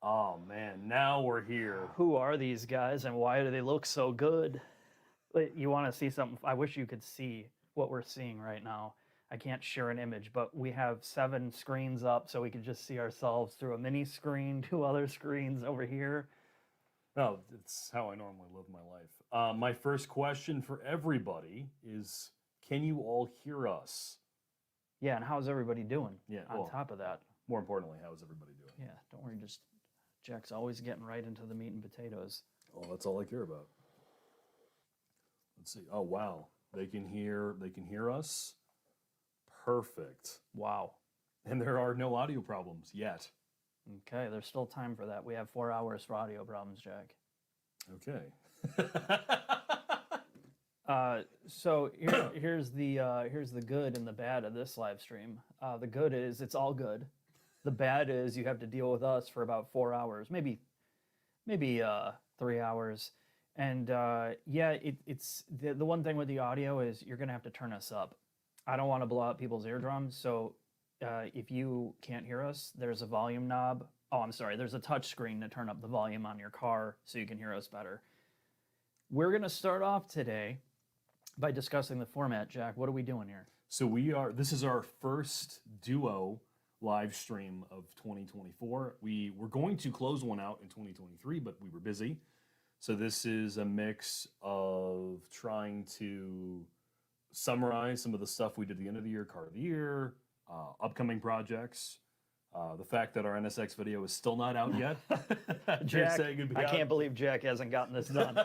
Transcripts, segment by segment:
Oh man, now we're here. Who are these guys and why do they look so good? You want to see something? I wish you could see what we're seeing right now. I can't share an image, but we have 7 screens up so we can just see ourselves through a mini screen, 2 other screens over here. No, it's how I normally live my life. My first question for everybody is, can you all hear us? Yeah, and how's everybody doing? Yeah, On top of that. More importantly, how is everybody doing? Yeah, don't worry, just Jack's always getting right into the meat and potatoes. Oh, that's all I care about. Let's see. Oh wow, they can hear us. Perfect. Wow. And there are no audio problems yet. Okay, there's still time for that. We have 4 hours for audio problems, Jack. Okay. So here's the good and the bad of this live stream. The good is it's all good. The bad is you have to deal with us for about 4 hours, maybe 3 hours. And it's the one thing with the audio is you're gonna have to turn us up. I don't want to blow out people's eardrums, so if you can't hear us, there's a volume knob. Oh, I'm sorry. There's a touch screen to turn up the volume on your car so you can hear us better. We're gonna start off today by discussing the format, Jack. What are we doing here? So this is our first duo live stream of 2024. We were going to close one out in 2023, but we were busy. So this is a mix of trying to summarize some of the stuff we did at the end of the year, car of the year, upcoming projects, the fact that our NSX video is still not out yet. Jack, I can't believe Jack hasn't gotten this done.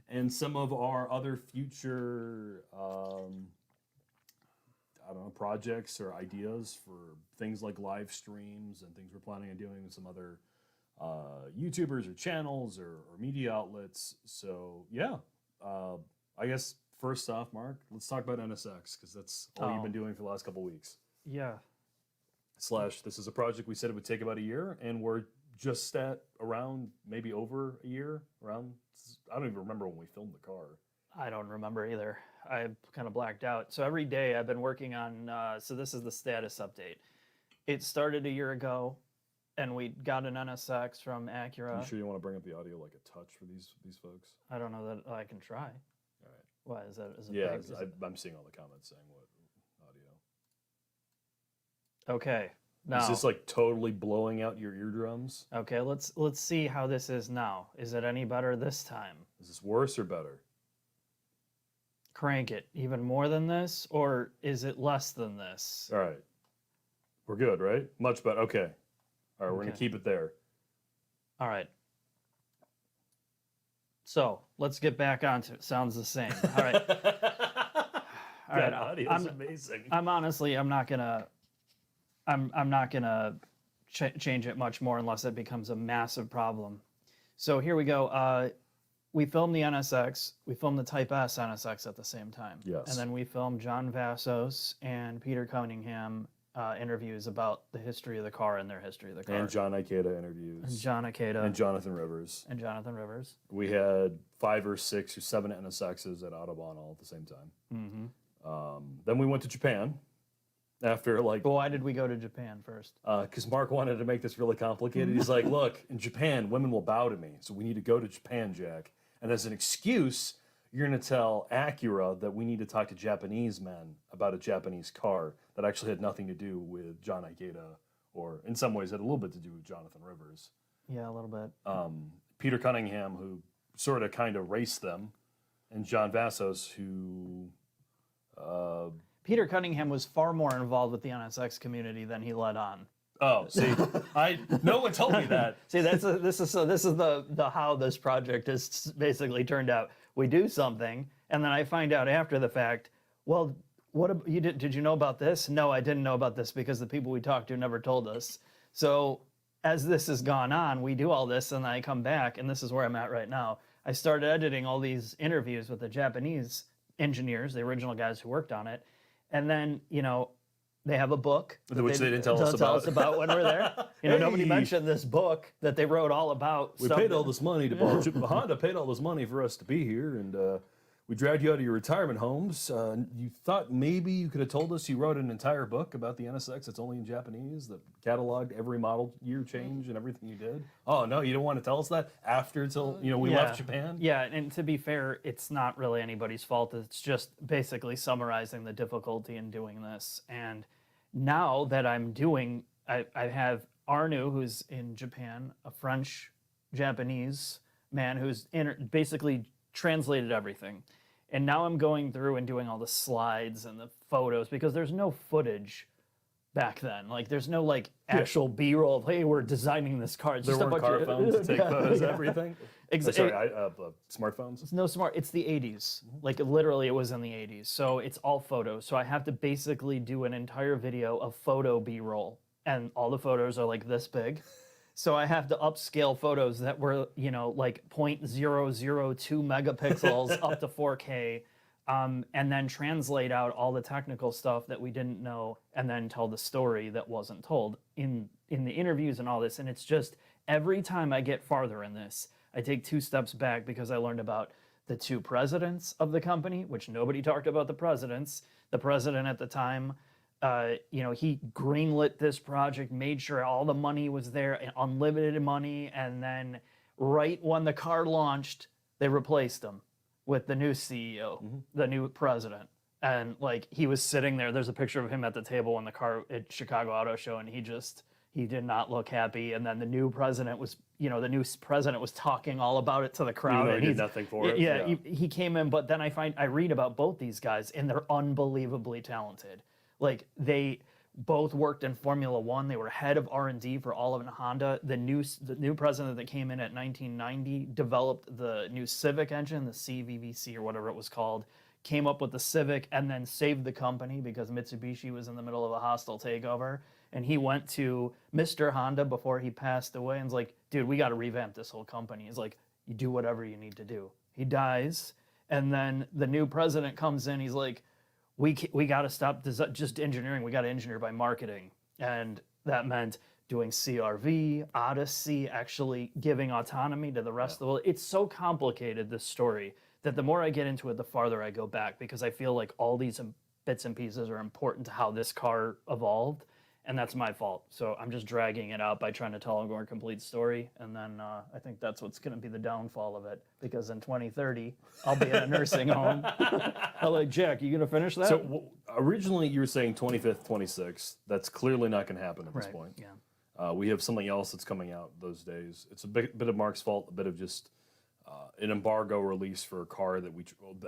And some of our other future, projects or ideas for things like live streams and things we're planning on doing with some other YouTubers or channels or media outlets. So yeah, I guess first off, Mark, let's talk about NSX because that's all you've been doing for the last couple of weeks. Yeah. This is a project we said it would take about a year, and we're just at around maybe over a year. I don't even remember when we filmed the car. I don't remember either. I kind of blacked out. So every day I've been working on, so this is the status update. It started a year ago, and we got an NSX from Acura. You sure you want to bring up the audio like a touch for these folks? I don't know that I can try. All right. Why is it? Yeah, I'm seeing all the comments saying what audio. Okay. Now, is this like totally blowing out your eardrums? Okay, let's see how this is now. Is it any better this time? Is this worse or better? Crank it even more than this, or is it less than this? All right. We're good, right? Much better. Okay. All right, we're going to keep it there. All right. So let's get back onto it. Sounds the same. All right. All right. Audio's amazing. I'm not gonna change it much more unless it becomes a massive problem. So here we go. We filmed the NSX. We filmed the Type S NSX at the same time. Yes. And then we filmed John Vassos and Peter Cunningham interviews about the history of the car and their history of the car. And John Ikeda interviews. And John Ikeda. And Jonathan Rivers. And Jonathan Rivers. We had 5 or 6 or 7 NSXs at Autobahn all at the same time. Mm-hmm. Then we went to Japan. After But why did we go to Japan first? Because Mark wanted to make this really complicated. He's like, look, in Japan, women will bow to me, so we need to go to Japan, Jack. And as an excuse, you're going to tell Acura that we need to talk to Japanese men about a Japanese car that actually had nothing to do with John Ikeda, or in some ways had a little bit to do with Jonathan Rivers. Yeah, a little bit. Peter Cunningham, who sort of kind of raced them, and John Vassos, who... Peter Cunningham was far more involved with the NSX community than he let on. Oh, see, no one told me that. See, this is the how this project has basically turned out. We do something, and then I find out after the fact. Well, did you know about this? No, I didn't know about this because the people we talked to never told us. So as this has gone on, we do all this, and then I come back, and this is where I'm at right now. I started editing all these interviews with the Japanese engineers, the original guys who worked on it, and then they have a book which they didn't tell us about when we're there. Nobody mentioned this book that they wrote all about. We paid all this money to Honda paid all this money for us to be here, and We dragged you out of your retirement homes. You thought maybe you could have told us you wrote an entire book about the NSX that's only in Japanese, that cataloged every model year change and everything you did. Oh, no, you don't want to tell us that after we left Japan? Yeah, and to be fair, it's not really anybody's fault. It's just basically summarizing the difficulty in doing this. And now that I'm doing, I have Arnu, who's in Japan, a French-Japanese man who's basically translated everything. And now I'm going through and doing all the slides and the photos because there's no footage back then. Like there's no like actual B-roll of, hey, we're designing this car. It's There just weren't car phones to take photos of everything? Exactly. Smartphones? It's no smart. It's the 80s. Like literally it was in the 80s. So it's all photos. So I have to basically do an entire video of photo B-roll. And all the photos are like this big. So I have to upscale photos that were, like 0.002 megapixels up to 4K, and then translate out all the technical stuff that we didn't know, and then tell the story that wasn't told in the interviews and all this. And it's just every time I get farther in this, I take 2 steps back because I learned about the 2 presidents of the company, which nobody talked about the presidents. The president at the time, he greenlit this project, made sure all the money was there, unlimited money, and then right when the car launched, they replaced him with the new CEO, the new president. And like he was sitting there, there's a picture of him at the table in the car at Chicago Auto Show, and he did not look happy. And then the new president was talking all about it to the crowd. Even though and he did nothing for it. Yeah, he came in, but then I read about both these guys, and they're unbelievably talented. Like they both worked in Formula One. They were head of R&D for all of Honda. The new president that came in at 1990 developed the new Civic engine, the CVVC or whatever it was called, came up with the Civic, and then saved the company because Mitsubishi was in the middle of a hostile takeover. And he went to Mr. Honda before he passed away and was like, dude, we got to revamp this whole company. He's like, you do whatever you need to do. He dies, and then the new president comes in. He's like, we got to stop just engineering. We got to engineer by marketing. And that meant doing CRV, Odyssey, actually giving autonomy to the rest of the world. It's so complicated, this story, that the more I get into it, the farther I go back, because I feel like all these bits and pieces are important to how this car evolved. And that's my fault. So I'm just dragging it out by trying to tell a more complete story. And then I think that's what's going to be the downfall of it. Because in 2030, I'll be in a nursing home. I'm like, Jack, you going to finish that? So originally you were saying 25th, 26th. That's clearly not going to happen at this point. Yeah. We have something else that's coming out those days. It's a bit of Mark's fault, a bit of just an embargo release for a car that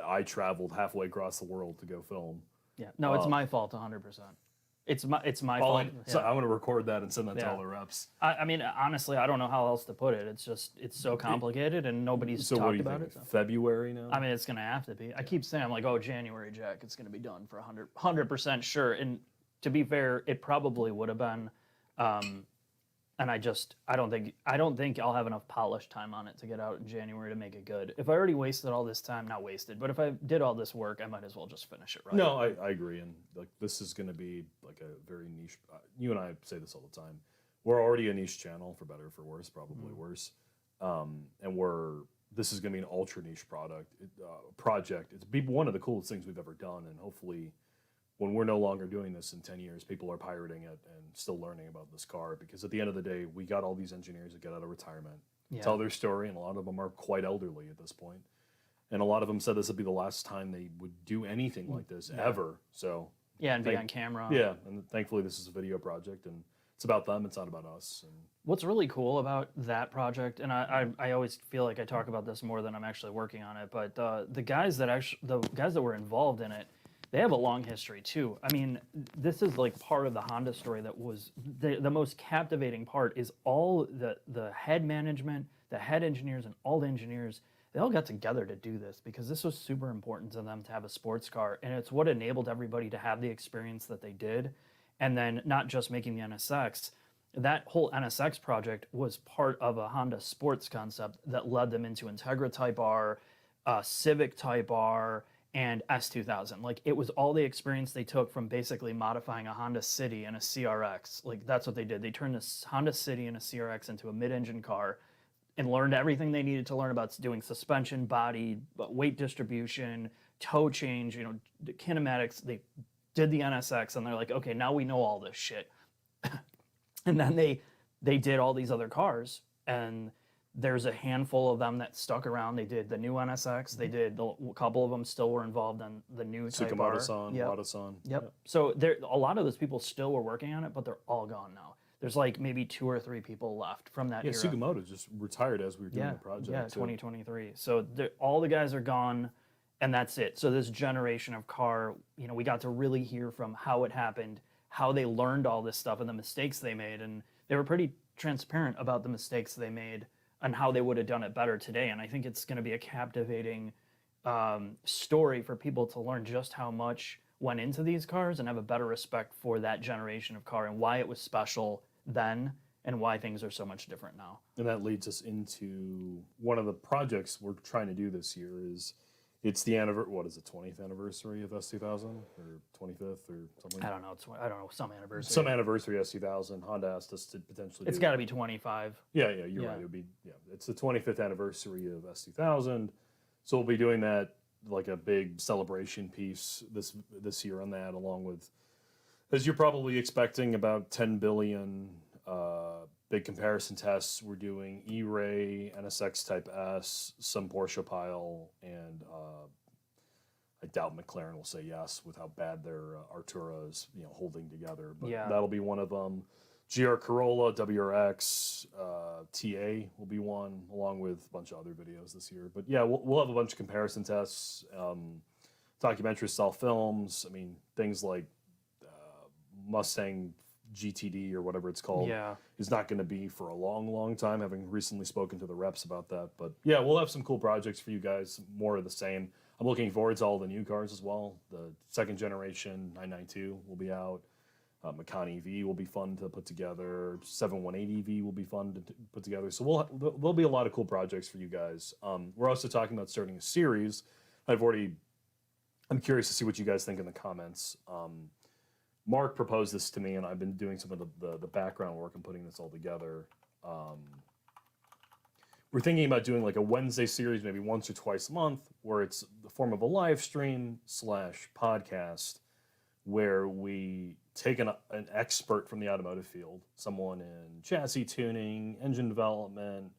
I traveled halfway across the world to go film. Yeah. No, it's my fault 100%. It's my fault. So I'm going to record that and send that to all the reps. I mean, honestly, I don't know how else to put it. It's so complicated, and nobody's what do talked you about think? it. So. February now? I mean, it's going to have to be. I keep saying, I'm like, oh, January, Jack, it's going to be done for 100% sure. And to be fair, it probably would have been. And I don't think I'll have enough polish time on it to get out in January to make it good. If I already wasted all this time, not wasted, but if I did all this work, I might as well just finish it right. No, I agree. And like this is going to be like a very niche. You and I say this all the time. We're already a niche channel, for better or for worse, probably worse. And this is going to be an ultra niche project. It's one of the coolest things we've ever done, and hopefully, when we're no longer doing this in 10 years, people are pirating it and still learning about this car. Because at the end of the day, we got all these engineers that get out of retirement, tell their story, and a lot of them are quite elderly at this point. And a lot of them said this would be the last time they would do anything like this ever. So and be on camera. Yeah, and thankfully this is a video project, and it's about them, it's not about us. And what's really cool about that project, and I always feel like I talk about this more than I'm actually working on it, but the guys that were involved in it, they have a long history too. I mean, this is like part of the Honda story that was the most captivating part is all the head management, the head engineers, and all the engineers, they all got together to do this because this was super important to them to have a sports car, and it's what enabled everybody to have the experience that they did. And then not just making the NSX, that whole NSX project was part of a Honda sports concept that led them into Integra Type R, Civic Type R, and S2000. Like, it was all the experience they took from basically modifying a Honda City and a CRX. Like, that's what they did. They turned this Honda City and a CRX into a mid-engine car, and learned everything they needed to learn about doing suspension, body, weight distribution, toe change, the kinematics. They did the NSX, and they're like, okay, now we know all this shit. And then they did all these other cars, and there's a handful of them that stuck around. They did the new NSX. They did a couple of them still were involved in the new Type R. Tsukamoto-san, Wada-san. Yep. So a lot of those people still were working on it, but they're all gone now. There's like maybe 2 or 3 people left from that era. Sugimoto just retired as we were doing the project. Yeah, 2023. So all the guys are gone, and that's it. So this generation of car, we got to really hear from how it happened, how they learned all this stuff and the mistakes they made, and they were pretty transparent about the mistakes they made and how they would have done it better today. And I think it's going to be a captivating story for people to learn just how much went into these cars and have a better respect for that generation of car and why it was special then and why things are so much different now. And that leads us into one of the projects we're trying to do this year is it's the 20th anniversary of S2000 or 25th or something? I don't know. I don't know, some anniversary. Some anniversary S2000. Honda asked us to potentially It's got to be 25. Yeah, you're right. It would be, it's the 25th anniversary of S2000. So we'll be doing that like a big celebration piece this year on that, along with, as you're probably expecting, about 10 billion big comparison tests. We're doing E-Ray, NSX Type S, some Porsche Pile, and I doubt McLaren will say yes with how bad their Artura is, holding together. But that'll be one of them. GR Corolla, WRX, TA will be one, along with a bunch of other videos this year. But yeah, we'll have a bunch of comparison tests, documentary style films. I mean, things like Mustang GTD or whatever it's called is not going to be for a long, long time, having recently spoken to the reps about that. But yeah, we'll have some cool projects for you guys, more of the same. I'm looking forward to all the new cars as well. The second generation 992 will be out. Macan EV will be fun to put together. 718 EV will be fun to put together. So there'll be a lot of cool projects for you guys. We're also talking about starting a series. I'm curious to see what you guys think in the comments. Mark proposed this to me, and I've been doing some of the background work and putting this all together. We're thinking about doing like a Wednesday series, maybe once or twice a month, where it's the form of a live stream / podcast, where we take an expert from the automotive field, someone in chassis tuning, engine development,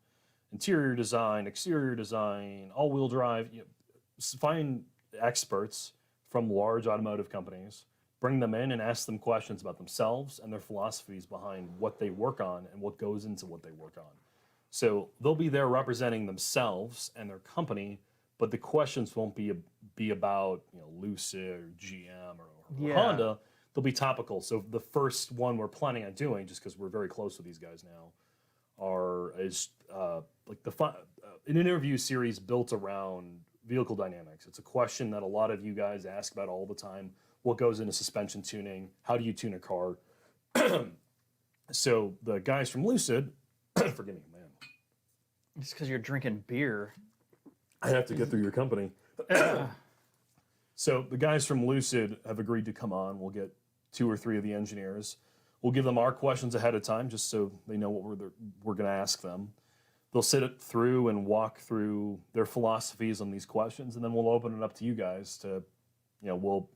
interior design, exterior design, all-wheel drive. Find experts from large automotive companies, bring them in and ask them questions about themselves and their philosophies behind what they work on and what goes into what they work on. So they'll be there representing themselves and their company, but the questions won't be about Lucid or GM or Honda. They'll be topical. So the first one we're planning on doing, just because we're very close with these guys now, is an interview series built around vehicle dynamics. It's a question that a lot of you guys ask about all the time. What goes into suspension tuning? How do you tune a car? So the guys from Lucid, forgive me, man. It's because you're drinking beer. I have to get through your company. So the guys from Lucid have agreed to come on. We'll get 2 or 3 of the engineers. We'll give them our questions ahead of time, just so they know what we're going to ask them. They'll sit it through and walk through their philosophies on these questions, and then we'll open it up to you guys to, we'll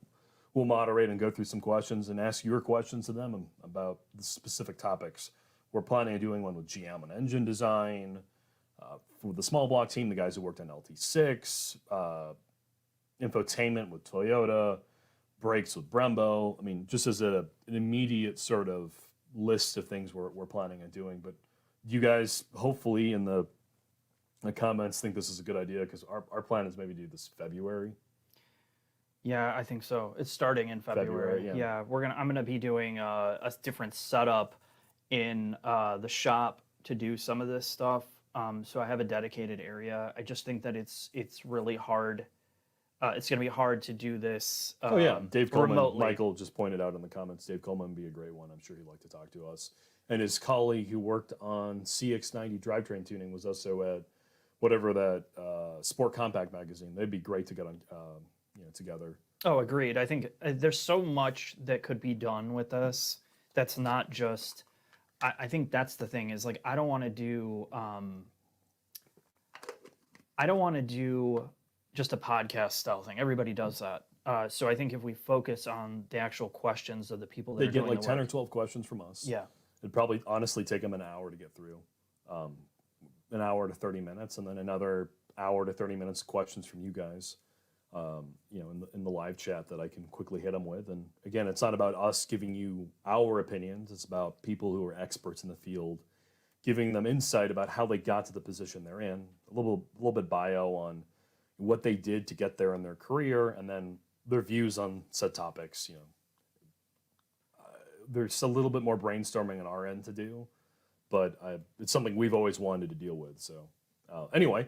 moderate and go through some questions and ask your questions to them about the specific topics. We're planning on doing one with GM on engine design, for the small block team, the guys who worked on LT6, infotainment with Toyota, brakes with Brembo. I mean, just as an immediate sort of list of things we're planning on doing. But you guys, hopefully, in the comments, think this is a good idea, because our plan is maybe do this February. Yeah, I think so. It's starting in February. Yeah, I'm gonna be doing a different setup in the shop to do some of this stuff. So I have a dedicated area. I just think that it's really hard. It's going to be hard to do this Dave Coleman, remotely. Michael just pointed out in the comments, Dave Coleman would be a great one. I'm sure he'd like to talk to us. And his colleague who worked on CX-90 drivetrain tuning was also at whatever that Sport Compact magazine. They'd be great to get on together. Oh, agreed. I think there's so much that could be done with this. That's not just... I think that's the thing, is like, I don't want to do I don't want to do just a podcast style thing. Everybody does that. So I think if we focus on the actual questions of the people that They are get doing like the 10 work. or 12 questions from us. Yeah. It'd probably honestly take them an hour to get through. An hour to 30 minutes, and then another hour to 30 minutes questions from you guys, in the live chat that I can quickly hit them with. And again, it's not about us giving you our opinions. It's about people who are experts in the field, giving them insight about how they got to the position they're in, a little bit bio on what they did to get there in their career, and then their views on said topics. There's a little bit more brainstorming on our end to do, but it's something we've always wanted to deal with. So anyway,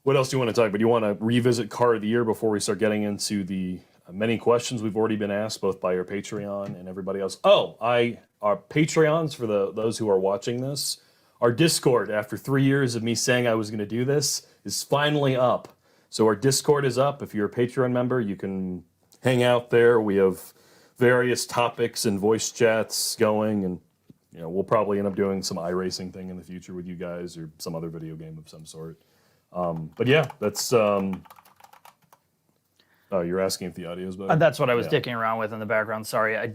what else do you want to talk about? Do you want to revisit Car of the Year before we start getting into the many questions we've already been asked, both by our Patreon and everybody else? Oh, our Patreons, for those who are watching this, our Discord, after 3 years of me saying I was going to do this, is finally up. So our Discord is up. If you're a Patreon member, you can hang out there. We have various topics and voice chats going, and we'll probably end up doing some iRacing thing in the future with you guys, or some other video game of some sort. But yeah, that's. Oh, you're asking if the audio is better? That's what I was dicking around with in the background. Sorry,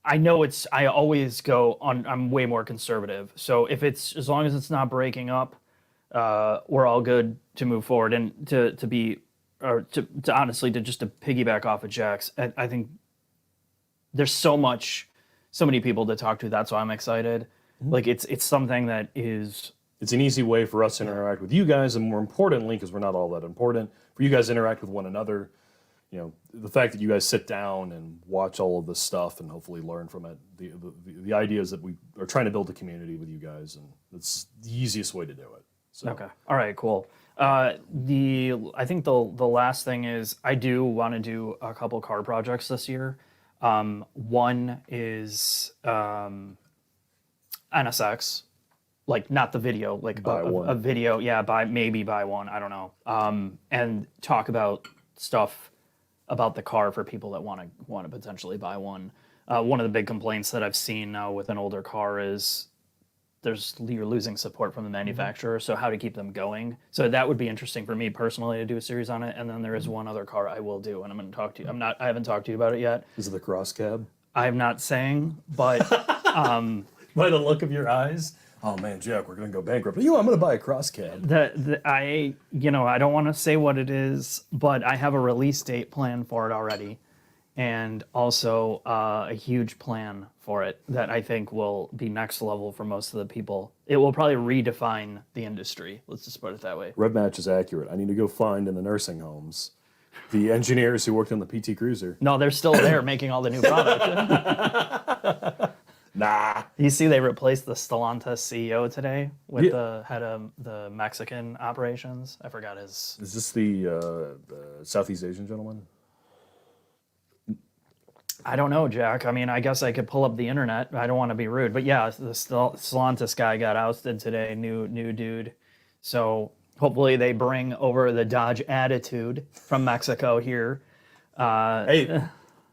I know I always go on. I'm way more conservative. So if it's, as long as it's not breaking up, we're all good to move forward. And to honestly, just to piggyback off of Jack's, I think there's so many people to talk to. That's why I'm excited. Mm-hmm. Like it's something that is. It's an easy way for us to interact with you guys, and more importantly, because we're not all that important, for you guys to interact with one another. The fact that you guys sit down and watch all of this stuff and hopefully learn from it. The idea is that we are trying to build a community with you guys, and it's the easiest way to do it. So. Okay. All right. Cool. I think the last thing is, I do want to do a couple car projects this year. One is NSX, like not the video, like a video. Yeah, buy one. I don't know. And talk about stuff about the car for people that want to potentially buy one. One of the big complaints that I've seen now with an older car is you're losing support from the manufacturer. So how to keep them going. So that would be interesting for me personally to do a series on it. And then there is one other car I will do, and I'm going to talk to you. I haven't talked to you about it yet. Is it the cross cab? I'm not saying, but by the look of your eyes. Oh man, Jack, we're gonna go bankrupt. I'm gonna buy a cross cab. I don't want to say what it is, but I have a release date plan for it already, and also a huge plan for it that I think will be next level for most of the people. It will probably redefine the industry. Let's just put it that way. Red Match is accurate. I need to go find in the nursing homes the engineers who worked on the PT Cruiser. No, they're still there making all the new product. Nah. You see, they replaced the Stellantis CEO today with the head of the Mexican operations. I forgot his. Is this the Southeast Asian gentleman? I don't know, Jack. I mean, I guess I could pull up the internet. I don't want to be rude, but yeah, the Stellantis guy got ousted today. New dude. So hopefully they bring over the Dodge attitude from Mexico here. Hey.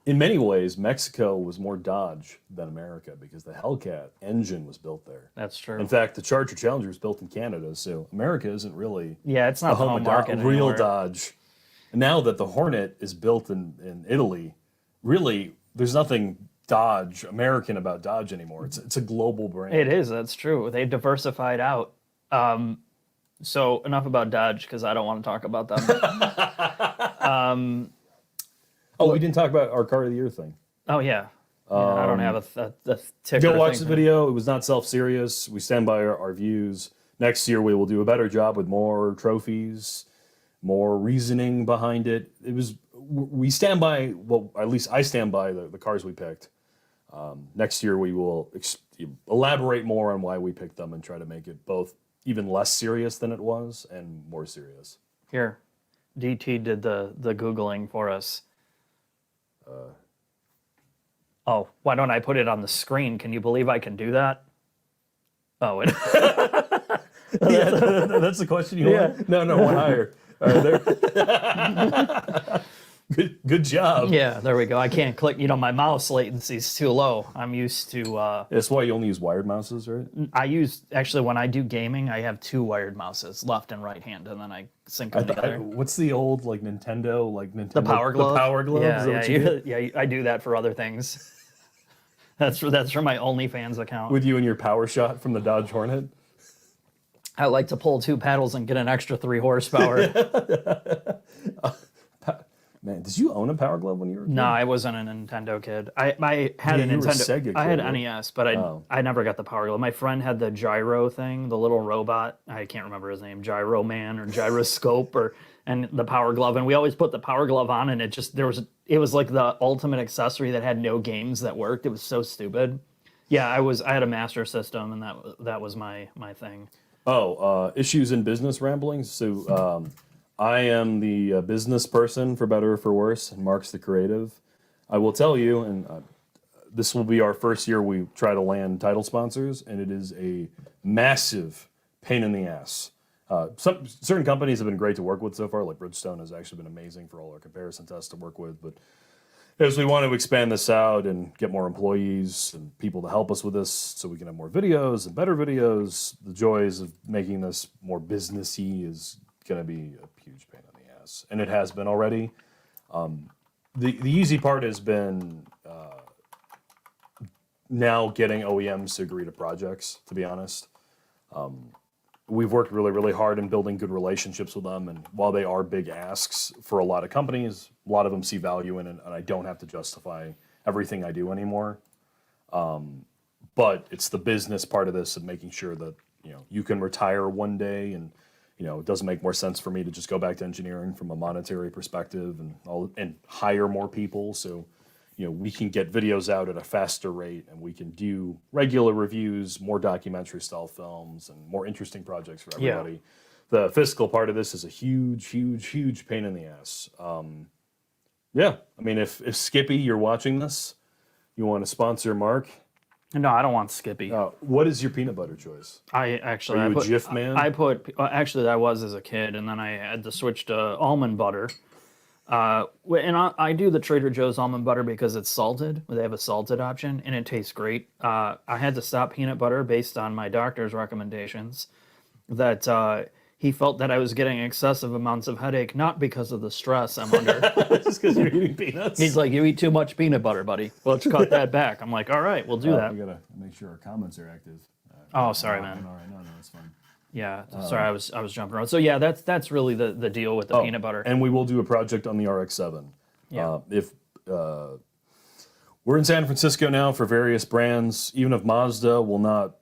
In many ways, Mexico was more Dodge than America, because the Hellcat engine was built there. That's true. In fact, the Charger Challenger was built in Canada, so America isn't really it's not the home market real anymore. Dodge. And now that the Hornet is built in Italy, really, there's nothing American about Dodge anymore. It's a global brand. It is. That's true. They diversified out. So enough about Dodge, because I don't want to talk about them. We didn't talk about our Car of the Year thing. Oh, yeah. I don't have a ticker. Go watch the video. It was not self-serious. We stand by our views. Next year, we will do a better job with more trophies, more reasoning behind it. We stand by, well, at least I stand by the cars we picked. Next year, we will elaborate more on why we picked them and try to make it both even less serious than it was and more serious. Here, DT did the Googling for us. Why don't I put it on the screen? Can you believe I can do that? Oh, wait. That's the question you want? No, one higher. All right, there. Good job. Yeah, there we go. I can't click. My mouse latency is too low. I'm used to. That's why you only use wired mouses, right? I use actually when I do gaming, I have 2 wired mouses, left and right hand, and then I sync them together. What's the old Nintendo The Power Glove. The Power Glove. Yeah. I do that for other things. That's for my OnlyFans account. With you and your power shot from the Dodge Hornet. I like to pull 2 paddles and get an extra 3 horsepower. Man, did you own a Power Glove when you were a kid? No, I wasn't a Nintendo kid. I had a you were a Nintendo. Sega I had kid, right? NES, but I never got the Power Glove. My friend had the gyro thing, the little robot. I can't remember his name, Gyro Man or Gyroscope and the Power Glove. And we always put the Power Glove on, and it was like the ultimate accessory that had no games that worked. It was so stupid. Yeah, I had a Master System, and that was my thing. Issues in business ramblings. So I am the business person, for better or for worse, and Mark's the creative. I will tell you, and this will be our first year we try to land title sponsors, and it is a massive pain in the ass. Certain companies have been great to work with so far, like Bridgestone has actually been amazing for all our comparison tests to work with, but as we want to expand this out and get more employees and people to help us with this so we can have more videos and better videos, the joys of making this more businessy is going to be a huge pain in the ass. And it has been already. The easy part has been now getting OEMs to agree to projects, to be honest. We've worked really, really hard in building good relationships with them. And while they are big asks for a lot of companies, a lot of them see value in it, and I don't have to justify everything I do anymore. But it's the business part of this and making sure that you can retire one day, and it doesn't make more sense for me to just go back to engineering from a monetary perspective and hire more people. So we can get videos out at a faster rate, and we can do regular reviews, more documentary style films, and more interesting projects for everybody. Yeah. The fiscal part of this is a huge, huge, huge pain in the ass. I mean, if Skippy, you're watching this, you want to sponsor Mark? No, I don't want Skippy. What is your peanut butter choice? Are you a Jif man? Actually, I was as a kid, and then I had to switch to almond butter. And I do the Trader Joe's almond butter because it's salted. They have a salted option, and it tastes great. I had to stop peanut butter based on my doctor's recommendations. That he felt that I was getting excessive amounts of headache, not because of the stress I'm under. Just because you're eating peanuts? He's like, you eat too much peanut butter, buddy. Let's cut that back. I'm like, all right, we'll do that. We got to make sure our comments are active. Sorry, man. All right, no, it's fine. Yeah, sorry, I was jumping around. So yeah, that's really the deal with the peanut butter. And we will do a project on the RX-7. Yeah. If we're in San Francisco now for various brands, even if Mazda will not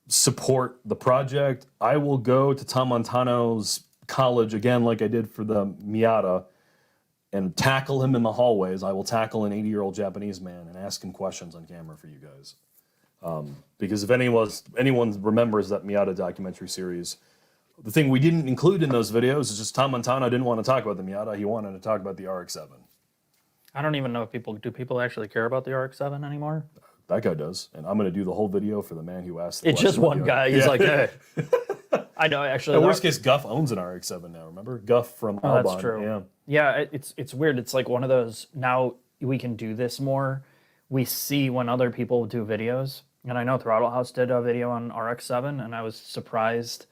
support the project, I will go to Tom Montano's college again, like I did for the Miata, and tackle him in the hallways. I will tackle an 80-year-old Japanese man and ask him questions on camera for you guys. Because if anyone remembers that Miata documentary series, the thing we didn't include in those videos is just Tom Montana didn't want to talk about the Miata. He wanted to talk about the RX-7. I don't even know if people actually care about the RX-7 anymore. That guy does, and I'm going to do the whole video for the man who asked. It's just one guy. He's like, hey. I know, actually. In worst case, Guff owns an RX-7 now. Remember, Guff from Albon. That's true. Yeah, it's weird. It's like one of those. Now we can do this more. We see when other people do videos. And I know Throttle House did a video on RX-7, and I was surprised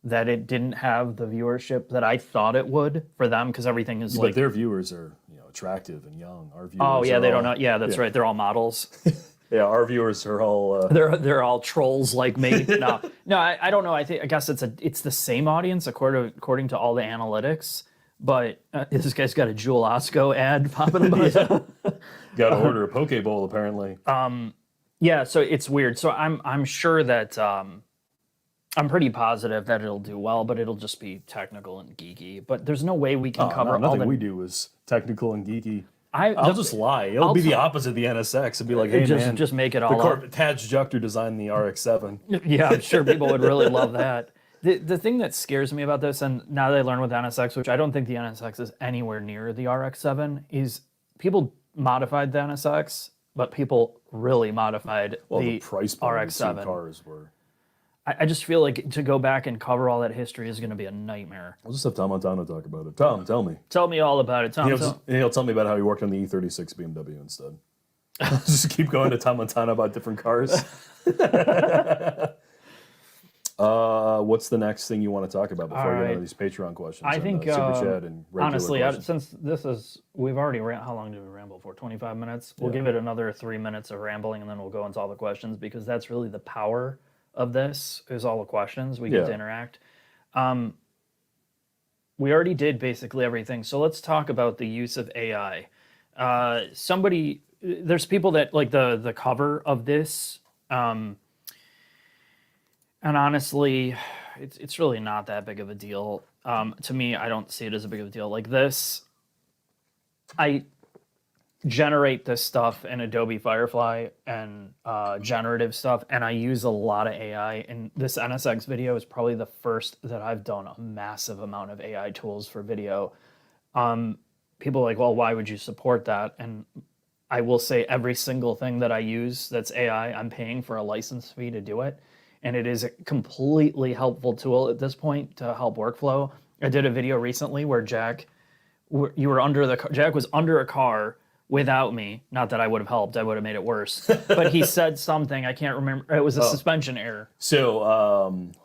that it didn't have the viewership that I thought it would for them, because everything is but their viewers are attractive and young. Our viewers they don't know. Yeah, that's right. They're all models. Yeah, our viewers are all. They're all trolls like me. No, I don't know. I guess it's the same audience according to all the analytics. But this guy's got a Jewel Osco ad popping up. Got to order a Poke Bowl apparently. Yeah, so it's weird. So I'm sure that I'm pretty positive that it'll do well, but it'll just be technical and geeky. But there's no way we can cover all nothing we do is technical and geeky. I'll just lie. It'll be the opposite of the NSX. It'll be like, hey man, just make it all up. Taj Juchter designed the RX-7. Yeah, I'm sure people would really love that. The thing that scares me about this, and now they learn with NSX, which I don't think the NSX is anywhere near the RX-7, is people modified the NSX, but people really modified the price RX-7. cars were. I just feel like to go back and cover all that history is going to be a nightmare. We'll just have Tom Montana talk about it. Tom, tell me. Tell me all about it, Tom. He'll tell me about how he worked on the E36 BMW instead. I'll just keep going to Tom Montana about different cars. What's the next thing you want to talk about before we get into these Patreon questions? I think Super Chat and honestly, questions? since this is we've already how long did we ramble for? 25 minutes. We'll give it another 3 minutes of rambling, and then we'll go into all the questions because that's really the power of this is all the questions we get to interact. We already did basically everything, so let's talk about the use of AI. There's people that like the cover of this. And honestly, it's really not that big of a deal. To me, I don't see it as a big of a deal. Like this, I generate this stuff in Adobe Firefly and generative stuff, and I use a lot of AI. And this NSX video is probably the first that I've done a massive amount of AI tools for video. People are like, well, why would you support that? And I will say every single thing that I use that's AI, I'm paying for a license fee to do it. And it is a completely helpful tool at this point to help workflow. I did a video recently where Jack was under a car without me. Not that I would have helped, I would have made it worse. But he said something, I can't remember. It was a suspension error. So,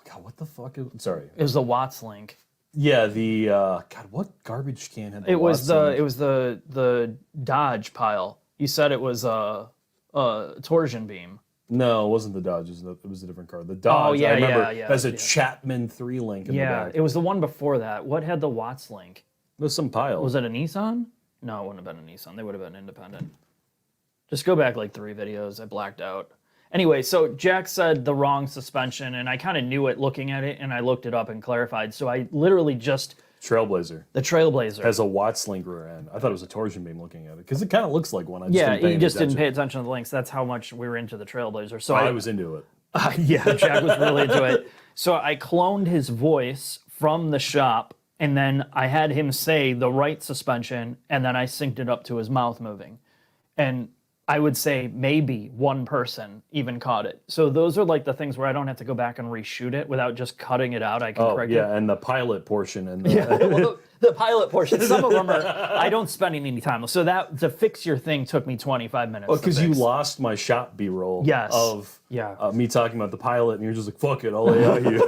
God, what the fuck? Sorry. It was the Watts link. Yeah, the God, what garbage can had the It was Watts the Dodge pile. You said it was a torsion beam. No, it wasn't the Dodge. It was a different car. The Dodge, I remember, has a Chapman 3 link in the back. It was the one before that. What had the Watts link? There's some pile. Was it a Nissan? No, it wouldn't have been a Nissan. They would have been independent. Just go back like 3 videos. I blacked out. Anyway, so Jack said the wrong suspension, and I kind of knew it looking at it, and I looked it up and clarified. So I literally just... Trailblazer. The Trailblazer. Has a Watts link rear end. I thought it was a torsion beam looking at it because it kind of looks like one. You just didn't pay attention to the links. That's how much we were into the Trailblazer. So I was into it. Yeah, Jack was really into it. So I cloned his voice from the shop, and then I had him say the right suspension, and then I synced it up to his mouth moving. And I would say maybe one person even caught it. So those are like the things where I don't have to go back and reshoot it without just cutting it out. I can correct it. And the pilot portion and the pilot portion. Some of them are. I don't spend any time. So that to fix your thing took me 25 minutes. Well, because you lost my shop B-roll. Yes. Of me talking about the pilot, and you're just like, "Fuck it, I'll AI you."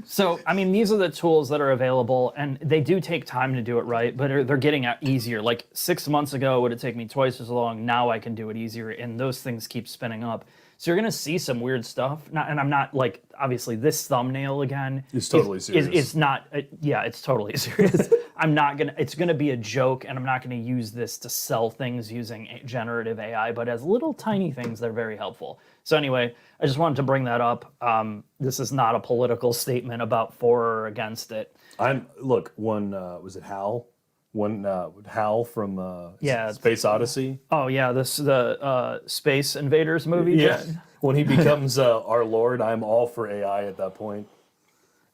So, I mean, these are the tools that are available, and they do take time to do it right, but they're getting easier. Like 6 months ago, it would have taken me twice as long. Now I can do it easier, and those things keep spinning up. So you're going to see some weird stuff. And I'm not like, obviously, this thumbnail again. It's totally serious. It's not, it's totally serious. It's going to be a joke, and I'm not going to use this to sell things using generative AI, but as little tiny things, they're very helpful. So anyway, I just wanted to bring that up. This is not a political statement about for or against it. Look, one was it Hal? Hal from Space Odyssey. Oh yeah, the Space Invaders movie. Yeah, when he becomes our Lord, I'm all for AI at that point.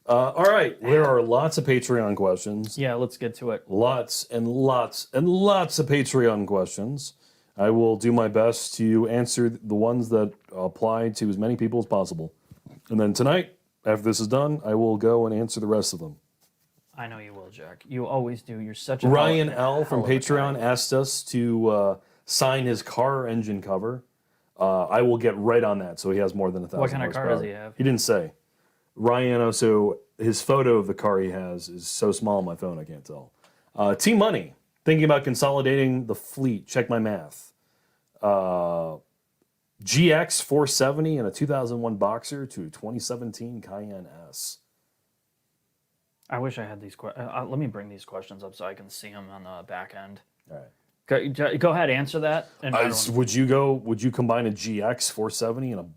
All right, there are lots of Patreon questions. Yeah, let's get to it. Lots and lots and lots of Patreon questions. I will do my best to answer the ones that apply to as many people as possible. And then tonight, after this is done, I will go and answer the rest of them. I know you will, Jack. You always do. You're such a Ryan L. from Patreon asked us to sign his car engine cover. I will get right on that, so he has more than 1,000 What kind of car does he have? He didn't say. Ryan also, his photo of the car he has is so small on my phone I can't tell. T-Money, thinking about consolidating the fleet. Check my math. GX 470 and a 2001 Boxer to a 2017 Cayenne S. I wish I had these questions. Let me bring these questions up so I can see them on the back end. All right. Go ahead, answer that. And would you combine a GX 470 and an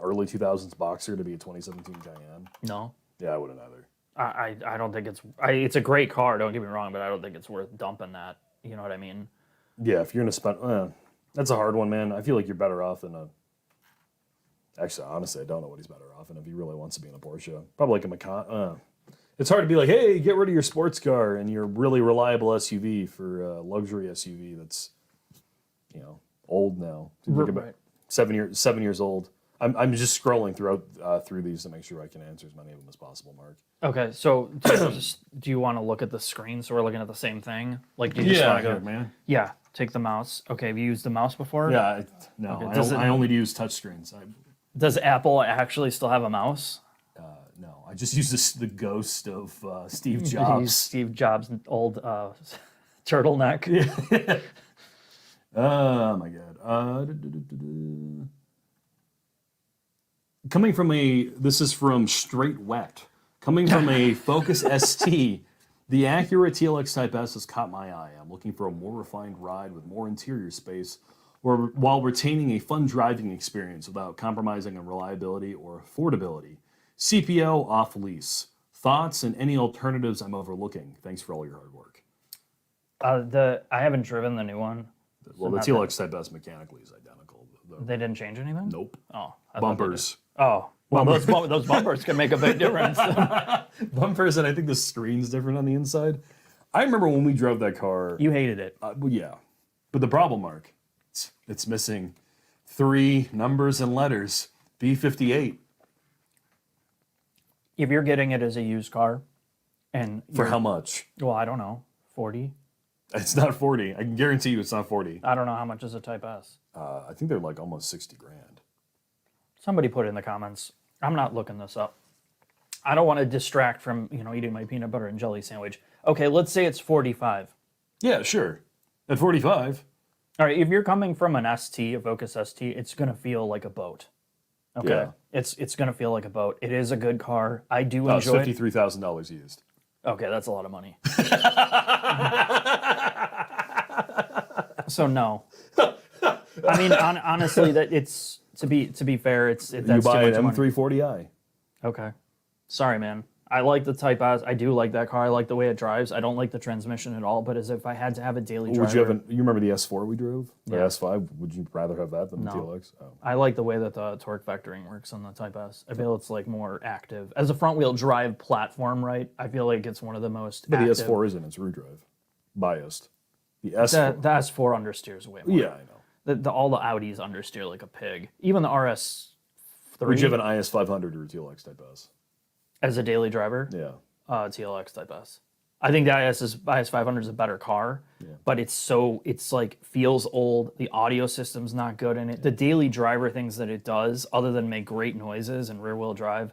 early 2000s Boxer to be a 2017 Cayenne? No. Yeah, I wouldn't either. I don't think it's a great car. Don't get me wrong, but I don't think it's worth dumping that. You know what I mean? Yeah, if you're gonna spend, that's a hard one, man. I feel like you're better off in a. Actually, honestly, I don't know what he's better off in if he really wants to be in a Porsche. Probably like a Macan. It's hard to be like, hey, get rid of your sports car and your really reliable SUV for a luxury SUV that's, old now. Like about 7 years old. I'm just scrolling through these to make sure I can answer as many of them as possible, Mark. Okay, so do you want to look at the screen so we're looking at the same thing? Like, do you just want to go? here, man. Yeah, take the mouse. Okay, have you used the mouse before? Yeah, no, Okay, I only use touchscreens. Does Apple actually still have a mouse? No, I just use the ghost of Steve You use Jobs. Steve Jobs' old turtleneck. Yeah. Oh my god. Coming from this is from Straight Wet. Coming from a Focus ST, the Acura TLX Type S has caught my eye. I'm looking for a more refined ride with more interior space, or while retaining a fun driving experience without compromising on reliability or affordability. CPO off lease. Thoughts and any alternatives I'm overlooking. Thanks for all your hard work. I haven't driven the new one. Well, So the not TLX Type S mechanically is identical. They didn't change anything. Nope. Oh, I thought they did. Bumpers. Oh, well, those bumpers can make a big difference. Bumpers, and I think the screen's different on the inside. I remember when we drove that car. You hated it. Well, yeah. But the problem, Mark, it's missing 3 numbers and letters. B58. If you're getting it as a used car, and For you're- how much? well, I don't know, 40. It's not 40. I can guarantee you it's not 40. I don't know how much is a Type S. I think they're like almost 60 grand. Somebody put it in the comments. I'm not looking this up. I don't want to distract from eating my peanut butter and jelly sandwich. Okay, let's say it's 45. Yeah, sure. At 45. All right, if you're coming from an ST, a Focus ST, it's gonna feel like a boat. Okay, Yeah. it's gonna feel like a boat. It is a good car. I do It's enjoy it. $53,000 used. Okay, that's a lot of money. So no. I mean, honestly, that it's to be fair, that's You too buy much an money. M340i. Okay, sorry, man. I like the Type S. I do like that car. I like the way it drives. I don't like the transmission at all. But as if I had to have a daily driver, Would you have you remember the S4 we drove? The Yeah. S5? Would you rather have that than No. the TLX? Oh. I like the way that the torque vectoring works on the Type S. I feel it's like more active as a front wheel drive platform, right? I feel like it's one of the most. But the active. S4 isn't. It's rear drive. Biased. The S4. The S4 understeers way more. Yeah, I know. All the Audis understeer like a pig. Even the RS3 Would you have an IS500 or a TLX Type S? as a daily driver. Yeah. TLX Type S. I think the IS500 is a better car, but it's like feels old. The audio system's not good in it. The daily driver things that it does, other than make great noises and rear wheel drive,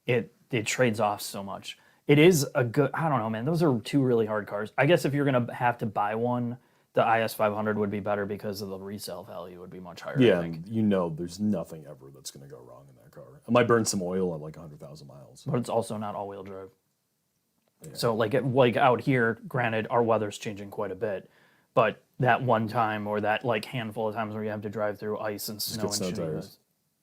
it trades off so much. It is a good. I don't know, man. Those are 2 really hard cars. I guess if you're gonna have to buy one, the IS500 would be better because of the resale value would be much higher. Yeah, I think. and there's nothing ever that's going to go wrong in that car. It might burn some oil at like 100,000 miles. But it's also not all-wheel drive. Yeah. So like out here, granted, our weather's changing quite a bit, but that one time or that like handful of times where you have to drive through ice and snow and get snow shit. tires.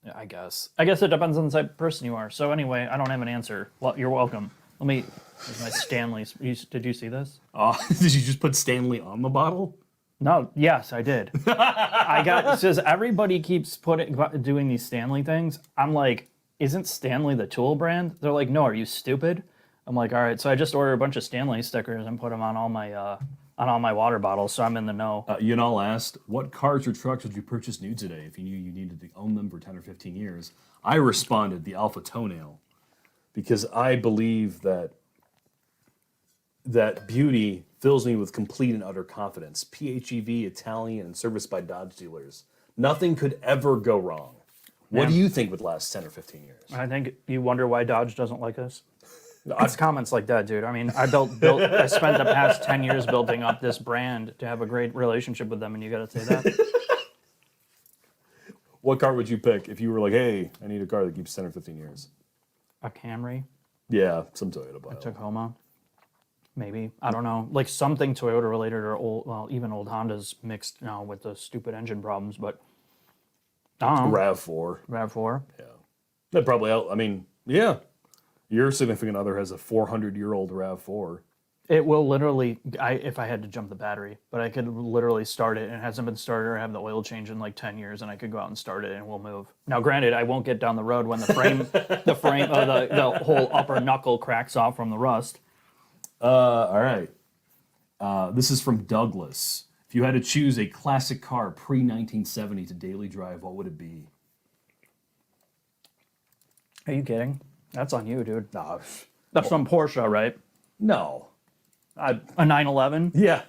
Yeah, I guess it depends on the type of person you are. So anyway, I don't have an answer. Well, you're welcome. Let me. Here's my Stanley's. Did you see this? Did you just put Stanley on the bottle? No. Yes, I did. It says everybody keeps doing these Stanley things. I'm like, isn't Stanley the tool brand? They're like, no. Are you stupid? I'm like, all right. So I just ordered a bunch of Stanley stickers and put them on all my water bottles, so I'm in the know. Yunal asked, what cars or trucks would you purchase new today if you knew you needed to own them for 10 or 15 years? I responded, the Alpha Toenail, because I believe that beauty fills me with complete and utter confidence. PHEV, Italian, and serviced by Dodge dealers. Nothing could ever go wrong. What do you think would last 10 or 15 years? I think you wonder why Dodge doesn't like us. It's comments like that, dude. I mean, I spent the past 10 years building up this brand to have a great relationship with them, and you got to say that. What car would you pick if you were like, hey, I need a car that keeps 10 or 15 years? A Camry, Yeah, some Toyota a bio. Tacoma, maybe. I don't know, like something Toyota related or even old Hondas mixed now with the stupid engine problems. But I don't know. RAV4. RAV4. Yeah. That probably, yeah. Your significant other has a 400-year-old RAV4. It will literally, if I had to jump the battery, but I could literally start it, and it hasn't been started or have the oil change in like 10 years, and I could go out and start it, and we'll move. Now, granted, I won't get down the road when the frame, the whole upper knuckle cracks off from the rust. All right. This is from Douglas. If you had to choose a classic car pre-1970 to daily drive, what would it be? Are you kidding? That's on you, dude. Nah, That's some Porsche, right? no. A 911? Yeah.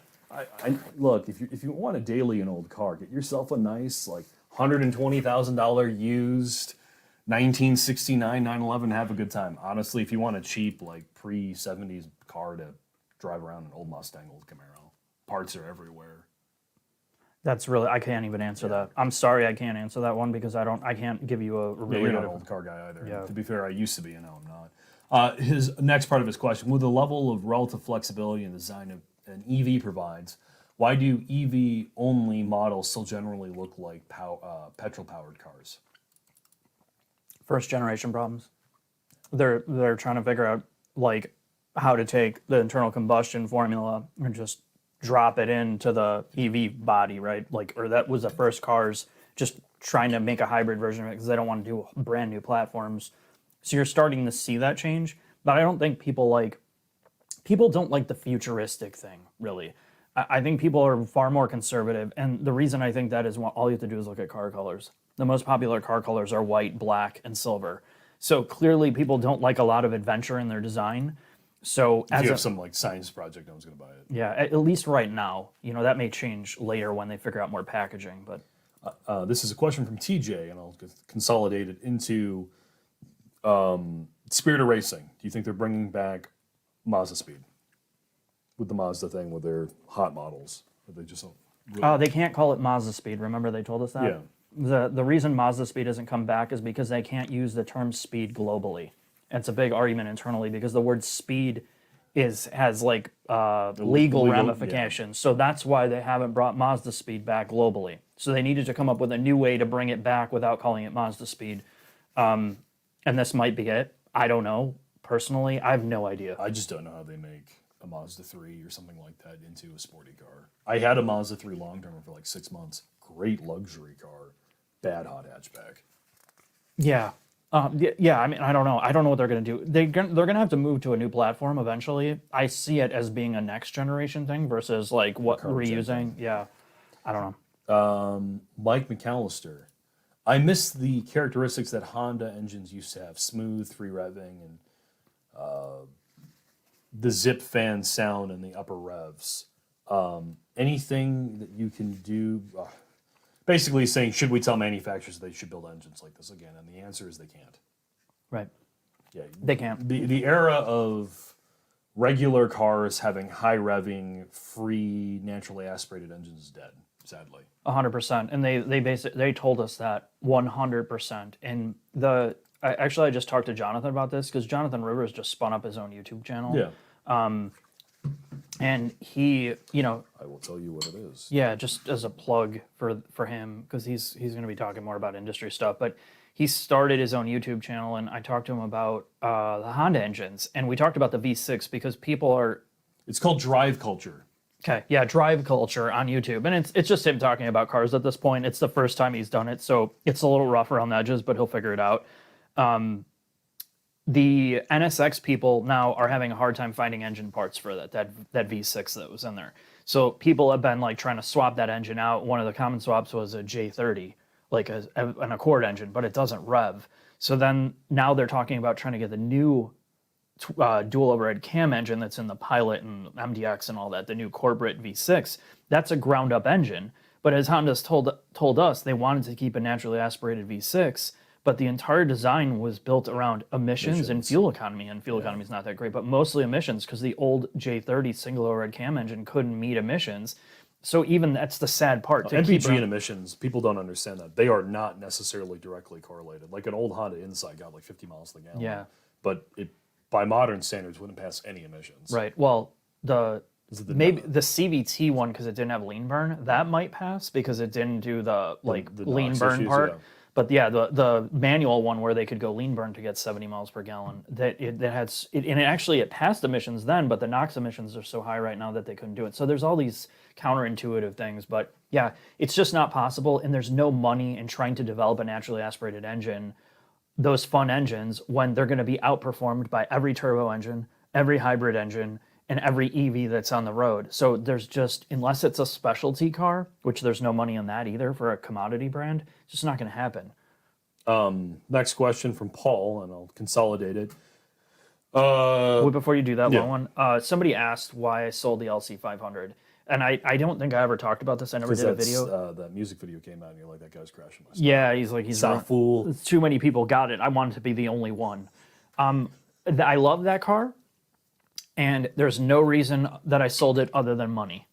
Look, if you want a daily an old car, get yourself a nice like $120,000 used 1969 911. Have a good time. Honestly, if you want a cheap like pre-70s car to drive around, an old Mustang, old Camaro, parts are everywhere. That's really, I can't even answer that. I'm sorry, I can't answer that one because I can't give you a Yeah, really you're good. not an old car guy either. Yeah. To be fair, I used to be, and now I'm not. His next part of his question: with the level of relative flexibility and design of an EV provides, why do EV only models still generally look like petrol powered cars? First generation problems. They're trying to figure out like how to take the internal combustion formula and just drop it into the EV body, right? Like, or that was the first cars just trying to make a hybrid version of it because they don't want to do brand new platforms. So you're starting to see that change, but I don't think people don't like the futuristic thing, really. I think people are far more conservative, and the reason I think that is all you have to do is look at car colors. The most popular car colors are white, black, and silver. So clearly, people don't like a lot of adventure in their design. So If you have some like science project, no one's going to buy it. yeah, at least right now, that may change later when they figure out more packaging. But This is a question from TJ, and I'll consolidate it into Spirit of Racing. Do you think they're bringing back Mazda Speed with the Mazda thing with their hot models? Or they just don't they can't call it Mazda Speed. Remember they told us that? Yeah. The reason Mazda Speed doesn't come back is because they can't use the term speed globally. It's a big argument internally because the word speed has like legal ramifications. Yeah. So that's why they haven't brought Mazda Speed back globally. So they needed to come up with a new way to bring it back without calling it Mazda Speed. And this might be it. I don't know. Personally, I have no idea. I just don't know how they make a Mazda 3 or something like that into a sporty car. I had a Mazda 3 long term for like 6 months. Great luxury car. Bad hot hatchback. Yeah. Yeah, I mean, I don't know. I don't know what they're going to do. They're going to have to move to a new platform eventually. I see it as being a next generation thing versus like what reusing. Yeah, I don't know. Mike McAllister. I miss the characteristics that Honda engines used to have: smooth, free revving, and the zip fan sound in the upper revs. Anything that you can do? Basically saying, should we tell manufacturers they should build engines like this again? And the answer is they can't. Right. Yeah, they can't. The era of regular cars having high revving, free, naturally aspirated engines is dead, sadly. 100%, and they told us that 100%. And I just talked to Jonathan about this because Jonathan Rivers just spun up his own YouTube channel. Yeah. And he, I will tell you what it is. Yeah, just as a plug for him because he's going to be talking more about industry stuff. But he started his own YouTube channel, and I talked to him about the Honda engines, and we talked about the V6 because people are. It's called drive culture. Okay, yeah, drive culture on YouTube, and it's just him talking about cars at this point. It's the first time he's done it, so it's a little rough around the edges, but he'll figure it out. The NSX people now are having a hard time finding engine parts for that V6 that was in there. So people have been like trying to swap that engine out. One of the common swaps was a J30, like an Accord engine, but it doesn't rev. So then now they're talking about trying to get the new dual overhead cam engine that's in the Pilot and MDX and all that, the new corporate V6. That's a ground up engine. But as Honda's told us, they wanted to keep a naturally aspirated V6. But the entire design was built around emissions and fuel economy, and fuel economy is not that great, but mostly emissions because the old J30 single overhead cam engine couldn't meet emissions. So even that's the sad part. NVG and emissions, people don't understand that. They are not necessarily directly correlated. Like an old Honda Insight got like 50 miles to the gallon. Yeah. But it, by modern standards, wouldn't pass any emissions. Right. Well, the CVT one, because it didn't have lean burn, that might pass because it didn't do the lean burn part. Yeah. But yeah, the manual one where they could go lean burn to get 70 miles per gallon, it passed emissions then, but the NOx emissions are so high right now that they couldn't do it. So there's all these counterintuitive things, but yeah, it's just not possible, and there's no money in trying to develop a naturally aspirated engine, those fun engines, when they're going to be outperformed by every turbo engine, every hybrid engine, and every EV that's on the road. So there's just, unless it's a specialty car, which there's no money on that either for a commodity brand, it's just not going to happen. Next question from Paul, and I'll consolidate it. Wait, before you do that yeah. long one, somebody asked why I sold the LC500. And I don't think I ever talked about this. I never Because did a video. that music video came out, and you're like, that guy's crashing my stuff. Yeah, he's like, he's Sound fool. too many people got it. I wanted to be the only one. I love that car, and there's no reason that I sold it other than money.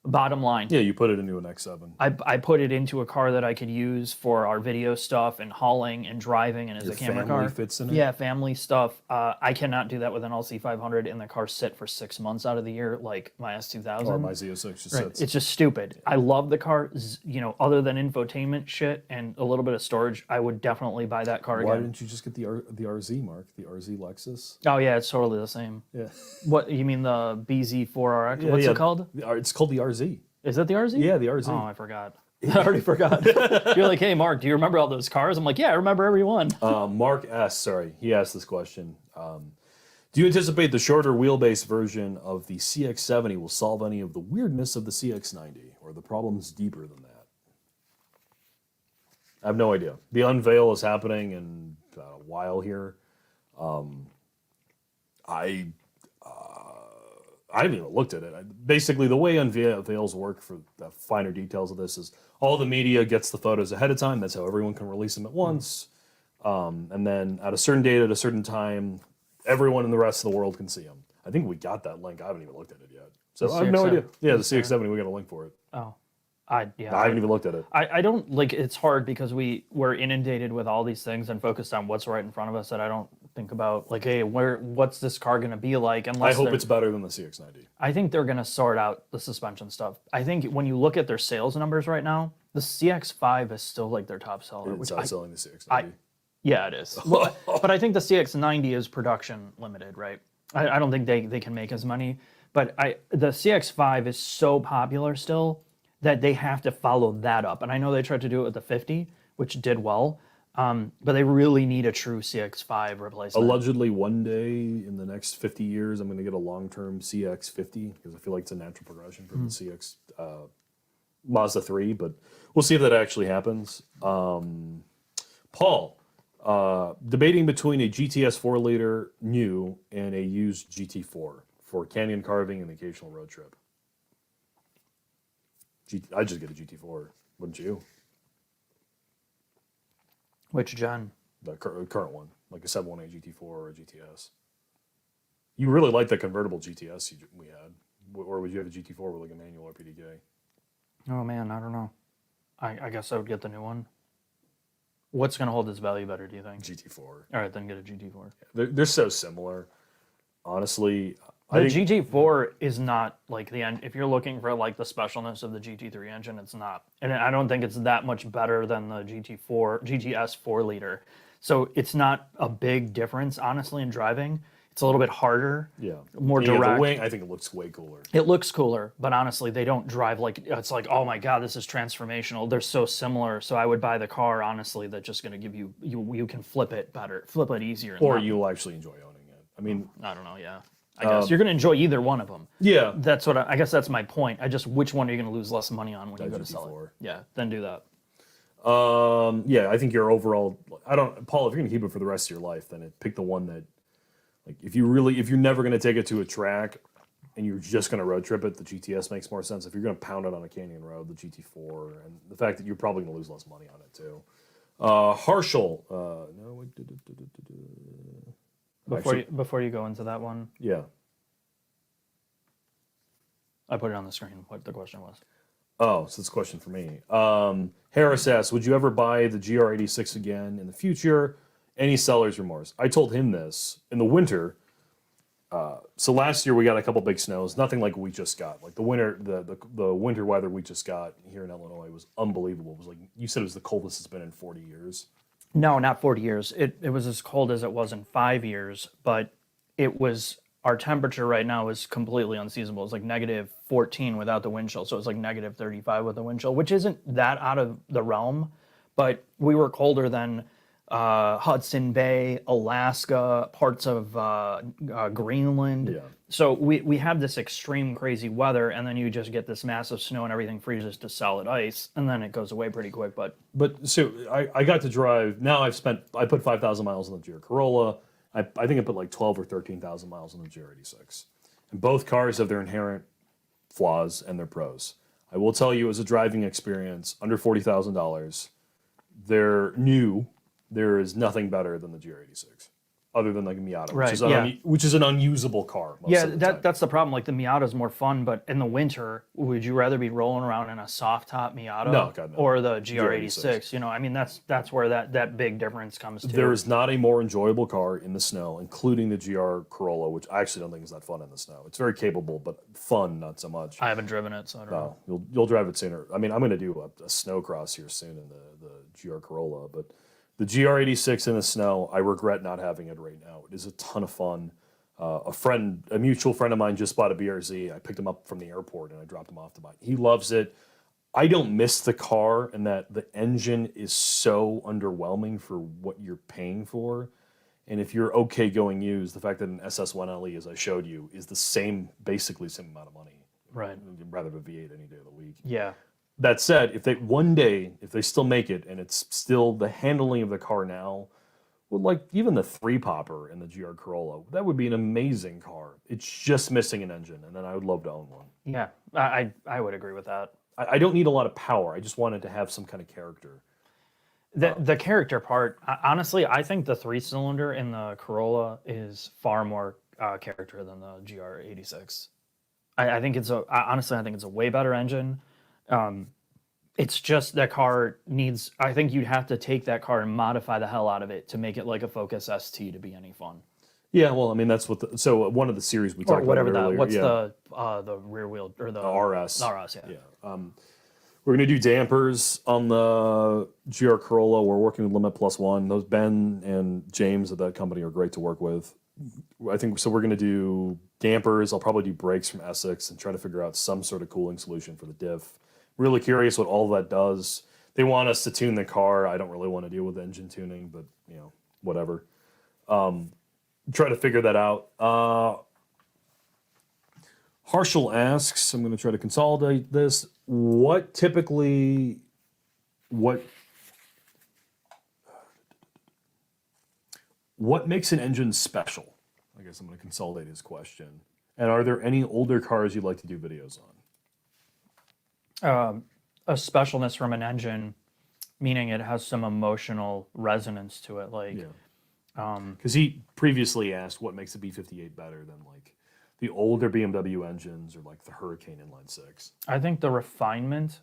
Bottom line. Yeah, you put it into an X7. I put it into a car that I could use for our video stuff and hauling and driving and as Your a camera family car. fits in it? Yeah, family stuff. I cannot do that with an LC500 and the car sit for 6 months out of the year like my S2000. Or my Z06 just Right. sits. It's just stupid. I love the car. You know, other than infotainment shit and a little bit of storage, I would definitely buy that car Why again. didn't you just get the RZ, Mark? The RZ Lexus? Oh yeah, it's totally the same. Yeah. What you mean the BZ4RX? What's it called? It's called the RZ. Is it the RZ? Yeah, the RZ. Oh, I forgot. I already forgot. You're like, hey, Mark, do you remember all those cars? I'm like, yeah, I remember every one. Mark S. Sorry, he asked this question. Do you anticipate the shorter wheelbase version of the CX-70 will solve any of the weirdness of the CX-90, or the problems deeper than that? I have no idea. The unveil is happening in a while here. I haven't even looked at it. Basically, the way unveils work for the finer details of this is all the media gets the photos ahead of time. That's how everyone can release them at once. And then at a certain date, at a certain time, everyone in the rest of the world can see them. I think we got that link. I haven't even looked at it yet. So I have no idea. Yeah, the CX-70, we got a link for it. Oh, I haven't even looked at it. I don't like. It's hard because we're inundated with all these things and focused on what's right in front of us that I don't think about. Like, hey, what's this car gonna be like? I hope it's better than the CX-90. I think they're gonna sort out the suspension stuff. I think when you look at their sales numbers right now, the CX-5 is still like their top seller. It's outselling the CX-90. Yeah, it is. Well, but I think the CX-90 is production limited, right? I don't think they can make as many. But the CX-5 is so popular still that they have to follow that up. And I know they tried to do it with the 50, which did well. But they really need a true CX-5 replacement. Allegedly, one day in the next 50 years, I'm going to get a long-term CX-50 because I feel like it's a natural progression from the CX Mazda 3. But we'll see if that actually happens. Paul, debating between a GTS 4-liter new and a used GT4 for canyon carving and occasional road trip. I'd just get a GT4, wouldn't you? Which gen? The current one, like a 718 GT4 or a GTS. You really like the convertible GTS we had, or would you have a GT4 with like a manual or PDK? Oh man, I don't know. I guess I would get the new one. What's going to hold its value better, do you think? GT4. All right, then get a GT4. They're so similar. Honestly, The GT4 is not like the end. If you're looking for like the specialness of the GT3 engine, it's not. And I don't think it's that much better than the GTS 4-liter. So it's not a big difference, honestly, in driving. It's a little bit harder. Yeah. More direct. The wing, I think it looks way cooler. It looks cooler, but honestly, they don't drive like it's like, oh my god, this is transformational. They're so similar. So I would buy the car honestly that's just going to give you can flip it better, flip it easier. Or you'll actually enjoy owning it. I mean, I don't know. Yeah. I guess you're going to enjoy either one of them. Yeah. That's what I guess that's my point. Which one are you going to lose less money on when you go to sell GT4. it? Yeah, then do that. Yeah, I think your overall. Paul, if you're going to keep it for the rest of your life, then pick the one that, like, if you're never going to take it to a track, and you're just going to road trip it, the GTS makes more sense. If you're going to pound it on a canyon road, the GT4, and the fact that you're probably going to lose less money on it too. Harshal, Before you go into that one, yeah, I put it on the screen. What the question was? Oh, so it's a question for me. Harris asks, would you ever buy the GR86 again in the future? Any seller's remorse? I told him this in the winter. So last year we got a couple big snows, nothing like we just got. Like the winter weather we just got here in Illinois was unbelievable. It was like, you said it was the coldest it's been in 40 years. No, not 40 years. It was as cold as it was in 5 years, but our temperature right now is completely unseasonable. It's like -14 without the wind chill. So it's like -35 with the wind chill, which isn't that out of the realm, but we were colder than Hudson Bay, Alaska, parts of Greenland. Yeah. So we have this extreme crazy weather, and then you just get this massive snow and everything freezes to solid ice, and then it goes away pretty quick. But so I got to drive. Now I put 5,000 miles on the GR Corolla. I think I put like 12 or 13,000 miles on the GR86. And both cars have their inherent flaws and their pros. I will tell you, as a driving experience, under $40,000, they're new. There is nothing better than the GR86, other than like a Miata, Right, which is an unusable car. Yeah, Of the time. that's the problem. Like the Miata is more fun, but in the winter, would you rather be rolling around in a soft top Miata No, God, no. or the GR86? GR86. You know, I mean that's where that big difference comes to. There is not a more enjoyable car in the snow, including the GR Corolla, which I actually don't think is that fun in the snow. It's very capable, but fun, not so much. I haven't driven it, so I don't know. No, you'll drive it sooner. I mean, I'm going to do a snow cross here soon in the GR Corolla, but the GR86 in the snow, I regret not having it right now. It is a ton of fun. A mutual friend of mine just bought a BRZ. I picked him up from the airport and I dropped him off to buy it. He loves it. I don't miss the car, and that the engine is so underwhelming for what you're paying for. And if you're okay going used, the fact that an SS1LE, as I showed you, is basically the same amount of money. Right. You'd rather have a V8 any day of the week. Yeah. That said, if they still make it, and it's still the handling of the car now, well, like even the 3-popper in the GR Corolla, that would be an amazing car. It's just missing an engine, and then I would love to own one. Yeah, I would agree with that. I don't need a lot of power. I just wanted to have some kind of character. The character part, honestly, I think the 3-cylinder in the Corolla is far more character than the GR86. I think honestly, I think it's a way better engine. It's just that car needs. I think you'd have to take that car and modify the hell out of it to make it like a Focus ST to be any fun. Yeah, well, I mean that's what. So one of the series we Or talked whatever about earlier. What's yeah. the rear wheel or the RS? RS, yeah. Yeah. We're gonna do dampers on the GR Corolla. We're working with Limit Plus One. Those Ben and James at that company are great to work with. I think so. We're gonna do dampers. I'll probably do brakes from Essex and try to figure out some sort of cooling solution for the diff. Really curious what all that does. They want us to tune the car. I don't really want to deal with engine tuning, but whatever. Try to figure that out. Harshal asks, I'm going to try to consolidate this. What makes an engine special? I guess I'm going to consolidate his question. And are there any older cars you'd like to do videos on? A specialness from an engine, meaning it has some emotional resonance to it. Like, because he previously asked what makes the B58 better than like the older BMW engines or like the Hurricane Inline-6. I think the refinement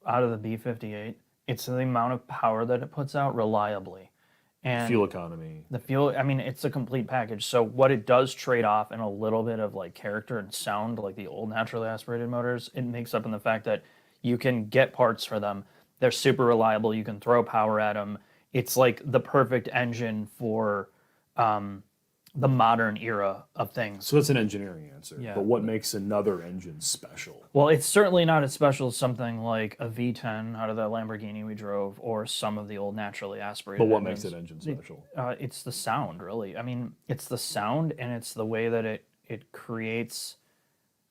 out of the B58, it's the amount of power that it puts out reliably. And fuel economy. The fuel, I mean, it's a complete package. So what it does trade off in a little bit of like character and sound, like the old naturally aspirated motors, it makes up in the fact that you can get parts for them. They're super reliable. You can throw power at them. It's like the perfect engine for the modern era of things. So that's an engineering answer. Yeah. But what makes another engine special? Well, it's certainly not as special as something like a V10 out of the Lamborghini we drove, or some of the old naturally aspirated. But what engines. makes an engine special? It's the sound, really. I mean, it's the sound, and it's the way that it creates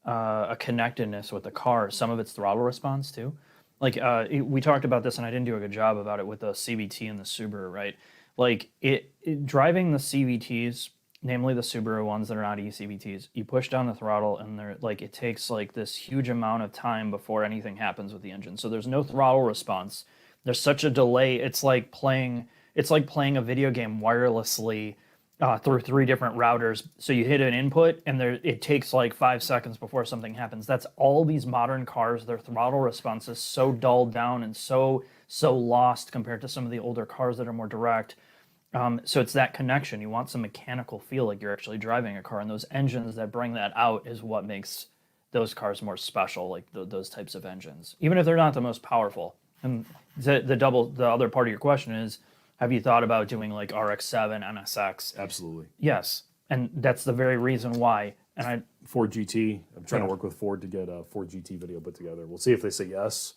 a connectedness with the car. Some of its throttle response too. Like we talked about this, and I didn't do a good job about it with the CVT and the Subaru, right? Like driving the CVTs, namely the Subaru ones that are not eCVTs, you push down the throttle and they're like, it takes like this huge amount of time before anything happens with the engine. So there's no throttle response. There's such a delay. It's like playing a video game wirelessly through 3 different routers. So you hit an input and it takes like 5 seconds before something happens. That's all these modern cars. Their throttle response is so dulled down and so lost compared to some of the older cars that are more direct. So it's that connection. You want some mechanical feel like you're actually driving a car, and those engines that bring that out is what makes those cars more special, like those types of engines, even if they're not the most powerful. And the other part of your question is, have you thought about doing like RX-7, NSX? Absolutely. Yes, and that's the very reason why. And Ford GT. I'm trying to work with Ford to get a Ford GT video put together. We'll see if they say yes.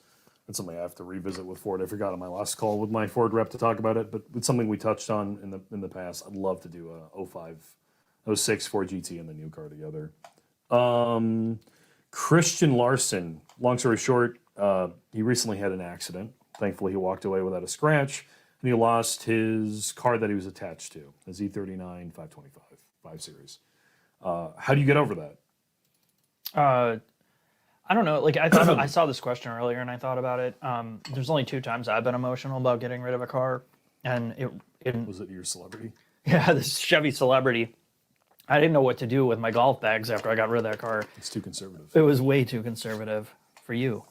It's something I have to revisit with Ford. I forgot on my last call with my Ford rep to talk about it, but it's something we touched on in the past. I'd love to do a 05, 06 Ford GT and the new car together. Christian Larson, long story short, he recently had an accident. Thankfully, he walked away without a scratch, and he lost his car that he was attached to, his E39 525 5 Series. How do you get over that? I don't know. Like I thought, I saw this question earlier, and I thought about it. There's only 2 times I've been emotional about getting rid of a car, and it Was it your celebrity? yeah, this Chevy Celebrity. I didn't know what to do with my golf bags after I got rid of that car. It's too conservative. It was way too conservative for you.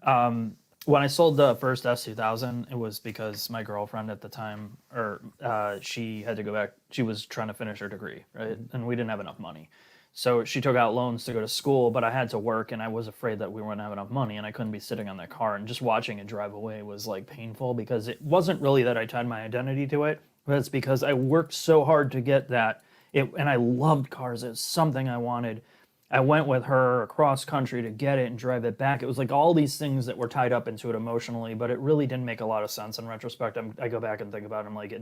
When I sold the first S2000, it was because my girlfriend at the time, she had to go back. She was trying to finish her degree, right? And we didn't have enough money. So she took out loans to go to school, but I had to work, and I was afraid that we wouldn't have enough money, and I couldn't be sitting on that car. And just watching it drive away was like painful, because it wasn't really that I tied my identity to it, but it's because I worked so hard to get that. And I loved cars. It was something I wanted. I went with her across country to get it and drive it back. It was like all these things that were tied up into it emotionally, but it really didn't make a lot of sense in retrospect. I go back and think about it. I'm like,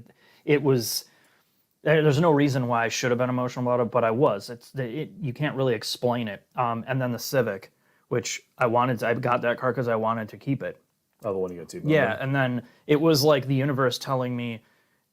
it was. There's no reason why I should have been emotional about it, but I was. You can't really explain it. And then the Civic, which I got that car because I wanted to keep it. Oh, the one you got to. Yeah, and then it was like the universe telling me,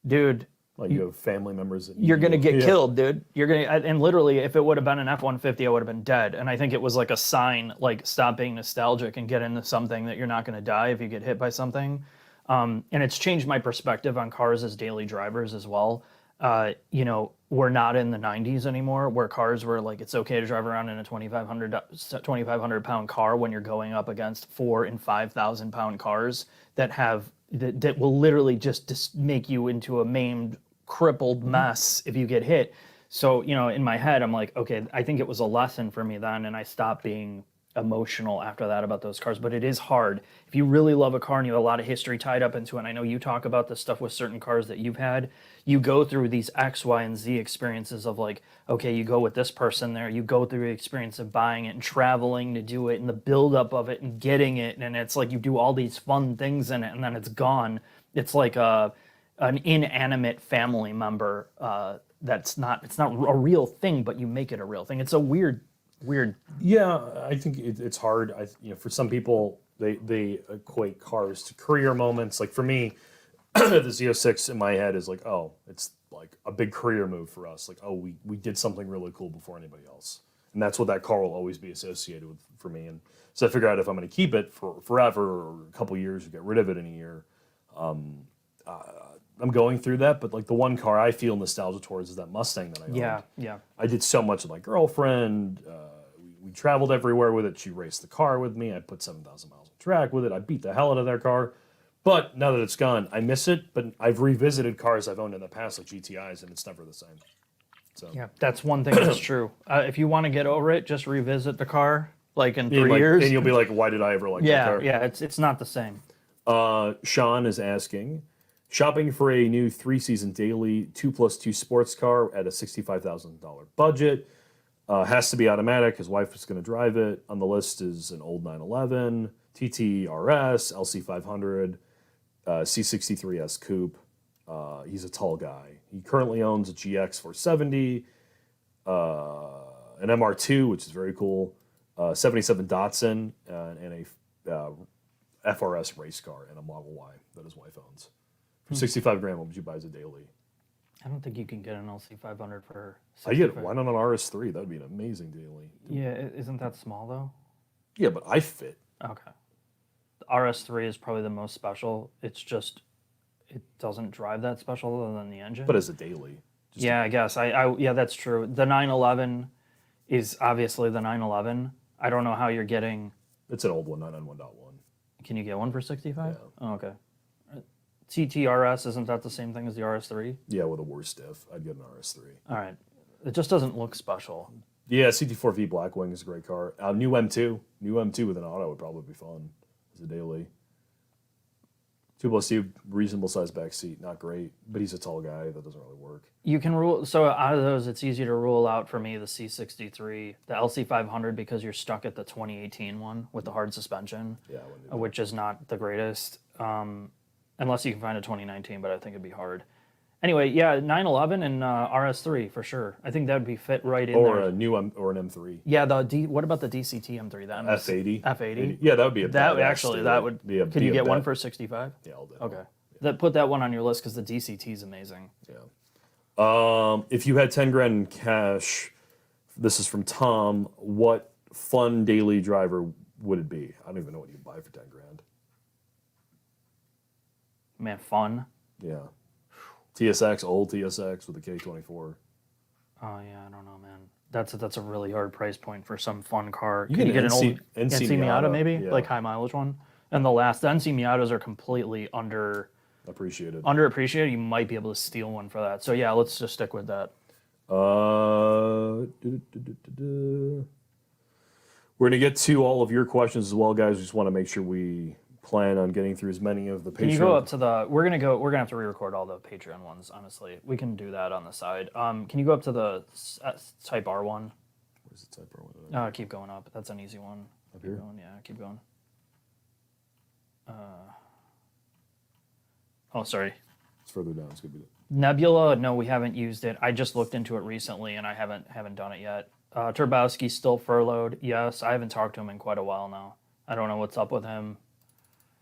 dude. Like you have family members that you're gonna get killed, dude. And literally, if it would have been an F-150, I would have been dead. And I think it was like a sign, like stop being nostalgic and get into something that you're not gonna die if you get hit by something. And it's changed my perspective on cars as daily drivers as well. We're not in the 90s anymore, where cars were like, it's okay to drive around in a 2,500 pound car when you're going up against 4,000 and 5,000 pound cars that will literally just make you into a maimed, crippled mess if you get hit. So, in my head, I'm like, okay, I think it was a lesson for me then, and I stopped being emotional after that about those cars. But it is hard. If you really love a car and you have a lot of history tied up into it, and I know you talk about this stuff with certain cars that you've had, you go through these X, Y, and Z experiences of like, okay, you go with this person there, you go through the experience of buying it and traveling to do it and the buildup of it and getting it, and it's like you do all these fun things in it, and then it's gone. It's like an inanimate family member it's not a real thing, but you make it a real thing. It's a weird. Yeah, I think it's hard. For some people, they equate cars to career moments. Like for me, the Z06 in my head is like, oh, it's like a big career move for us. Like, oh, we did something really cool before anybody else, and that's what that car will always be associated with for me. And so I figure out if I'm going to keep it for forever or a couple years or get rid of it in a year. I'm going through that, but like the one car I feel nostalgia towards is that Mustang that I owned. Yeah. I did so much with my girlfriend. We traveled everywhere with it. She raced the car with me. I put 7,000 miles on track with it. I beat the hell out of that car. But now that it's gone, I miss it. But I've revisited cars I've owned in the past, like GTIs, and it's never the same. So Yeah, that's one thing that's true. If you want to get over it, just revisit the car, like in 3 years. And you'll be like, why did I ever like that car? Yeah, it's not the same. Sean is asking, shopping for a new 3-season daily 2+2 sports car at a $65,000 budget. Has to be automatic. His wife is going to drive it. On the list is an old 911, TTRS, LC500, C63S Coupe. He's a tall guy. He currently owns a GX 470, an MR2, which is very cool, 77 Datsun, and a FRS race car and a Model Y that his wife owns. For 65 grand, what would you buy as a daily? I don't think you can get an LC500 for. I get why not an RS3? That'd be an amazing daily. Yeah, isn't that small though? Yeah, but I fit. Okay. The RS3 is probably the most special. It's just it doesn't drive that special other than the engine. But as a daily. I guess. Yeah, that's true. The 911 is obviously the 911. I don't know how you're getting. It's an old one, 991.1. Can you get one for 65? Yeah. Oh, okay. TTRS, isn't that the same thing as the RS3? Yeah, with a worse diff. I'd get an RS3. All right. It just doesn't look special. Yeah, CT4V Blackwing is a great car. New M2 with an auto would probably be fun as a daily. 2+2, reasonable size back seat, not great, but he's a tall guy. That doesn't really work. You can rule. So out of those, it's easy to rule out for me the C63, the LC500, because you're stuck at the 2018 one with the hard suspension, Yeah, I wouldn't do that. which is not the greatest, unless you can find a 2019, but I think it'd be hard. Anyway, yeah, 911 and RS3 for sure. I think that would be fit right in Or there. a new or an M3. Yeah, what about the DCT M3? The F80. F80. Yeah, that would be a That badass actually, steal. that would. Could you get one for 65? Yeah, I'll do. Okay. Put that one on your list because the DCT is amazing. Yeah. If you had 10 grand in cash, this is from Tom. What fun daily driver would it be? I don't even know what you buy for 10 grand. Man, fun. Yeah. TSX, old TSX with a K24. Oh yeah, I don't know, man. That's a really hard price point for some fun car. You Can you get get an an old NC NC Miata maybe, yeah. like high mileage one? And the NC Miatas are completely Appreciated. underappreciated. You might be able to steal one for that. So yeah, let's just stick with that. We're gonna get to all of your questions as well, guys. We just want to make sure we plan on getting through as many of the Patreon. Can you go up to the? We're gonna have to re-record all the Patreon ones. Honestly, we can do that on the side. Can you go up to the Type R one? Where's the Type R one? Keep going up. That's an easy one. Up Keep here? going. Yeah, keep going. Oh, sorry. It's further down. It's gonna be. Nebula, no, we haven't used it. I just looked into it recently, and I haven't done it yet. Turbowski still furloughed. Yes, I haven't talked to him in quite a while now. I don't know what's up with him.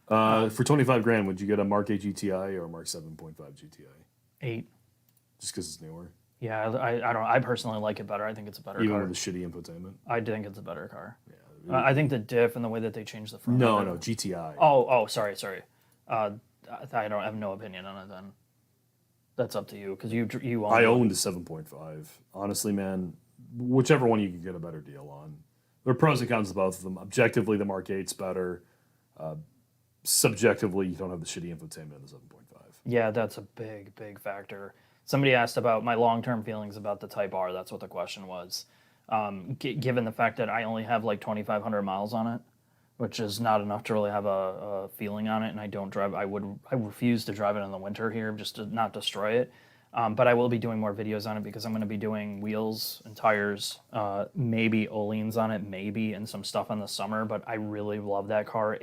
For 25 grand, would you get a Mark 8 GTI or a Mark 7.5 GTI? 8. Just because it's newer. Yeah, I don't. I personally like it better. I think it's a better Even car. with the shitty infotainment. I think it's a better car. Yeah. I think the diff and the way that they changed the front. No, of it- no, GTI. Oh, sorry. I have no opinion on it then. That's up to you because you own. I owned a 7.5. Honestly, man, whichever one you can get a better deal on. There are pros and cons to both of them. Objectively, the Mark 8's better. Subjectively, you don't have the shitty infotainment in the 7.5. Yeah, that's a big factor. Somebody asked about my long-term feelings about the Type R. That's what the question was. Given the fact that I only have like 2,500 miles on it, which is not enough to really have a feeling on it, and I don't drive. I refuse to drive it in the winter here just to not destroy it. But I will be doing more videos on it because I'm going to be doing wheels and tires, maybe Oleans on it, maybe, and some stuff in the summer. But I really love that car.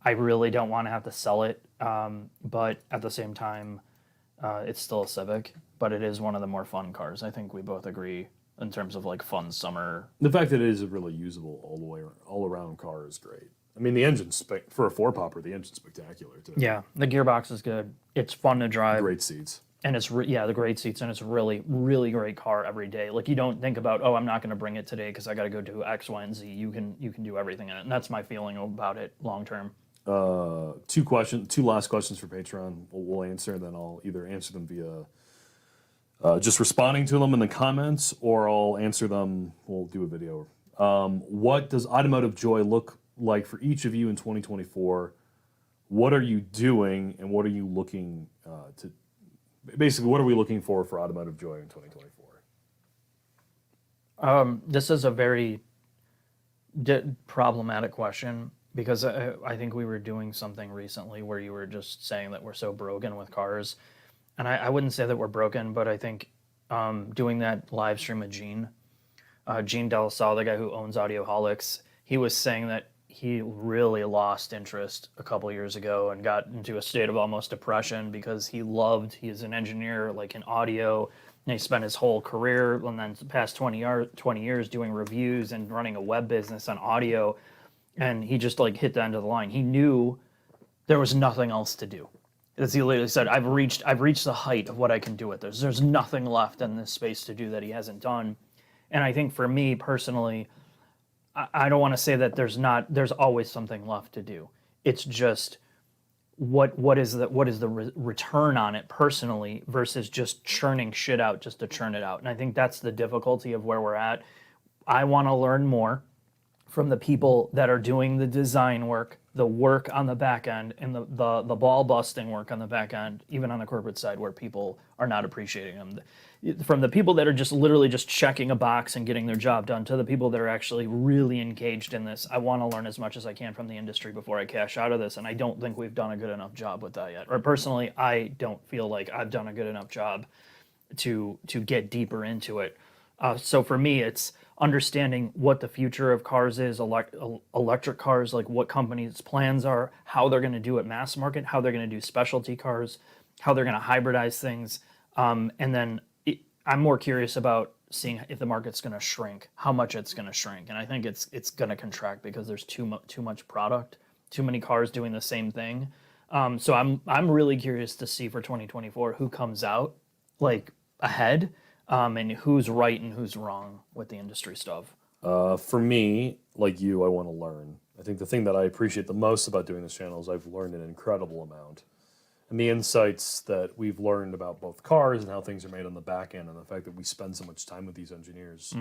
I really don't want to have to sell it, but at the same time, it's still a Civic. But it is one of the more fun cars. I think we both agree in terms of like fun summer. The fact that it is a really usable all around car is great. I mean, the engine's for a 4-popper, the engine's spectacular too. Yeah, the gearbox is good. It's fun to drive. Great seats. And it's the great seats, and it's a really great car every day. Like you don't think about, oh, I'm not going to bring it today because I got to go do X, Y, and Z. You can do everything in it, and that's my feeling about it long term. Two last questions for Patreon. We'll answer, and then I'll either answer them via just responding to them in the comments, or I'll answer them. We'll do a video. What does automotive joy look like for each of you in 2024? What are you doing, and what are you looking to? Basically, what are we looking for automotive joy in 2024? This is a very problematic question because I think we were doing something recently where you were just saying that we're so broken with cars. And I wouldn't say that we're broken, but I think doing that live stream with Gene Del Sal, the guy who owns Audioholics, he was saying that he really lost interest a couple years ago and got into a state of almost depression because he's an engineer like in audio, and he spent his whole career and then the past 20 years doing reviews and running a web business on audio, and he just like hit the end of the line. He knew there was nothing else to do. As he literally said, I've reached the height of what I can do with this. There's nothing left in this space to do that he hasn't done. And I think for me personally, I don't want to say that there's always something left to do. It's just what is the return on it personally versus just churning shit out just to churn it out. And I think that's the difficulty of where we're at. I want to learn more from the people that are doing the design work, the work on the back end, and the ball busting work on the back end, even on the corporate side where people are not appreciating them. From the people that are just literally just checking a box and getting their job done to the people that are actually really engaged in this. I want to learn as much as I can from the industry before I cash out of this, and I don't think we've done a good enough job with that yet. Or personally, I don't feel like I've done a good enough job to get deeper into it. So for me, it's understanding what the future of cars is, electric cars, like what companies' plans are, how they're going to do it mass market, how they're going to do specialty cars, how they're going to hybridize things, and then I'm more curious about seeing if the market's going to shrink, how much it's going to shrink, and I think it's going to contract because there's too much product, too many cars doing the same thing. So I'm really curious to see for 2024 who comes out like ahead, and who's right and who's wrong with the industry stuff. For me, like you, I want to learn. I think the thing that I appreciate the most about doing this channel is I've learned an incredible amount. And the insights that we've learned about both cars and how things are made on the back end, and the fact that we spend so much time with these engineers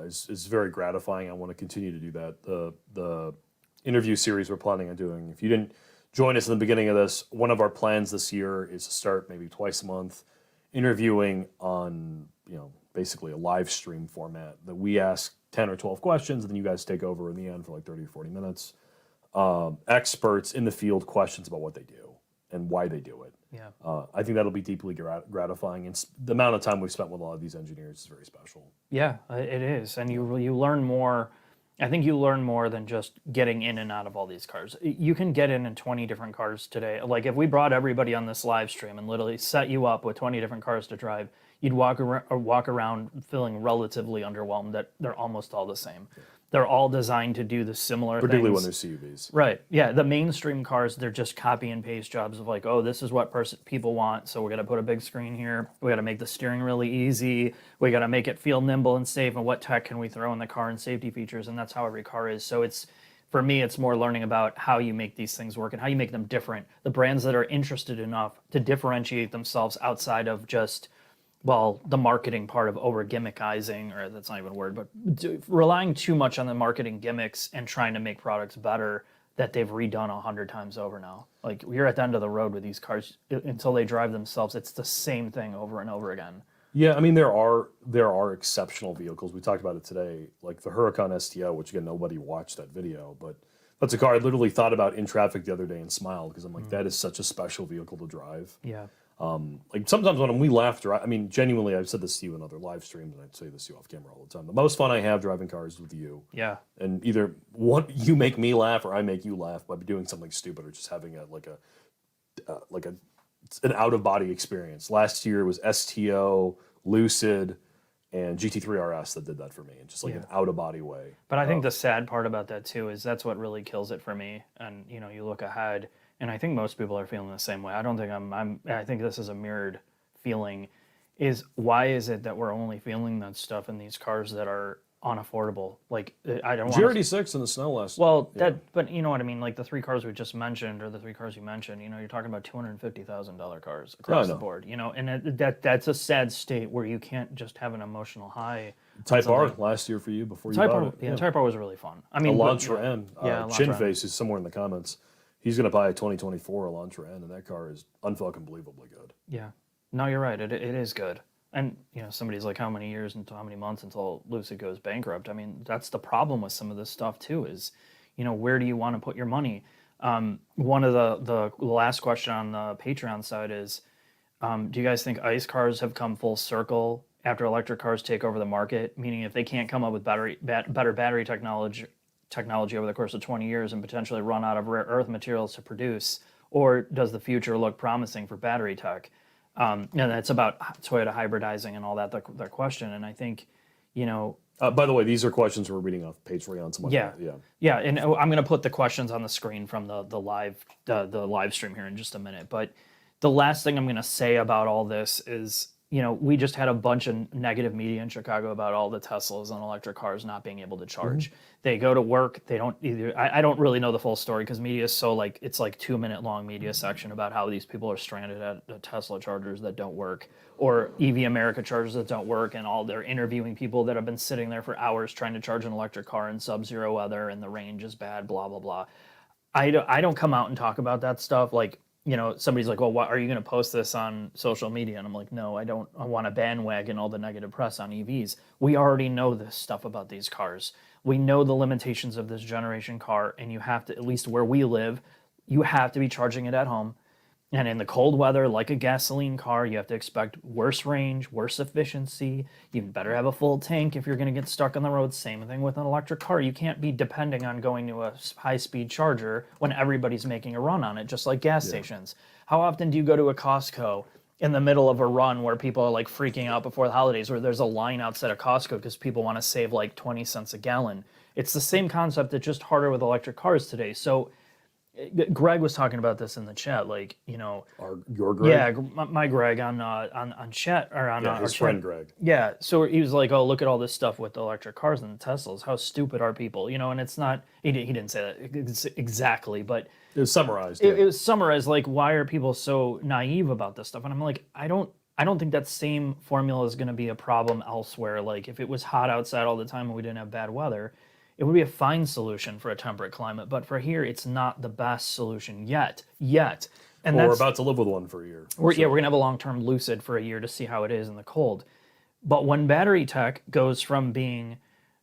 is very gratifying. I want to continue to do that. The interview series we're planning on doing, if you didn't join us in the beginning of this, one of our plans this year is to start maybe twice a month interviewing on, basically a live stream format that we ask 10 or 12 questions, and then you guys take over in the end for like 30 or 40 minutes. Experts in the field, questions about what they do and why they do it. Yeah. I think that'll be deeply gratifying. And the amount of time we've spent with a lot of these engineers is very special. Yeah, it is. And you learn more. I think you learn more than just getting in and out of all these cars. You can get in 20 different cars today. Like if we brought everybody on this live stream and literally set you up with 20 different cars to drive, you'd walk around feeling relatively underwhelmed that they're almost all the same. Yeah. They're all designed to do the similar Particularly things. when they're CUVs. Right. Yeah. The mainstream cars, they're just copy and paste jobs of like, oh, this is what people want. So we're going to put a big screen here. We got to make the steering really easy. We got to make it feel nimble and safe. And what tech can we throw in the car and safety features? And that's how every car is. So for me, it's more learning about how you make these things work and how you make them different. The brands that are interested enough to differentiate themselves outside of just, the marketing part of over gimmickizing, or that's not even a word, but relying too much on the marketing gimmicks and trying to make products better that they've redone 100 times over now. Like you're at the end of the road with these cars until they drive themselves. It's the same thing over and over again. Yeah, I mean there are exceptional vehicles. We talked about it today, like the Huracan STO, which again nobody watched that video, but that's a car I literally thought about in traffic the other day and smiled because I'm like, that is such a special vehicle to drive. Yeah. Like sometimes when we laugh, I mean, genuinely, I've said this to you in other live streams, and I'd say this to you off camera all the time. The most fun I have driving cars is with you. Yeah. And either you make me laugh, or I make you laugh by doing something stupid, or just having an out of body experience. Last year was STO, Lucid, and GT3 RS that did that for me, in just like an out of body way. But I think the sad part about that too is that's what really kills it for me. And you look ahead. And I think most people are feeling the same way. I don't think I think this is a mirrored feeling. Is why is it that we're only feeling that stuff in these cars that are unaffordable? Like I don't want GR86 in the snow last. Well, but you know what I mean. Like the three cars we just mentioned, or the three cars you mentioned. You're talking about $250,000 cars across the board. And that's a sad state where you can't just have an emotional high. Type R last year for you before you bought it. Yeah, Type R was really fun. I mean, Elantra N. Chinface is somewhere in the comments. He's going to buy a 2024 Elantra N, and that car is unfucking believably good. Yeah. No, you're right. It is good. And, somebody's like, how many years until how many months until Lucid goes bankrupt? I mean, that's the problem with some of this stuff, too, is, where do you want to put your money? One of the last question on the Patreon side is, do you guys think ICE cars have come full circle after electric cars take over the market? Meaning if they can't come up with better battery technology over the course of 20 years and potentially run out of rare earth materials to produce, or does the future look promising for battery tech? And that's about Toyota hybridizing and all that, the question. And I think, by the way, these are questions we're reading off Patreon. Yeah, and I'm going to put the questions on the screen from the live stream here in just a minute. But the last thing I'm going to say about all this is we just had a bunch of negative media in Chicago about all the Teslas and electric cars not being able to charge. They go to work. They don't either. I don't really know the full story because media is so like, it's like 2-minute long media section about how these people are stranded at the Tesla chargers that don't work, or EV America chargers that don't work. And they're interviewing people that have been sitting there for hours trying to charge an electric car in sub-zero weather and the range is bad, blah, blah, blah. I don't come out and talk about that stuff. Like, somebody's like, well, what, are you going to post this on social media? And I'm like, no, I don't. I want to bandwagon all the negative press on EVs. We already know this stuff about these cars. We know the limitations of this generation car, and you have to, at least where we live, you have to be charging it at home. And in the cold weather, like a gasoline car, you have to expect worse range, worse efficiency. You better have a full tank if you're going to get stuck on the road. Same thing with an electric car. You can't be depending on going to a high-speed charger when everybody's making a run on it, just like gas stations. How often do you go to a Costco in the middle of a run where people are like freaking out before the holidays, where there's a line outside of Costco because people want to save like 20 cents a gallon? It's the same concept, it's just harder with electric cars today. So Greg was talking about this in the chat, like, Your Greg? yeah, my Greg on chat, or on his friend Greg. Yeah, so he was like, oh, look at all this stuff with the electric cars and the Teslas. How stupid are people? And it's not. He didn't say that exactly, but It was summarized. it was summarized. Like, why are people so naive about this stuff? And I'm like, I don't think that same formula is going to be a problem elsewhere. Like, if it was hot outside all the time and we didn't have bad weather, it would be a fine solution for a temperate climate. But for here, it's not the best solution yet. And we're about to live with one for a year. We're going to have a long-term Lucid for a year to see how it is in the cold. But when battery tech goes from being,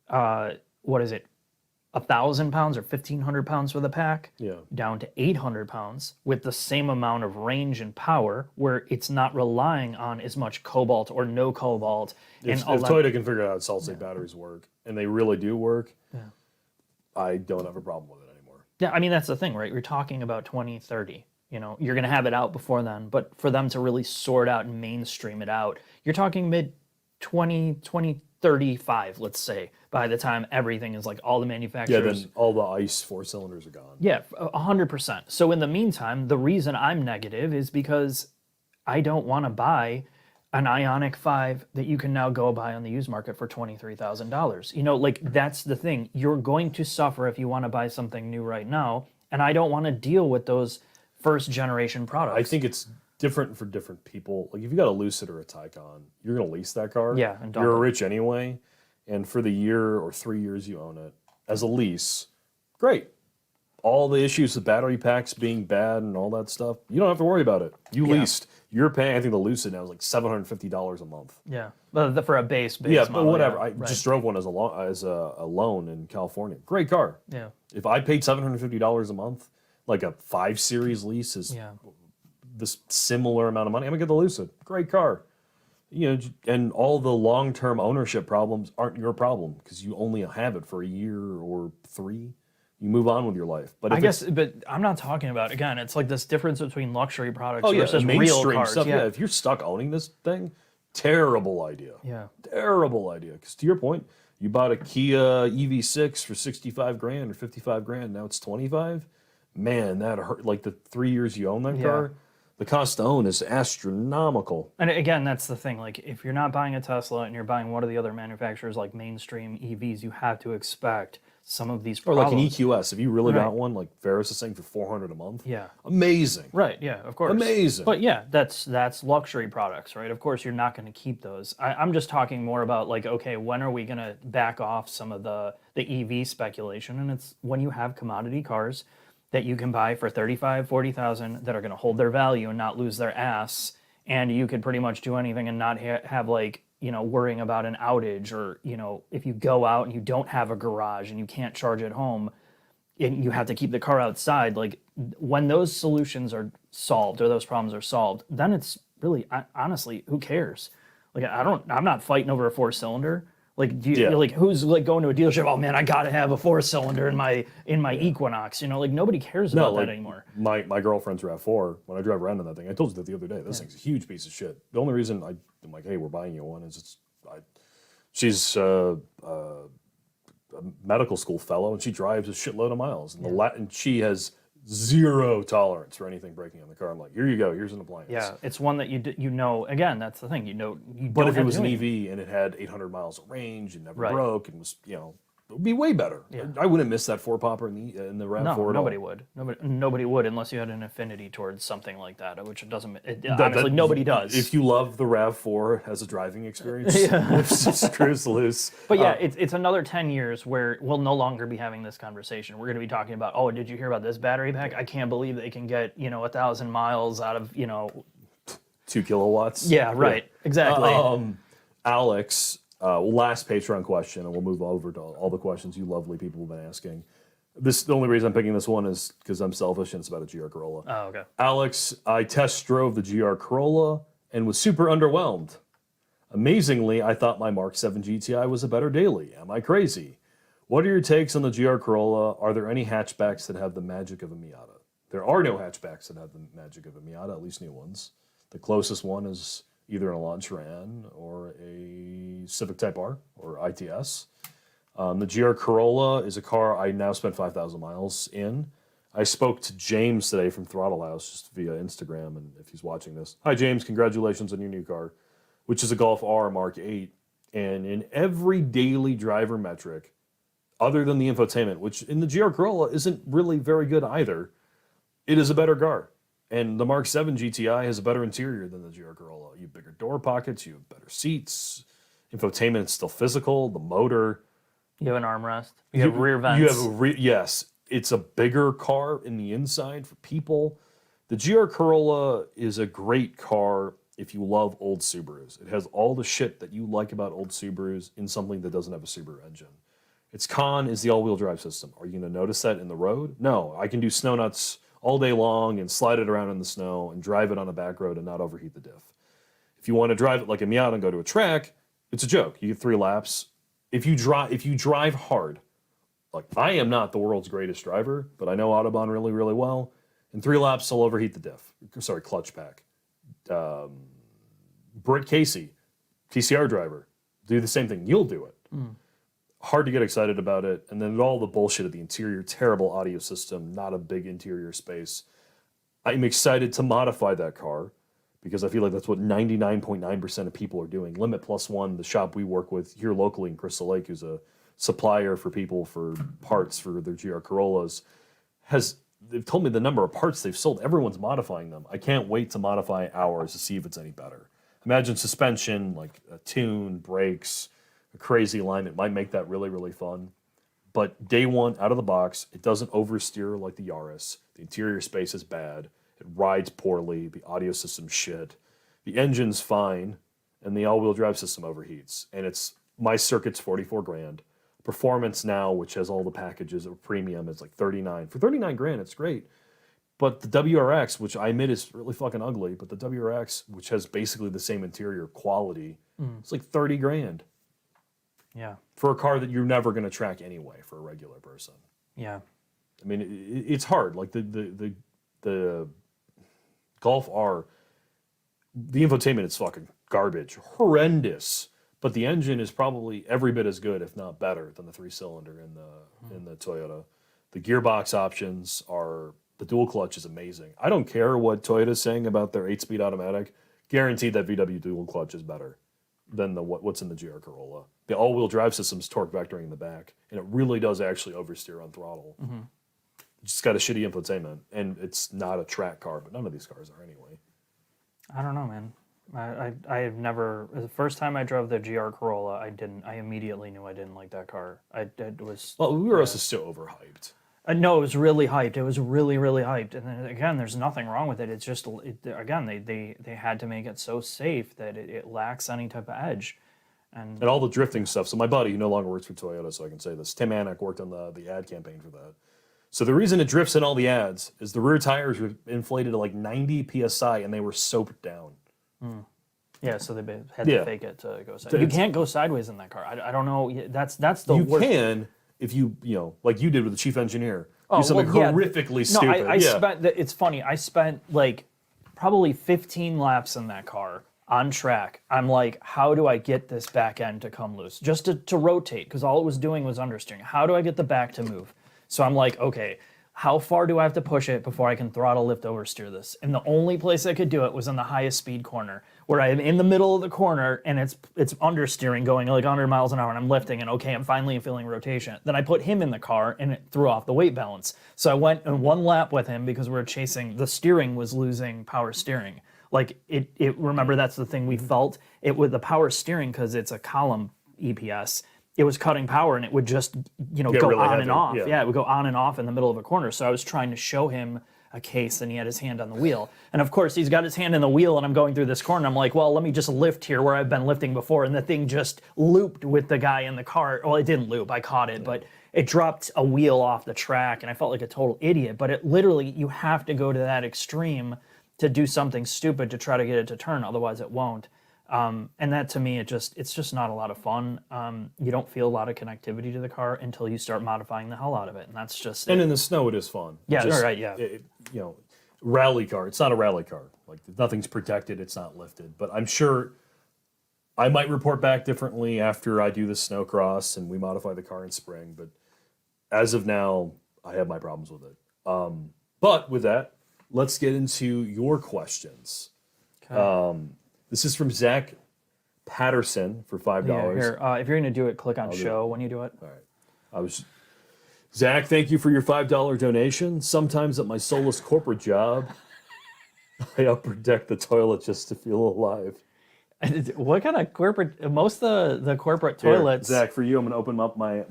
1,000 pounds or 1,500 pounds for the pack, down to 800 pounds with the same amount of range and power, where it's not relying on as much cobalt or no cobalt. If Toyota can figure out how solid-state batteries work, and they really do work, I don't have a problem with it anymore. Yeah, I mean, that's the thing, right? We're talking about 2030. You're going to have it out before then, but for them to really sort out and mainstream it out, you're talking mid-2035, let's say, by the time everything is like all the manufacturers. Yeah, then all the ICE 4 cylinders are gone. Yeah, 100%. So in the meantime, the reason I'm negative is because I don't want to buy an Ioniq 5 that you can now go buy on the used market for $23,000. Like, that's the thing. You're going to suffer if you want to buy something new right now, and I don't want to deal with those first generation products. I think it's different for different people. Like, if you got a Lucid or a Taycan, you're going to lease that car. Yeah, and you're rich anyway, and for the year or 3 years you own it as a lease, great. All the issues with battery packs being bad and all that stuff, you don't have to worry about it. You leased. You're paying, I think the Lucid now is like $750 a month. Yeah, but for a base yeah, model, but whatever. I just drove one as a loan in California. Great car. Yeah. If I paid $750 a month, like a 5 Series lease is this similar amount of money, I'm gonna get the Lucid. Great car. And all the long-term ownership problems aren't your problem because you only have it for a year or 3. You move on with your life. But but I'm not talking about, again, it's like this difference between luxury products versus real mainstream cars. stuff. Yeah, if you're stuck owning this thing, terrible idea. Yeah. Terrible idea. Because to your point, you bought a Kia EV6 for 65 grand or 55 grand. Now it's 25. Man, that hurt. Like the 3 years you own that car, the cost to own is astronomical. And again, that's the thing. Like, if you're not buying a Tesla and you're buying one of the other manufacturers like mainstream EVs, you have to expect some of these problems. Or like an EQS. If you really got one, like Ferris is saying, for $400 a month. Yeah. Amazing. Right. Yeah. Of course. Amazing. But yeah, that's luxury products, right? Of course, you're not going to keep those. I'm just talking more about like, okay, when are we going to back off some of the EV speculation? And it's when you have commodity cars that you can buy for $35,000, $40,000 that are going to hold their value and not lose their ass, and you could pretty much do anything and not have like, worrying about an outage, or, if you go out and you don't have a garage and you can't charge at home and you have to keep the car outside, like when those solutions are solved or those problems are solved, then it's really, honestly, who cares? Like, I'm not fighting over a 4-cylinder. Like, like, who's like going to a dealership? Oh man, I got to have a 4-cylinder in my Equinox. Like, nobody cares about that anymore. My girlfriend's RAV4. When I drive around in that thing, I told you that the other day. This thing's a huge piece of shit. The only reason I'm like, hey, we're buying you one is she's a medical school fellow and she drives a shitload of miles. And and she has zero tolerance for anything breaking on the car. I'm like, here you go. Here's an appliance. Yeah, it's one that you know. Again, that's the thing. You But don't if it have was to an do EV anything. and it had 800 miles of range and never Right. broke and was, it would be way better. Yeah. I wouldn't miss that four popper in the RAV4 No, at all. nobody would. Nobody would unless you had an affinity towards something like that, which it doesn't. That- Honestly, nobody does. If you love the RAV4 as a driving experience, screws loose. But yeah, it's another 10 years where we'll no longer be having this conversation. We're going to be talking about, oh, did you hear about this battery pack? I can't believe they can get 1,000 miles out of 2 kilowatts. Yeah, right. Exactly. Alex, last Patreon question, and we'll move over to all the questions you lovely people have been asking. The only reason I'm picking this one is because I'm selfish and it's about a GR Corolla. Oh, okay. Alex, I test drove the GR Corolla and was super underwhelmed. Amazingly, I thought my Mark 7 GTI was a better daily. Am I crazy? What are your takes on the GR Corolla? Are there any hatchbacks that have the magic of a Miata? There are no hatchbacks that have the magic of a Miata, at least new ones. The closest one is either an Elantra or a Civic Type R or ITS. The GR Corolla is a car I now spent 5,000 miles in. I spoke to James today from Throttle House just via Instagram, and if he's watching this, hi James, congratulations on your new car, which is a Golf R Mark 8. And in every daily driver metric, other than the infotainment, which in the GR Corolla isn't really very good either, it is a better car. And the Mark 7 GTI has a better interior than the GR Corolla. You have bigger door pockets, you have better seats, infotainment is still physical, the motor. You have an armrest. You have rear vents. You have yes, it's a bigger car in the inside for people. The GR Corolla is a great car if you love old Subarus. It has all the shit that you like about old Subarus in something that doesn't have a Subaru engine. Its con is the all-wheel drive system. Are you going to notice that in the road? No, I can do snow nuts all day long and slide it around in the snow and drive it on a back road and not overheat the diff. If you want to drive it like a Miata and go to a track, it's a joke. You get 3 laps. If you drive hard, like I am not the world's greatest driver, but I know Autobahn really, really well. In 3 laps, I'll overheat the diff. Sorry, clutch pack. Britt Casey, TCR driver, do the same thing. You'll do it. Hard to get excited about it. And then all the bullshit of the interior, terrible audio system, not a big interior space. I'm excited to modify that car because I feel like that's what 99.9% of people are doing. Limit Plus One, the shop we work with here locally in Crystal Lake, who's a supplier for people for parts for their GR Corollas, they've told me the number of parts they've sold. Everyone's modifying them. I can't wait to modify ours to see if it's any better. Imagine suspension, like a tune, brakes, a crazy alignment might make that really, really fun. But day one, out of the box, it doesn't oversteer like the Yaris. The interior space is bad. It rides poorly. The audio system's shit. The engine's fine, and the all-wheel drive system overheats. And my circuit's 44 grand. Performance now, which has all the packages of premium, is like 39. For 39 grand, it's great. But the WRX, which I admit is really fucking ugly, but the WRX, which has basically the same interior quality, it's like 30 grand. Yeah. For a car that you're never going to track anyway for a regular person. Yeah. I mean, it's hard. Like the Golf R, the infotainment is fucking garbage, horrendous. But the engine is probably every bit as good, if not better, than the 3-cylinder in the Toyota. The gearbox options are the dual clutch is amazing. I don't care what Toyota's saying about their 8-speed automatic. Guaranteed that VW dual clutch is better than what's in the GR Corolla. The all-wheel drive system's torque vectoring in the back, and it really does actually oversteer on throttle. It's just got a shitty infotainment, and it's not a track car, but none of these cars are anyway. I don't know, man. I have never. The first time I drove the GR Corolla, I immediately knew I didn't like that car. It was. Well, we were also still overhyped. No, it was really hyped. It was really, really hyped. And then again, there's nothing wrong with it. It's just again, they had to make it so safe that it lacks any type of edge. And all the drifting stuff. So my buddy, who no longer works for Toyota, so I can say this, Tim Anik worked on the ad campaign for that. So the reason it drifts in all the ads is the rear tires were inflated to like 90 psi, and they were soaped down. Yeah, so they had to fake it to go sideways. You can't go sideways in that car. I don't know. That's the worst. You can if you like you did with the chief engineer. Do something horrifically stupid. No, I spent. It's funny. I spent like probably 15 laps in that car on track. I'm like, how do I get this back end to come loose? Just to rotate, because all it was doing was understeering. How do I get the back to move? So I'm like, okay, how far do I have to push it before I can throttle lift oversteer this? And the only place I could do it was in the highest speed corner, where I'm in the middle of the corner and it's understeering going like 100 miles an hour and I'm lifting and okay, I'm finally feeling rotation. Then I put him in the car and it threw off the weight balance. So I went in one lap with him because we were chasing, the steering was losing power steering. Like remember that's the thing we felt, it with the power steering because it's a column EPS, it was cutting power and it would just, go really on heavy. and off. Yeah. Yeah, it would go on and off in the middle of a corner. So I was trying to show him a case and he had his hand on the wheel. And of course he's got his hand in the wheel and I'm going through this corner. I'm like, well, let me just lift here where I've been lifting before. And the thing just looped with the guy in the car. Well, it didn't loop, I caught it, but it dropped a wheel off the track and I felt like a total idiot. But it literally, you have to go to that extreme to do something stupid to try to get it to turn, otherwise it won't. And that to me, it's just not a lot of fun. You don't feel a lot of connectivity to the car until you start modifying the hell out of it, and that's just. And in the snow, it is fun. Yeah, Just, right, yeah. Rally car. It's not a rally car. Like nothing's protected. It's not lifted. But I'm sure I might report back differently after I do the snow cross and we modify the car in spring. But as of now, I have my problems with it. But with that, let's get into your questions. Okay. This is from Zach Patterson for $5. Yeah, here, if you're gonna do it, click on show when you do it. All right. Zach, thank you for your $5 donation. Sometimes at my soulless corporate job, I upper deck the toilet just to feel alive. What kind of corporate? Most of the corporate Here, toilets. Zach, for you, I'm going to open up my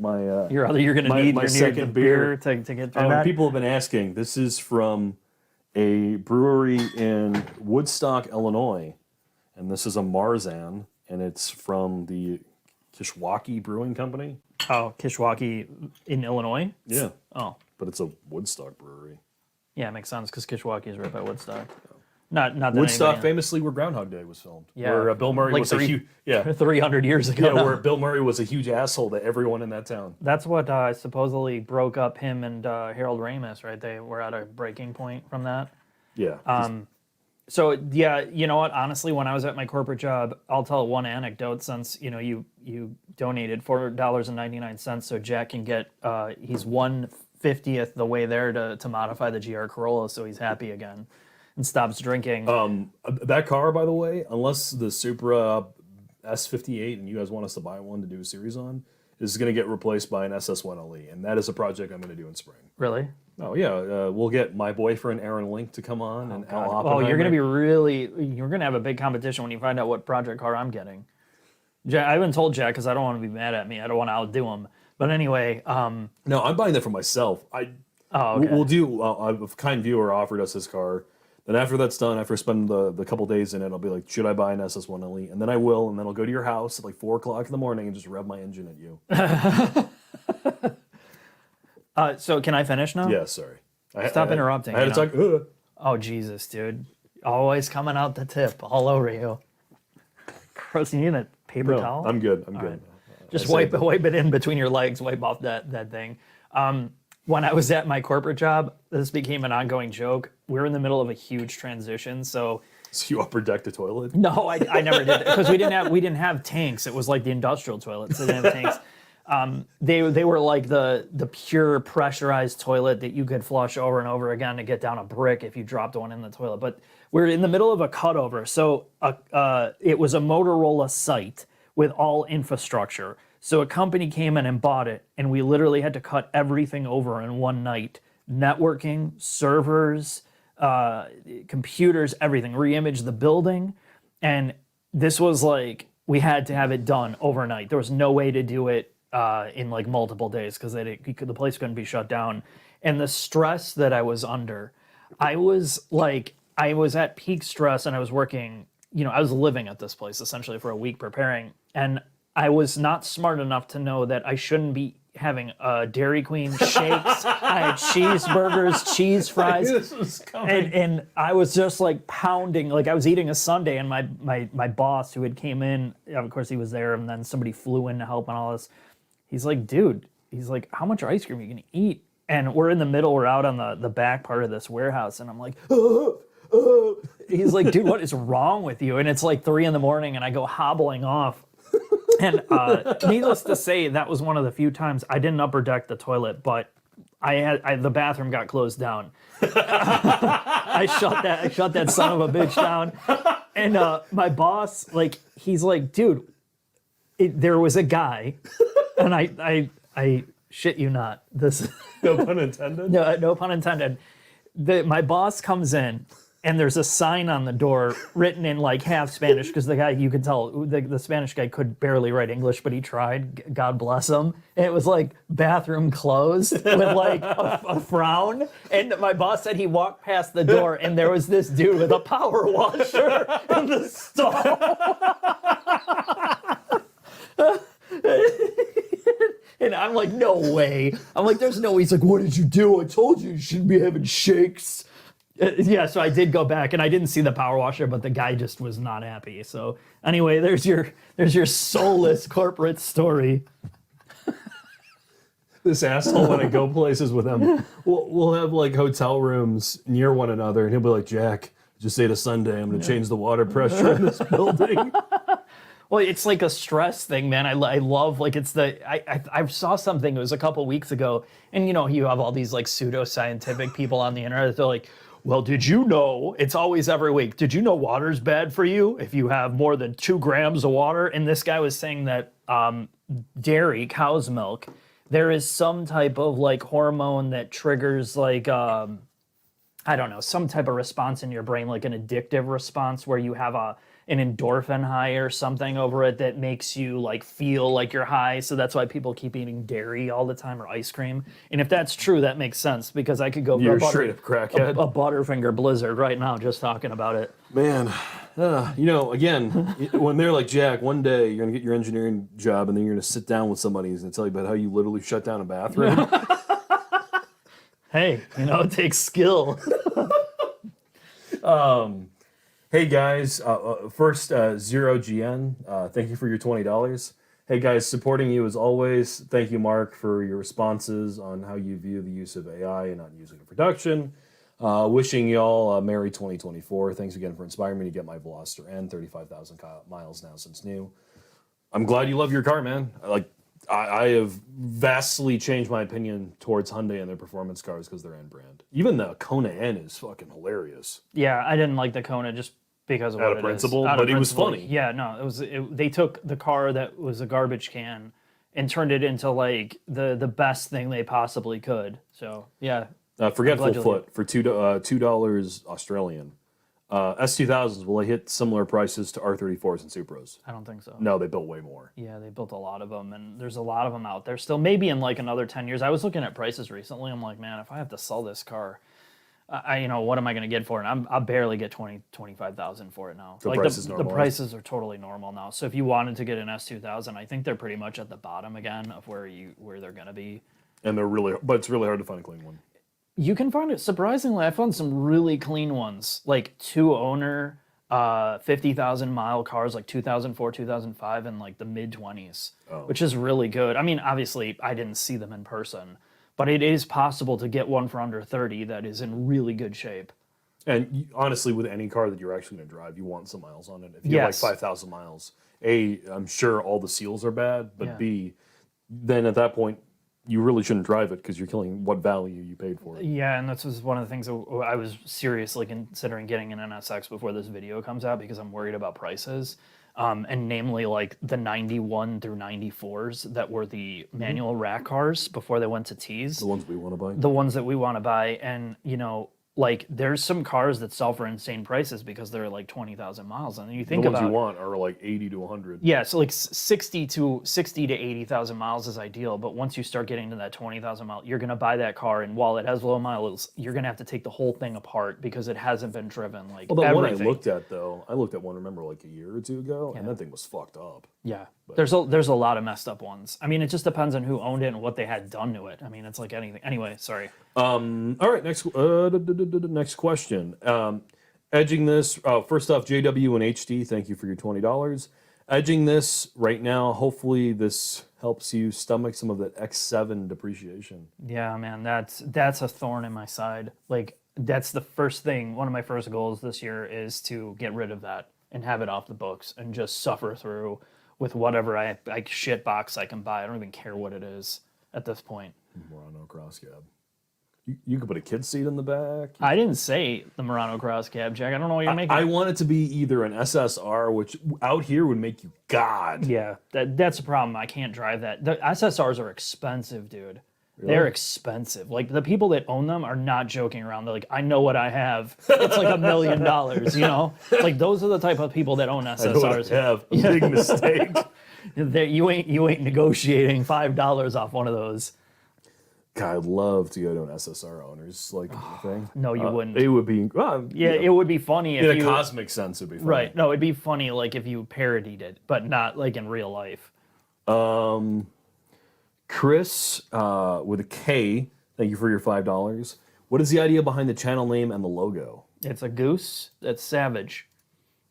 You're going to need my your second beer to get through that. People have been asking. This is from a brewery in Woodstock, Illinois, and this is a Marzan, and it's from the Kishwaukee Brewing Company. Oh, Kishwaukee in Illinois? Yeah. Oh. But it's a Woodstock brewery. Yeah, it makes sense because Kishwaukee is right by Woodstock. Not that Woodstock, anybody- famously, where Groundhog Day was filmed. Yeah. Where Bill Murray Like was a huge 300 years ago. yeah, now. where Bill Murray was a huge asshole to everyone in that town. That's what supposedly broke up him and Harold Ramis, right? They were at a breaking point from that. Yeah. So yeah, you know what? Honestly, when I was at my corporate job, I'll tell one anecdote since you donated $4.99, so Jack can get he's 1/50th the way there to modify the GR Corolla, so he's happy again and stops drinking. That car, by the way, unless the Supra S58 and you guys want us to buy one to do a series on, is going to get replaced by an SS1LE, and that is a project I'm going to do in spring. Really? Oh yeah, we'll get my boyfriend Aaron Link to come on and Al Oppenheimer. Oh, you're going to have a big competition when you find out what project car I'm getting. I haven't told Jack because I don't want to be mad at me. I don't want to outdo him. But anyway, No, I'm buying that for myself. okay. We'll do. A kind viewer offered us his car. Then after that's done, after I spend the couple days in it, I'll be like, should I buy an SS1LE? And then I will, and then I'll go to your house at like 4 o'clock in the morning and just rev my engine at you. So can I finish now? Yeah, sorry. Stop interrupting. I had to talk. Oh Jesus, dude! Always coming out the tip, all over you. Gross. You need a paper towel? I'm good. I'm All good. right. Just wipe it in between your legs. Wipe off that thing. When I was at my corporate job, this became an ongoing joke. We're in the middle of a huge transition, so. So you upper deck the toilet? No, I never did because we didn't have tanks. It was like the industrial toilets. So they didn't have tanks. They were like the pure pressurized toilet that you could flush over and over again to get down a brick if you dropped one in the toilet. But we're in the middle of a cutover, so it was a Motorola site with all infrastructure. So a company came in and bought it, and we literally had to cut everything over in one night: networking, servers, computers, everything. Reimage the building, and this was like we had to have it done overnight. There was no way to do it in like multiple days because the place couldn't be shut down. And the stress that I was under, I was at peak stress, and I was working. I was living at this place essentially for a week preparing, and I was not smart enough to know that I shouldn't be having Dairy Queen shakes. I had cheeseburgers, cheese fries, and I was just like pounding. Like I was eating a sundae, and my boss who had came in, of course he was there, and then somebody flew in to help and all this. He's like, dude, how much ice cream are you gonna eat? And we're in the middle, we're out on the back part of this warehouse, and I'm like, he's like, dude, what is wrong with you? And it's like 3 a.m, and I go hobbling off. And needless to say, that was one of the few times I didn't upper deck the toilet, but the bathroom got closed down. I shut that son of a bitch down, and my boss, like, he's like, dude, there was a guy, and I shit you not, this No pun intended. no pun intended. My boss comes in, and there's a sign on the door written in like half Spanish, because the guy, you could tell the Spanish guy could barely write English, but he tried. God bless him. And it was like bathroom closed with like a frown. And my boss said he walked past the door, and there was this dude with a power washer in the stall. And I'm like, no way. I'm like, there's no way. He's like, what did you do? I told you shouldn't be having shakes. Yeah, so I did go back, and I didn't see the power washer, but the guy just was not happy. So anyway, there's your soulless corporate story. This asshole, when I go places with him, we'll have like hotel rooms near one another, and he'll be like, Jack, just say to Sunday, I'm going to change the water pressure in this building. Well, it's like a stress thing, man. I love, like, it's I saw something, it was a couple weeks ago, and you have all these like pseudoscientific people on the internet. They're like, well, did you know, it's always every week, did you know water's bad for you if you have more than 2 grams of water? And this guy was saying that dairy, cow's milk, there is some type of like hormone that triggers like, I don't know, some type of response in your brain, like an addictive response where you have an endorphin high or something over it that makes you like feel like you're high. So that's why people keep eating dairy all the time or ice cream. And if that's true, that makes sense, because I could go You're for straight up crackhead. a Butterfinger Blizzard right now just talking about it. Man, again, when they're like, Jack, one day you're going to get your engineering job, and then you're going to sit down with somebody who's going to tell you about how you literally shut down a bathroom. Hey, it takes skill. Hey guys, first Zero GN, thank you for your $20. Hey guys, supporting you as always. Thank you, Mark, for your responses on how you view the use of AI and not using it in production. Wishing y'all a merry 2024. Thanks again for inspiring me to get my Veloster N, 35,000 miles now since new. I'm glad you love your car, man. I have vastly changed my opinion towards Hyundai and their performance cars because they're N brand. Even the Kona N is fucking hilarious. Yeah, I didn't like the Kona just because of Out what of principle, but it was funny. Yeah, no, they took the car that was a garbage can and turned it into like the best thing they possibly could. So yeah. Forgetful Foot for $2 Australian. S2000s, will they hit similar prices to R34s and Supras? I don't think so. No, they built way more. Yeah, they built a lot of them, and there's a lot of them out there still. Maybe in like another 10 years. I was looking at prices recently. I'm like, man, if I have to sell this car, what am I going to get for it? I'll barely get 25,000 for it now. The prices are totally normal now. So if you wanted to get an S2000, I think they're pretty much at the bottom again of where they're going to be. And but it's really hard to find a clean one. You can find it, surprisingly, I found some really clean ones, like 2-owner, 50,000 mile cars, like 2004, 2005, and like the mid-20s, which is really good. I mean, obviously, I didn't see them in person, but it is possible to get one for under 30 that is in really good shape. And honestly, with any car that you're actually going to drive, you want some miles on it. If you have like 5,000 miles, A, I'm sure all the seals are bad, but B, then at that point, you really shouldn't drive it because you're killing what value you paid for it. Yeah, and this was one of the things I was seriously considering getting an NSX before this video comes out because I'm worried about prices. And namely like the 91 through 94s that were the manual rack cars before they went to T's. The ones we want to buy. The ones that we want to buy. And, like there's some cars that sell for insane prices because they're like 20,000 miles. And you think the ones you want are like 80 to 100. Yeah, so like 60 to 80,000 miles is ideal. But once you start getting to that 20,000 mile, you're going to buy that car. And while it has low miles, you're going to have to take the whole thing apart because it hasn't been driven. Like, well, the one I looked at one, remember, like a year or two ago, and that thing was fucked up. Yeah, but there's a lot of messed up ones. I mean, it just depends on who owned it and what they had done to it. I mean, it's like anything. Anyway, sorry. All right, next question. Edging this, first off, JW and HD, thank you for your $20. Edging this right now, hopefully this helps you stomach some of that X7 depreciation. Yeah, man, that's a thorn in my side. Like, that's the first thing, one of my first goals this year is to get rid of that and have it off the books and just suffer through with whatever shit box I can buy. I don't even care what it is at this point. We're on no cross cab. You could put a kid seat in the back. I didn't say the Murano Cross Cab, Jack. I don't know what you're making. I want it to be either an SSR, which out here would make you God. Yeah, that's a problem. I can't drive that. The SSRs are expensive, dude. Really? They're expensive. Like the people that own them are not joking around. They're like, I know what I have. It's like $1 million, you know? Like those are the type of people that own I know what SSRs. I have. A big mistake. You ain't negotiating $5 off one of those. God, I'd love to go to an SSR owners like thing. No, you wouldn't. It would be Yeah, it would be funny if in a you cosmic sense. It'd be funny. right. No, it'd be funny like if you parodied it, but not like in real life. Chris with a K. Thank you for your $5. What is the idea behind the channel name and the logo? It's a goose that's savage.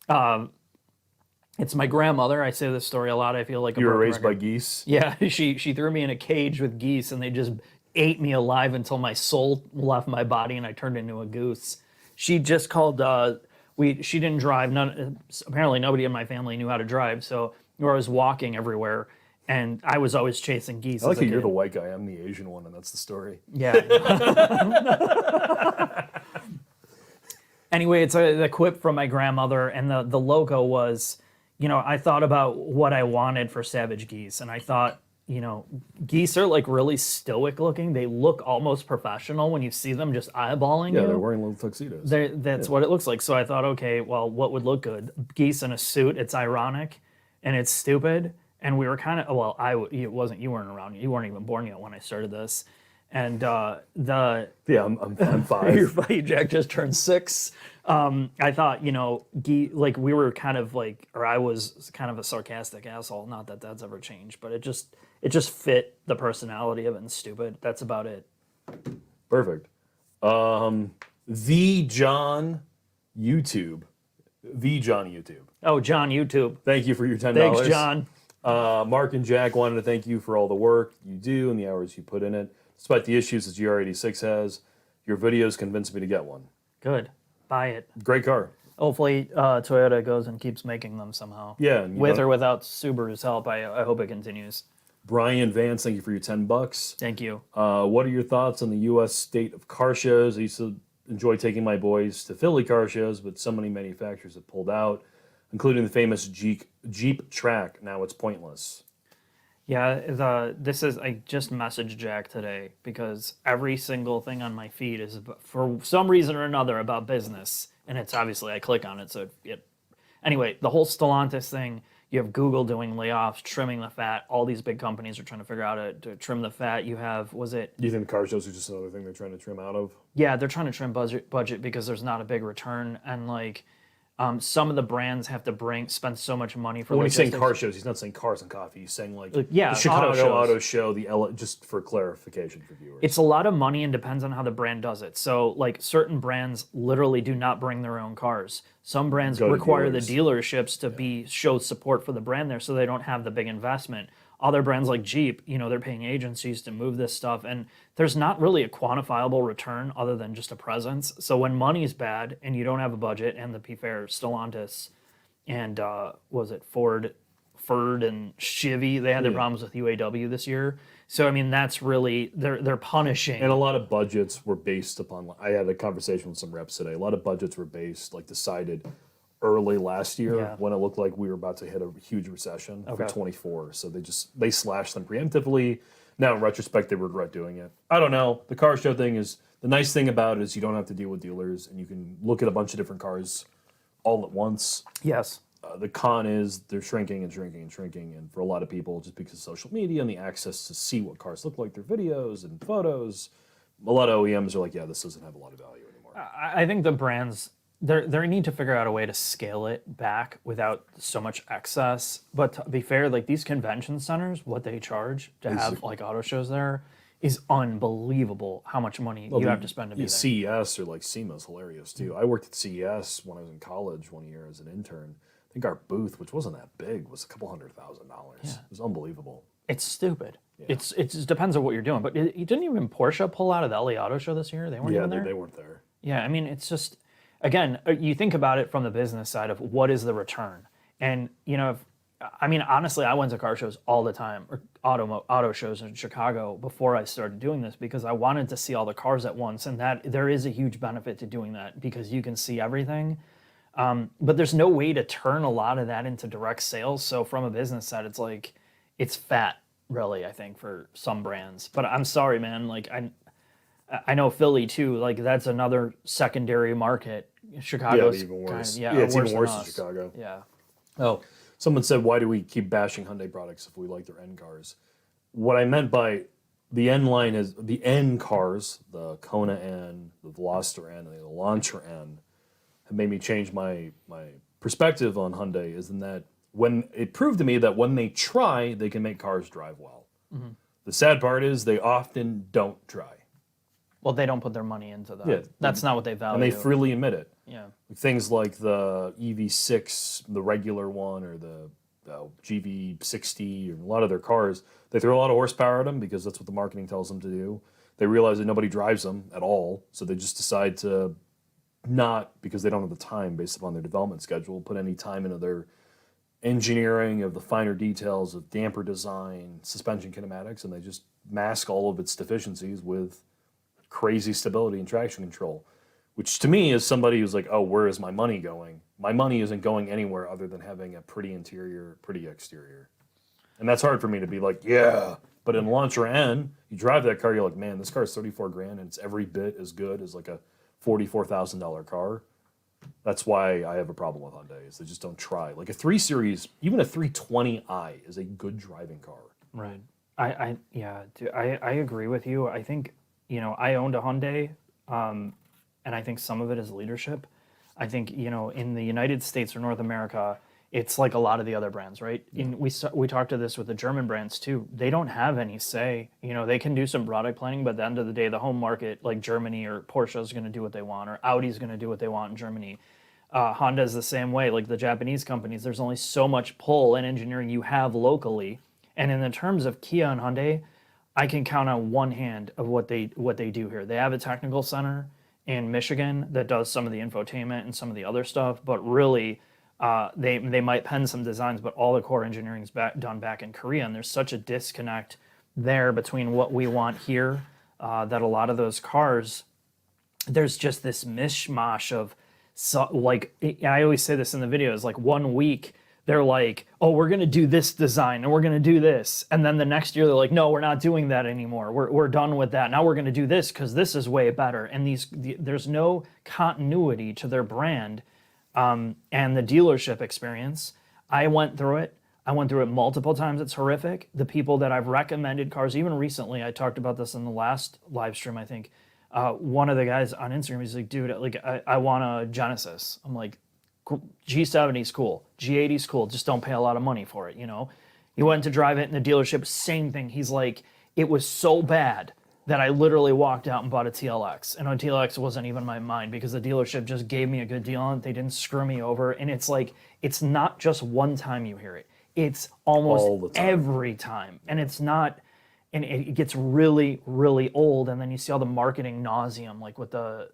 It's my grandmother. I say this story a lot. I feel like You were broken raised by record. geese. Yeah, she threw me in a cage with geese, and they just ate me alive until my soul left my body, and I turned into a goose. She just called. She didn't drive. Apparently, nobody in my family knew how to drive, so I was walking everywhere, and I was always chasing geese. I like as a that you're kid. the white guy. I'm the Asian one, and that's the story. Yeah. Anyway, it's a quip from my grandmother, and the logo was, I thought about what I wanted for Savage Geese, and I thought, geese are like really stoic looking. They look almost professional when you see them just eyeballing Yeah, you. they're wearing little tuxedos. That's what it looks like. So I thought, okay, well, what would look good? Geese in a suit. It's ironic, and it's stupid. And we were kind of you weren't around. You weren't even born yet when I started this. And Yeah, I'm 5. your buddy Jack just turned 6. I thought, like we were kind of like, or I was kind of a sarcastic asshole. Not that that's ever changed, but it just fit the personality of it and stupid. That's about it. Perfect. The John YouTube. The John YouTube. Oh, John, YouTube. Thank you for your $10. Thanks, John. Mark and Jack wanted to thank you for all the work you do and the hours you put in it. Despite the issues that GR86 has, your videos convinced me to get one. Good. Buy it. Great car. Hopefully, Toyota goes and keeps making them somehow. Yeah. And With or without Subaru's help, I hope it continues. Brian Vance, thank you for your $10. Thank you. What are your thoughts on the U.S. state of car shows? I used to enjoy taking my boys to Philly car shows, but so many manufacturers have pulled out, including the famous Jeep track. Now it's pointless. Yeah, I just messaged Jack today because every single thing on my feed is for some reason or another about business, and it's obviously I click on it, so anyway, the whole Stellantis thing. You have Google doing layoffs, trimming the fat. All these big companies are trying to figure out how to trim the fat. You have, Do you think the car shows are just another thing they're trying to trim out of? Yeah, they're trying to trim budget because there's not a big return, and like some of the brands have to spend so much money for. When he's saying logistics. car shows, he's not saying cars and coffee. He's saying like yeah, the Chicago auto shows. Show, the just for clarification for viewers. It's a lot of money and depends on how the brand does it. So, like, certain brands literally do not bring their own cars. Some brands Go to require the dealers. dealerships to show support for the brand there, so they don't have the big investment. Other brands like Jeep, they're paying agencies to move this stuff, and there's not really a quantifiable return other than just a presence. So when money's bad and you don't have a budget, and the P-Fair, Stellantis, and was it Ford and Chevy, they had their problems with UAW this year. So I mean, that's really they're punishing. And a lot of budgets were based upon. I had a conversation with some reps today. A lot of budgets were decided early last year when it looked like we were about to hit a huge recession for 24. So they slashed them preemptively. Now in retrospect, they regret doing it. I don't know. The car show thing is the nice thing about it is you don't have to deal with dealers and you can look at a bunch of different cars all at once. Yes. The con is they're shrinking and shrinking and shrinking, and for a lot of people, just because of social media and the access to see what cars look like, their videos and photos, a lot of OEMs are like, yeah, this doesn't have a lot of value anymore. I think the brands they need to figure out a way to scale it back without so much excess. But to be fair, like these convention centers, what they charge to have like auto shows there is unbelievable. How much money you have to spend to be there. CES or like SEMA is hilarious too. I worked at CES when I was in college one year as an intern. I think our booth, which wasn't that big, was a couple $100,000. Yeah. It was unbelievable. It's stupid. Yeah. It just depends on what you're doing. But didn't even Porsche pull out of the LA Auto Show this year? They weren't even there. They weren't there. Yeah, I mean, it's just, again, you think about it from the business side of what is the return, and if I mean, honestly, I went to car shows all the time, or auto shows in Chicago before I started doing this because I wanted to see all the cars at once, and that there is a huge benefit to doing that because you can see everything. But there's no way to turn a lot of that into direct sales. So from a business side, it's like it's fat, really. I think for some brands. But I'm sorry, man. Like I know Philly too. Like that's another secondary market. Chicago's even worse. Kind of, It's even worse than in us. Chicago. Yeah. Oh, someone said, why do we keep bashing Hyundai products if we like their end cars? What I meant by the end line is the end cars, the Kona N, the Veloster N, and the Elantra N, have made me change my perspective on Hyundai. Is in that when it proved to me that when they try, they can make cars drive well. Mm-hmm. The sad part is they often don't try. Well, they don't put their money into that. Yeah, That's not what they value. and they freely admit it. Yeah. Things like the EV6, the regular one, or the GV60, or a lot of their cars, they throw a lot of horsepower at them because that's what the marketing tells them to do. They realize that nobody drives them at all, so they just decide to not, because they don't have the time based upon their development schedule, put any time into their engineering of the finer details of damper design, suspension kinematics, and they just mask all of its deficiencies with crazy stability and traction control, which to me is somebody who's like, oh, where is my money going? My money isn't going anywhere other than having a pretty interior, pretty exterior. And that's hard for me to be like, yeah. But in Elantra N, you drive that car, you're like, man, this car is 34 grand and it's every bit as good as like a $44,000 car. That's why I have a problem with Hyundai, is they just don't try. Like a 3 Series, even a 320i is a good driving car. Right. I agree with you. I think, I owned a Hyundai, and I think some of it is leadership. I think, in the United States or North America, it's like a lot of the other brands, right? We talked to this with the German brands too. They don't have any say. They can do some product planning, but at the end of the day, the home market, like Germany or Porsche, is going to do what they want, or Audi is going to do what they want in Germany. Honda is the same way. Like the Japanese companies, there's only so much pull and engineering you have locally. And in the terms of Kia and Hyundai, I can count on one hand of what they do here. They have a technical center in Michigan that does some of the infotainment and some of the other stuff, but really they might pen some designs, but all the core engineering is done back in Korea, and there's such a disconnect there between what we want here that a lot of those cars, there's just this mishmash of, I always say this in the videos, like 1 week they're like, oh, we're going to do this design and we're going to do this. And then the next year they're like, no, we're not doing that anymore. We're done with that. Now we're going to do this because this is way better. And there's no continuity to their brand and the dealership experience. I went through it. I went through it multiple times. It's horrific. The people that I've recommended cars, even recently, I talked about this in the last live stream, I think. One of the guys on Instagram, he's like, dude, like I want a Genesis. I'm like, G70 is cool, G80 is cool, just don't pay a lot of money for it, He went to drive it in the dealership, same thing. He's like, it was so bad that I literally walked out and bought a TLX. And a TLX wasn't even in my mind because the dealership just gave me a good deal on it. They didn't screw me over. And it's like, it's not just one time you hear it. It's almost every time. And it's not, and it gets really, really old. And then you see all the marketing nauseum, like with the,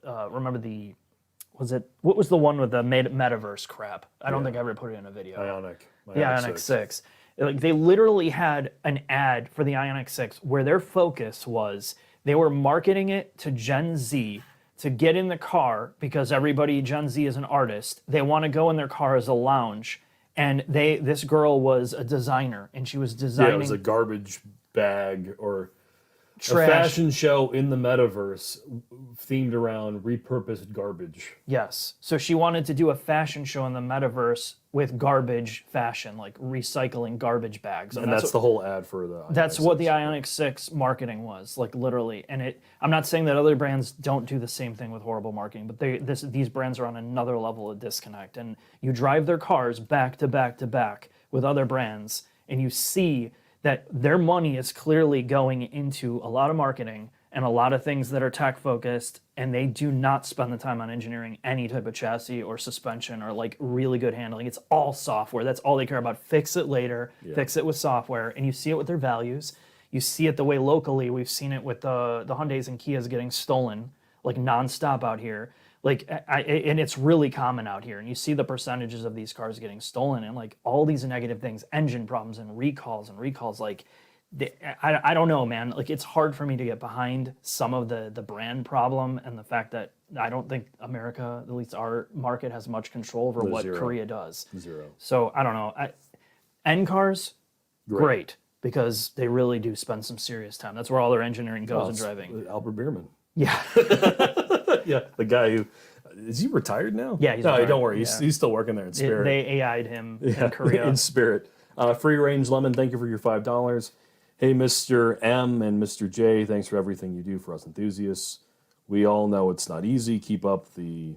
what was the one with the metaverse crap? I don't think I ever put it in a video. The Ioniq 6. Like they literally had an ad for the Ioniq 6 where their focus was they were marketing it to Gen Z to get in the car because everybody Gen Z is an artist. They want to go in their car as a lounge, and this girl was a designer and she was designing. Yeah, it was a garbage bag or trash. A fashion show in the metaverse themed around repurposed garbage. Yes. So she wanted to do a fashion show in the metaverse with garbage fashion, like recycling garbage bags. And that's the whole ad for the Ioniq That's 6. what the Ioniq 6 marketing was, like literally. And I'm not saying that other brands don't do the same thing with horrible marketing, but these brands are on another level of disconnect. And you drive their cars back to back to back with other brands, and you see that their money is clearly going into a lot of marketing and a lot of things that are tech focused, and they do not spend the time on engineering any type of chassis or suspension or like really good handling. It's all software. That's all they care about. Fix it later, fix it with software. And you see it with their values. You see it the way locally we've seen it with the Hyundais and Kias getting stolen like nonstop out here. Like, and it's really common out here. And you see the percentages of these cars getting stolen and like all these negative things, engine problems and recalls. Like, I don't know, man. Like, it's hard for me to get behind some of the brand problem and the fact that I don't think America, at least our market, has much control over what Korea does. Zero. So I don't know. N cars, great, because they really do spend some serious time. That's where all their engineering goes in driving. Albert Bierman. Yeah. Yeah, the guy who is he retired now? Yeah, he's no, retired. don't worry, he's still working there in spirit. They AI'd him in Korea. In spirit. Free Range Lemon, thank you for your $5. Hey, Mr. M and Mr. J, thanks for everything you do for us enthusiasts. We all know it's not easy. Keep up the.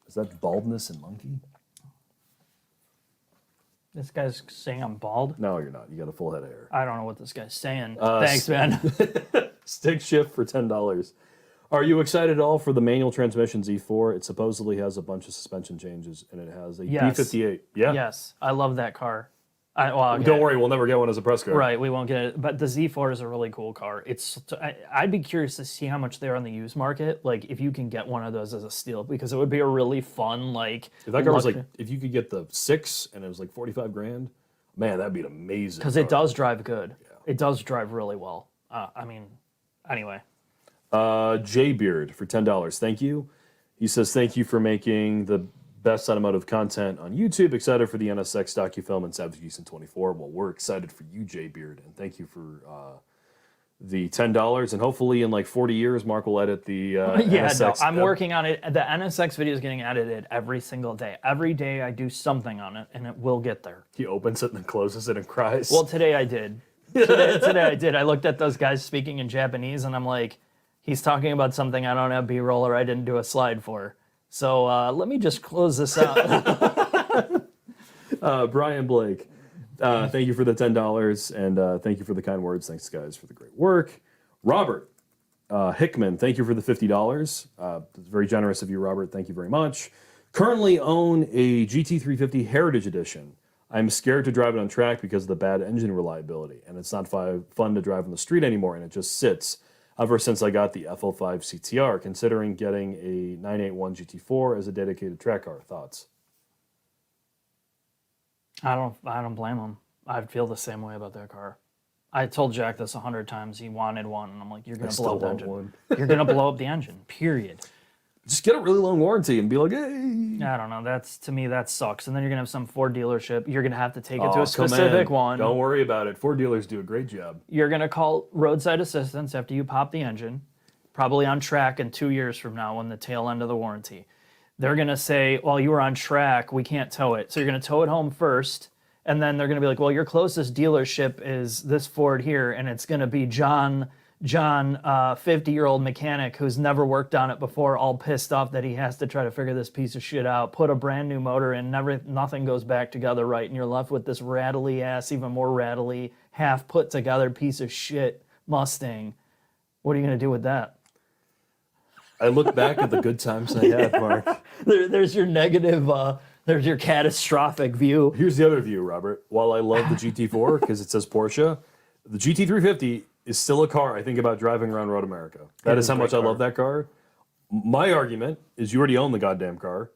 Is that baldness and monkey? This guy's saying I'm bald. No, you're not. You got a full head of hair. I don't know what this guy's saying. Thanks, man. Stick shift for $10. Are you excited at all for the manual transmission Z4? It supposedly has a bunch of suspension changes, and it has a B58. Yeah? Yes, I love that car. Okay. Don't worry, we'll never get one as a press car. Right, we won't get it. But the Z4 is a really cool car. I'd be curious to see how much they're on the used market. Like, if you can get one of those as a steal, because it would be a really fun, like... If that car was like, if you could get the 6 and it was like 45 grand, man, that'd be an amazing Because it does drive good. Yeah. It does drive really well. I mean, anyway. J Beard for $10. Thank you. He says, thank you for making the best automotive content on YouTube. Excited for the NSX docufilm and Savage Geese in 24. Well, we're excited for you, J Beard, and thank you for the $10. And hopefully, in like 40 years, Mark will edit the NSX. No, I'm working on it. The NSX video is getting edited every single day. Every day I do something on it, and it will get there. He opens it and then closes it and cries. Well, today I did. Today I did. I looked at those guys speaking in Japanese, and I'm like, he's talking about something I don't have B-roll or I didn't do a slide for. So let me just close this out. Brian Blake, thank you for the $10, and thank you for the kind words. Thanks, guys, for the great work. Robert Hickman, thank you for the $50. Very generous of you, Robert. Thank you very much. Currently own a GT350 Heritage Edition. I'm scared to drive it on track because of the bad engine reliability, and it's not fun to drive on the street anymore, and it just sits. Ever since I got the FL5 CTR, considering getting a 981 GT4 as a dedicated track car. Thoughts? I don't blame him. I feel the same way about that car. I told Jack this 100 times. He wanted one, and I'm like, you're gonna blow up the engine. You're gonna blow up the engine. Period. Just get a really long warranty and be like, hey. I don't know. To me, that sucks. And then you're gonna have some Ford dealership. You're gonna have to take it to a specific one. Don't worry about it. Ford dealers do a great job. You're gonna call roadside assistance after you pop the engine, probably on track in 2 years from now when the tail end of the warranty. They're gonna say, well, you were on track, we can't tow it. So you're gonna tow it home first, and then they're gonna be like, well, your closest dealership is this Ford here, and it's gonna be John, 50-year-old mechanic who's never worked on it before, all pissed off that he has to try to figure this piece of shit out, put a brand new motor in, nothing goes back together right, and you're left with this rattly ass, even more rattly, half put together piece of shit Mustang. What are you gonna do with that? I look back at the good times I had, Mark. There's your negative, there's your catastrophic view. Here's the other view, Robert. While I love the GT4 because it says Porsche, the GT350 is still a car I think about driving around Road America. That is how much I love that car. My argument is you already own the goddamn car.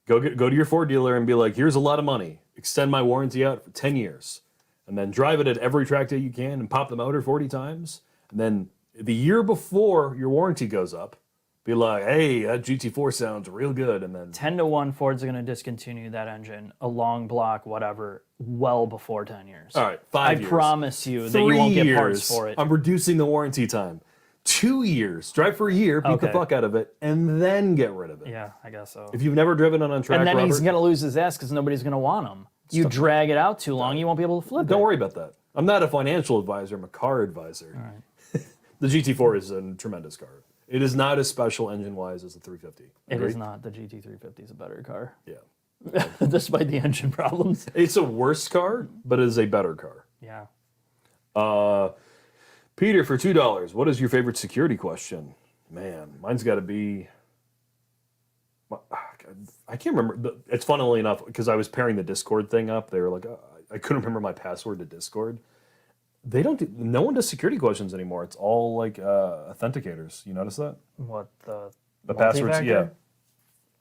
Go to your Ford dealer and be like, here's a lot of money. Extend my warranty out for 10 years. And then drive it at every track day you can and pop the motor 40 times. And then the year before your warranty goes up, be like, hey, that GT4 sounds real good. And then 10-1, Ford's going to discontinue that engine, a long block, whatever, well before 10 years. All right, 5 years. I promise you that 3 you won't get years, parts for it. I'm reducing the warranty time. 2 years. Drive for a year, beat the fuck out of it, and then get rid of it. Yeah, I guess so. If you've never driven it on track, and then Robert, he's going to lose his ass because nobody's going to want him. You drag it out too long, you won't be able to flip it. Don't worry about that. I'm not a financial advisor. I'm a car advisor. All right. The GT4 is a tremendous car. It is not as special engine-wise as the 350. It is not. The GT350 is a better car. Yeah. Despite the engine problems. It's a worse car, but it is a better car. Yeah. Peter, for $2, what is your favorite security question? Man, mine's got to be... I can't remember. It's funnily enough, because I was pairing the Discord thing up. They were like, I couldn't remember my password to Discord. No one does security questions anymore. It's all like authenticators. You notice that? What, the passwords? multi-factor?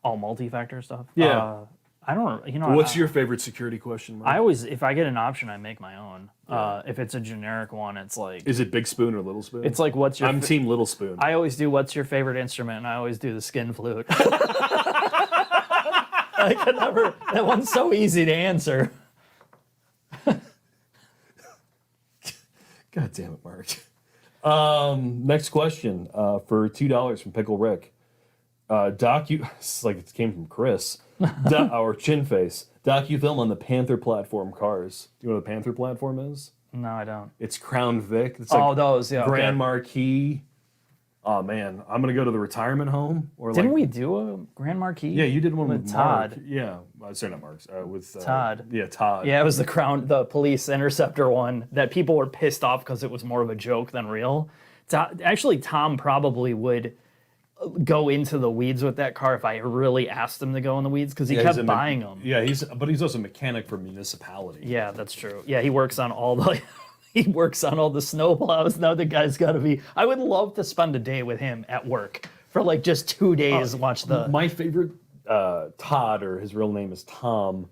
all multi-factor stuff. Yeah. I don't. You know. What's your favorite security question, Mark? I always, if I get an option, I make my own. If it's a generic one, it's like. Is it big spoon or little spoon? It's like, what's your? I'm team little spoon. I always do. What's your favorite instrument? And I always do the skin flute. I can never. That one's so easy to answer. God damn it, Mark. Next question for $2 from Pickle Rick. It's like it came from Chris. Our chin face. Docu-film on the Panther platform cars. Do you know what the Panther platform is? No, I don't. It's Crown Vic. It's like those, yeah. Grand Okay. Marquis. Oh man, I'm gonna go to the retirement home. Or Didn't like, we do a Grand Marquis? Yeah, you did one with Todd. Mark. Yeah, sorry, not Mark's. With Todd. Yeah, Todd. Yeah, it was the police interceptor one that people were pissed off because it was more of a joke than real. Actually, Tom probably would go into the weeds with that car if I really asked him to go in the weeds because he kept buying them. Yeah, but he's also a mechanic for municipality. Yeah, that's true. Yeah, he works on all the he works on all the snowplows. Now the guy's got to be. I would love to spend a day with him at work for like just 2 days. Watch the. My favorite Todd, or his real name is Tom.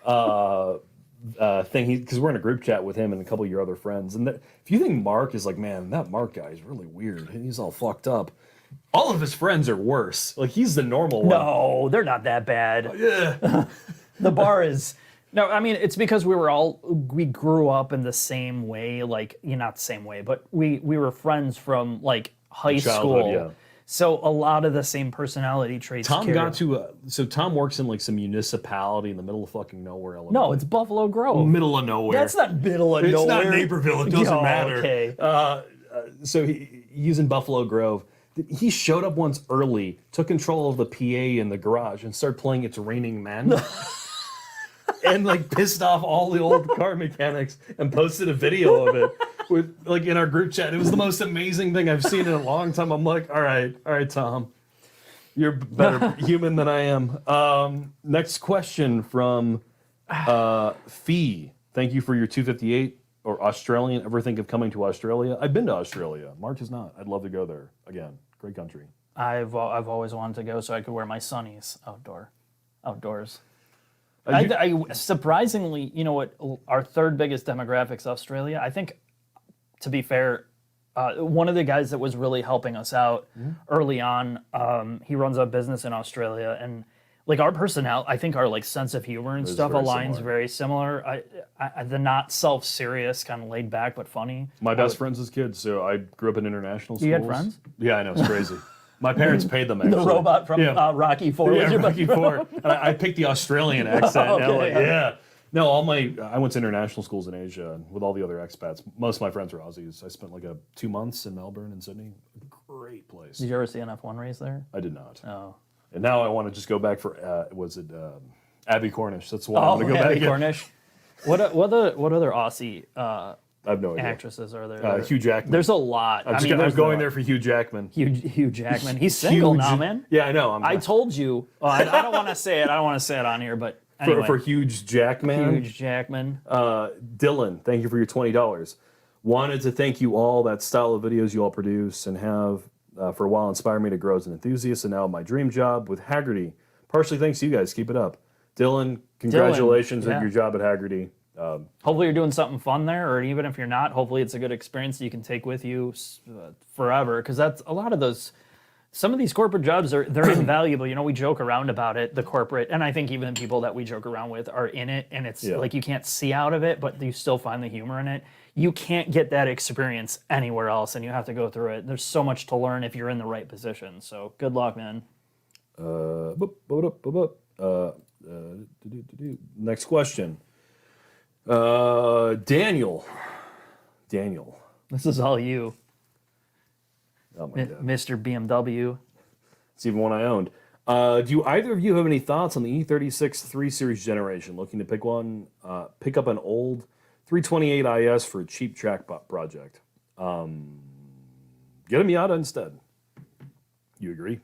Thing because we're in a group chat with him and a couple of your other friends, and if you think Mark is like, man, that Mark guy is really weird, he's all fucked up. All of his friends are worse. Like he's the normal one. No, they're not that bad. Yeah. The bar is. No, I mean, it's because we grew up in the same way, like, not the same way, but we were friends from, like, high school. Yeah. So a lot of the same personality traits. Tom got to, so Tom works in, like, some municipality in the middle of fucking nowhere, Illinois. No, it's Buffalo Grove. Middle of nowhere. That's not middle of nowhere. It's not Naperville. It doesn't matter. Okay. So he's in Buffalo Grove. He showed up once early, took control of the PA in the garage, and started playing It's Raining Men. And like pissed off all the old car mechanics and posted a video of it with like in our group chat. It was the most amazing thing I've seen in a long time. I'm like, all right, Tom, you're better human than I am. Next question from Fee. Thank you for your 258 or Australian. Ever think of coming to Australia? I've been to Australia. Mark has not. I'd love to go there again. Great country. I've always wanted to go so I could wear my sunnies outdoors. Surprisingly, you know what? Our third biggest demographic's Australia. I think, to be fair, one of the guys that was really helping us out early on, he runs a business in Australia, and like our personnel, I think our like sense of humor and stuff aligns very similar. The not self-serious, kind of laid back but funny. My best friends as kids, so I grew up in international schools. You had friends? Yeah, I know, it's crazy. My parents paid them, actually. The robot from Rocky IV. Yeah, Rocky IV. And I picked the Australian accent. Okay, and I'm like, yeah. No, I went to international schools in Asia with all the other expats. Most of my friends are Aussies. I spent like 2 months in Melbourne and Sydney. Great place. Did you ever see an F1 race there? I did not. Oh. And now I want to just go back for, Abbey Cornish. That's why I'm going to go back. Abbey Cornish. What other Aussie I have no idea. actresses are there? Hugh Jackman. There's a lot. I'm going there for Hugh Jackman. Hugh Jackman. He's single now, man. Yeah, I know. I told you. I don't want to say it. I don't want to say it on here, but anyway. For Huge Jackman. Huge Jackman. Dylan, thank you for your $20. Wanted to thank you all. That style of videos you all produce and have for a while inspired me to grow as an enthusiast, and now my dream job with Haggerty. Partially thanks to you guys. Keep it up. Dylan, congratulations on your job at Haggerty. Hopefully you're doing something fun there, or even if you're not, hopefully it's a good experience that you can take with you forever. Because that's a lot of those. Some of these corporate jobs they're invaluable. You know, we joke around about it, the corporate, and I think even people that we joke around with are in it, and it's like you can't see out of it, but you still find the humor in it. You can't get that experience anywhere else, and you have to go through it. There's so much to learn if you're in the right position. So good luck, man. Next question. Daniel. This is all you, Oh my God. Mr. BMW. It's even one I owned. Do either of you have any thoughts on the E36 3 Series generation? Looking to pick up an old 328 IS for a cheap track project. Get a Miata instead. You agree?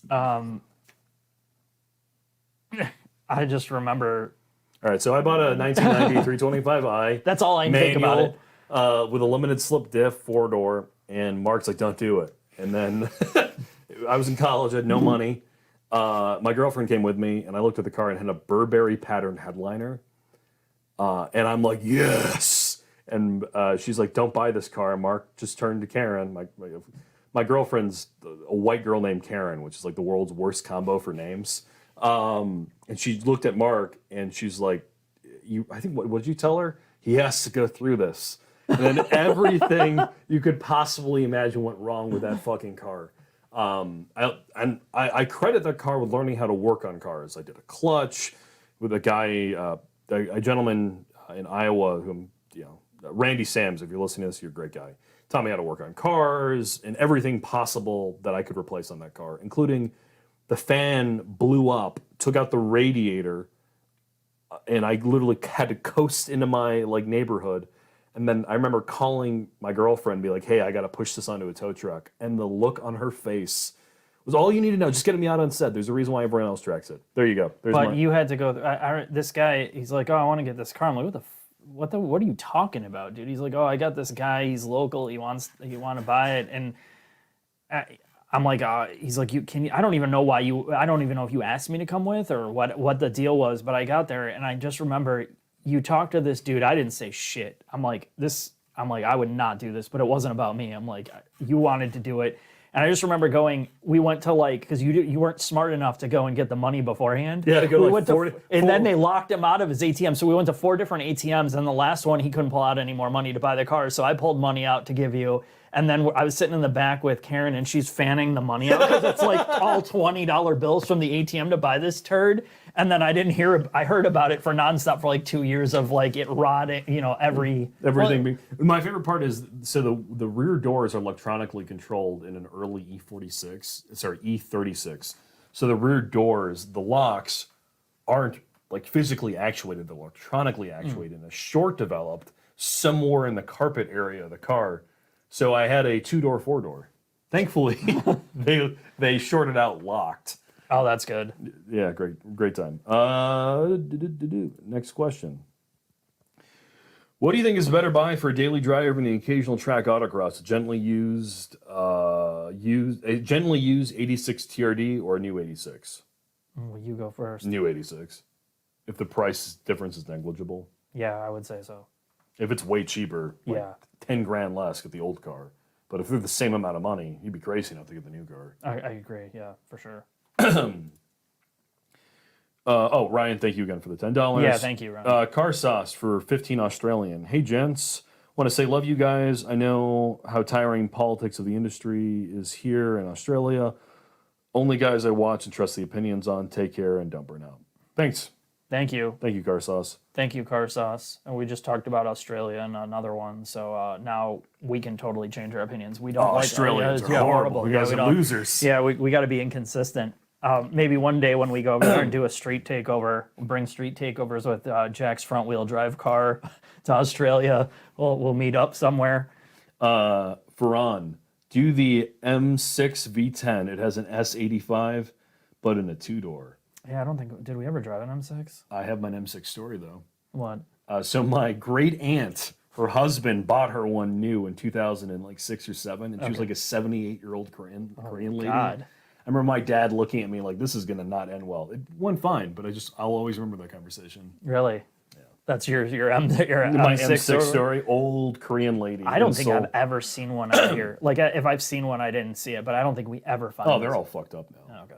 I just remember. All right, so I bought a 1990 325i. That's all I think about it. With a limited slip diff, 4-door, and Mark's like, don't do it. And then I was in college, I had no money. My girlfriend came with me, and I looked at the car and it had a Burberry pattern headliner. And I'm like, yes. And she's like, don't buy this car. Mark just turned to Karen. My girlfriend's a white girl named Karen, which is like the world's worst combo for names. And she looked at Mark and she's like, I think, what did you tell her? He has to go through this. And then everything you could possibly imagine went wrong with that fucking car. I credit that car with learning how to work on cars. I did a clutch with a guy, a gentleman in Iowa who, Randy Sams, if you're listening to this, you're a great guy. Taught me how to work on cars and everything possible that I could replace on that car, including the fan blew up, took out the radiator, and I literally had to coast into my neighborhood. And then I remember calling my girlfriend and be like, hey, I got to push this onto a tow truck. And the look on her face was all you need to know. Just get me out on set. There's a reason why everyone else tracks it. There you go. But you had to go. This guy, he's like, oh, I want to get this car. I'm like, what are you talking about, dude? He's like, oh, I got this guy. He's local. He want to buy it. And I'm like, he's like, I don't even know I don't even know if you asked me to come with or what the deal was. But I got there and I just remember you talked to this dude. I didn't say shit. I'm like, I would not do this, but it wasn't about me. I'm like, you wanted to do it. And I just remember we went to because you weren't smart enough to go and get the money beforehand. Yeah, to go and then they locked him out of his ATM. So we went to 4 different ATMs, and the last one he couldn't pull out any more money to buy the car. So I pulled money out to give you. And then I was sitting in the back with Karen, and she's fanning the money out because it's like all $20 bills from the ATM to buy this turd. And then I heard about it for nonstop for 2 years of it rotting, everything. My favorite part is, so the rear doors are electronically controlled in an early E36. So the rear doors, the locks aren't physically actuated, they're electronically actuated. And a short developed somewhere in the carpet area of the car. So I had a 2-door, 4-door. Thankfully, they shorted out locked. Oh, that's good. Yeah, great time. Next question. What do you think is a better buy for a daily drive and the occasional track autocross? A gently used 86 TRD or a new 86? Well, you go first. New 86. If the price difference is negligible. Yeah, I would say so. If it's way cheaper, 10 grand less, get the old car. But if they're the same amount of money, you'd be crazy not to get the new car. I agree. Yeah, for sure. Ryan, thank you again for the $10. Yeah, thank you, Ryan. Car sauce for 15 Australian. Hey, gents. Want to say love you guys. I know how tiring politics of the industry is here in Australia. Only guys I watch and trust the opinions on. Take care and don't burn out. Thanks. Thank you. Thank you, Car Sauce. Thank you, Car Sauce. And we just talked about Australia and another one, so now we can totally change our opinions. We don't like Australians are horrible. You guys are losers. Yeah, we got to be inconsistent. Maybe one day when we go over there and do a street takeover, bring street takeovers with Jack's front wheel drive car to Australia. We'll meet up somewhere. Ferran, do the M6 V10. It has an S85, but in a 2-door. Yeah, I don't think. Did we ever drive an M6? I have my M6 story though. What? So my great aunt, her husband bought her one new in 2006 or 7, and she was like a 78-year-old Korean lady. God. I remember my dad looking at me like, this is gonna not end well. It went fine, but I'll always remember that conversation. Really? Yeah. That's your my M6 story. Old Korean lady. I don't think I've ever seen one out here. If I've seen one, I didn't see it, but I don't think we ever found. Oh, they're all fucked up now. Oh, okay.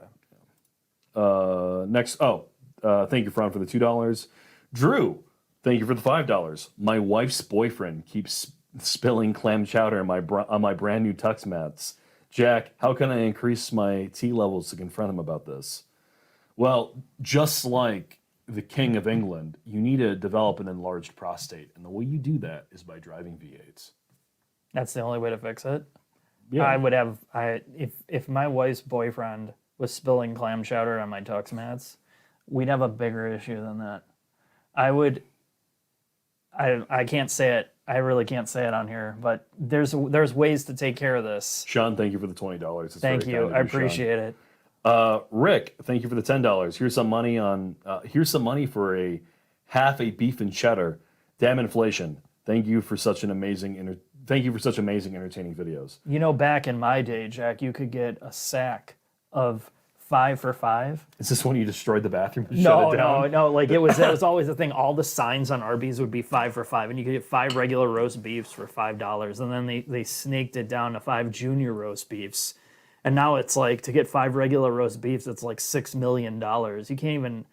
Next. Thank you, Fran, for the $2. Drew, thank you for the $5. My wife's boyfriend keeps spilling clam chowder on my brand new tux mats. Jack, how can I increase my tea levels to confront him about this? Well, just like the King of England, you need to develop an enlarged prostate, and the way you do that is by driving V8s. That's the only way to fix it. Yeah. I would have. If my wife's boyfriend was spilling clam chowder on my tux mats, we'd have a bigger issue than that. I can't say it. I really can't say it on here, but there's ways to take care of this. Sean, thank you for the $20. It's thank you. I appreciate it. Rick, thank you for the $10. Here's some money for a half a beef and cheddar. Damn inflation. Thank you for such amazing entertaining videos. You know, back in my day, Jack, you could get a sack of 5 for $5. Is this when you destroyed the bathroom and No, shut it down? no. Like it was always the thing. All the signs on Arby's would be 5 for $5, and you could get 5 regular roast beefs for $5. And then they snaked it down to 5 junior roast beefs, and now it's like to get 5 regular roast beefs, it's like $6 million. You can't even.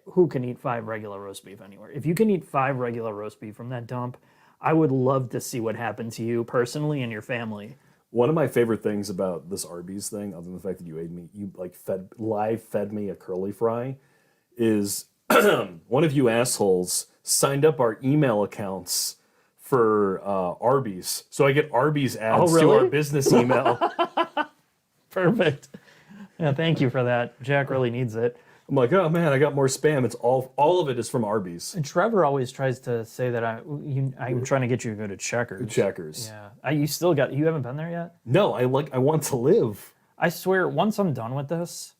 Who can eat 5 regular roast beef anywhere? If you can eat 5 regular roast beef from that dump, I would love to see what happened to you personally and your family. One of my favorite things about this Arby's thing, other than the fact that you like fed me a curly fry, is one of you assholes signed up our email accounts for Arby's, so I get Arby's ads to our business email. Perfect. Yeah, thank you for that. Jack really needs it. I'm like, oh man, I got more spam. It's all of it is from Arby's. And Trevor always tries to say that I'm trying to get you to go to Checkers. Checkers. Yeah. You haven't been there yet? No, I want to live. I swear, once I'm done with this,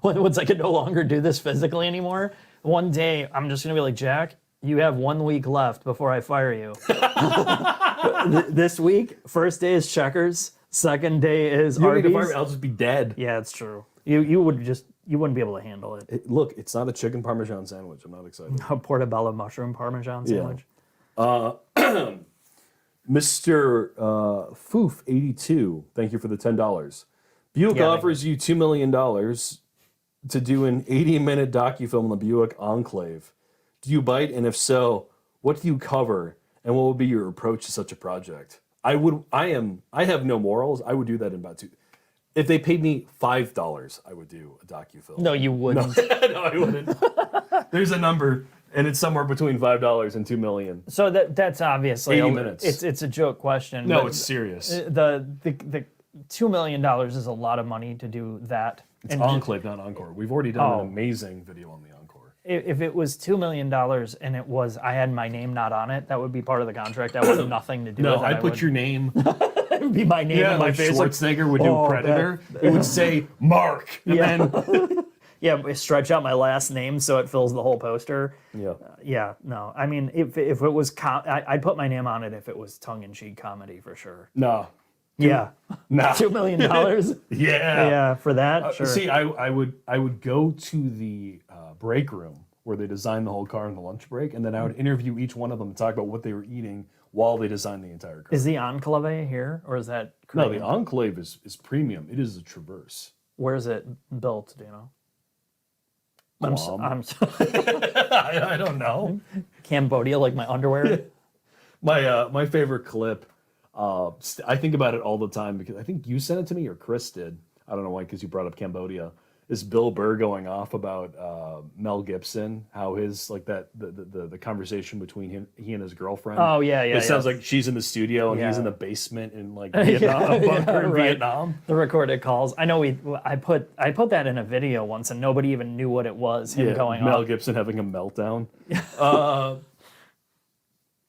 once I can no longer do this physically anymore, one day I'm just gonna be like, Jack, you have 1 week left before I fire you. This week, first day is Checkers. Second day is Arby's. I'll just be dead. Yeah, it's true. You wouldn't be able to handle it. Look, it's not a chicken parmesan sandwich. I'm not excited. A portobello mushroom parmesan sandwich. Mr. Foof82, thank you for the $10. Buick offers you $2 million to do an 80-minute docufilm on the Buick Enclave. Do you bite? And if so, what do you cover? And what would be your approach to such a project? I have no morals. I would do that in about 2. If they paid me $5, I would do a docufilm. No, you wouldn't. No, I wouldn't. There's a number, and it's somewhere between $5 and $2 million. So that's obviously 80 minutes. It's a joke question. No, it's serious. The $2 million is a lot of money to do that. It's Enclave, not Encore. We've already done an amazing video on the Encore. If it was $2 million and I had my name not on it, that would be part of the contract. That would have nothing to do with it. No, I'd put your name. It would be my name Yeah, and my like face. Schwarzenegger would do Predator. It would say Mark. And then yeah, stretch out my last name so it fills the whole poster. yeah. No. I mean, if it was, I'd put my name on it if it was tongue-in-cheek comedy for sure. No. Yeah. Nah. $2 million? Yeah. Yeah, for that, sure. See, I would go to the break room where they designed the whole car in the lunch break, and then I would interview each one of them and talk about what they were eating while they designed the entire car. Is the Enclave here, or is that No, the Enclave is premium. It is a Traverse. Where is it built, do you know? I'm I don't know. Cambodia, like my underwear. My favorite clip, I think about it all the time because I think you sent it to me or Chris did. I don't know why, because you brought up Cambodia. Is Bill Burr going off about Mel Gibson, how his like that the conversation between he and his girlfriend. Oh yeah. It sounds like she's in the studio and he's in the basement in like Yeah, Vietnam, a bunker in right. Vietnam. The recorded calls. I know I put that in a video once and nobody even knew what it was. Him going Mel off. Gibson having a meltdown.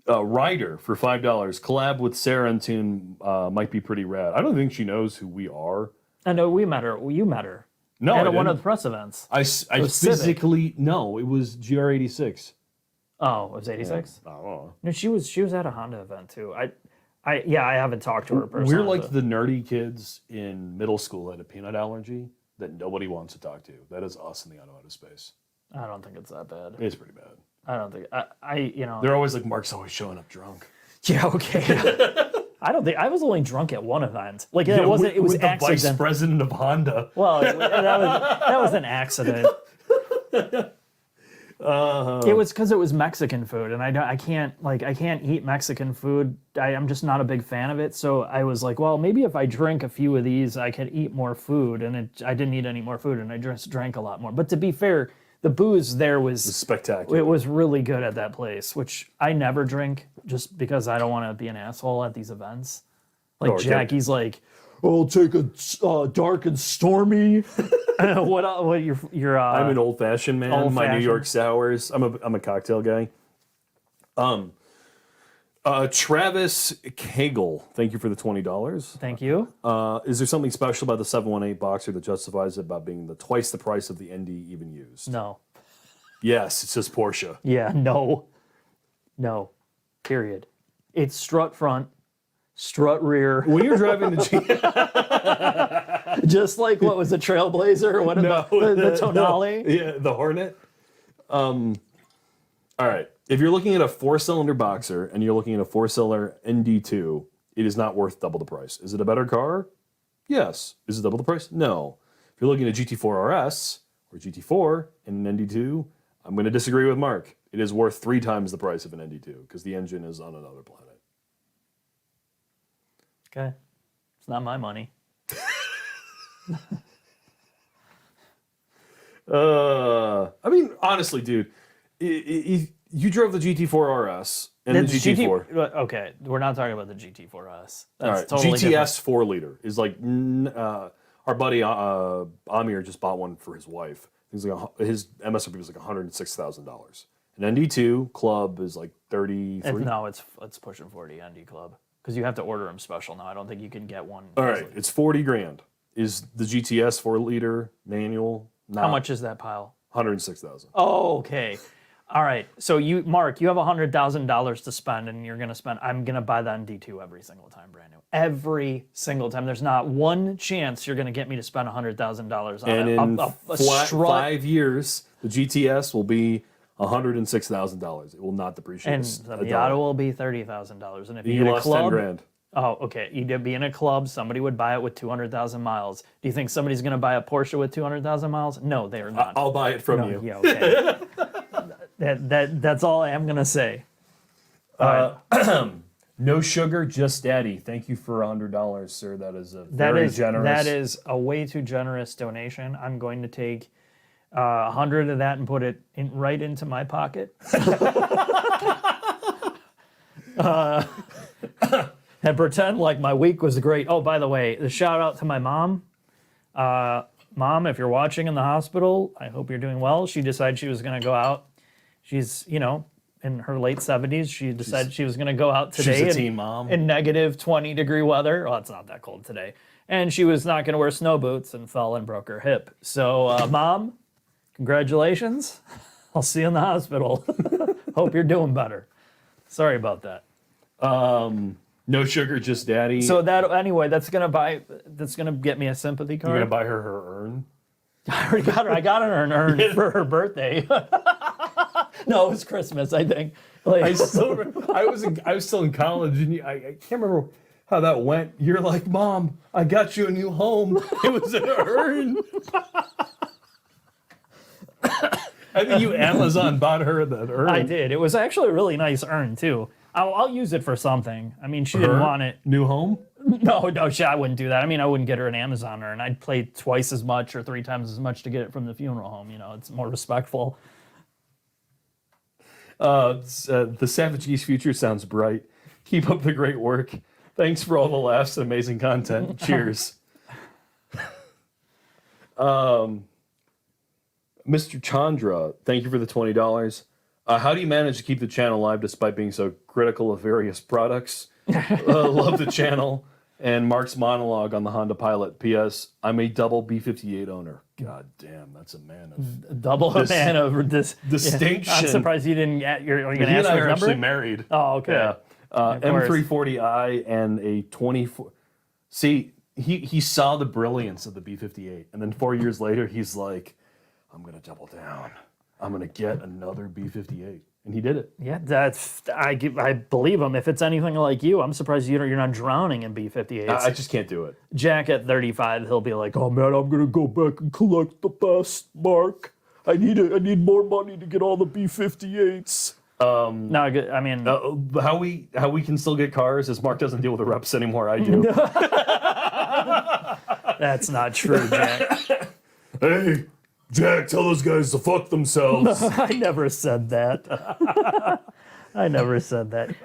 Ryder for $5. Collab with Sarah and Tune might be pretty rad. I don't think she knows who we are. I know we met her. You met her. No, at I one of didn't. the press events. I Civic. physically no. It was GR86. Oh, it was 86. I don't know. No, she was at a Honda event too. I haven't talked to her personally. We're like the nerdy kids in middle school that had a peanut allergy that nobody wants to talk to. That is us in the automotive space. I don't think it's that bad. It's pretty bad. I don't think I They're always like, Mark's always showing up drunk. Yeah, okay. I don't think I was only drunk at one event. Like it wasn't. It was with the accident. vice president of Honda. Well, that was an accident. It was because it was Mexican food, and I can't eat Mexican food. I'm just not a big fan of it. So I was like, well, maybe if I drink a few of these, I could eat more food. And I didn't eat any more food, and I just drank a lot more. But to be fair, the booze there was spectacular. It was really good at that place, which I never drink just because I don't want to be an asshole at these events. Like Jackie's like, I'll take a dark and stormy. What your I'm an old fashioned man. My New York sours. I'm a cocktail guy. Travis Cagle, thank you for the $20. Thank you. Is there something special about the 718 Boxer that justifies it about being twice the price of the ND even used? No. Yes, it says Porsche. Yeah, no. Period. It's strut front, strut rear. When you're driving the Jeep, Just like what was a Trailblazer or what No, the Tonale? Yeah, the Hornet. All right. If you're looking at a 4-cylinder boxer and you're looking at a 4-cylinder ND2, it is not worth double the price. Is it a better car? Yes. Is it double the price? No. If you're looking at GT4 RS or GT4 and an ND2, I'm going to disagree with Mark. It is worth 3 times the price of an ND2 because the engine is on another planet. Okay. It's not my money. I mean, honestly, dude, you drove the GT4 RS and the GT4. Okay, we're not talking about the GT4S. That's All right, totally GTS 4-liter is like our buddy Amir just bought one for his wife. He's like his MSRP was like $106,000. An ND2 club is like 33. No, it's pushing 40 ND Club because you have to order them special now. I don't think you can get one. All right, it's 40 grand. Is the GTS 4-liter manual? How much is that pile? 106,000. Oh, okay. All right. So Mark, you have $100,000 to spend, and you're gonna spend. I'm gonna buy the ND2 every single time, brand new. Every single time. There's not one chance you're gonna get me to spend $100,000 on And in a strut. 5 years, the GTS will be $106,000. It will not depreciate. And the Miata will be $30,000. And if You you get a lost 10 club, grand. oh, okay, you'd be in a club. Somebody would buy it with 200,000 miles. Do you think somebody's gonna buy a Porsche with 200,000 miles? No, they are not. I'll buy it from No, you. Yeah, okay. That's all I am gonna say. No sugar, just daddy. Thank you for $100, sir. That is very generous. That is a way too generous donation. I'm going to take 100 of that and put it right into my pocket. And pretend like my week was great. Oh, by the way, the shout out to my mom. Mom, if you're watching in the hospital, I hope you're doing well. She decided she was going to go out. She's, in her late 70s. She decided she was going to go out today She's a teen mom. in negative 20-degree weather. Well, it's not that cold today. And she was not going to wear snow boots and fell and broke her hip. So, Mom, congratulations. I'll see you in the hospital. Hope you're doing better. Sorry about that. No sugar, just daddy. So that's gonna get me a sympathy card. You're gonna buy her urn. I already got her. I got her an urn for her birthday. No, it was Christmas, I think. Like, I was still in college, and I can't remember how that went. You're like, Mom, I got you a new home. It was an urn. I think you Amazon bought her that urn. I did. It was actually a really nice urn too. I'll use it for something. I mean, she didn't want it. New home? No, I wouldn't do that. I mean, I wouldn't get her an Amazon urn. I'd pay twice as much or 3 times as much to get it from the funeral home. It's more respectful. The Savage Geese future sounds bright. Keep up the great work. Thanks for all the laughs and amazing content. Cheers. Mr. Chandra, thank you for the $20. How do you manage to keep the channel live despite being so critical of various products? Love the channel. And Mark's monologue on the Honda Pilot. P.S. I'm a double B58 owner. God damn, that's a man of A man of distinction. Yeah. I'm surprised you didn't. Are you going to He ask and I his are number? actually married. Oh, okay. Yeah. Of course. M340i and a 24. See, he saw the brilliance of the B58, and then 4 years later, he's like, I'm gonna double down. I'm gonna get another B58, and he did it. Yeah, I believe him. If it's anything like you, I'm surprised you're not drowning in B58s. I just can't do it. Jack at 35, he'll be like, "Oh man, I'm gonna go back and collect the best, Mark. I need more money to get all the B58s." No, I mean, how we can still get cars is Mark doesn't deal with the reps anymore. I do. That's not true, Jack. Hey, Jack, tell those guys to fuck themselves. I never said that. I never said that.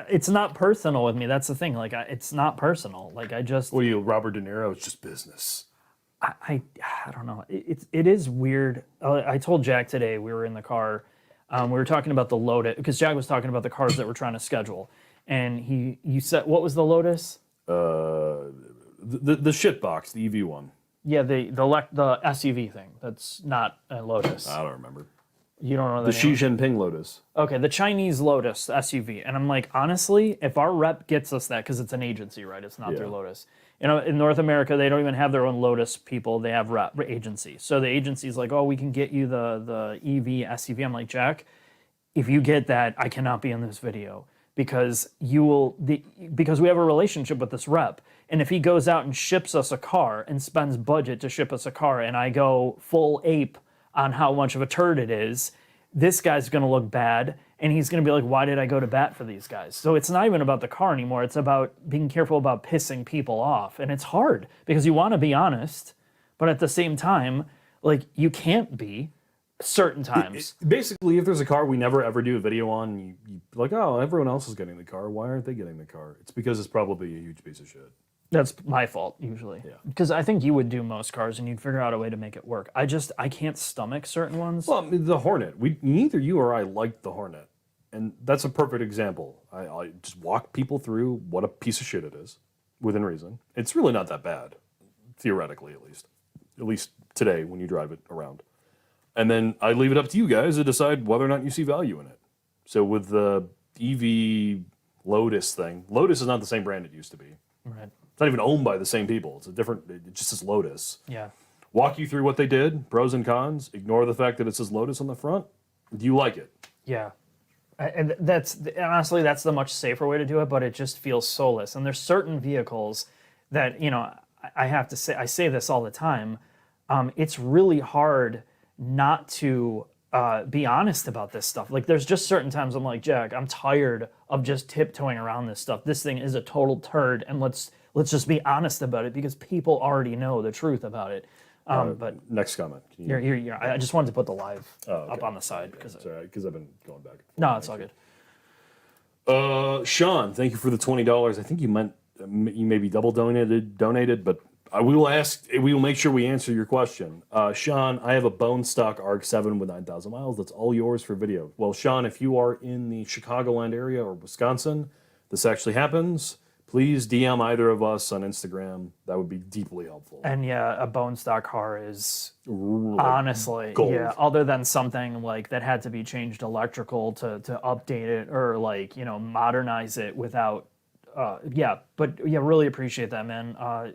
It's not personal with me. That's the thing. Like, it's not personal. Like, I just. What are you, Robert De Niro? It's just business. I don't know. It is weird. I told Jack today, we were in the car. We were talking about the Lotus because Jack was talking about the cars that we're trying to schedule, and you said, what was the Lotus? The shit box, the EV one. Yeah, the SUV thing. That's not a Lotus. I don't remember. You don't know The the Xi name? Jinping Lotus. Okay, the Chinese Lotus SUV. And I'm like, honestly, if our rep gets us that, because it's an agency, right? It's not through Yeah. Lotus. You know, in North America, they don't even have their own Lotus people. They have rep agency. So the agency's like, oh, we can get you the EV SUV. I'm like, Jack, if you get that, I cannot be in this video because because we have a relationship with this rep. And if he goes out and ships us a car and spends budget to ship us a car, and I go full ape on how much of a turd it is, this guy's going to look bad, and he's going to be like, why did I go to bat for these guys? So it's not even about the car anymore. It's about being careful about pissing people off. And it's hard because you want to be honest, but at the same time, like, you can't be certain times. Basically, if there's a car we never ever do a video on, you like, oh, everyone else is getting the car. Why aren't they getting the car? It's because it's probably a huge piece of shit. That's my fault usually. Yeah. Because I think you would do most cars and you'd figure out a way to make it work. I can't stomach certain ones. Well, I mean, the Hornet. Neither you or I liked the Hornet, and that's a perfect example. I just walk people through what a piece of shit it is, within reason. It's really not that bad, theoretically at least today when you drive it around. And then I leave it up to you guys to decide whether or not you see value in it. So with the EV Lotus thing, Lotus is not the same brand it used to be. Right. It's not even owned by the same people. It's a different. It just says Lotus. Yeah. Walk you through what they did, pros and cons. Ignore the fact that it says Lotus on the front. Do you like it? Yeah. And honestly, that's the much safer way to do it, but it just feels soulless. And there's certain vehicles that, you know, I have to say, I say this all the time. It's really hard not to be honest about this stuff. Like, there's just certain times I'm like, Jack, I'm tired of just tiptoeing around this stuff. This thing is a total turd, and let's just be honest about it because people already know the truth about it. But Next comment. I just wanted to put the live okay. up on the side because It's all right, because I've been going back. no, it's all good. Sean, thank you for the $20. I think you meant you maybe double donated, but we will make sure we answer your question. Sean, I have a bone stock ARC-7 with 9,000 miles. That's all yours for video. Well, Sean, if you are in the Chicagoland area or Wisconsin, this actually happens. Please DM either of us on Instagram. That would be deeply helpful. And yeah, a bone stock car is Like honestly, gold. yeah, other than something like that had to be changed electrical to update it or like, you know, modernize it without, yeah, but yeah, really appreciate that, man.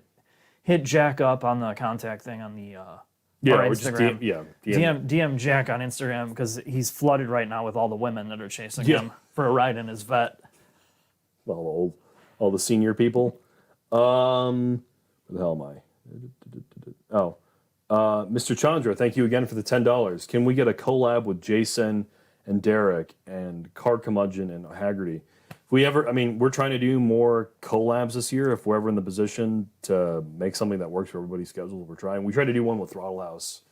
Hit Jack up on the contact thing on the or Instagram. just DM Jack on Instagram because he's flooded right now with all the women that are chasing him for a ride in his vet. All the senior people. Where the hell am I? Mr. Chandra, thank you again for the $10. Can we get a collab with Jason and Derek and Car Curmudgeon and Haggerty? If we ever, I mean, we're trying to do more collabs this year. If we're ever in the position to make something that works for everybody's schedule, we're trying. We tried to do one with Throttle House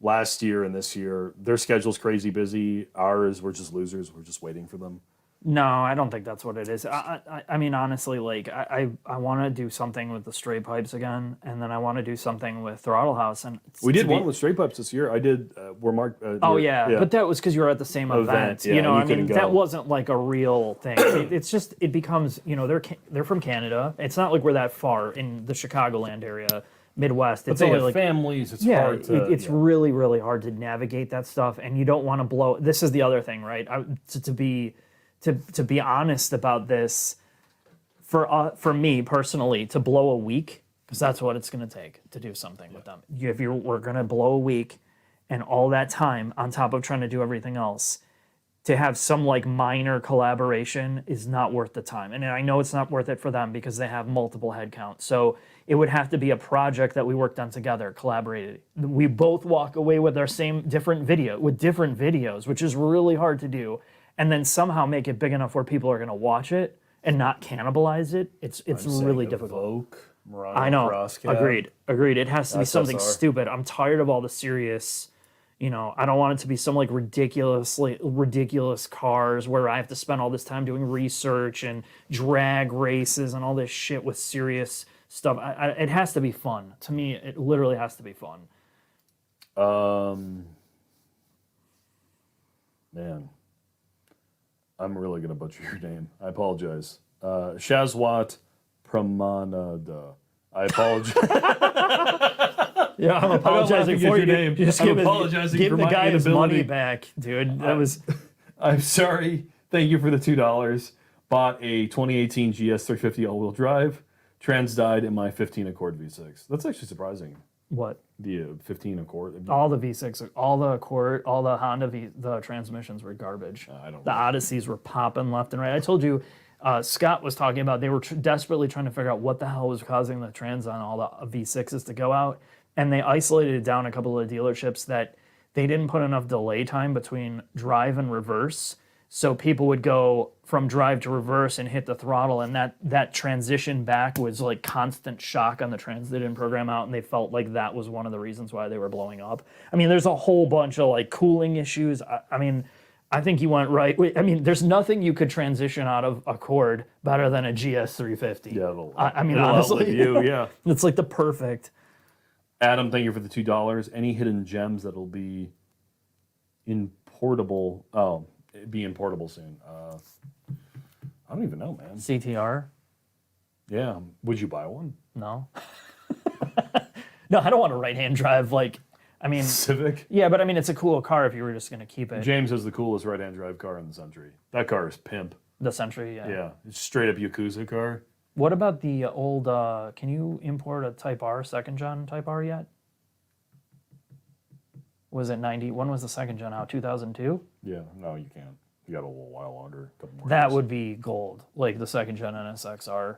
last year and this year. Their schedule's crazy busy. Ours, we're just losers. We're just waiting for them. No, I don't think that's what it is. I mean, honestly, like I want to do something with the straight pipes again, and then I want to do something with Throttle House. And we did one with straight pipes this year. I did. We're marked. Oh yeah, but that was because you were at the same event. Yeah, you know, you I mean, couldn't that go. wasn't like a real thing. It's just it becomes, you know, they're from Canada. It's not like we're that far in the Chicagoland area, Midwest. But It's they only have like families. It's yeah, hard to. it's really really hard to navigate that stuff, and you don't want to blow. This is the other thing, right? To be honest about this, for me personally, to blow a week, because that's what it's going to take to do something with them. We're going to blow a week, and all that time on top of trying to do everything else, to have some like minor collaboration is not worth the time. And I know it's not worth it for them because they have multiple headcounts. So it would have to be a project that we worked on together, collaborated. We both walk away with our different videos, which is really hard to do. And then somehow make it big enough where people are going to watch it and not cannibalize it. It's really difficult. I know. Agreed. It has to be something stupid. I'm tired of all the serious, you know, I don't want it to be some like ridiculous cars where I have to spend all this time doing research and drag races and all this shit with serious stuff. It has to be fun. To me, it literally has to be fun. Man. I'm really going to butcher your name. I apologize. Shazwat Pramanada. I apologize. Yeah, I'm not apologizing laughing at for your you. name. Just I'm give apologizing give for the my guy his money inability. back, dude. That was I'm sorry. Thank you for the $2. Bought a 2018 GS 350 all-wheel drive. Trans died in my 15 Accord V6. That's actually surprising. what? The 15 Accord. All the V6, all the Accord, all the Honda the transmissions were garbage. I don't The know. Odysseys were popping left and right. I told you, Scott was talking about they were desperately trying to figure out what the hell was causing the trans on all the V6s to go out, and they isolated down a couple of dealerships that they didn't put enough delay time between drive and reverse, so people would go from drive to reverse and hit the throttle, and that transition back was like constant shock on the trans. They didn't program out, and they felt like that was one of the reasons why they were blowing up. I mean, there's a whole bunch of like cooling issues. I mean, I think you went right. I mean, there's nothing you could transition out of Accord better than a GS 350. Yeah, I mean, it'll honestly, outlive you, yeah. it's like the perfect. Adam, thank you for the $2. Any hidden gems that'll be importable? Oh, be importable soon. I don't even know, man. CTR? Yeah, would you buy one? No. No, I don't want a right-hand drive. Like, I mean, Civic. yeah, but I mean, it's a cool car if you were just going to keep it. James has the coolest right-hand drive car in the country. That car is pimp. The Century, yeah. Yeah, it's straight up Yakuza car. What about the old, can you import a Type R, second gen Type R yet? Was it 90? When was the second gen out? 2002? Yeah, no, you can't. You got a little while longer. A couple more That years. would be gold, like the second gen NSXR.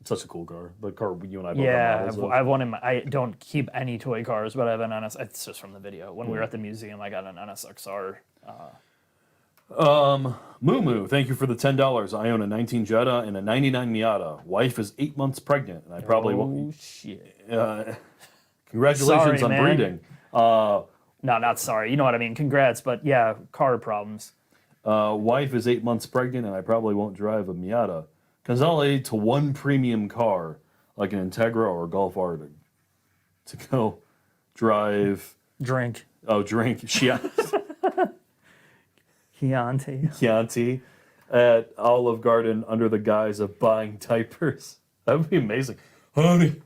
It's such a cool car. The car you and I both Yeah, have models of. I've one in my, I don't keep any toy cars, but I have an NS. It's just from the video. When we were at the museum, I got an NSXR. Moo Moo, thank you for the $10. I own a 19 Jetta and a 99 Miata. Wife is 8 months pregnant, and I probably won't. Oh shit! Congratulations Sorry, on man. breeding. No, not sorry. You know what I mean. Congrats, but yeah, car problems. Wife is 8 months pregnant, and I probably won't drive a Miata. Consolidate to one premium car, like an Integra or a Golf R, to go drive. Drink. Oh, drink. Chianti at Olive Garden under the guise of buying diapers. That would be amazing. Honey,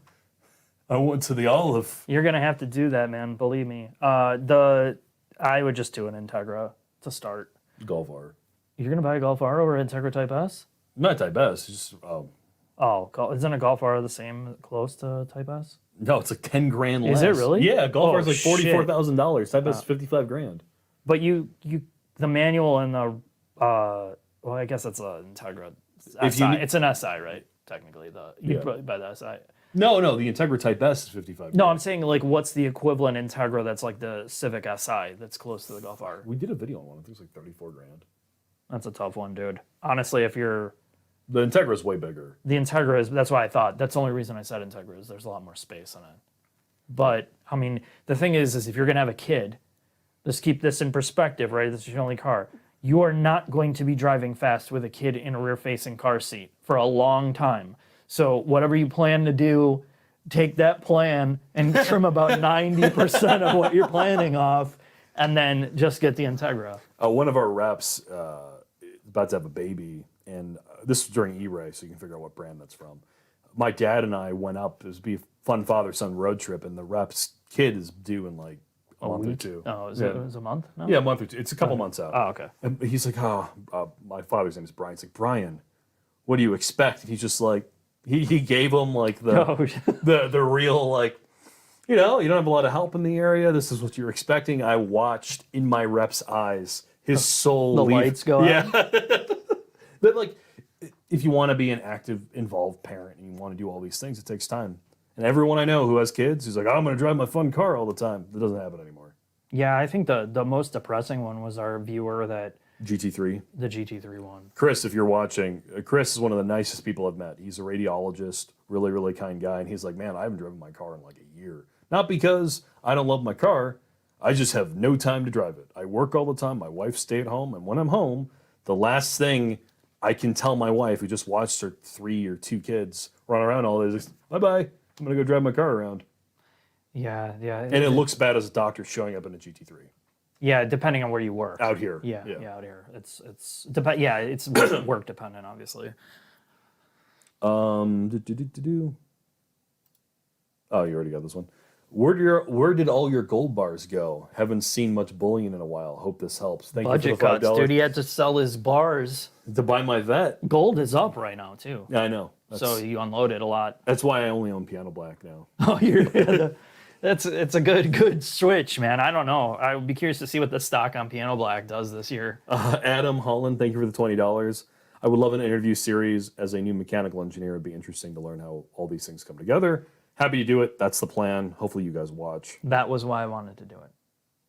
I went to the Olive. You're gonna have to do that, man. Believe me. I would just do an Integra to start. Golf R. You're gonna buy a Golf R over Integra Type S? Not Type S. Just Oh, isn't a Golf R the same, close to Type S? no, it's like 10 grand less. Is it really? Yeah, Golf Oh, R is like shit. $44,000. Type S is 55 grand. But the manual and the well, I guess it's an Integra. If SI. you It's an SI, right? Technically, you Yeah. probably buy the SI. No, the Integra Type S is 55 No, grand. I'm saying like, what's the equivalent Integra that's like the Civic SI that's close to the Golf R? We did a video on one. I think it's like 34 grand. That's a tough one, dude. Honestly, if you're The Integra is way bigger. the Integra is, that's why I thought. That's the only reason I said Integra is there's a lot more space in it. But I mean, the thing is if you're gonna have a kid, let's keep this in perspective, right? This is your only car. You are not going to be driving fast with a kid in a rear-facing car seat for a long time. So whatever you plan to do, take that plan and trim about 90% of what you're planning off, and then just get the Integra. One of our reps about to have a baby, and this was during E-Ray, so you can figure out what brand that's from. My dad and I went up. It was be a fun father-son road trip, and the rep's kid is due in like a month or two. Oh, Yeah. it was a month? No? Yeah, a month or two. It's a couple months out. Oh, okay. And he's like, my father's name is Brian. He's like, Brian, what do you expect? And he's just like, he gave him like Oh, the real like, you don't have a lot of help in the area. This is what you're expecting. I watched in my rep's eyes his soul the leave. lights go out? Yeah. But like, if you want to be an active, involved parent and you want to do all these things, it takes time. And everyone I know who has kids, who's like, I'm going to drive my fun car all the time. That doesn't happen anymore. Yeah, I think the most depressing one was our viewer that GT3. the GT3 one. Chris, if you're watching, Chris is one of the nicest people I've met. He's a radiologist, really, really kind guy. And he's like, man, I haven't driven my car in like a year. Not because I don't love my car. I just have no time to drive it. I work all the time. My wife stay at home. And when I'm home, the last thing I can tell my wife, who just watched her 3 or 2 kids run around all day, is bye-bye. I'm going to go drive my car around. Yeah. And it looks bad as a doctor showing up in a GT3. Yeah, depending on where you work. Out here. Yeah, out here. It's work dependent, obviously. Oh, you already got this one. Where did all your gold bars go? Haven't seen much bullion in a while. Hope this helps. Thank you Budget for the $5 cuts, dude. He had to sell his bars. to buy my vet. Gold is up right now too. Yeah, I know. So you unloaded a lot. That's why I only own piano black now. Oh, it's a good switch, man. I don't know. I would be curious to see what the stock on piano black does this year. Adam Holland, thank you for the $20. I would love an interview series as a new mechanical engineer. It'd be interesting to learn how all these things come together. Happy to do it. That's the plan. Hopefully you guys watch. That was why I wanted to do it.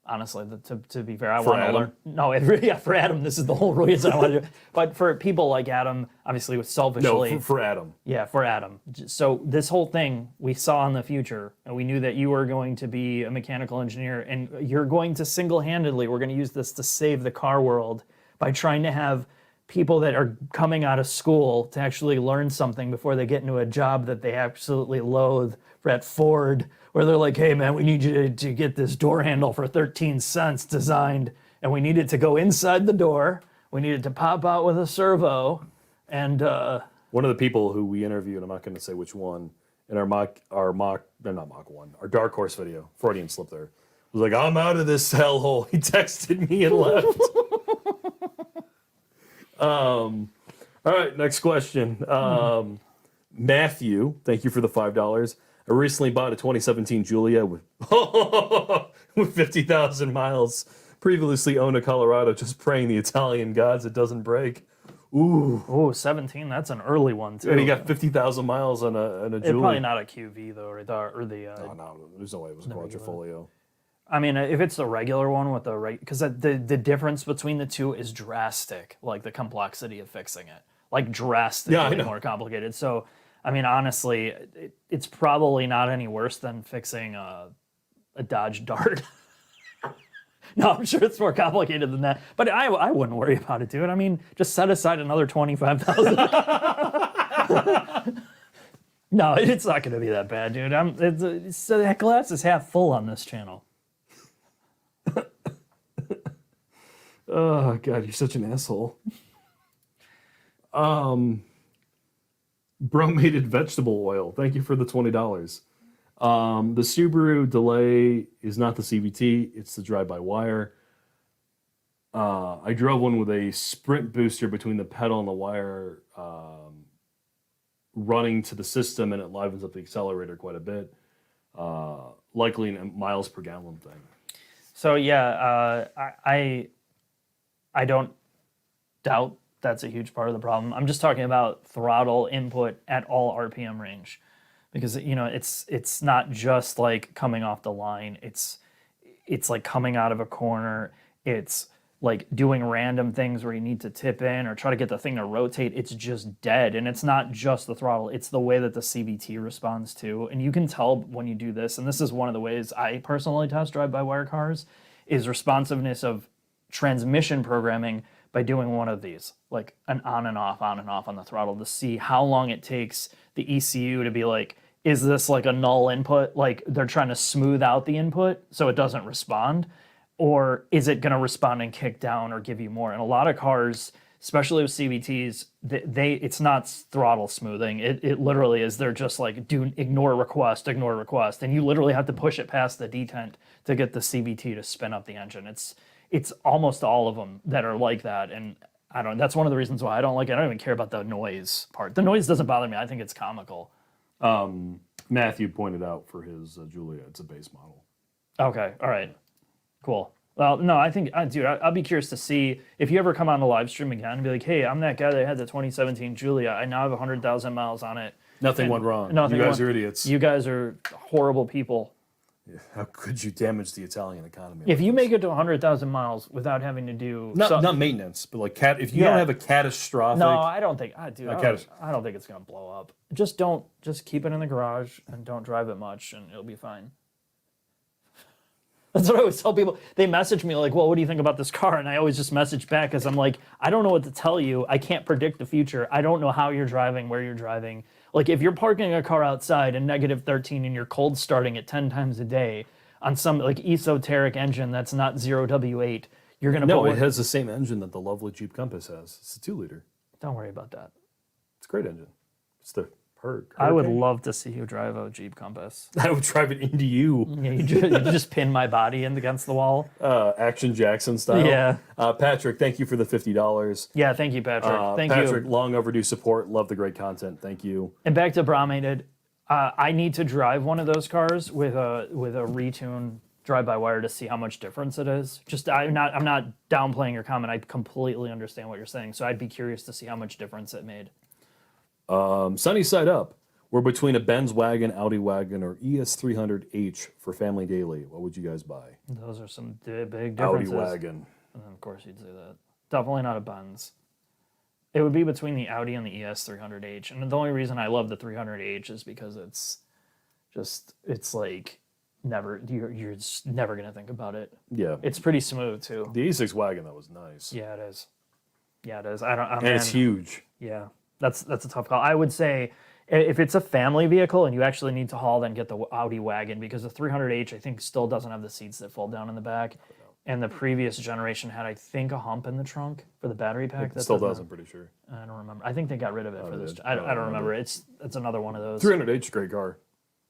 Honestly, to be fair, I For want to Adam? learn. No, yeah, for Adam, this is the whole reason I want to do it. But for people like Adam, obviously, with No, selfishly, for Adam. yeah, for Adam. So this whole thing we saw in the future, and we knew that you were going to be a mechanical engineer, and you're going to single-handedly, we're going to use this to save the car world by trying to have people that are coming out of school to actually learn something before they get into a job that they absolutely loathe. At Ford, where they're like, hey man, we need you to get this door handle for 13 cents designed, and we need it to go inside the door. We need it to pop out with a servo. And One of the people who we interviewed, I'm not going to say which one, in our Dark Horse video, Freudian slip there, was like, I'm out of this hellhole. He texted me and left. All right, next question. Matthew, thank you for the $5. I recently bought a 2017 Giulia with with 50,000 miles. Previously owned a Colorado, just praying the Italian gods it doesn't break. Ooh, 17, that's an early one too. and he got 50,000 miles on a It's Giulia. probably not a QV though, or the. No, there's no way it was a quadrifolio. I mean, if it's the regular one with the because the difference between the two is drastic, like the complexity of fixing it, like drastically know. more complicated. So, I mean, honestly, it's probably not any worse than fixing a Dodge Dart. No, I'm sure it's more complicated than that. But I wouldn't worry about it, dude. I mean, just set aside another 25,000. No, it's not going to be that bad, dude. That glass is half full on this channel. Oh God, you're such an asshole. Bromated vegetable oil. Thank you for the $20. The Subaru delay is not the CVT; it's the drive-by-wire. I drove one with a sprint booster between the pedal and the wire, running to the system, and it livens up the accelerator quite a bit. Likely a miles per gallon thing. So yeah, I don't doubt that's a huge part of the problem. I'm just talking about throttle input at all RPM range, because it's not just like coming off the line. It's like coming out of a corner. It's like doing random things where you need to tip in or try to get the thing to rotate. It's just dead, and it's not just the throttle. It's the way that the CVT responds to, and you can tell when you do this. And this is one of the ways I personally test drive-by-wire cars, is responsiveness of transmission programming by doing one of these, like an on and off on the throttle, to see how long it takes the ECU to be like, is this like a null input? Like they're trying to smooth out the input so it doesn't respond, or is it going to respond and kick down or give you more? And a lot of cars, especially with CVTs, it's not throttle smoothing. It literally is, they're just like, ignore request, and you literally have to push it past the detent to get the CVT to spin up the engine. It's almost all of them that are like that, and that's one of the reasons why I don't like it. I don't even care about the noise part. The noise doesn't bother me. I think it's comical. Matthew pointed out for his Giulia, it's a base model. Okay, all right, cool. Well, no, I think, dude, I'll be curious to see if you ever come on the live stream again and be like, hey, I'm that guy that had the 2017 Giulia. I now have 100,000 miles on it. Nothing went wrong. You guys are idiots. You guys are horrible people. How could you damage the Italian economy? If you make it to 100,000 miles without having to do not maintenance, but like if you don't have a catastrophic. No, I don't think. Dude, I don't think it's gonna blow up. Just keep it in the garage and don't drive it much, and it'll be fine. That's what I always tell people. They message me like, well, what do you think about this car? And I always just message back because I'm like, I don't know what to tell you. I can't predict the future. I don't know how you're driving, where you're driving. Like if you're parking a car outside in -13 and you're cold starting it 10 times a day on some like esoteric engine that's not 0W8, you're going to No, it has the same engine that the lovely Jeep Compass has. It's a 2-liter. Don't worry about that. It's a great engine. It's the I would love to see you drive a Jeep Compass. I would drive it into you. Yeah, you just pin my body in against the wall. Action Jackson style. Yeah. Patrick, thank you for the $50. Yeah, thank you, Patrick. Thank Patrick, you. long overdue support. Love the great content. Thank you. And back to Bromated, I need to drive one of those cars with a retune drive-by-wire to see how much difference it is. Just I'm not downplaying your comment. I completely understand what you're saying. So I'd be curious to see how much difference it made. Sunny side up. We're between a Benz wagon, Audi wagon, or ES300H for family daily. What would you guys buy? Those are some big Audi differences. wagon. And then of course you'd say that. Definitely not a Benz. It would be between the Audi and the ES300H. And the only reason I love the 300H is because it's like you're just never gonna think about it. Yeah. It's pretty smooth too. The E6 wagon, that was nice. Yeah, it is. Yeah, it is. And it's huge. Yeah, that's a tough call. I would say if it's a family vehicle and you actually need to haul, then get the Audi wagon, because the 300H I think still doesn't have the seats that fold down in the back. And the previous generation had, I think, a hump in the trunk for the battery pack. It still does, I'm pretty sure. I don't remember. I think they got rid of it for this. did? I don't remember. It's another one of those. 300H is a great car.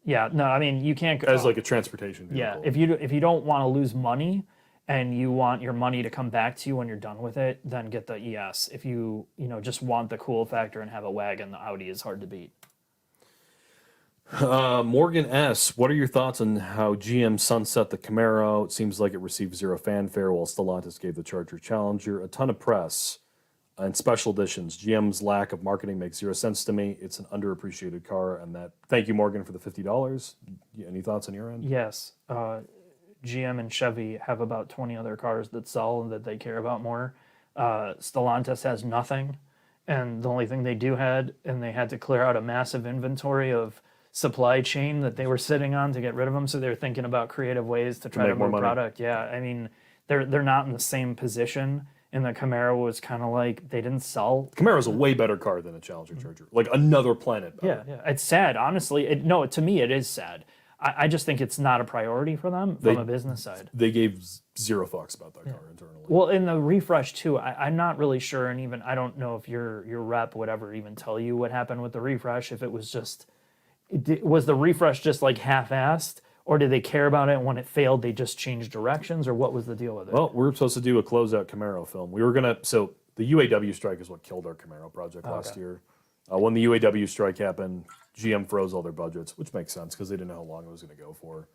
Yeah, no, I mean you can't go As like a transportation vehicle. Yeah, if you don't want to lose money and you want your money to come back to you when you're done with it, then get the ES. If you just want the cool factor and have a wagon, the Audi is hard to beat. Morgan S., what are your thoughts on how GM sunset the Camaro? It seems like it received zero fanfare, while Stellantis gave the Charger Challenger a ton of press and special editions. GM's lack of marketing makes zero sense to me. It's an underappreciated car, and that. Thank you, Morgan, for the $50. Any thoughts on your end? Yes, GM and Chevy have about 20 other cars that sell and that they care about more. Stellantis has nothing, and the only thing they had to clear out a massive inventory of supply chain that they were sitting on to get rid of them. So they're thinking about creative ways to try to move product. Yeah, I mean they're not in the same position. And the Camaro was kind of like they didn't sell. Camaro's a way better car than a Challenger Charger, like another planet better. Yeah. It's sad, honestly. No, to me it is sad. I just think it's not a priority for them from a business side. They gave zero fucks about that car internally. Well, in the refresh too, I'm not really sure, and even I don't know if your rep would ever even tell you what happened with the refresh. If it was just, was the refresh just like half-assed? Or did they care about it, and when it failed, they just changed directions? Or what was the deal with it? Well, we were supposed to do a closeout Camaro film. We were going to, so the UAW strike is what killed our Camaro project last year. When the UAW strike happened, GM froze all their budgets, which makes sense because they didn't know how long it was going to go for.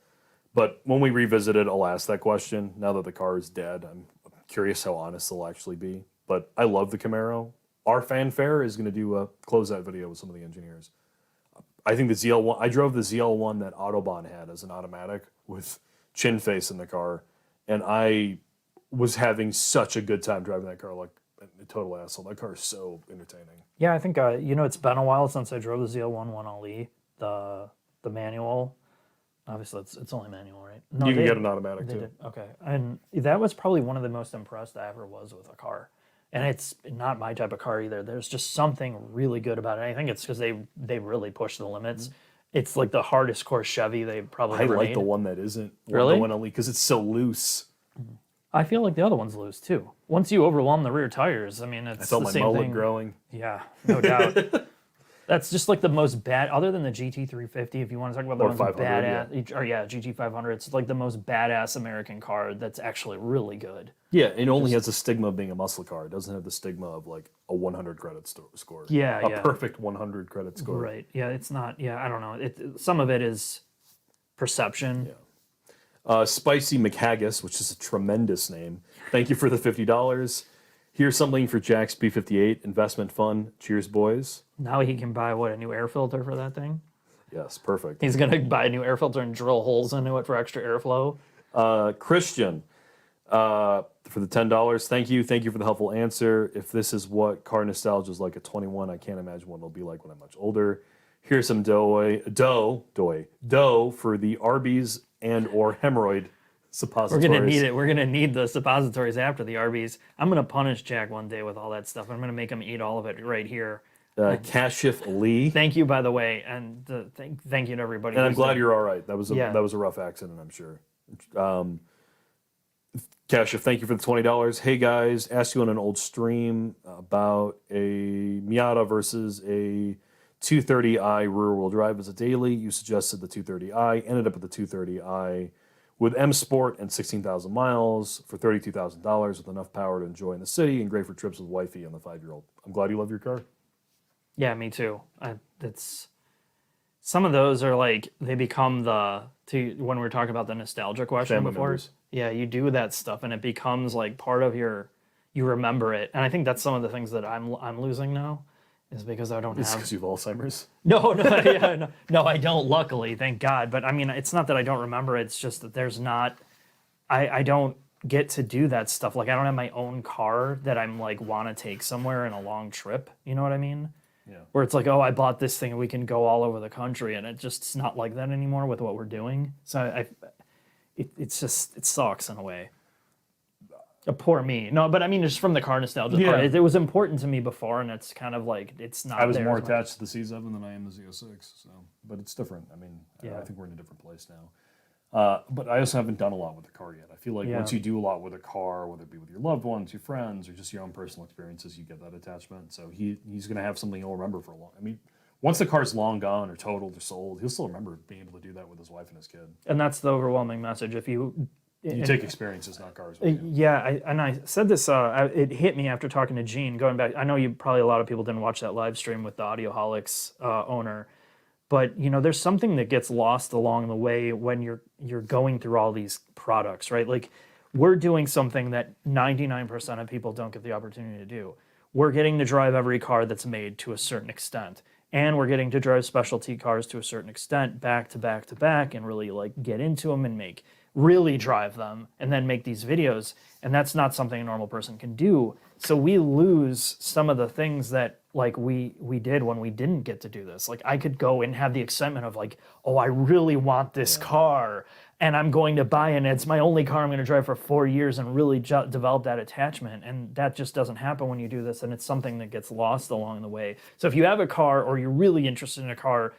But when we revisited, I'll ask that question. Now that the car is dead, I'm curious how honest they'll actually be. But I love the Camaro. Our fanfare is going to do a closeout video with some of the engineers. I think the ZL1, I drove the ZL1 that Autobahn had as an automatic with chin face in the car, and I was having such a good time driving that car, like a total asshole. That car is so entertaining. Yeah, I think it's been a while since I drove the ZL1 1LE, the manual. Obviously, it's only manual, right? No, you can get an automatic too. Okay, and that was probably one of the most impressed I ever was with a car. And it's not my type of car either. There's just something really good about it. I think it's because they really push the limits. Mm-hmm. It's like the hardest core Chevy they've probably ever made. I like the one that isn't. Really? The one only because it's so loose. I feel like the other one's loose too. Once you overwhelm the rear tires, I mean, it's the same thing. I felt my mullet growing. Yeah, no doubt. That's just like the most bad, other than the GT350, if you want to talk about the most badass, GT500, it's like the most badass American car that's actually really good. Yeah, it only has the stigma of being a muscle car. It doesn't have the stigma of like a 100 credit score. Yeah, a perfect 100 credit score. Right. Yeah, it's not. Yeah, I don't know. Some of it is perception. Yeah. Spicy McHaggis, which is a tremendous name. Thank you for the $50. Here's something for Jack's B58 investment fund. Cheers, boys. Now he can buy a new air filter for that thing? Yes, perfect. He's going to buy a new air filter and drill holes into it for extra airflow. Christian, for the $10, thank you. Thank you for the helpful answer. If this is what car nostalgia is like at 21, I can't imagine what it'll be like when I'm much older. Here's some dough for the Arby's and or hemorrhoid suppositories. We're going to need it. We're going to need the suppositories after the Arby's. I'm going to punish Jack one day with all that stuff. I'm going to make him eat all of it right here. Kashif Lee. Thank you, by the way, and thank you to everybody. And I'm glad you're all right. That was a rough accident, I'm sure. Kashif, thank you for the $20. Hey guys, asked you on an old stream about a Miata versus a 230i rear-wheel drive as a daily. You suggested the 230i. Ended up with the 230i with M Sport and 16,000 miles for $32,000 with enough power to enjoy in the city and great for trips with wifey and the 5-year-old. I'm glad you love your car. Yeah, me too. It's some of those are like they become when we were talking about the nostalgia question Family before. members. Yeah, you do that stuff and it becomes like part of you remember it. And I think that's some of the things that I'm losing now is because I don't It's have. because you have Alzheimer's. No, yeah, no, I don't. Luckily, thank God. But I mean, it's not that I don't remember. It's just that there's not. I don't get to do that stuff. Like I don't have my own car that I'm like want to take somewhere in a long trip. You know what I mean? Yeah. Where it's like, oh, I bought this thing and we can go all over the country, and it's not like that anymore with what we're doing. So it sucks in a way. Poor me. No, but I mean, just from the car nostalgia part, Yeah. it was important to me before, and it's kind of like it's not. I was there more as much. attached to the C7 than I am the Z06, so but it's different. I mean, Yeah. I think we're in a different place now. But I also haven't done a lot with the car yet. I feel like Yeah. once you do a lot with a car, whether it be with your loved ones, your friends, or just your own personal experiences, you get that attachment. So he's going to have something he'll remember for a long. I mean, once the car's long gone or totaled or sold, he'll still remember being able to do that with his wife and his kid. And that's the overwhelming message. If you take experiences, not cars. With you. Yeah, I said this. It hit me after talking to Gene. Going back, I know probably a lot of people didn't watch that live stream with the Audioholics owner, but there's something that gets lost along the way when you're going through all these products, right? Like we're doing something that 99% of people don't get the opportunity to do. We're getting to drive every car that's made to a certain extent, and we're getting to drive specialty cars to a certain extent, back to back to back, and really like get into them and really drive them and then make these videos, and that's not something a normal person can do. So we lose some of the things that like we did when we didn't get to do this. Like I could go and have the excitement of like, oh, I really want this car and I'm going to buy it and it's my only car I'm going to drive for 4 years and really develop that attachment, and that just doesn't happen when you do this, and it's something that gets lost along the way. So if you have a car or you're really interested in a car,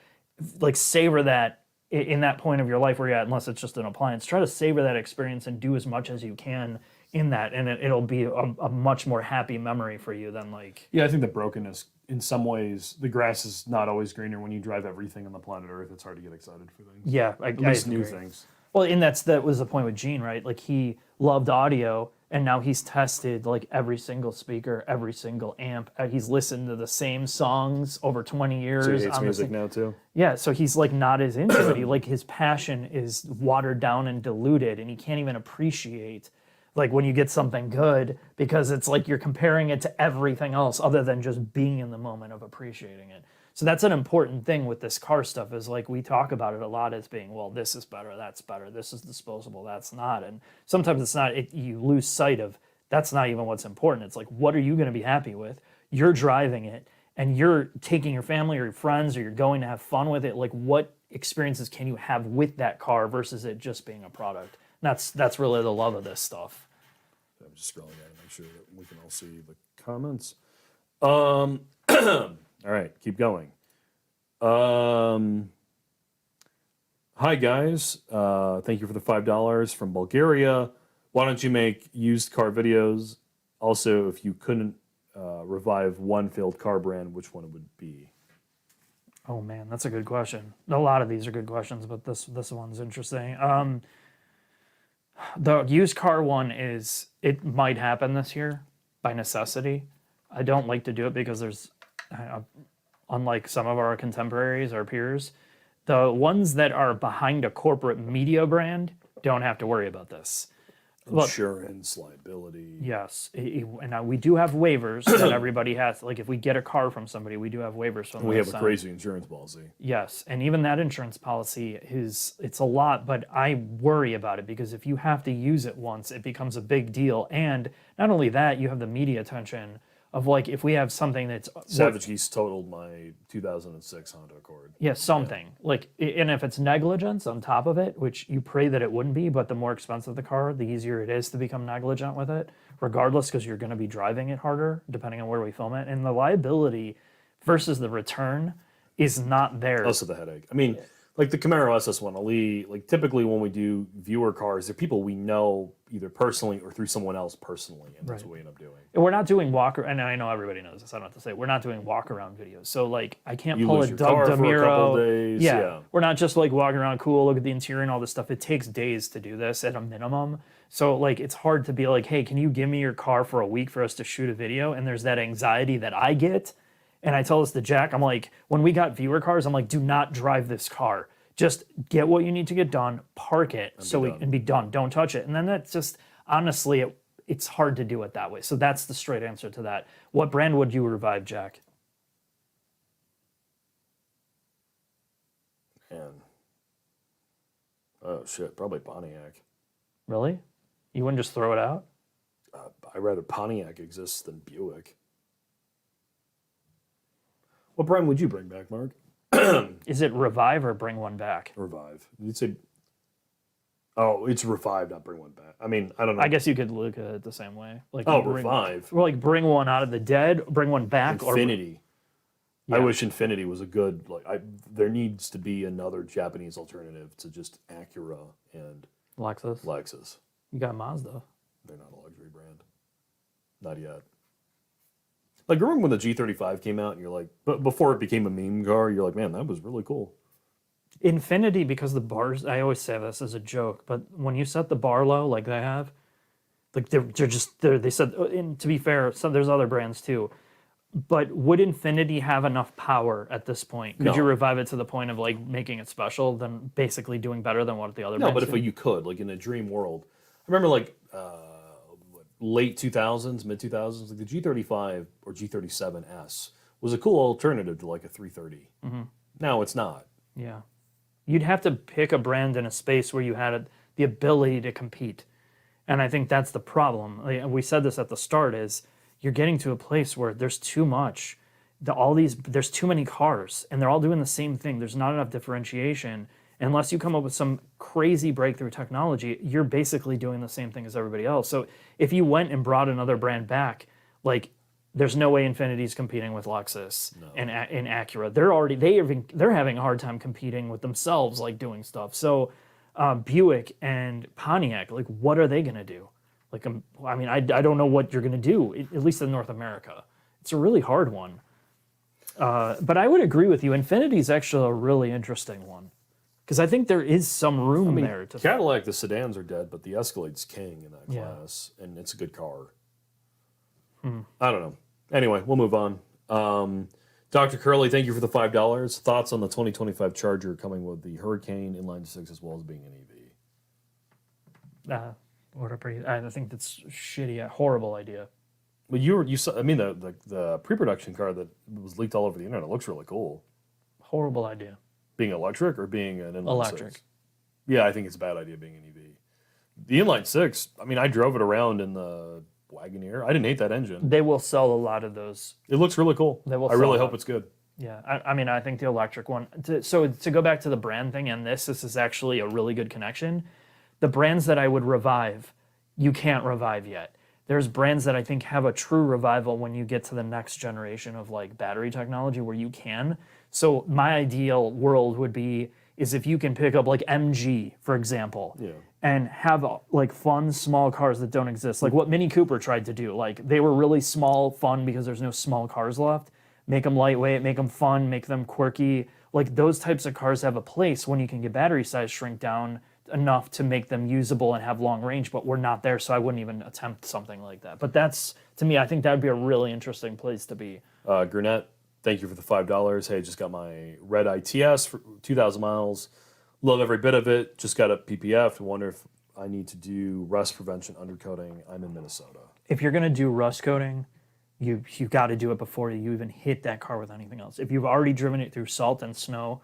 like savor that in that point of your life where you're at, unless it's just an appliance. Try to savor that experience and do as much as you can in that, and it'll be a much more happy memory for you than like. Yeah, I think the brokenness, in some ways, the grass is not always greener. When you drive everything on the planet Earth, it's hard to get excited for things. Yeah, At least new agree. things. Well, and that was the point with Gene, right? Like he loved audio, and now he's tested like every single speaker, every single amp. He's listened to the same songs over 20 years. So he hates on the music same- now too. Yeah, so he's like not as into it. Like his passion is watered down and diluted, and he can't even appreciate like when you get something good, because it's like you're comparing it to everything else other than just being in the moment of appreciating it. So that's an important thing with this car stuff, is like we talk about it a lot as being, well, this is better, that's better, this is disposable, that's not. And sometimes it's not, you lose sight of that's not even what's important. It's like, what are you going to be happy with? You're driving it and you're taking your family or your friends, or you're going to have fun with it. Like what experiences can you have with that car versus it just being a product? And that's really the love of this stuff. I'm just scrolling down to make sure that we can all see the comments. All right, keep going. Hi guys, thank you for the $5 from Bulgaria. Why don't you make used car videos? Also, if you couldn't revive one failed car brand, which one it would be? Oh man, that's a good question. A lot of these are good questions, but this one's interesting. The used car one it might happen this year by necessity. I don't like to do it because there's, unlike some of our contemporaries, our peers, the ones that are behind a corporate media brand don't have to worry about this. Look, Insurance, liability. yes, and now we do have waivers that everybody has. Like if we get a car from somebody, we do have waivers from them. We have a crazy insurance policy. Yes, and even that insurance policy it's a lot, but I worry about it because if you have to use it once, it becomes a big deal. And not only that, you have the media attention of like if we have something that's Savage Geese totaled my 2006 Honda Accord. yeah, something like, and if it's negligence on top of it, which you pray that it wouldn't be, but the more expensive the car, the easier it is to become negligent with it, regardless, because you're going to be driving it harder depending on where we film it. And the liability versus the return is not there. Also the headache. I mean, like the Camaro SS1LE, like typically when we do viewer cars, they're people we know either personally or through someone else personally, and that's Right. what we end up doing. And we're not doing and I know everybody knows this. I don't have to say it. We're not doing walk around videos. So like I can't You pull lose a your Doug car for a couple DeMiro. days. Yeah. We're not just like walking around cool, look at the interior and all this stuff. It takes days to do this at a minimum. So like it's hard to be like, hey, can you give me your car for a week for us to shoot a video? And there's that anxiety that I get. And I tell this to Jack, I'm like, when we got viewer cars, I'm like, do not drive this car. Just get what you need to get done, park it and be done. Don't touch it. And then that's just honestly it's hard to do it that way. So that's the straight answer to that. What brand would you revive, Jack? Man. Oh shit, probably Pontiac. Really? You wouldn't just throw it out? I'd rather Pontiac exists than Buick. What brand would you bring back, Mark? Is it revive or bring one back? Revive. You'd say, oh, it's revive, not bring one back. I mean, I don't know. I guess you could look at it the same way. Like revive. Or like bring one out of the dead, bring one back. Infinity. Yeah. I wish Infinity was a good, there needs to be another Japanese alternative to just Acura and Lexus. You got Mazda. They're not a luxury brand. Not yet. Like, remember when the G35 came out and you're like, but before it became a meme car, you're like, man, that was really cool. Infinity, because the bars, I always say this as a joke, but when you set the bar low like they have, like they said, and to be fair, there's other brands too, but would Infinity have enough power at this point? Could No. you revive it to the point of like making it special, then basically doing better than what the other No, brands but if do? you could, like in a dream world, I remember like late 2000s, mid 2000s, like the G35 or G37S was a cool alternative to like a 330. Mm-hmm. Now it's not. Yeah. You'd have to pick a brand in a space where you had the ability to compete. And I think that's the problem. Like, we said this at the start is you're getting to a place where there's too much. There's too many cars and they're all doing the same thing. There's not enough differentiation. Unless you come up with some crazy breakthrough technology, you're basically doing the same thing as everybody else. So if you went and brought another brand back, like there's no way Infinity's competing with Lexus and Acura. They're having a hard time competing with themselves, like doing stuff. So Buick and Pontiac, like what are they gonna do? Like I mean, I don't know what you're gonna do. At least in North America, it's a really hard one. But I would agree with you. Infinity is actually a really interesting one. Because I think there is some room there. Cadillac, the sedans are dead, but the Escalade's king in that class, and it's a good car. I don't know. Anyway, we'll move on. Dr. Curley, thank you for the $5. Thoughts on the 2025 Charger coming with the Hurricane inline 6 as well as being an EV? I think that's shitty, a horrible idea. But you saw, I mean, the pre-production car that was leaked all over the internet looks really cool. Horrible idea. Being electric or being an inline Electric. 6? Yeah, I think it's a bad idea being an EV. The inline 6, I mean, I drove it around in the Wagoneer. I didn't hate that engine. They will sell a lot of those. It looks really cool. I really hope it's good. Yeah, I mean, I think the electric one. So to go back to the brand thing and this is actually a really good connection. The brands that I would revive, you can't revive yet. There's brands that I think have a true revival when you get to the next generation of like battery technology where you can. So my ideal world would be is if you can pick up like MG, for example, and have like fun small cars that don't exist, like what Mini Cooper tried to do. Like they were really small, fun because there's no small cars left. Make them lightweight, make them fun, make them quirky. Like those types of cars have a place when you can get battery size shrink down enough to make them usable and have long range, but we're not there, so I wouldn't even attempt something like that. But that's, to me, I think that would be a really interesting place to be. Gurnett, thank you for the $5. Hey, just got my red ITS for 2,000 miles. Love every bit of it. Just got a PPF. Wonder if I need to do rust prevention undercoating. I'm in Minnesota. If you're going to do rust coating, you got to do it before you even hit that car with anything else. If you've already driven it through salt and snow,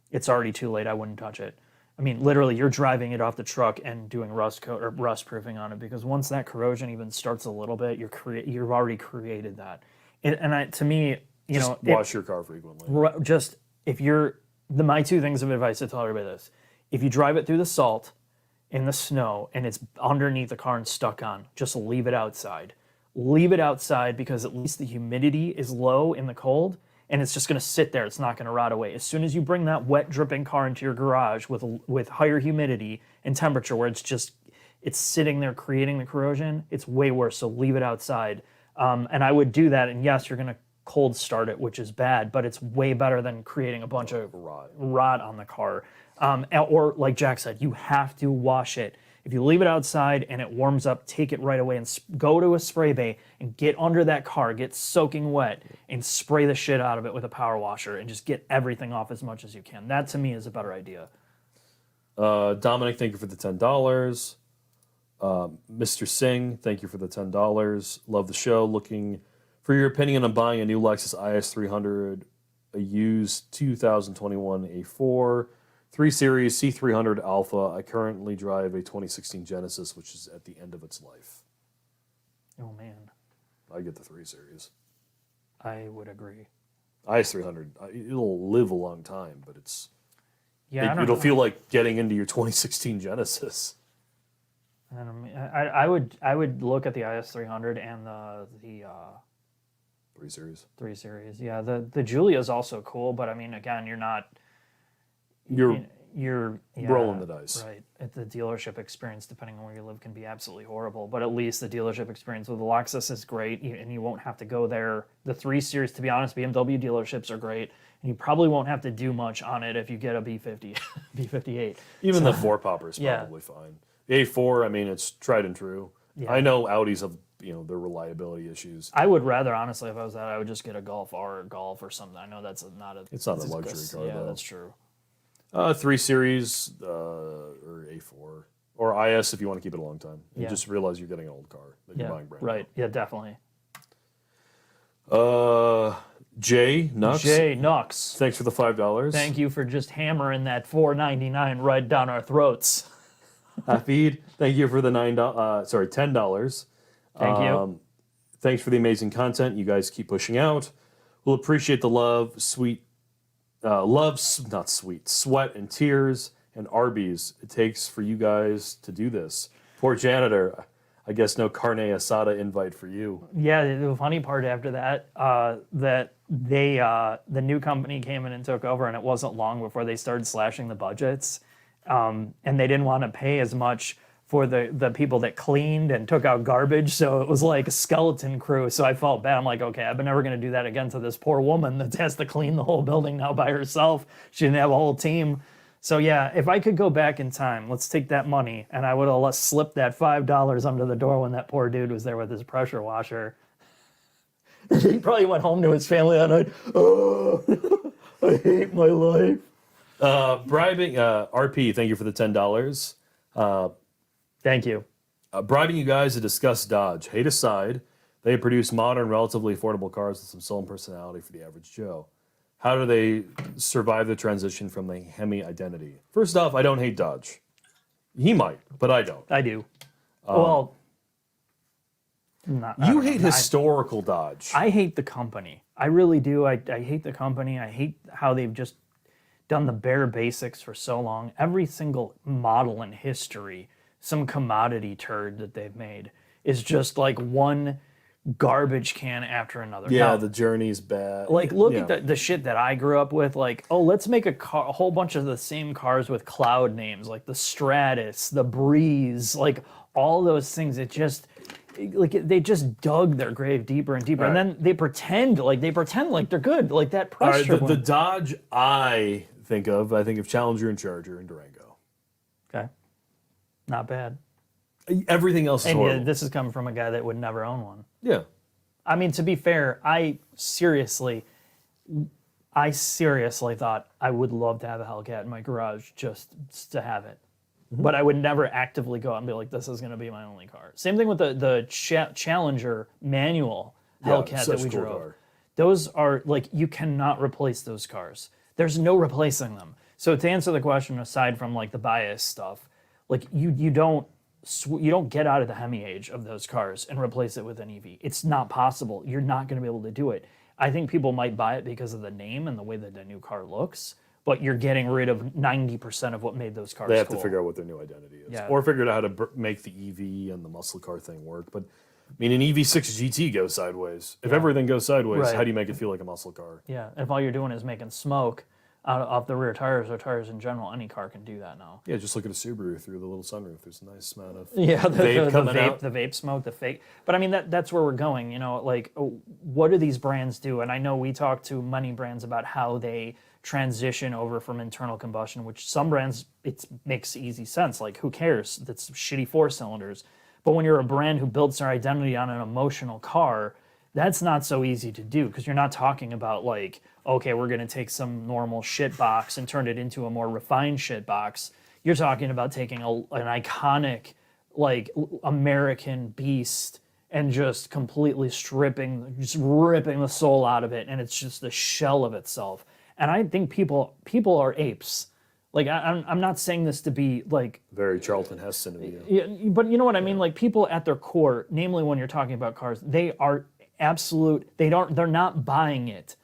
it's already too late. I wouldn't touch it. I mean, literally, you're driving it off the truck and doing rust proofing on it because once that corrosion even starts a little bit, you've already created that. To me, wash your car frequently. Just if you're my two things of advice to tell everybody this: if you drive it through the salt, in the snow, and it's underneath the car and stuck on, just leave it outside. Leave it outside because at least the humidity is low in the cold, and it's just going to sit there. It's not going to rot away. As soon as you bring that wet, dripping car into your garage with higher humidity and temperature, where it's sitting there creating the corrosion, it's way worse. So leave it outside. And I would do that. And yes, you're going to cold start it, which is bad, but it's way better than creating a bunch of rot on the car. Or like Jack said, you have to wash it. If you leave it outside and it warms up, take it right away and go to a spray bay and get under that car, get soaking wet, and spray the shit out of it with a power washer and just get everything off as much as you can. That to me is a better idea. Dominic, thank you for the $10. Mr. Singh, thank you for the $10. Love the show. Looking for your opinion on buying a new Lexus IS300, a used 2021 A4, 3 Series C300 Alpha. I currently drive a 2016 Genesis, which is at the end of its life. Oh, man. I get the 3 Series. I would agree. IS300, it'll live a long time, but Yeah, it'll feel like getting into your 2016 Genesis. I would look at the IS300 and the 3 Series. 3 Series. Yeah, the Julia is also cool, but I mean, again, You're yeah, rolling the dice. Right. At the dealership experience, depending on where you live, can be absolutely horrible. But at least the dealership experience with the Lexus is great, and you won't have to go there. The 3 Series, to be honest, BMW dealerships are great, and you probably won't have to do much on it if you get a B50, B58. Even the 4-popper is probably fine. The A4, I mean, it's tried and true. Yeah. I know Audis have their reliability issues. I would rather, honestly, if I was that, I would just get a Golf R or Golf or something. I know that's not a. It's not a luxury car, yeah, though. that's true. 3 Series or A4 or IS if you want to keep it a long time. You just realize you're getting an old car that you're buying brand new. Right. Yeah, definitely. Jay Nux. Nux. Thanks for the $5. Thank you for just hammering that $4.99 right down our throats. Hafid, thank you for the $10. Thank you. Thanks for the amazing content. You guys keep pushing out. We'll appreciate the love, sweat and tears and Arby's it takes for you guys to do this. Poor janitor. I guess no carne asada invite for you. Yeah, the funny part after that, that the new company came in and took over, and it wasn't long before they started slashing the budgets, and they didn't want to pay as much for the people that cleaned and took out garbage, so it was like a skeleton crew. So I felt bad. I'm like, okay, I'm never going to do that again to this poor woman that has to clean the whole building now by herself. She didn't have a whole team. So yeah, if I could go back in time, let's take that money, and I would have slipped that $5 under the door when that poor dude was there with his pressure washer. He probably went home to his family that night. Oh, I hate my life. Bribing, RP, thank you for the $10. Thank you. Bribing you guys to discuss Dodge. Hate aside, they produce modern, relatively affordable cars with some soul and personality for the average Joe. How do they survive the transition from the Hemi identity? First off, I don't hate Dodge. He might, but I don't. I do. Well, you hate historical Dodge. I hate the company. I really do. I hate the company. I hate how they've just done the bare basics for so long. Every single model in history, some commodity turd that they've made, is just like one garbage can after another. Yeah, now, the journey's bad. Like, look at the shit that I grew up with. Like, oh, let's make a whole bunch of the same cars with cloud names, like the Stratus, the Breeze, like all those things. It just, like, they just dug their grave deeper and deeper, and then they pretend like they're good, like that pressure. The Dodge I think of Challenger and Charger and Durango. Okay, not bad. Everything else is horrible. Yeah, this is coming from a guy that would never own one. Yeah. I mean, to be fair, I seriously thought I would love to have a Hellcat in my garage just to have it. Mm-hmm. But I would never actively go out and be like, this is going to be my only car. Same thing with the Challenger manual Hellcat that we drove. Car. Those are, like, you cannot replace those cars. There's no replacing them. So to answer the question, aside from, like, the bias stuff, like, you don't get out of the Hemi age of those cars and replace it with an EV. It's not possible. You're not going to be able to do it. I think people might buy it because of the name and the way that the new car looks, but you're getting rid of 90% of what made those cars They have cool. to figure out what their new identity is. Yeah. Or figure out how to make the EV and the muscle car thing work. But I mean, an EV6 GT goes sideways. If Yeah. everything goes sideways, Right. how do you make it feel like a muscle car? Yeah, if all you're doing is making smoke out off the rear tires or tires in general, any car can do that now. Yeah, just look at a Subaru through the little sunroof. There's a nice amount of Yeah, vape coming out. the vape smoke, the fake. But I mean, that's where we're going. You know, like, what do these brands do? And I know we talk to many brands about how they transition over from internal combustion, which some brands it makes easy sense. Like, who cares? That's shitty 4 cylinders. But when you're a brand who builds their identity on an emotional car, that's not so easy to do because you're not talking about like, okay, we're going to take some normal shit box and turn it into a more refined shit box. You're talking about taking an iconic, like, American beast and just completely just ripping the soul out of it, and it's just the shell of itself. And I think people are apes. Like, I'm not saying this to be like Very Charlton Heston of you. yeah, but you know what I mean? Like, people at their core, namely when you're talking about cars, they are absolute. They're not buying it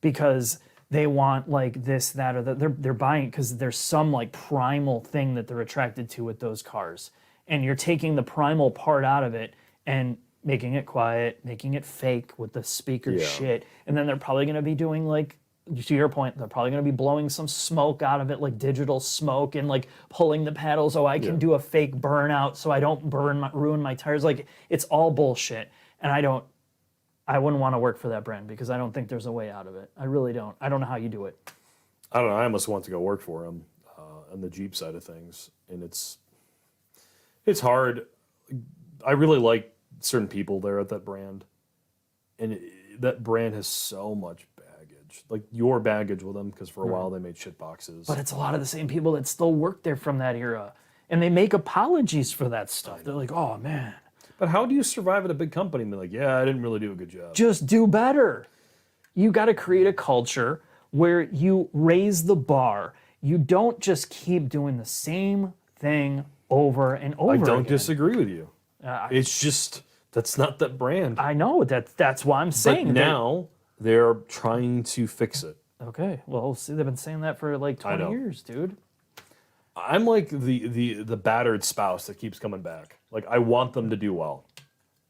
because they want like this, that, or that. They're buying it because there's some like primal thing that they're attracted to with those cars, and you're taking the primal part out of it and making it quiet, making it fake with the speaker shit, and then they're probably going to be doing like. To your point, they're probably going to be blowing some smoke out of it, like digital smoke, and like pulling the pedals. Oh, I can do a fake burnout so I don't ruin my tires. Like, it's all bullshit. And I wouldn't want to work for that brand because I don't think there's a way out of it. I really don't. I don't know how you do it. I don't know. I almost want to go work for him on the Jeep side of things, and it's hard. I really like certain people there at that brand, and that brand has so much baggage, like your baggage with them, because for a while they made shit boxes. But it's a lot of the same people that still work there from that era, and they make apologies for that stuff. They're like, "Oh man." But how do you survive at a big company and be like, yeah, I didn't really do a good job? Just do better. You got to create a culture where you raise the bar. You don't just keep doing the same thing over and over I don't again. disagree with you. It's just, that's not that brand. I know that's why I'm saying But now they're trying to fix it. Okay, well, see, they've been saying that for like 20 know. years, dude. I'm like the battered spouse that keeps coming back. Like, I want them to do well.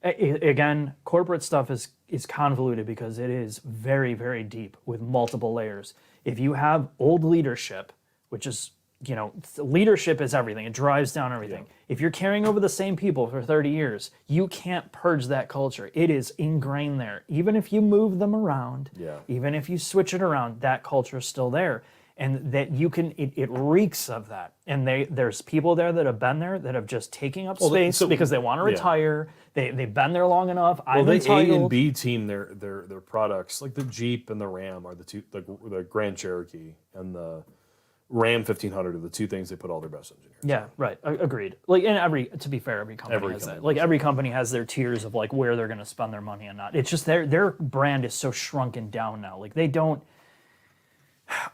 Again, corporate stuff is convoluted because it is very, very deep with multiple layers. If you have old leadership, which is, you know, leadership is everything. It drives down everything. If you're carrying over the same people for 30 years, you can't purge that culture. It is ingrained there. Even if you move them around, even if you switch it around, that culture is still there. And that you can, it reeks of that. And there's people there that have been there that have just taken up space because they want to retire. They've been there long enough. Well, they A and B team their products. Like the Jeep and the Ram are the two, the Grand Cherokee and the Ram 1500 are the two things they put all their best engineers. Yeah, right. Agreed. Like, and to be fair, every company has that. Like, every company has their tiers of like where they're going to spend their money and not. It's just their brand is so shrunken down now. Like, they don't,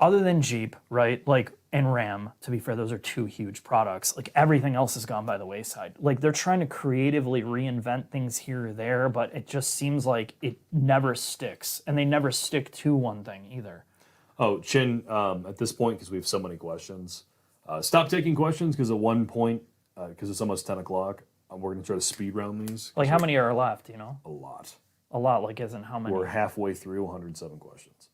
other than Jeep, right? Like, and Ram, to be fair, those are two huge products. Like, everything else has gone by the wayside. Like, they're trying to creatively reinvent things here or there, but it just seems like it never sticks. And they never stick to one thing either. Oh, Chin, at this point, because we have so many questions, stop taking questions because at one point, because it's almost 10 o'clock, we're going to try to speed round these. Like, how many are left, you know? A lot. A lot, like, as in how many? We're halfway through 107 questions.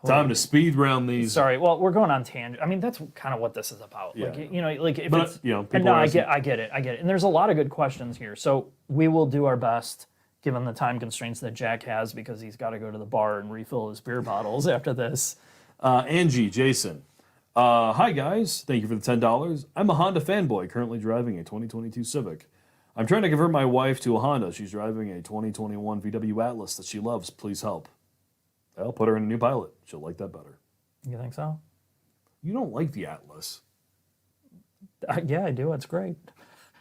Time to speed round these. Sorry, well, we're going on tangent. I mean, that's kind of what this is about. Yeah. Like, you know, like if But, it's, you know, and people no, are I get it. And there's a lot of good questions here. So we will do our best, given the time constraints that Jack has, because he's got to go to the bar and refill his beer bottles after this. Angie, Jason. Hi, guys. Thank you for the $10. I'm a Honda fanboy, currently driving a 2022 Civic. I'm trying to convert my wife to a Honda. She's driving a 2021 VW Atlas that she loves. Please help. I'll put her in a new Pilot. She'll like that better. You think so? You don't like the Atlas. Yeah, I do. It's great.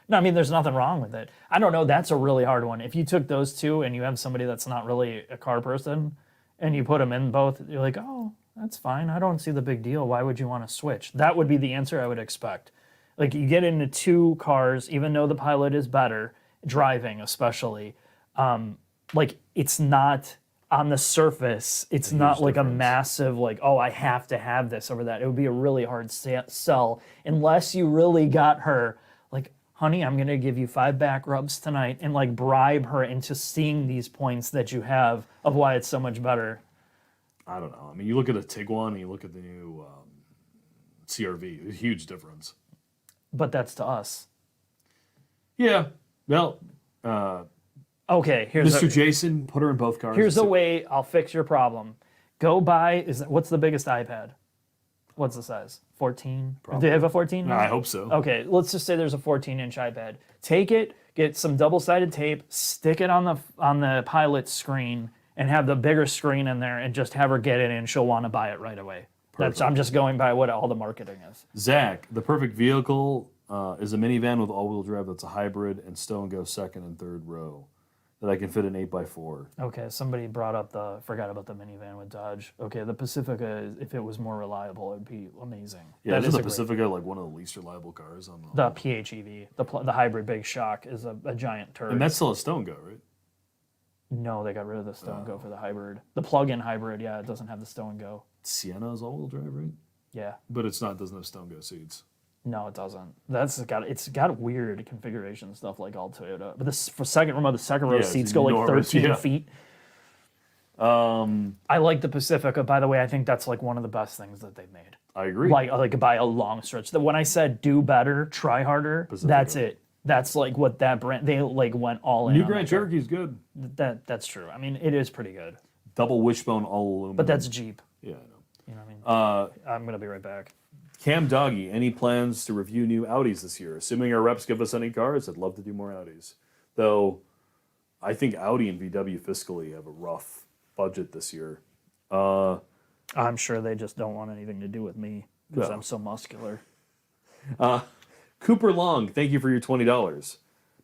No, I mean, there's nothing wrong with it. I don't know. That's a really hard one. If you took those two and you have somebody that's not really a car person and you put them in both, you're like, oh, that's fine. I don't see the big deal. Why would you want to switch? That would be the answer I would expect. Like, you get into two cars, even though the Pilot is better, driving especially, like, it's not on the surface, it's not like difference. A massive, like, oh, I have to have this over that. It would be a really hard sell unless you really got her, like, honey, I'm going to give you 5 back rubs tonight, and like bribe her into seeing these points that you have of why it's so much better. I don't know. I mean, you look at a Tiguan and you look at the new CRV, a huge difference. But that's to us. Yeah. Well, Okay, Mr. Jason, put her in both cars. here's a way I'll fix your problem. Go buy, what's the biggest iPad? What's the size? 14? Do they have a 14? I hope so. Okay, let's just say there's a 14-inch iPad. Take it, get some double-sided tape, stick it on the pilot screen, and have the bigger screen in there, and just have her get it in. She'll want to buy it right away. I'm just going by what all the marketing is. Zach, the perfect vehicle is a minivan with all-wheel drive that's a hybrid and stow and go second and third row that I can fit an 8x4. Okay, somebody brought up forgot about the minivan with Dodge. Okay, the Pacifica, if it was more reliable, it would be amazing. Yeah, isn't the Pacifica like one of the least reliable cars on the PHEV, the hybrid big shock is a giant turd. And that's still a stow and go, right? No, they got rid of the stow and go for the hybrid. The plug-in hybrid, yeah, it doesn't have the stow and go. Sienna is all-wheel drive, right? Yeah. But doesn't have stow and go seats. No, it doesn't. It's got weird configuration stuff like all Toyota. But the second row seats go like 13 feet. I like the Pacifica. By the way, I think that's like one of the best things that they've made. I agree. Like by a long stretch. When I said do better, try harder, Pacifica. That's it. That's like what that brand, they like went all in. New Grand Cherokee is good. That's true. I mean, it is pretty good. Double wishbone, all aluminum. But that's Jeep. Yeah, I know. You know what I mean? I'm going to be right back. Cam Doggy, any plans to review new Audis this year? Assuming our reps give us any cars, I'd love to do more Audis. Though, I think Audi and VW fiscally have a rough budget this year. I'm sure they just don't want anything to do with me because I'm so muscular. Cooper Long, thank you for your $20.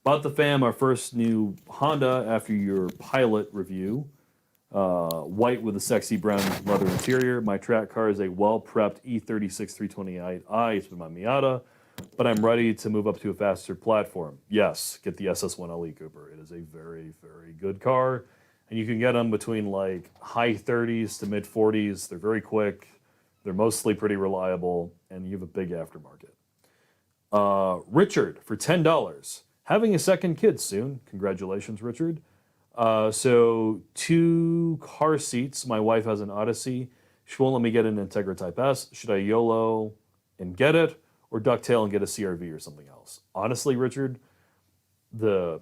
Bought the fam our first new Honda after your Pilot review. White with a sexy brown leather interior. My track car is a well-prepped E36 328i. It's been my Miata, but I'm ready to move up to a faster platform. Yes, get the SS1LE Cooper. It is a very, very good car, and you can get them between like high 30s to mid 40s. They're very quick. They're mostly pretty reliable, and you have a big aftermarket. Richard for $10. Having a second kid soon. Congratulations, Richard. So 2 car seats. My wife has an Odyssey. She won't let me get an Integra Type S. Should I YOLO and get it, or ducktail and get a CRV or something else? Honestly, Richard, the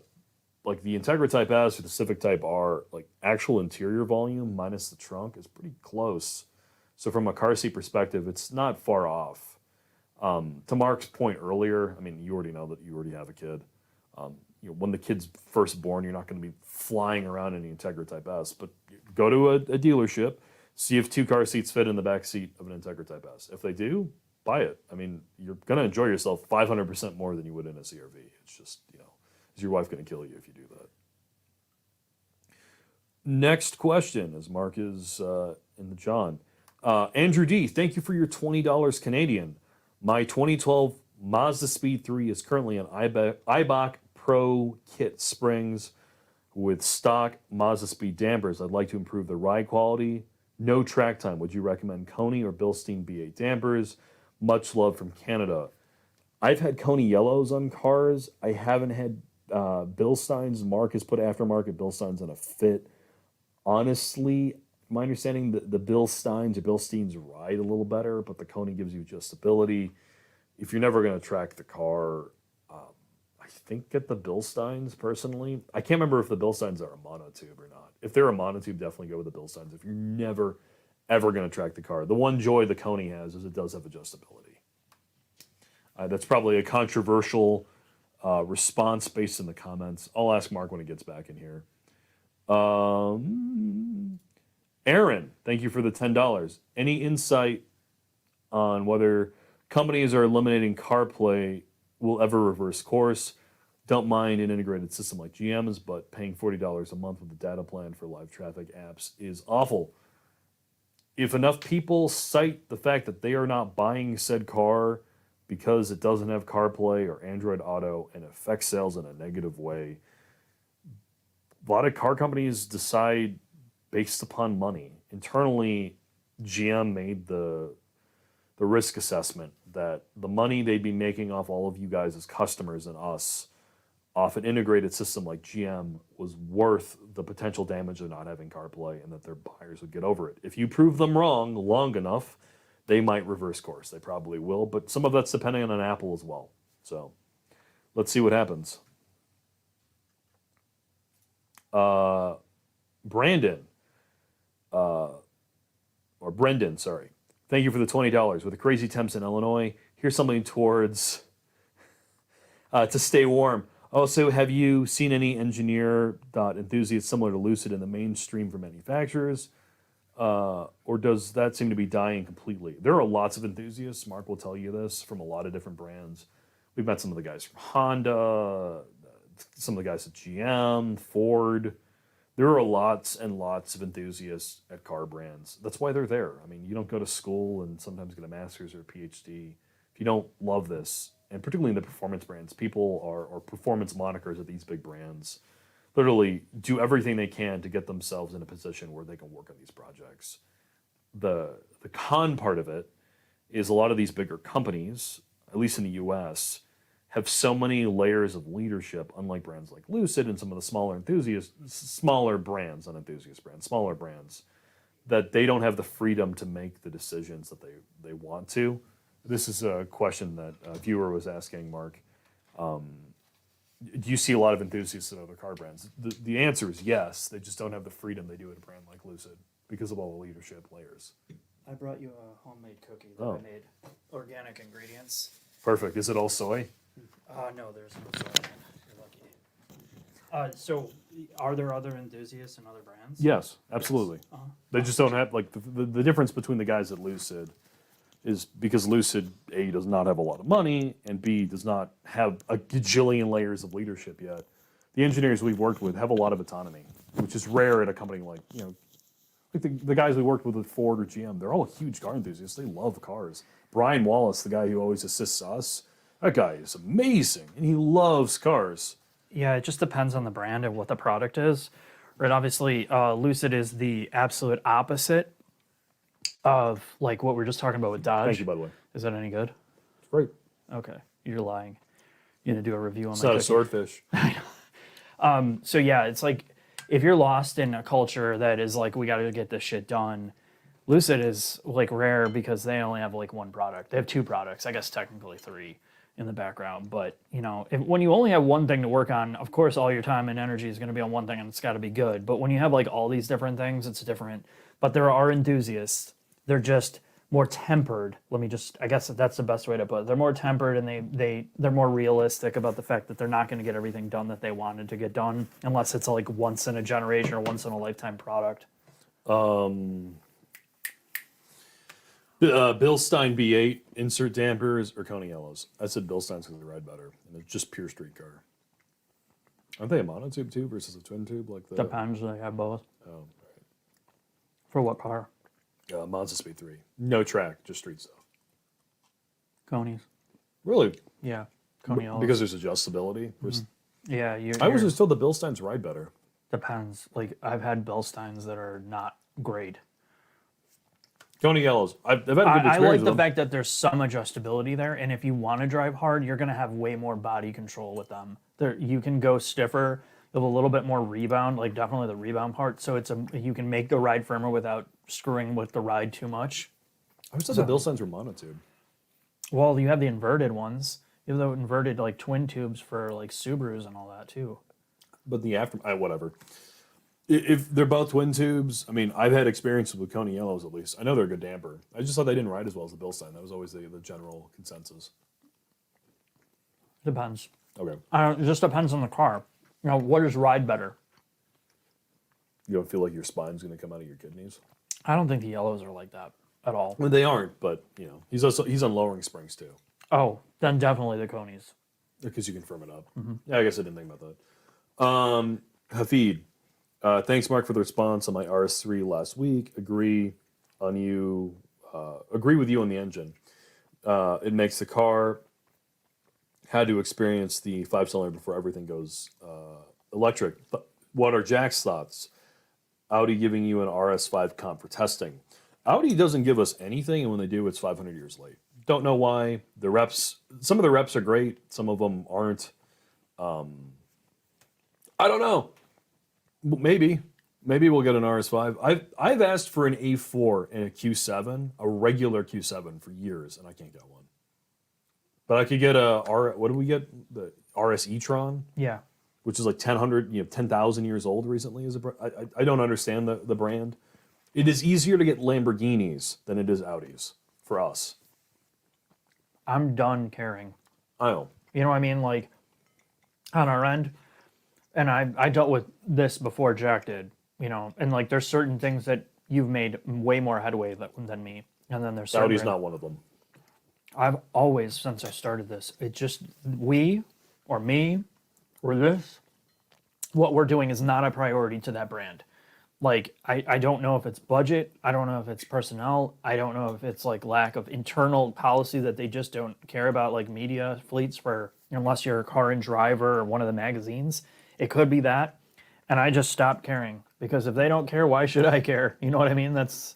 Integra Type S or the Civic Type R, like actual interior volume minus the trunk is pretty close. So from a car seat perspective, it's not far off. To Mark's point earlier, I mean, you already know that you already have a kid. When the kid's first born, you're not going to be flying around in the Integra Type S, but go to a dealership, see if 2 car seats fit in the back seat of an Integra Type S. If they do, buy it. I mean, you're going to enjoy yourself 500% more than you would in a CRV. It's just, is your wife going to kill you if you do that? Next question, as Mark is in the John. Andrew D., thank you for your $20 Canadian. My 2012 Mazda Speed 3 is currently on Eibach Pro Kit springs with stock Mazda Speed dampers. I'd like to improve the ride quality. No track time. Would you recommend Coney or Bilstein B8 dampers? Much love from Canada. I've had Coney yellows on cars. I haven't had Bilsteins. Mark has put aftermarket Bilsteins on a fit. Honestly, my understanding the Bilsteins ride a little better, but the Coney gives you adjustability. If you're never going to track the car, I think get the Bilsteins personally. I can't remember if the Bilsteins are a monotube or not. If they're a monotube, definitely go with the Bilsteins. If you're never, ever going to track the car. The one joy the Coney has is it does have adjustability. That's probably a controversial response based in the comments. I'll ask Mark when he gets back in here. Aaron, thank you for the $10. Any insight on whether companies are eliminating CarPlay will ever reverse course? Don't mind an integrated system like GM's, but paying $40 a month with a data plan for live traffic apps is awful. If enough people cite the fact that they are not buying said car because it doesn't have CarPlay or Android Auto and affects sales in a negative way, a lot of car companies decide based upon money. Internally, GM made the risk assessment that the money they'd be making off all of you guys as customers and us off an integrated system like GM was worth the potential damage of not having CarPlay, and that their buyers would get over it. If you prove them wrong long enough, they might reverse course. They probably will, but some of that's depending on Apple as well. So let's see what happens. Brandon, or Brendan, sorry. Thank you for the $20. With the crazy temps in Illinois, here's something towards to stay warm. Also, have you seen any engineer enthusiasts similar to Lucid in the mainstream for manufacturers? Or does that seem to be dying completely? There are lots of enthusiasts, Mark will tell you this, from a lot of different brands. We've met some of the guys from Honda, some of the guys at GM, Ford. There are lots and lots of enthusiasts at car brands. That's why they're there. I mean, you don't go to school and sometimes get a master's or a PhD if you don't love this. And particularly in the performance brands, people or performance monikers at these big brands literally do everything they can to get themselves in a position where they can work on these projects. The con part of it is a lot of these bigger companies, at least in the US, have so many layers of leadership, unlike brands like Lucid and some of the smaller brands, smaller brands, that they don't have the freedom to make the decisions that they want to. This is a question that a viewer was asking, Mark. Do you see a lot of enthusiasts at other car brands? The answer is yes. They just don't have the freedom they do at a brand like Lucid because of all the leadership layers. I brought you a homemade cookie that I made. Organic ingredients. Perfect. Is it all soy? No, there's no soy in it. You're lucky. So, are there other enthusiasts in other brands? Yes, absolutely. Yes. They just don't have, like, the difference between the guys at Lucid is because Lucid, A, does not have a lot of money, and B, does not have a gajillion layers of leadership yet. The engineers we've worked with have a lot of autonomy, which is rare at a company like, like the guys we worked with Ford or GM. They're all huge car enthusiasts. They love cars. Brian Wallace, the guy who always assists us, that guy is amazing, and he loves cars. Yeah, it just depends on the brand and what the product is. Right, obviously, Lucid is the absolute opposite of like what we were just talking about with Dodge. Thank you, by the way. Is that any good? It's great. Okay, you're lying. You're gonna do a review on It's my not a cookie. swordfish. So yeah, it's like if you're lost in a culture that is like we got to get this shit done, Lucid is like rare because they only have like one product. They have two products, I guess technically three in the background. But when you only have one thing to work on, of course all your time and energy is going to be on one thing, and it's got to be good. But when you have like all these different things, it's different. But there are enthusiasts. They're just more tempered. I guess that's the best way to put it. They're more tempered, and they're more realistic about the fact that they're not going to get everything done that they wanted to get done unless it's like once in a generation or once in a lifetime product. Bilstein B8 insert dampers or Coney Yellows. I said Bilsteins because they ride better, and they're just pure street car. Aren't they a monotube tube versus a twin tube like the? Depends. They have both. Oh, right. For what car? Mazda Speed 3. No track, just street stuff. Conies. Really? Yeah. Coney Yellows. Because there's adjustability. Yeah. I was just told the Bilsteins ride better. Depends. Like I've had Bilsteins that are not great. Coney Yellows. I've had a good experience I like with the them. fact that there's some adjustability there, and if you want to drive hard, you're going to have way more body control with them. You can go stiffer. You have a little bit more rebound, like definitely the rebound part. So you can make the ride firmer without screwing with the ride too much. I always thought the Bilsteins were monotube. Well, you have the inverted ones. You have the inverted like twin tubes for like Subarus and all that too. But the whatever. If they're both twin tubes, I mean, I've had experience with Coney Yellows at least. I know they're a good damper. I just thought they didn't ride as well as the Bilstein. That was always the general consensus. Depends. Okay. It just depends on the car. What is ride better? You don't feel like your spine's going to come out of your kidneys? I don't think the yellows are like that at all. Well, they aren't, but he's on lowering springs too. Oh, then definitely the Conies. Because you can firm it up. Yeah, I guess I didn't think about that. Hafid, thanks, Mark, for the response on my RS3 last week. Agree with you on the engine. It makes the car had to experience the 5-cylinder before everything goes electric. But what are Jack's thoughts? Audi giving you an RS5 comp for testing. Audi doesn't give us anything, and when they do, it's 500 years late. Don't know why. The reps, some of the reps are great. Some of them aren't. I don't know. Maybe we'll get an RS5. I've asked for an A4 and a Q7, a regular Q7 for years, and I can't get one. But I could get what do we get? The RS e-tron, Yeah. which is like 10,000 years old recently. I don't understand the brand. It is easier to get Lamborghinis than it is Audis for us. I'm done caring. I know. You know what I mean? Like, on our end, and I dealt with this before Jack did, you know, and like there's certain things that you've made way more headway than me. And then there's certain Audi's not one of them. I've always, since I started this, it just, we, or me, or this, what we're doing is not a priority to that brand. Like, I don't know if it's budget. I don't know if it's personnel. I don't know if it's like lack of internal policy that they just don't care about like media fleets for, unless you're a car and driver or one of the magazines. It could be that. And I just stopped caring because if they don't care, why should I care? You know what I mean? That's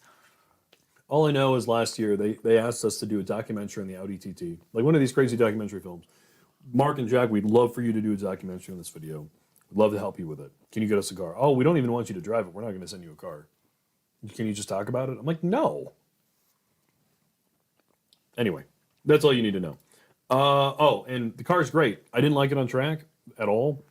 All I know is last year they asked us to do a documentary on the Audi TT, like one of these crazy documentary films. Mark and Jack, we'd love for you to do a documentary on this video. We'd love to help you with it. Can you get us a car? Oh, we don't even want you to drive it. We're not going to send you a car. Can you just talk about it? I'm like, no. Anyway, that's all you need to know. Oh, and the car's great. I didn't like it on track at all,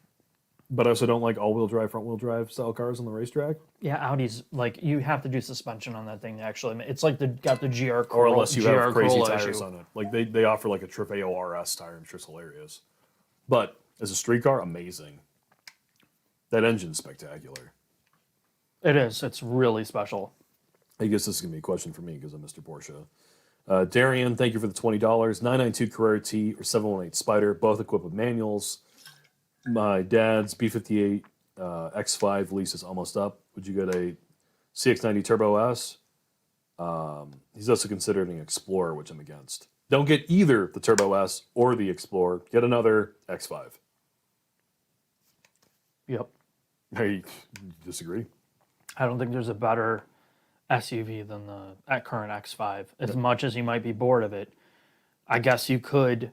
but I also don't like all-wheel drive, front-wheel drive style cars on the racetrack. yeah, Audi's like you have to do suspension on that thing to actually. It's like got the GR Or Corolla, unless you GR have crazy Corolla tires issue. on it. Like they offer like a Trofeo RS tire. I'm sure it's hilarious. But as a street car, amazing. That engine's spectacular. It is. It's really special. I guess this is going to be a question for me because I'm Mr. Porsche. Darian, thank you for the $20. 992 Carrera T or 718 Spider, both equipped with manuals. My dad's B58 X5 lease is almost up. Would you get a CX90 Turbo S? He's also considered an Explorer, which I'm against. Don't get either the Turbo S or the Explorer. Get another X5. Yep. Hey, disagree? I don't think there's a better SUV than the current X5. As much as you might be bored of it, I guess you could.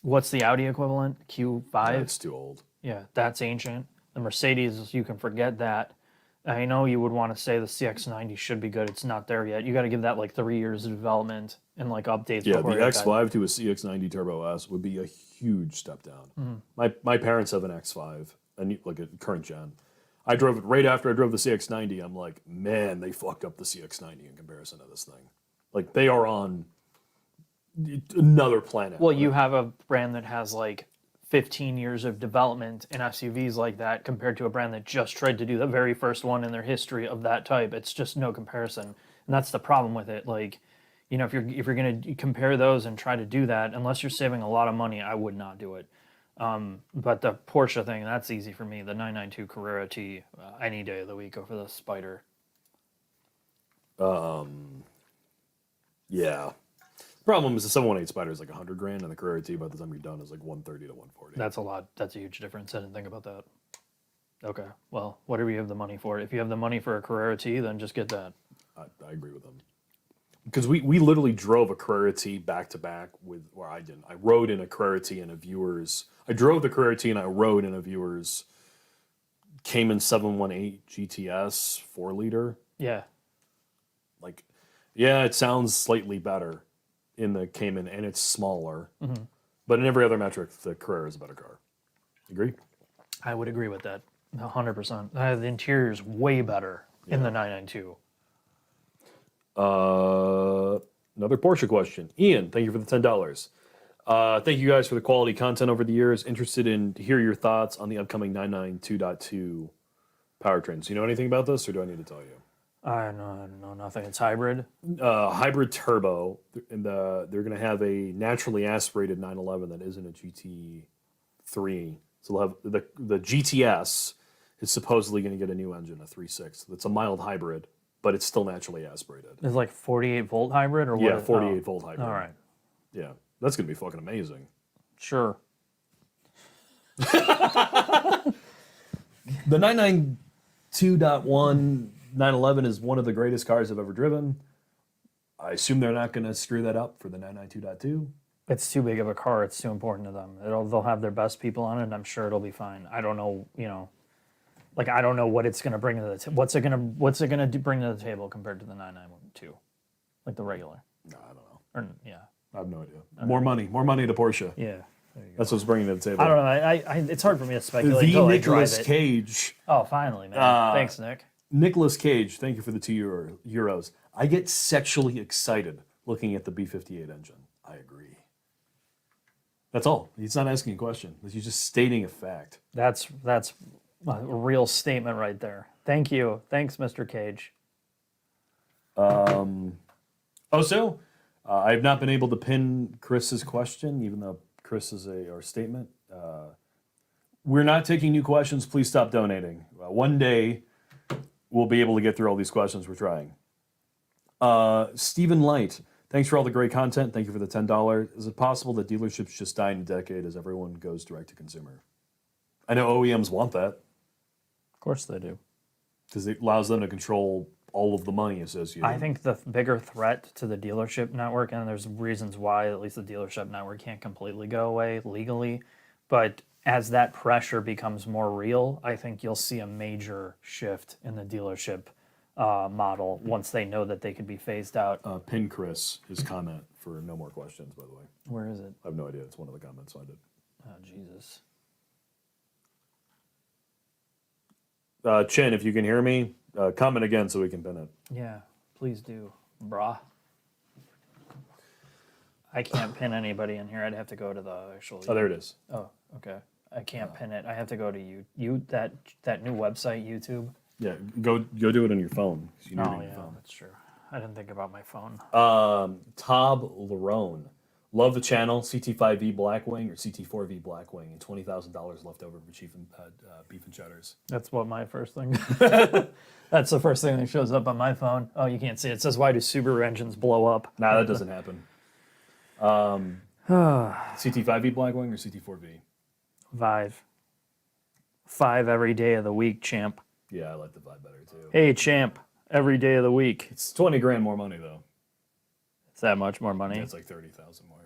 What's the Audi equivalent? Q5? No, it's too old. Yeah, that's ancient. The Mercedes, you can forget that. I know you would want to say the CX90 should be good. It's not there yet. You got to give that like 3 years of development and like updates. Yeah, the before you get X5 to a CX90 Turbo S would be a huge step down. My parents have an X5, like a current gen. I drove it right after I drove the CX90. I'm like, man, they fucked up the CX90 in comparison to this thing. Like they are on another planet. Well, you have a brand that has like 15 years of development in SUVs like that compared to a brand that just tried to do the very first one in their history of that type. It's just no comparison. And that's the problem with it. Like, you know, if you're going to compare those and try to do that, unless you're saving a lot of money, I would not do it. But the Porsche thing, that's easy for me. The 992 Carrera T, any day of the week over the Spider. Yeah. Problem is the 718 Spider is like $100,000, and the Carrera T by the time you're done is like 130 to 140. That's a lot. That's a huge difference. I didn't think about that. Okay, well, whatever you have the money for. If you have the money for a Carrera T, then just get that. I agree with them. Because we literally drove a Carrera T back to back with, or I didn't. I rode in a Carrera T in a viewer's. I drove the Carrera T and I rode in a viewer's Cayman 718 GTS 4-liter. Yeah. Like, yeah, it sounds slightly better in the Cayman and it's smaller. Mm-hmm. But in every other metric, the Carrera is a better car. Agree? I would agree with that. 100%. The interior is way better in the 992. Another Porsche question. Ian, thank you for the $10. Thank you guys for the quality content over the years. Interested in to hear your thoughts on the upcoming 992.2 powertrains. Do you know anything about this, or do I need to tell you? I know nothing. It's hybrid. Hybrid turbo, and they're going to have a naturally aspirated 911 that isn't a GT3. So they'll have the GTS is supposedly going to get a new engine, a 3.6. It's a mild hybrid, but it's still naturally aspirated. It's like 48 volt hybrid, or what? Yeah, 48 volt hybrid. All right. Yeah, that's going to be fucking amazing. Sure. The 992.1 911 is one of the greatest cars I've ever driven. I assume they're not going to screw that up for the 992.2. It's too big of a car. It's too important to them. They'll have their best people on it, and I'm sure it'll be fine. I don't know, like I don't know what it's going to bring to the what's it going to bring to the table compared to the 992, like the regular. No, I don't know. Or yeah, I have no idea. More money to Porsche. yeah. That's what's bringing to the table. I don't know. I it's hard for me to speculate The until I drive Nicolas it. Cage. Oh, finally, man. Thanks, Nick. Nicolas Cage, thank you for the €2. I get sexually excited looking at the B58 engine. I agree. That's all. He's not asking a question. He's just stating a fact. That's a real statement right there. Thank you. Thanks, Mr. Cage. Also, I have not been able to pin Chris's question, even though Chris is our statement. We're not taking new questions. Please stop donating. One day, we'll be able to get through all these questions. We're trying. Stephen Light, thanks for all the great content. Thank you for the $10. Is it possible that dealerships just die in a decade as everyone goes direct to consumer? I know OEMs want that Of course they do. because it allows them to control all of the money associated. I think the bigger threat to the dealership network, and there's reasons why at least the dealership network can't completely go away legally, but as that pressure becomes more real, I think you'll see a major shift in the dealership model once they know that they could be phased out. Pin Chris his comment for no more questions, by the way. Where is it? I have no idea. It's one of the comments I did. Oh, Jesus. Chin, if you can hear me, comment again so we can pin it. Yeah, please do, brah. I can't pin anybody in here. I'd have to go to the actual. Oh, there it is. Oh, okay. I can't pin it. I have to go to that new website, YouTube. Yeah, go do it on your phone. 'Cause you need it Oh on your yeah, phone. that's true. I didn't think about my phone. Tob Larone. Love the channel. CT5V Blackwing or CT4V Blackwing and $20,000 left over for beef and cheddars. That's what my first thing. That's the first thing that shows up on my phone. Oh, you can't see it. It says, "Why do Subaru engines blow up?" Nah, that doesn't happen. CT5V Blackwing or CT4V? Five every day of the week, champ. Yeah, I like the vibe better too. Hey, champ, every day of the week. It's 20 grand more money though. It's that much more money. Yeah, it's like 30,000 more.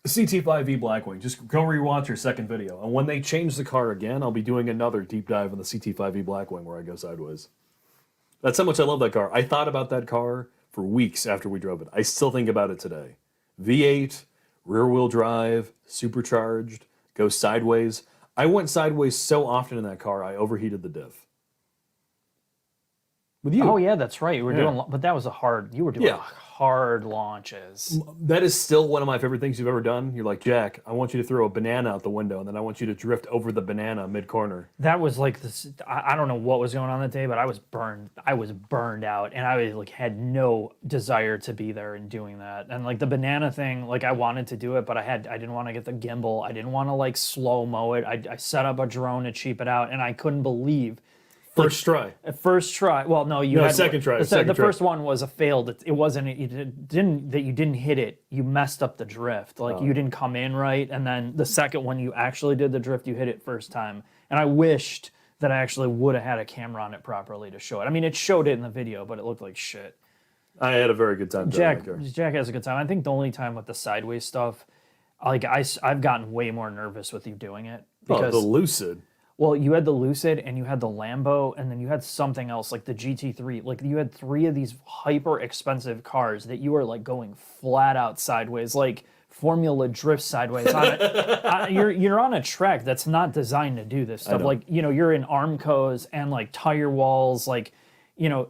CT5V Blackwing. Just go rewatch your second video. And when they change the car again, I'll be doing another deep dive on the CT5V Blackwing where I go sideways. That's how much I love that car. I thought about that car for weeks after we drove it. I still think about it today. V8, rear wheel drive, supercharged, goes sideways. I went sideways so often in that car, I overheated the diff. With you. Oh yeah, that's right. You were Yeah. doing, but that was you were doing Yeah. hard launches. That is still one of my favorite things you've ever done. You're like, Jack, I want you to throw a banana out the window, and then I want you to drift over the banana mid-corner. That was like this. I don't know what was going on that day, but I was burned. I was burned out, and I was like had no desire to be there and doing that. And like the banana thing, like I wanted to do it, but I didn't want to get the gimbal. I didn't want to like slow mo it. I set up a drone to cheap it out, and I couldn't believe. First try. First try. Well, no, you No, had second try, The, second the try. first one was a failed. It wasn't. You didn't hit it. You messed up the drift. Like you didn't come in right, and then the second one you actually did the drift. You hit it first time, and I wished that I actually would have had a camera on it properly to show it. I mean, it showed it in the video, but it looked like shit. I had a very good time. Jack has a good time. I think the only time with the sideways stuff, like I've gotten way more nervous with you doing it Oh, the Lucid. well, you had the Lucid and you had the Lambo and then you had something else like the GT3. Like you had three of these hyper expensive cars that you were like going flat out sideways, like Formula Drift sideways. You're on a track that's not designed to do this stuff. know. Like, you're in Armcos and like tire walls, like,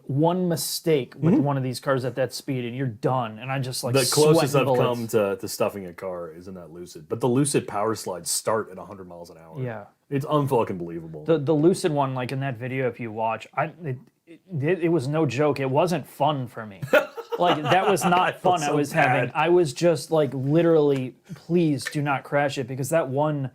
one mistake with one of these cars at that speed and you're done. And I just like The closest I've bullets. come to stuffing a car is in that Lucid. But the Lucid power slides start at 100 miles an hour. Yeah. It's unfucking believable. The Lucid one, like in that video, if you watch, it was no joke. It wasn't fun for me. Like that was not fun. so I was bad. having. I was just like literally, please do not crash it because that one,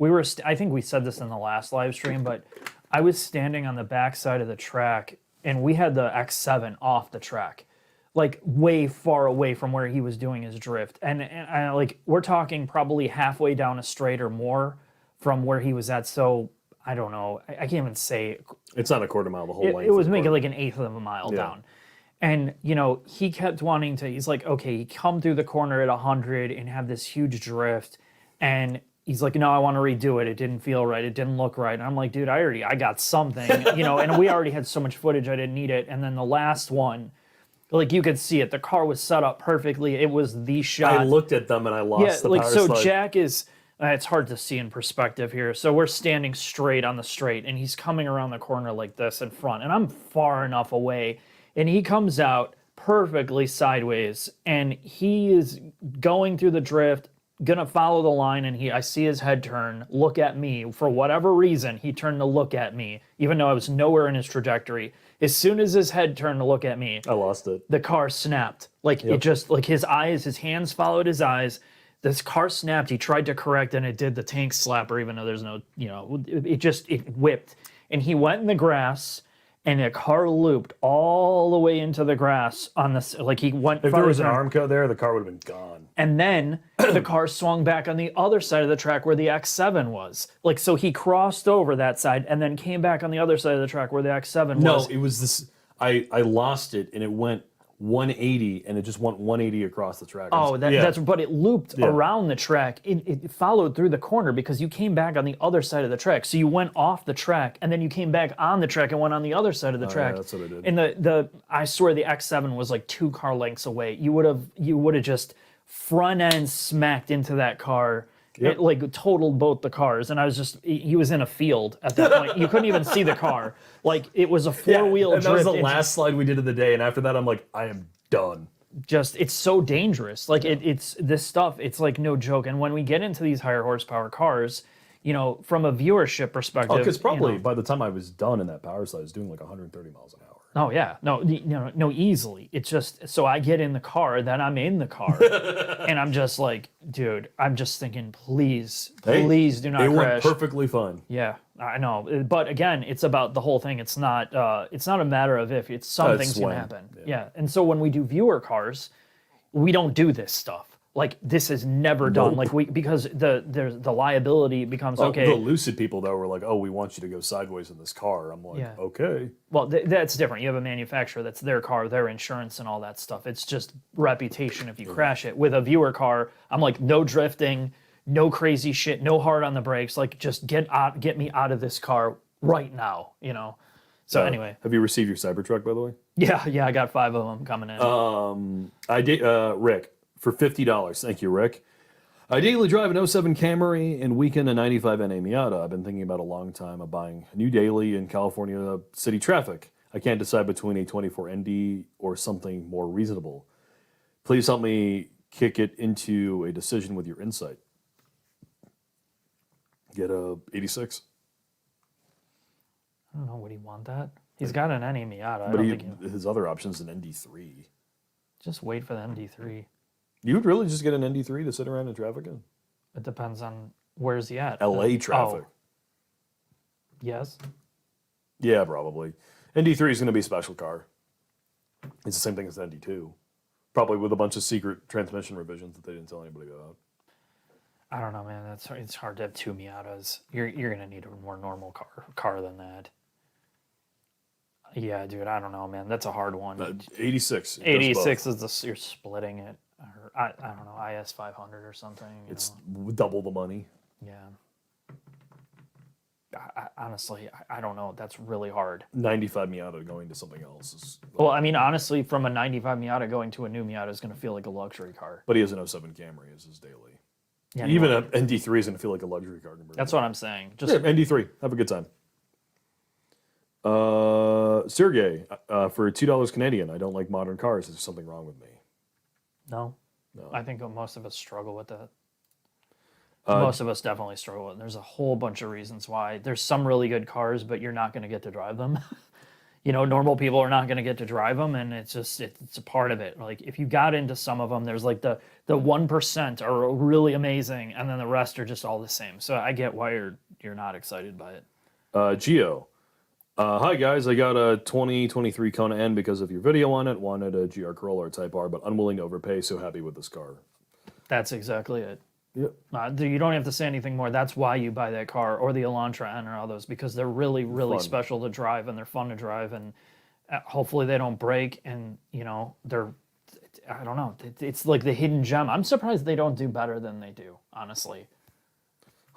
I think we said this in the last live stream, but I was standing on the back side of the track and we had the X7 off the track, like way far away from where he was doing his drift, and I, like we're talking probably halfway down a straight or more from where he was at. So I don't know. I can't even say It's not a quarter mile the whole length. it was of the making car. like an eighth of a mile Yeah. down. And, he kept wanting to, he's like, okay, come through the corner at 100 and have this huge drift. And he's like, no, I want to redo it. It didn't feel right. It didn't look right. And I'm like, dude, I got something, and we already had so much footage. I didn't need it. And then the last one, like you could see it, the car was set up perfectly. It was the shot. I looked at them and I lost the power so slide. Jack is, it's hard to see in perspective here. So we're standing straight on the straight and he's coming around the corner like this in front. And I'm far enough away. And he comes out perfectly sideways and he is going through the drift, gonna follow the line, and I see his head turn, look at me. For whatever reason, he turned to look at me, even though I was nowhere in his trajectory. As soon as his head turned to look at me, I lost it. The car snapped. Like it just, like his hands followed his eyes. This car snapped. He tried to correct and it did the tank slapper, even though there's no, it whipped. And he went in the grass. And the car looped all the way into the grass on this. Like he went. If there was an arm cut there, the car would have been gone. And then the car swung back on the other side of the track where the X7 was. Like so, he crossed over that side and then came back on the other side of the track where the X7 was. No, it was this. I lost it and it went 180 and it just went 180 across the track. Oh, that's but it looped around the track. It followed through the corner because you came back on the other side of the track. So you went off the track and then you came back on the track and went on the other side of the track. Yeah, that's what I did. And the I swear the X7 was like 2 car lengths away. You would have just front end smacked into that car. It like totaled both the cars, and I was he was in a field at that point. You couldn't even see the car. Like it was a 4-wheel drift. That was the last slide we did of the day, and after that, I'm like, I am done. It's so dangerous. Like it's this stuff. It's like no joke. And when we get into these higher horsepower cars, from a viewership perspective, because probably by the time I was done in that power slide, I was doing like 130 miles an hour. Oh yeah, no, easily. It's just so I get in the car, then I'm in the car, and I'm just like, dude, I'm just thinking, please do not crash. It went perfectly fine. Yeah, I know, but again, it's about the whole thing. It's not a matter of if. It's something's gonna happen. Yeah, and so when we do viewer cars, we don't do this stuff. Like this is never done. Like because the liability becomes okay. The Lucid people though were like, oh, we want you to go sideways in this car. I'm like, okay. Well, that's different. You have a manufacturer, that's their car, their insurance, and all that stuff. It's just reputation if you crash it. With a viewer car, I'm like, no drifting, no crazy shit, no hard on the brakes. Like just get me out of this car right now. So anyway, have you received your Cybertruck by the way? Yeah, I got 5 of them coming in. I did. Rick. For $50. Thank you, Rick. I daily drive an 07 Camry and weekend a 95 NA Miata. I've been thinking about a long time of buying a new daily in California city traffic. I can't decide between a 24 ND or something more reasonable. Please help me kick it into a decision with your insight. Get a 86. I don't know. Would he want that? He's got an NA Miata. But his other option is an ND3. Just wait for the ND3. You would really just get an ND3 to sit around in traffic in? It depends on where's he at. LA traffic. Yes. Yeah, probably. ND3 is going to be a special car. It's the same thing as the ND2. Probably with a bunch of secret transmission revisions that they didn't tell anybody about. I don't know, man. It's hard to have 2 Miatas. You're going to need a more normal car than that. Yeah, dude, I don't know, man. That's a hard one. 86. 86 is you're splitting it. Or I don't know, IS 500 or something. It's double the money. Yeah. Honestly, I don't know. That's really hard. 95 Miata going to something else is. Well, I mean, honestly, from a 95 Miata going to a new Miata is going to feel like a luxury car. But he has an 07 Camry as his daily. Yeah, even an ND3 is going to feel like a luxury car. That's what I'm saying. Just ND3. Have a good time. Sergey, for $2 Canadian, I don't like modern cars. There's something wrong with me. No. I think most of us struggle with that. Most of us definitely struggle with it. There's a whole bunch of reasons why. There's some really good cars, but you're not going to get to drive them. Normal people are not going to get to drive them, and it's a part of it. Like if you got into some of them, there's like the 1% are really amazing, and then the rest are just all the same. So I get why you're not excited by it. Geo. Hi guys, I got a 2023 Kona N because of your video on it. Wanted a GR Corolla or Type R, but unwilling to overpay. So happy with this car. That's exactly it. Yep. You don't have to say anything more. That's why you buy that car or the Elantra N or all those, because they're really, really special to drive and they're fun to drive. And Hopefully they don't break, and they're, I don't know. It's like the hidden gem. I'm surprised they don't do better than they do, honestly.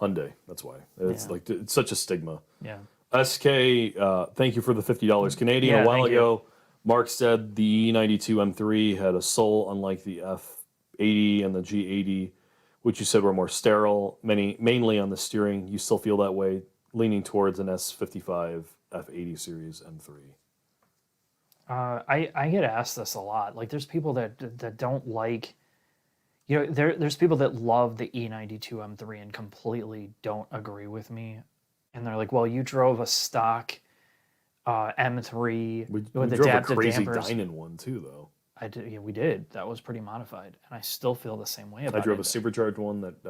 Hyundai. That's why. It's Yeah. like it's such a stigma. Yeah. SK, thank you for the $50 Canadian. Yeah, A while thank you. ago, Mark said the E92 M3 had a soul unlike the F80 and the G80, which you said were more sterile, mainly on the steering. You still feel that way, leaning towards an S55 F80 series M3. I get asked this a lot. Like, there's people that don't like, there's people that love the E92 M3 and completely don't agree with me, and they're like, "Well, you drove a stock M3 We with drove a adaptive crazy dampers." Dynan one too, though. I did. Yeah, we did. That was pretty modified, and I still feel the same way about I drove it. a supercharged one that,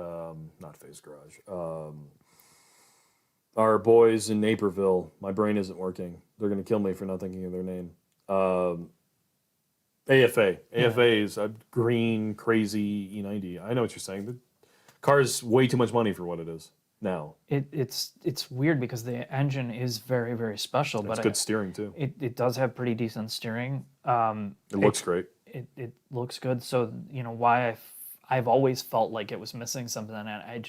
not Phase Garage. Our boys in Naperville, my brain isn't working. They're going to kill me for not thinking of their name. AFA. Yeah. AFA is a green, crazy E90. I know what you're saying. The car's way too much money for what it is now. It's weird because the engine is very, very special, It's but good steering too. it does have pretty decent steering. It looks great. It looks good. So why I've always felt like it was missing something, and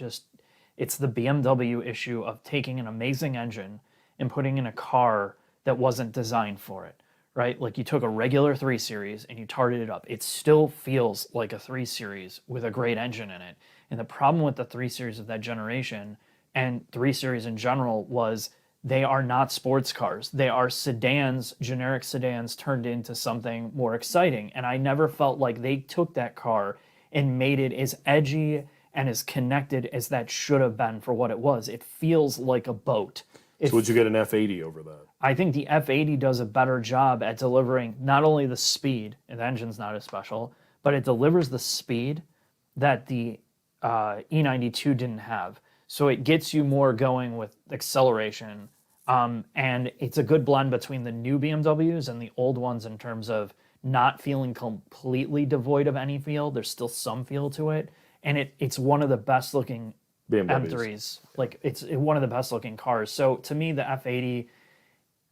it's the BMW issue of taking an amazing engine and putting in a car that wasn't designed for it, right? Like, you took a regular 3 Series and you tarted it up. It still feels like a 3 Series with a great engine in it. And the problem with the 3 Series of that generation and 3 Series in general was they are not sports cars. They are sedans, generic sedans turned into something more exciting. And I never felt like they took that car and made it as edgy and as connected as that should have been for what it was. It feels like a boat. So would you get an F80 over that? I think the F80 does a better job at delivering not only the speed, and the engine's not as special, but it delivers the speed that the E92 didn't have. So it gets you more going with acceleration, and it's a good blend between the new BMWs and the old ones in terms of not feeling completely devoid of any feel. There's still some feel to it, and it's one of the best looking BMWs. M3s. Like, it's one of the best looking cars. So to me, the F80,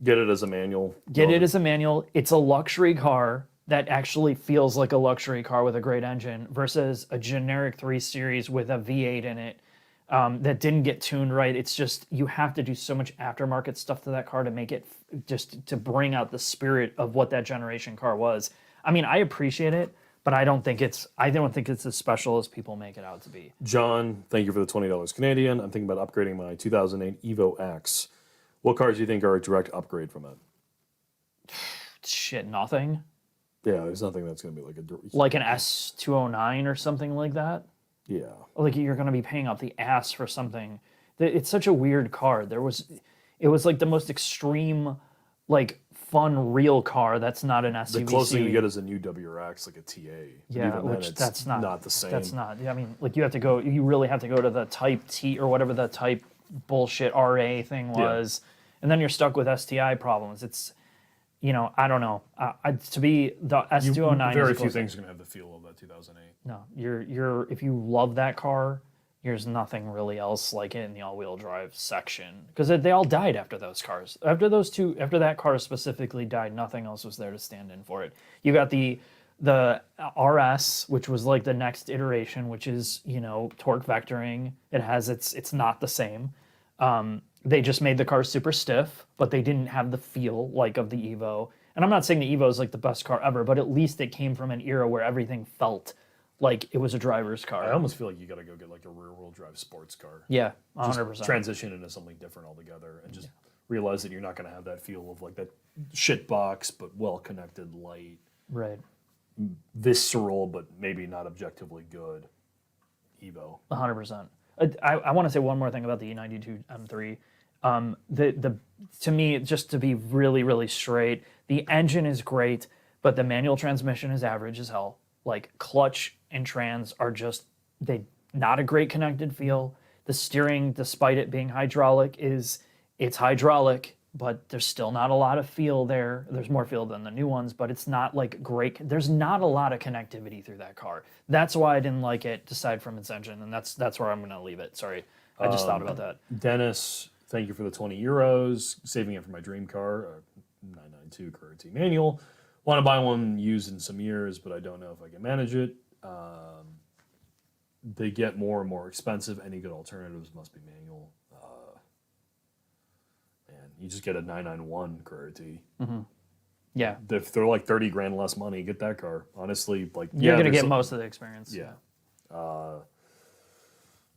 Get it as a manual. get it as a manual. It's a luxury car that actually feels like a luxury car with a great engine versus a generic 3 Series with a V8 in it that didn't get tuned right. It's just, you have to do so much aftermarket stuff to that car to make it just to bring out the spirit of what that generation car was. I mean, I appreciate it, but I don't think it's as special as people make it out to be. John, thank you for the $20 Canadian. I'm thinking about upgrading my 2008 Evo X. What cars do you think are a direct upgrade from it? Shit, nothing. Yeah, there's nothing that's going to be Like an S209 or something like that. Yeah. Like, you're going to be paying out the ass for something. It's such a weird car. It was like the most extreme, like, fun real car that's not an SUV. The closest thing you get is a new WRX, like a TA. Yeah, even then, which it's that's not the same. That's not. I mean, like, you really have to go to the Type T or whatever the Type bullshit RA thing was, and then you're stuck with STI problems. It's, I don't know. To be the S209, Very few things are going to have the feel of that 2008. No, you're if you love that car, there's nothing really else like it in the all-wheel drive section, because they all died after those cars. After that car specifically died, nothing else was there to stand in for it. You got the RS, which was like the next iteration, which is torque vectoring. It has it's not the same. They just made the car super stiff, but they didn't have the feel like of the Evo. And I'm not saying the Evo is like the best car ever, but at least it came from an era where everything felt like it was a driver's car. I almost feel like you got to go get like a rear-wheel drive sports car. Yeah, 100%. Just transition into something different altogether, and just realize that you're not going to have that feel of like that shit box, but well-connected, light, right, visceral, but maybe not objectively good Evo. 100%. I want to say one more thing about the E92 M3. To me, just to be really, really straight, the engine is great, but the manual transmission is average as hell. Like, clutch and trans are just not a great connected feel. The steering, despite it being hydraulic, it's hydraulic, but there's still not a lot of feel there. There's more feel than the new ones, but it's not like great. There's not a lot of connectivity through that car. That's why I didn't like it, aside from its engine, and that's where I'm going to leave it. Sorry, I just thought about that. Dennis, thank you for the €20. Saving it for my dream car, 2002 Courier T manual. Want to buy one used in some years, but I don't know if I can manage it. They get more and more expensive. Any good alternatives must be manual. And you just get a 991 Courier T. Yeah. If they're like 30 grand less money, get that car. Honestly, like You're going to there's get most of the experience. Yeah.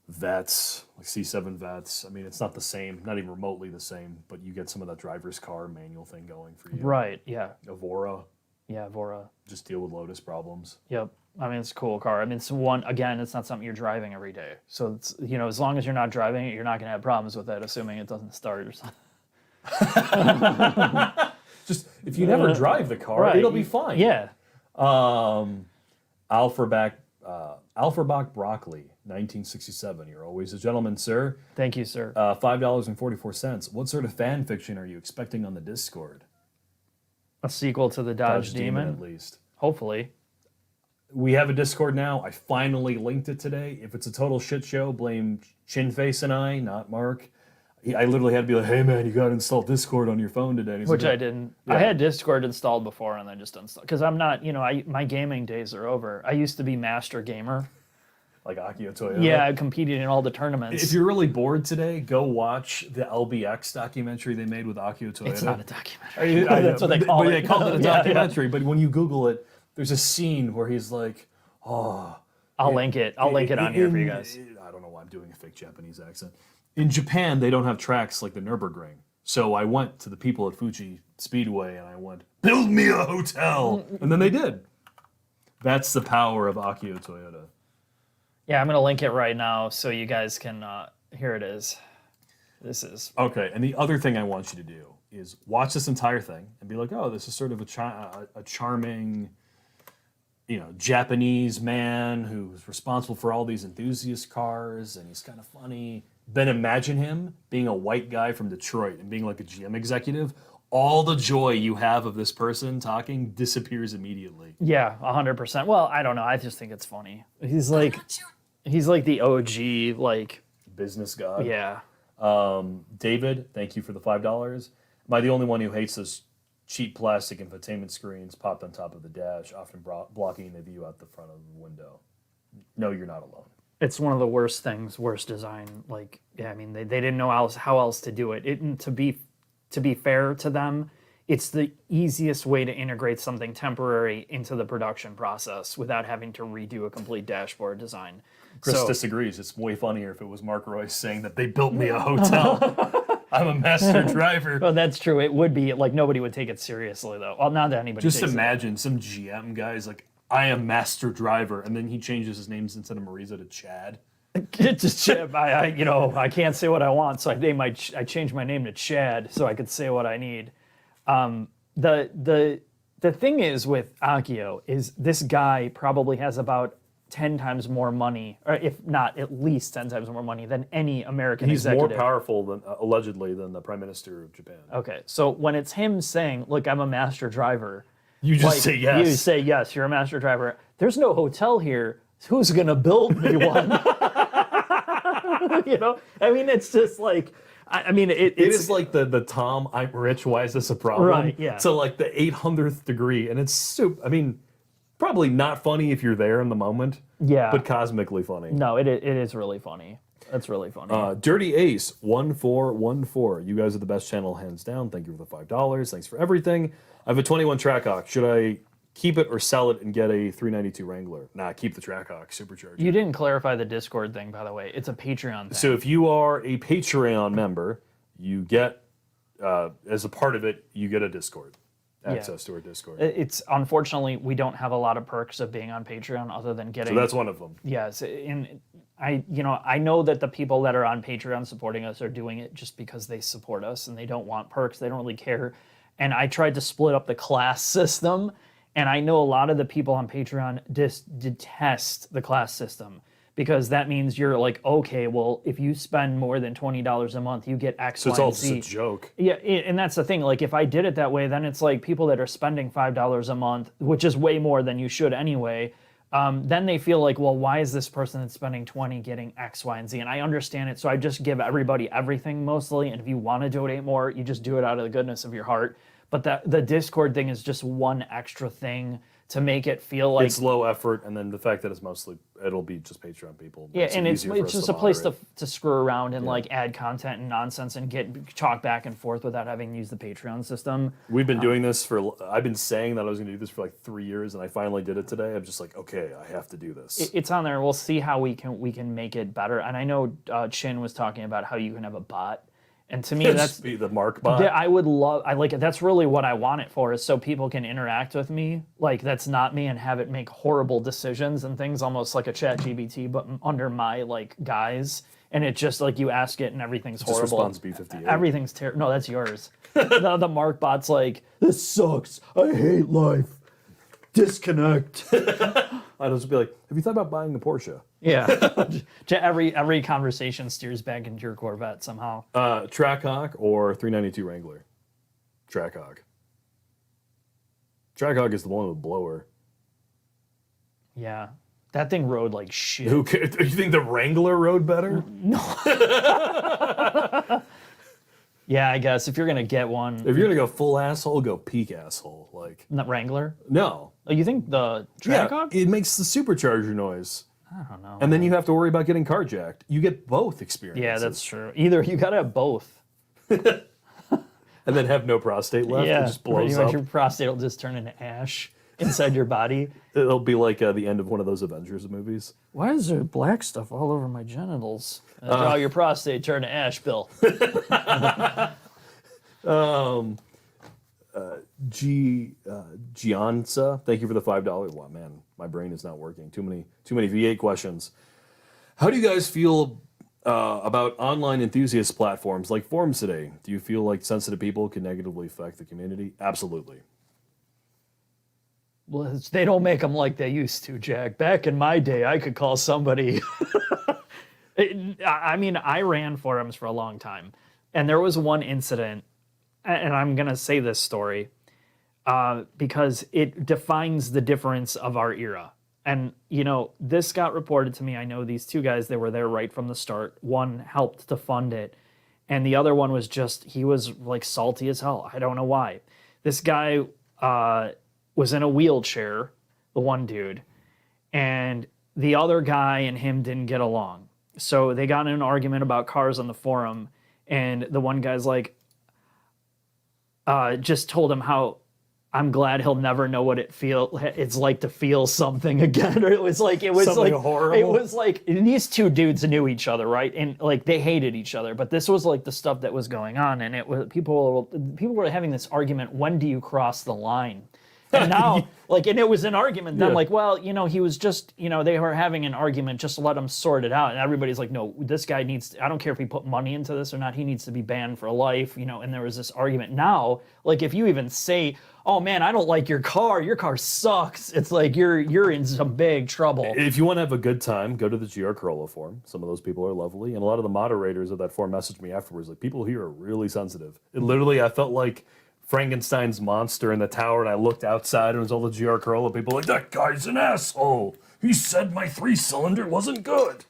Vets, like C7 Vets. I mean, it's not the same, not even remotely the same, but you get some of that driver's car manual thing going for you. Right. Yeah. Evora, Yeah. Vora. just deal with Lotus problems. Yep. I mean, it's a cool car. I mean, it's again, it's not something you're driving every day. So it's, as long as you're not driving it, you're not going to have problems with it, assuming it doesn't start or something. Just, if you never drive the car, Right. it'll be fine. Yeah. Alphabach Broccoli, 1967. You're always a gentleman, sir. Thank you, sir. $5.44. What sort of fan fiction are you expecting on the Discord? A sequel to the Dodge Demon, at least. hopefully. We have a Discord now. I finally linked it today. If it's a total shit show, blame Chinface and I, not Mark. I literally had to be like, hey man, you got to install Discord on your phone today. Which I didn't. Yeah. I had Discord installed before and then just uninstalled. Because I'm not, my gaming days are over. I used to be master gamer. Like Akio Toyota. Yeah, I competed in all the tournaments. If you're really bored today, go watch the LBX documentary they made with Akio Toyota. It's not a documentary. I know, That's what they call it. They called it a Yeah, documentary, but when you Google it, there's a scene where he's like, oh. I'll link it. I'll link it on here for you guys. I don't know why I'm doing a fake Japanese accent. In Japan, they don't have tracks like the Nürburgring. So I went to the people at Fuji Speedway and I went, build me a hotel. And then they did. That's the power of Akio Toyota. Yeah, I'm going to link it right now so you guys can, here it is. This is. Okay, and the other thing I want you to do is watch this entire thing and be like, oh, this is sort of a charming, Japanese man who's responsible for all these enthusiast cars and he's kind of funny. Then imagine him being a white guy from Detroit and being like a GM executive. All the joy you have of this person talking disappears immediately. Yeah, 100%. Well, I don't know. I just think it's funny. He's like the OG, like. Business god. Yeah. David, thank you for the $5. Am I the only one who hates those cheap plastic infotainment screens popped on top of the dash, often blocking the view out the front of the window? No, you're not alone. It's one of the worst things, worst design. Like, yeah, I mean, they didn't know how else to do it. And to be fair to them, it's the easiest way to integrate something temporary into the production process without having to redo a complete dashboard design. Chris disagrees. It's way funnier if it was Mark Royce saying that they built me a hotel. I'm a master driver. Well, that's true. It would be like nobody would take it seriously, though. Well, not that anybody. Just takes imagine some GM guy's like, I am master driver, and then he changes his names instead of Marisa to Chad. It's just Chad. I can't say what I want, so I changed my name to Chad so I could say what I need. The thing is with Akio is this guy probably has about 10 times more money, or if not at least 10 times more money than any American executive. He's more powerful than allegedly than the Prime Minister of Japan. Okay, so when it's him saying, "Look, I'm a master driver," you just say yes. You say yes. You're a master driver. There's no hotel here. Who's gonna build me one? I mean, it's just like. I mean, it is like the Tom, I'm rich, why is this a problem? Right, yeah. So like the 800th degree, and it's super, I mean, probably not funny if you're there in the moment. Yeah. But cosmically funny. No, it is really funny. That's really funny. Dirty Ace, 1414. You guys are the best channel, hands down. Thank you for the $5. Thanks for everything. I have a 21 Trackhawk. Should I keep it or sell it and get a 392 Wrangler? Nah, keep the Trackhawk Supercharger. You didn't clarify the Discord thing, by the way. It's a Patreon thing. So if you are a Patreon member, you get, as a part of it, you get a Discord. Access to our Discord. It's unfortunately, we don't have a lot of perks of being on Patreon other than getting. So that's one of them. Yes. And I know that the people that are on Patreon supporting us are doing it just because they support us and they don't want perks. They don't really care. And I tried to split up the class system. And I know a lot of the people on Patreon detest the class system because that means you're like, okay, well, if you spend more than $20 a month, you get X, so it's Y, all and Z. just a joke. Yeah, and that's the thing. Like, if I did it that way, then it's like people that are spending $5 a month, which is way more than you should anyway. Then they feel like, well, why is this person that's spending 20 getting X, Y, and Z? And I understand it. So I just give everybody everything mostly. And if you want to donate more, you just do it out of the goodness of your heart. but the Discord thing is just one extra thing to make it feel like it's low effort, and then the fact that it'll be just Patreon people. yeah, makes it and it's easier for us just a place moderate. to screw around and like add content and nonsense and talk back and forth without having to use the Patreon system. We've been doing this I've been saying that I was going to do this for like 3 years, and I finally did it today. I'm just like, okay, I have to do this. It's on there. We'll see how we can make it better. And I know Chin was talking about how you can have a bot. And to me, that's be the Mark bot. I would love. I like it. That's really what I want it for, is so people can interact with me, like that's not me, and have it make horrible decisions and things, almost like a Chat GBT, but under my like guise. And it just like you ask it, and everything's Just horrible. responds B58. Everything's terrible. No, that's yours. the Mark bot's like, this sucks. I hate life. Disconnect. I'd just be like, have you thought about buying a Porsche? Yeah. every conversation steers back into your Corvette somehow. Trackhawk or 392 Wrangler? Trackhawk. Trackhawk is the one with the blower. Yeah. That thing rode like shit. Who cares? You think the Wrangler rode better? No. Yeah, I guess if you're gonna get one, If you're gonna go full asshole, go peak asshole. Like not Wrangler. no. Oh, you think the Yeah, Trackhawk? it makes the supercharger noise. I don't know. And then you have to worry about getting carjacked. You get both experiences. Yeah, that's true. Either you gotta have both. And then have no prostate left. Yeah, It just blows pretty much up. your prostate will just turn into ash inside your body. It'll be like the end of one of those Avengers movies. Why is there black stuff all over my genitals? Draw your prostate turn to ash, Bill. Gianza, thank you for the $5. Wow, man, my brain is not working. Too many V8 questions. How do you guys feel about online enthusiast platforms like forums today? Do you feel like sensitive people can negatively affect the community? Absolutely. Well, they don't make them like they used to, Jack. Back in my day, I could call somebody. I mean, I ran forums for a long time, and there was one incident, and I'm going to say this story because it defines the difference of our era. And, you know, this got reported to me. I know these two guys, they were there right from the start. One helped to fund it, and the other one was just, he was like salty as hell. I don't know why. This guy was in a wheelchair, the one dude, and the other guy and him didn't get along. So they got in an argument about cars on the forum, and the one guy's like, just told him how I'm glad he'll never know what it's like to feel something again. Or it was like Something horrible. It was like, and these two dudes knew each other, right? And like they hated each other, but this was like the stuff that was going on, and it was people were having this argument: when do you cross the line? And now, like, and it was an argument. Then, like, well, you know, he was just, you know, they were having an argument. Just let him sort it out. And everybody's like, no, this guy needs. I don't care if he put money into this or not. He needs to be banned for life. You know. And there was this argument. Now, like, if you even say, oh man, I don't like your car sucks, it's like you're in some big trouble. If you want to have a good time, go to the GR Corolla forum. Some of those people are lovely, and a lot of the moderators of that forum messaged me afterwards. Like, people here are really sensitive. It literally, I felt like Frankenstein's monster in the tower, and I looked outside, and it was all the GR Corolla people like, that guy's an asshole. He said my 3-cylinder wasn't good.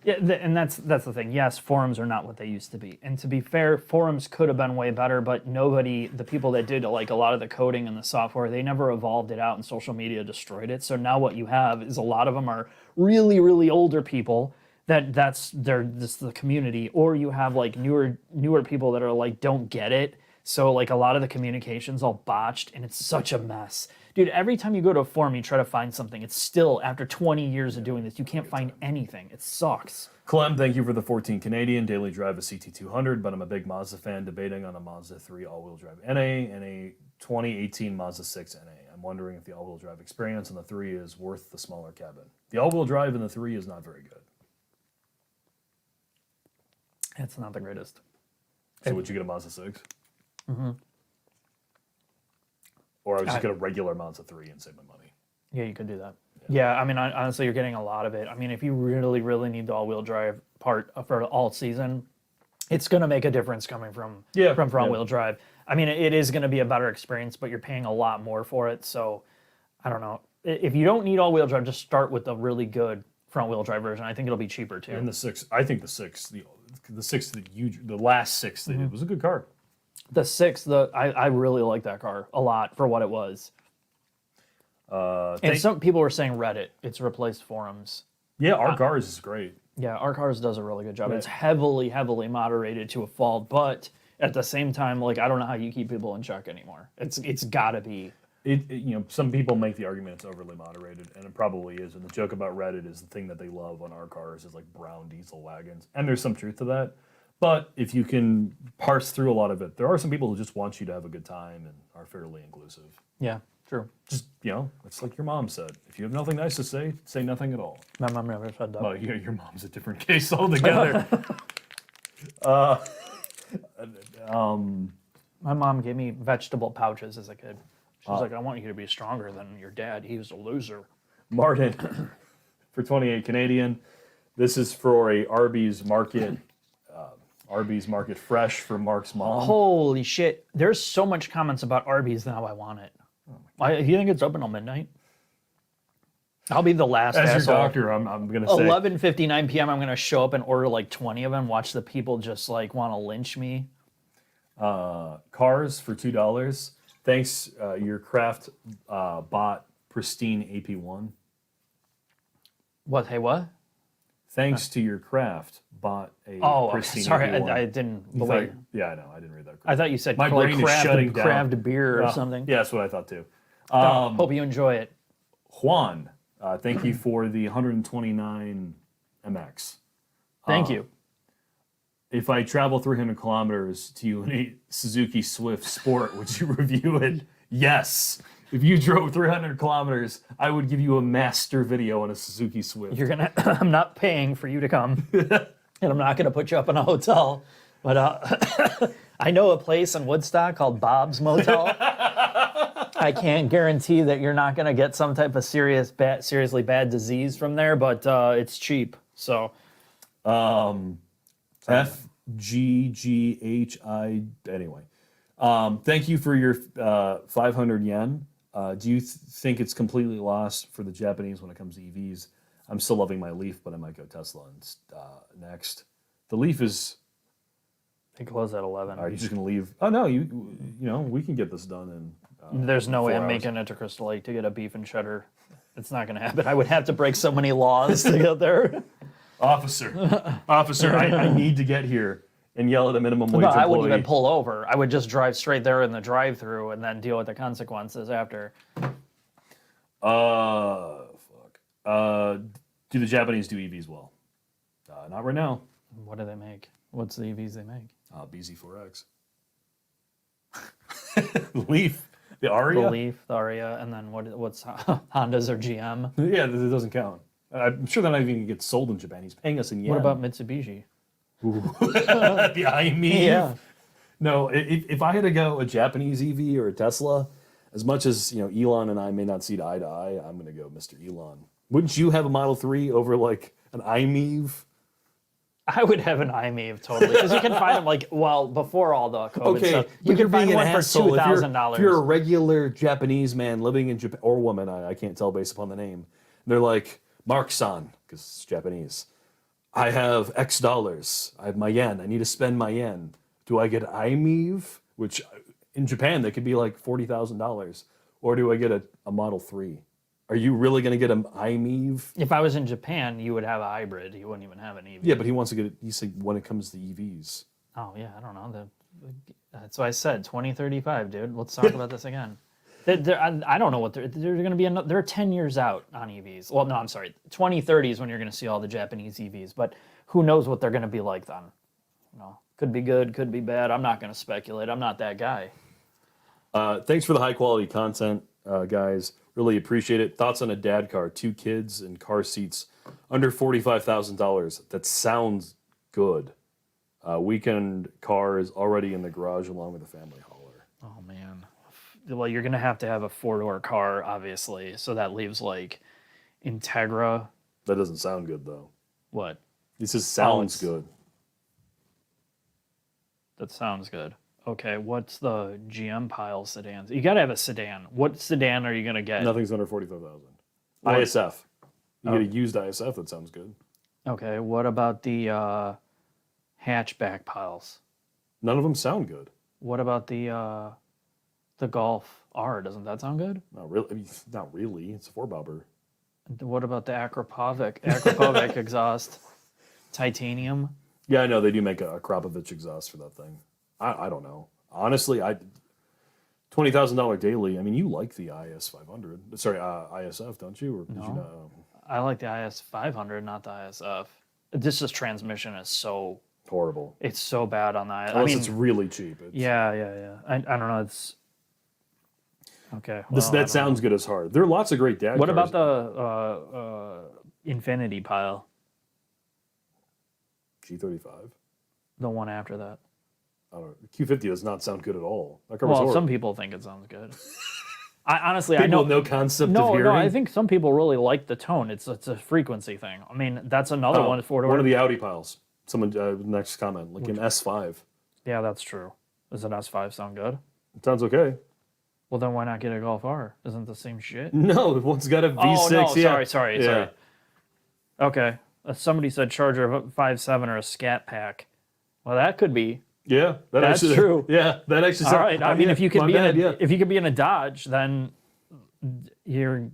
Yeah, and that's the thing. Yes, forums are not what they used to be. And to be fair, forums could have been way better, but the people that did like a lot of the coding and the software, they never evolved it out, and social media destroyed it. So now what you have is a lot of them are really, really older people that's the community, or you have like newer people that are like don't get it. So like a lot of the communication's all botched, and it's such a mess. Dude, every time you go to a forum, you try to find something. It's still, after 20 years of doing this, you can't find anything. It sucks. Clem, thank you for the 14 Canadian. Daily drive a CT200, but I'm a big Mazda fan, debating on a Mazda 3 all-wheel drive NA and a 2018 Mazda 6 NA. I'm wondering if the all-wheel drive experience in the 3 is worth the smaller cabin. The all-wheel drive in the 3 is not very good. It's not the greatest. So would you get a Mazda 6? Mm-hmm. Or I would just get a regular Mazda 3 and save my money. Yeah, you could do that. Yeah, I mean, honestly, you're getting a lot of it. I mean, if you really, really need the all-wheel drive part for all season, it's going to make a difference coming from front-wheel drive. I mean, it is going to be a better experience, but you're paying a lot more for it. So, I don't know. If you don't need all-wheel drive, just start with the really good front-wheel drive version. I think it'll be cheaper too. And the 6, I think the 6, the 6 that the last 6 they did was a good car. The 6, I really like that car a lot for what it was. And some people were saying Reddit. It's replaced forums. Yeah, our cars is great. Yeah, our cars does a really good job. Right. It's heavily, heavily moderated to a fault, but at the same time, like I don't know how you keep people in check anymore. It's gotta be. Some people make the argument it's overly moderated, and it probably is. And the joke about Reddit is the thing that they love on our cars is like brown diesel wagons, and there's some truth to that. But if you can parse through a lot of it, there are some people who just want you to have a good time and are fairly inclusive. Yeah, true. Just it's like your mom said: if you have nothing nice to say nothing at all. My mom never said that. Well, yeah, your mom's a different case altogether. My mom gave me vegetable pouches as a kid. She was like, I want you to be stronger than your dad. He was a loser. Martin, for 28 Canadian. This is for a Arby's Market. Arby's Market Fresh for Mark's mom. Holy shit. There's so much comments about Arby's now I want it. You think it's open till midnight? I'll be the last As asshole. your doctor, I'm going to say. 11:59 p.m. I'm going to show up and order like 20 of them. Watch the people just like want to lynch me. Cars for $2. Thanks, your Kraft bought pristine AP1. What? Hey, what? Thanks to your Kraft bought a pristine sorry, AP1. I didn't. You Wait, thought- yeah, I know. I didn't read that. I thought you said My like brain is shutting down. craft beer or something. Yeah, that's what I thought too. Hope you enjoy it. Juan, thank you for the 129 MX. Thank you. If I travel 300 kilometers to you in a Suzuki Swift Sport, would you review it? Yes. If you drove 300 kilometers, I would give you a master video on a Suzuki Swift. You're gonna. I'm not paying for you to come, and I'm not gonna put you up in a hotel. But I know a place in Woodstock called Bob's Motel. I can't guarantee that you're not gonna get some type of seriously bad disease from there, but it's cheap. So, FGGHI. Anyway, thank you for your 500 yen. Do you think it's completely lost for the Japanese when it comes to EVs? I'm still loving my Leaf, but I might go Tesla next. The Leaf is. they close at 11. Are you just gonna leave? Oh no, we can get this done in. There's no way 4 I'm hours. making it to Crystal Lake to get a beef and cheddar. It's not gonna happen. I would have to break so many laws to get there. Officer, I need to get here and yell at a minimum wage No, employee. I wouldn't even pull over. I would just drive straight there in the drive-through and then deal with the consequences after. Fuck. Do the Japanese do EVs well? Not right now. What do they make? What's the EVs they make? BZ4X. Leaf. The Aria? The Leaf, the Aria, and then what's Hondas or GM? Yeah, that doesn't count. I'm sure they're not even going to get sold in Japan. He's paying us in yen. What about Mitsubishi? Ooh. The iMe? Yeah. No, if I had to go a Japanese EV or a Tesla, as much as Elon and I may not see eye to eye, I'm going to go Mr. Elon. Wouldn't you have a Model 3 over like an iMe? I would have an iMe totally because you can find them before all the COVID stuff. You but you're can find being one an for asshole. $2,000. If you're a regular Japanese man living in Japan, or woman, I can't tell based upon the name, they're like, Mark-san, because it's Japanese, I have X dollars. I have my yen. I need to spend my yen. Do I get iMe, which in Japan, they could be like $40,000, or do I get a Model 3? Are you really going to get an iMe? If I was in Japan, you would have a hybrid. You wouldn't even have an EV. Yeah, but he wants to get it. He said when it comes to EVs. Oh, yeah, I don't know. That's what I said, 2035, dude. Let's talk about this again. I don't know what they're going to be. They're 10 years out on EVs. Well, no, I'm sorry. 2030 is when you're going to see all the Japanese EVs, but who knows what they're going to be like then. Could be good, could be bad. I'm not going to speculate. I'm not that guy. Thanks for the high quality content, guys. Really appreciate it. Thoughts on a dad car, 2 kids and car seats under $45,000. That sounds good. Weekend car is already in the garage along with the family hauler. Oh, man. Well, you're going to have a 4-door car, obviously. So that leaves like Integra. That doesn't sound good though. What? This just sounds good. That sounds good. Okay, what's the GM pile sedans? You got to have a sedan. What sedan are you going to get? Nothing's under 45,000. What? ISF. You Oh. get a used ISF. That sounds good. Okay, what about the hatchback piles? None of them sound good. What about the Golf R? Doesn't that sound good? Not really. I mean, not really. It's a 4-bobber. What about the Akrapovic exhaust? Titanium? Yeah, I know they do make a Krapovich exhaust for that thing. I don't know. Honestly, $20,000 daily. I mean, you like the IS 500. Sorry, ISF, don't you? Or did you No. not? I like the IS 500, not the ISF. This is transmission is so Horrible. it's so bad on the. Unless it's really cheap. Yeah. I don't know. It's okay. This well, I that don't sounds good as hard. There are lots of great dad know. What cars. about the Infinity pile? G35? The one after that. I don't know. Q50 does not sound good at all. That car was Well, horrible. some people think it sounds good. I honestly, People I know with no concept of no, hearing. no. I think some people really like the tone. It's a frequency thing. I mean, that's another one. One of the Audi piles. Someone next comment, like an S5. Yeah, that's true. Does an S5 sound good? It sounds okay. Well, then why not get a Golf R? Isn't the same shit? No, one's got a V6. Oh no, yeah. sorry. Okay, somebody said Charger 5.7 or a Scat Pack. Well, that could be. Yeah, That's true. Yeah, that actually. All right. I mean, if you could be yeah. if you could be in a Dodge, then you're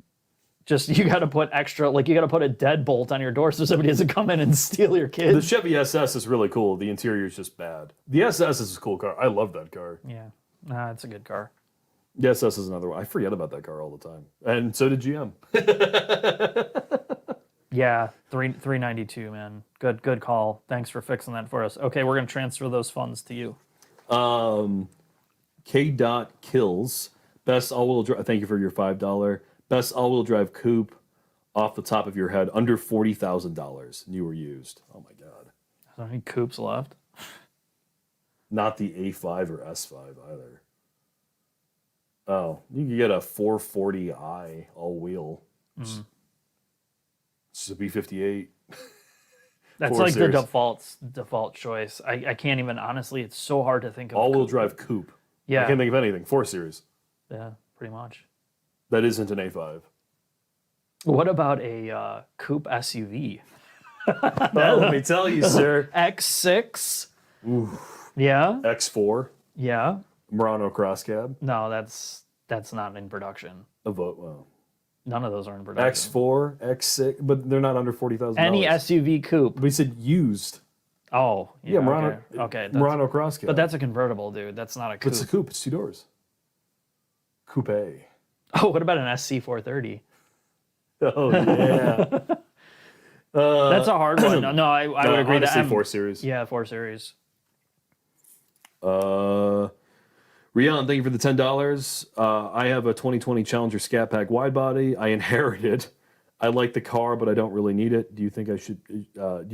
just you got to put extra. Like you got to put a deadbolt on your door so somebody doesn't come in and steal your The kids. Chevy SS is really cool. The interior is just bad. The SS is a cool car. I love that car. Yeah, nah, it's a good car. The SS is another one. I forget about that car all the time, and so did GM. Yeah, 392, man. Good call. Thanks for fixing that for us. Okay, we're gonna transfer those funds to you. K. Dot Kills best all-wheel drive. Thank you for your $5. Best all-wheel drive coupe off the top of your head under $40,000, new or used. Oh my god. Are there any coupes left? Not the A5 or S5 either. Oh, you can get a 440i all-wheel. Mm. It's a B58. That's 4 like Series. the default choice. I can't even honestly. It's so hard to think of. All-wheel drive coupe. Yeah, I can't think of anything. 4 Series. yeah, pretty much. That isn't an A5. What about a coupe SUV? Well, let me tell you, sir. X6. Ooh. Yeah, X4. yeah. Murano Cross Cab. No, that's not in production. A vote. Well, None of those are in production. X4, X6, but they're not under $40,000. Any SUV coupe. We said used. Oh, Yeah, Murano. Okay, that's- Murano Cross Cab. but that's a convertible, dude. That's not a coupe. It's a coupe. It's 2 doors. Coupe. Oh, what about an SC430? Oh yeah. That's a hard one. No, I would agree honestly, that 4 Series. Yeah, 4 Series. Rian, thank you for the $10. I have a 2020 Challenger Scat Pack wide body. I inherited. I like the car, but I don't really need it. Do you think I should? Do you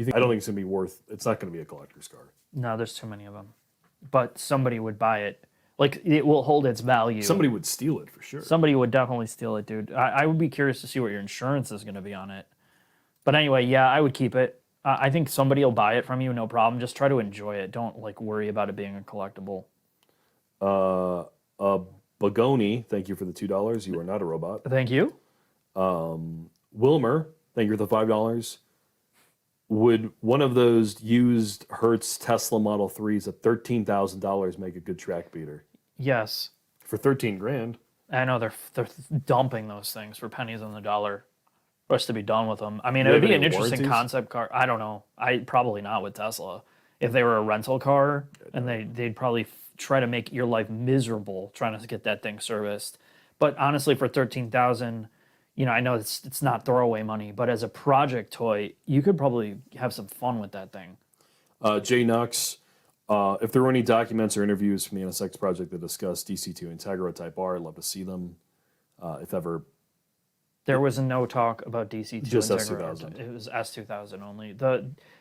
think? I don't think it's gonna be worth. It's not gonna be a collector's car. No, there's too many of them. But somebody would buy it. Like it will hold its value. Somebody would steal it for sure. Somebody would definitely steal it, dude. I would be curious to see what your insurance is going to be on it. But anyway, yeah, I would keep it. I think somebody will buy it from you, no problem. Just try to enjoy it. Don't like worry about it being a collectible. Bagoni, thank you for the $2. You are not a robot. Thank you. Wilmer, thank you for the $5. Would one of those used Hertz Tesla Model 3s at $13,000 make a good track beater? Yes, For 13 grand. I know they're dumping those things for pennies on the dollar. For us to be done with them. I mean, Do it they would have be any an interesting warranties? concept car. I don't know. I probably not with Tesla. If they were a rental car, and they'd probably try to make your life miserable trying to get that thing serviced. But honestly, for 13,000, you know, I know it's not throwaway money, but as a project toy, you could probably have some fun with that thing. Jay Nux, if there were any documents or interviews from the NSX project that discuss DC2 Integra Type R, I'd love to see them. If ever. There was no talk about DC2 Just Integra. S2000. It was S2000 only.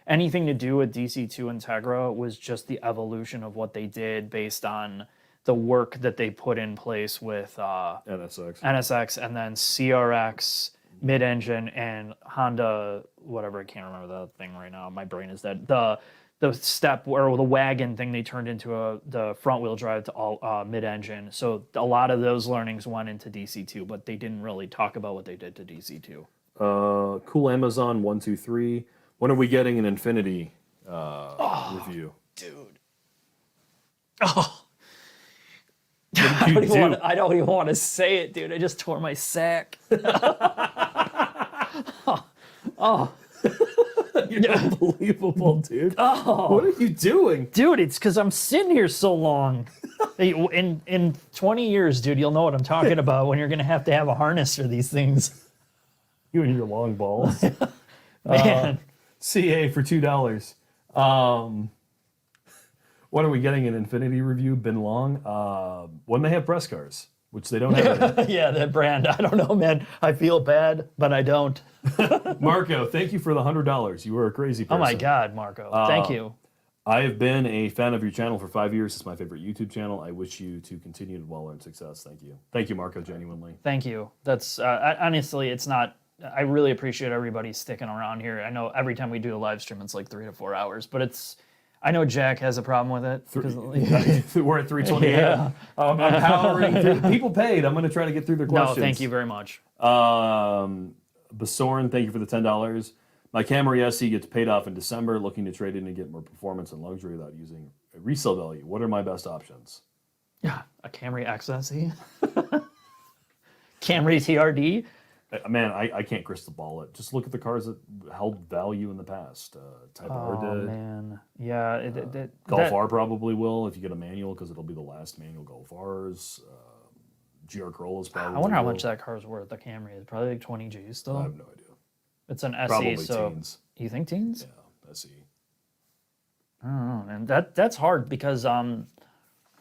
Anything to do with DC2 Integra was just the evolution of what they did based on the work that they put in place with NSX and then CRX, mid-engine, and Honda, whatever, I can't remember the thing right now. My brain is dead. The step or the wagon thing they turned into the front wheel drive to all mid-engine. So a lot of those learnings went into DC2, but they didn't really talk about what they did to DC2. Cool Amazon 123. When are we getting an Infinity review? Dude. Oh, What did you do? I don't even want to say it, dude. I just tore my sack. Oh. You're unbelievable, dude. Oh. What are you doing? Dude, it's because I'm sitting here so long. In 20 years, dude, you'll know what I'm talking about when you're going to have a harness for these things. You and your long balls. Man. CA for $2. What are we getting? An Infinity review? Bin Long? When they have press cars, which they don't have. Yeah, that brand. I don't know, man. I feel bad, but I don't. Marco, thank you for the $100. You were a crazy person. Oh my God, Marco. Thank you. I have been a fan of your channel for 5 years. It's my favorite YouTube channel. I wish you to continue to well and success. Thank you. Thank you, Marco, genuinely. Thank you. That's honestly, it's not. I really appreciate everybody sticking around here. I know every time we do a live stream, it's like 3 to 4 hours, but it's. I know Jack has a problem with it. We're at 3:28. Yeah. I'm powering through. People paid. I'm going to try to get through their questions. No, thank you very much. Basoran, thank you for the $10. My Camry SE gets paid off in December. Looking to trade in and get more performance and luxury without using a resale value. What are my best options? Yeah, a Camry XSE. Camry TRD. Man, I can't crystal ball it. Just look at the cars that held value in the past. Type R did. Man, yeah. Golf R probably will if you get a manual because it'll be the last manual Golf Rs. GR Corollas probably. I wonder how will. much that car's worth. The Camry is probably like 20 G's still. I have no idea. It's an SE, Probably so teens. you think teens? Yeah, SE. I don't know, man. That's hard because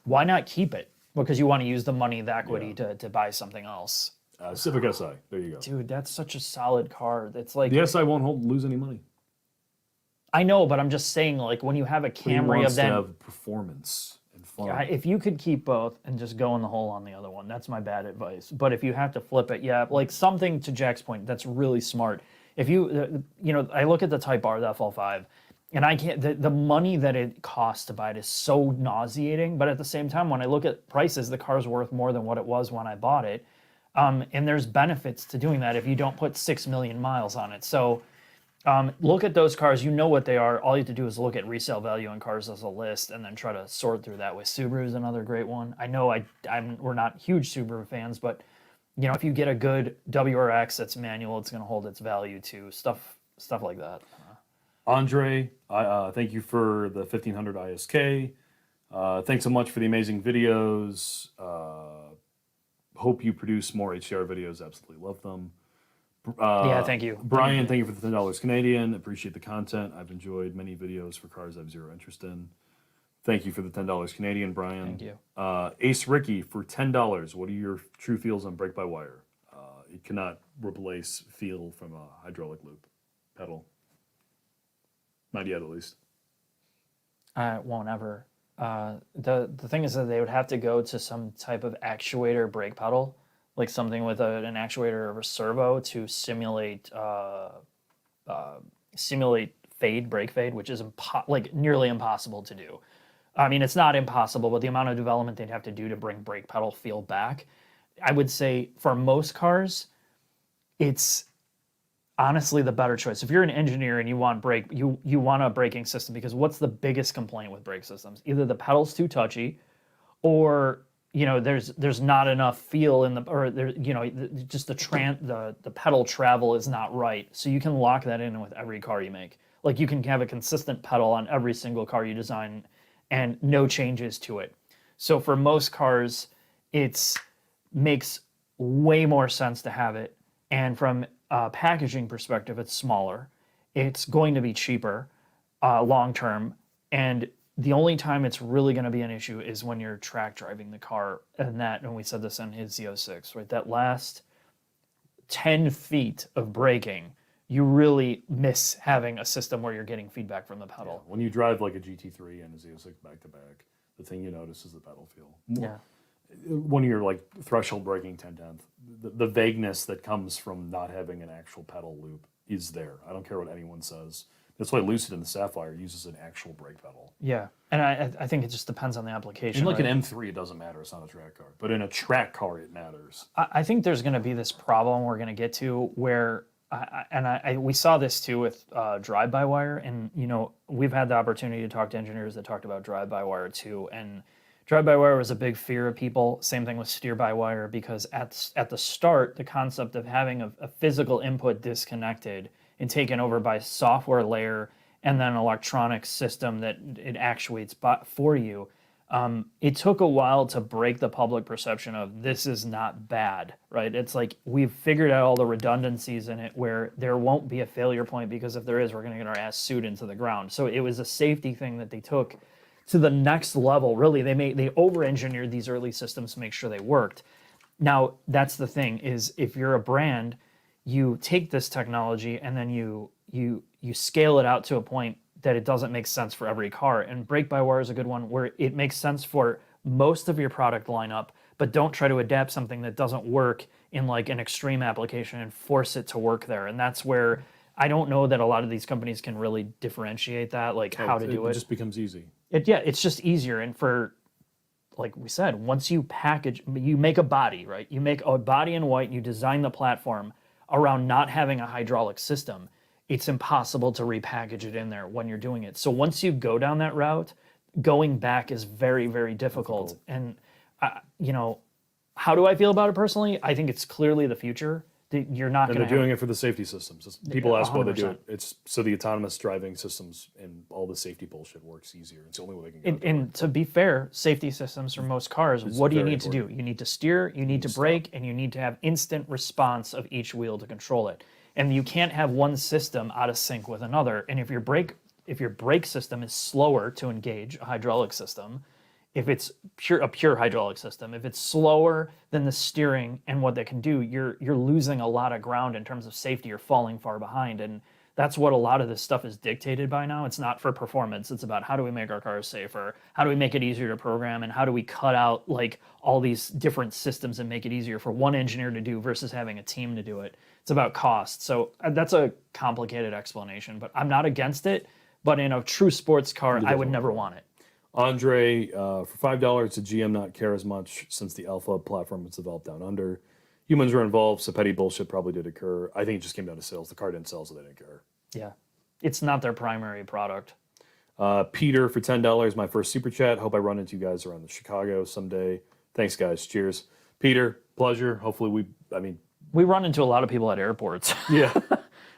why not keep it? Because you want to use the money, the equity to buy something else. Civic Si. There you go. Dude, that's such a solid car. It's like The SI won't lose any money. I know, but I'm just saying, like when you have a But he Camry wants of to that, have performance and fun. if you could keep both and just go in the hole on the other one, that's my bad advice. But if you have to flip it, yeah, like something to Jack's point, that's really smart. If you, I look at the Type R, the FL5, and I can't. The money that it costs to buy it is so nauseating. But at the same time, when I look at prices, the car's worth more than what it was when I bought it. And there's benefits to doing that if you don't put 6 million miles on it. So look at those cars. You know what they are. All you have to do is look at resale value on cars as a list and then try to sort through that. With Subaru is another great one. I know we're not huge Subaru fans, but if you get a good WRX that's manual, it's going to hold its value too. Stuff like that. Andre, thank you for the 1500 ISK. Thanks so much for the amazing videos. Hope you produce more HDR videos. Absolutely love them. Yeah, thank you. Brian, thank you for the $10 Canadian. Appreciate the content. I've enjoyed many videos for cars I have zero interest in. Thank you for the $10 Canadian, Brian. Thank you. Ace Ricky for $10. What are your true feels on brake-by-wire? It cannot replace feel from a hydraulic loop pedal. Not yet, at least. It won't ever. The thing is that they would have to go to some type of actuator brake pedal, like something with an actuator or a servo to simulate brake fade, which is nearly impossible to do. I mean, it's not impossible, but the amount of development they'd have to do to bring brake pedal feel back, I would say for most cars, it's honestly the better choice. If you're an engineer and you want you want a braking system, because what's the biggest complaint with brake systems? Either the pedal's too touchy, or there's not enough feel in just the pedal travel is not right. So you can lock that in with every car you make. Like you can have a consistent pedal on every single car you design and no changes to it. So for most cars, it makes way more sense to have it. And from a packaging perspective, it's smaller. It's going to be cheaper long term. And the only time it's really going to be an issue is when you're track driving the car. And we said this on his Z06, right? That last 10 feet of braking, you really miss having a system where you're getting feedback from the pedal. Yeah. When you drive like a GT3 and a Z06 back to back, the thing you notice is the pedal feel. Yeah. When you're like threshold braking 10/10, the vagueness that comes from not having an actual pedal loop is there. I don't care what anyone says. That's why Lucid in the Sapphire uses an actual brake pedal. Yeah, and I think it just depends on the application. In like right? an M3, it doesn't matter. It's not a track car. But in a track car, it matters. I think there's going to be this problem we're going to get to where, we saw this too with drive-by-wire, and we've had the opportunity to talk to engineers that talked about drive-by-wire too, and Drive-by-wire was a big fear of people. Same thing with steer-by-wire, because at the start, the concept of having a physical input disconnected and taken over by software layer and then an electronic system that it actuates for you, it took a while to break the public perception of this is not bad, right? It's like we've figured out all the redundancies in it where there won't be a failure point, because if there is, we're going to get our ass sued into the ground. So it was a safety thing that they took to the next level. Really, they over-engineered these early systems to make sure they worked. Now, that's the thing, is if you're a brand, you take this technology and then you scale it out to a point that it doesn't make sense for every car. And brake-by-wire is a good one, where it makes sense for most of your product lineup, but don't try to adapt something that doesn't work in like an extreme application and force it to work there. And that's where I don't know that a lot of these companies can really differentiate that, like how to do it. It just becomes easy. It's just easier. And for, like we said, once you package, you make a body, right? You make a body in white and you design the platform around not having a hydraulic system. It's impossible to repackage it in there when you're doing it. So once you go down that route, going back is very, very difficult. And, how do I feel about it personally? I think it's clearly the future. You're not going to. They're doing it for the safety systems. People ask why they do 100%. it. It's so the autonomous driving systems and all the safety bullshit works easier. It's the only way they can go. And to be fair, safety systems for most cars, what do you need to do? You need to steer, you need to brake, and you need to have instant response of each wheel to control it. And you can't have one system out of sync with another. And if your brake system is slower to engage a hydraulic system, if it's a pure hydraulic system, if it's slower than the steering and what they can do, you're losing a lot of ground in terms of safety. You're falling far behind. And that's what a lot of this stuff is dictated by now. It's not for performance. It's about how do we make our cars safer? How do we make it easier to program? And how do we cut out like all these different systems and make it easier for one engineer to do versus having a team to do it? It's about cost. So that's a complicated explanation, but I'm not against it. But in a true sports car, I would never want it. Andre, for $5, the GM not care as much since the Alpha platform was developed down under. Humans were involved, so petty bullshit probably did occur. I think it just came down to sales. The car didn't sell, so they didn't care. Yeah, it's not their primary product. Peter for $10, my first super chat. Hope I run into you guys around the Chicago someday. Thanks, guys. Cheers. Peter, pleasure. Hopefully we run into a lot of people at airports. Yeah.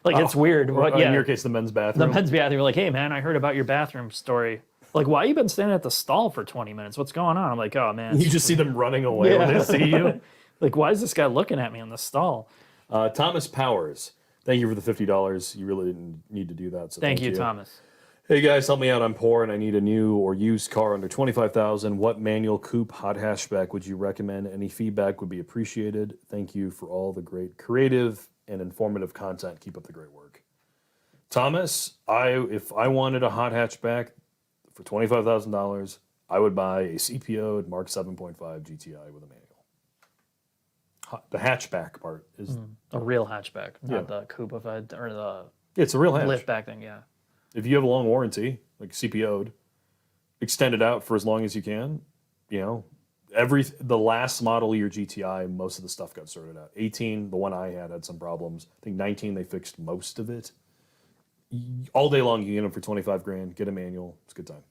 It's weird. But in your case, the men's bathroom. The men's bathroom. You're like, hey, man, I heard about your bathroom story. Like, why you been standing at the stall for 20 minutes? What's going on? I'm like, oh, man. You just see them running away when they see you. Like, why is this guy looking at me in the stall? Thomas Powers, thank you for the $50. You really didn't need to do that. So thank you, Thomas. Hey, guys, help me out. I'm poor and I need a new or used car under $25,000. What manual coupe hot hatchback would you recommend? Any feedback would be appreciated. Thank you for all the great creative and informative content. Keep up the great work. Thomas, if I wanted a hot hatchback for $25,000, I would buy a CPO'd Mark 7.5 GTI with a manual. The hatchback part is a real hatchback, not the coupe of it or the it's a real hatch. liftback thing. Yeah. If you have a long warranty, like CPO'd, extend it out for as long as you can. The last model year GTI, most of the stuff got sorted out. 18, the one I had some problems. I think 19, they fixed most of it. All day long, you can get them for 25 grand. Get a manual. It's a good time.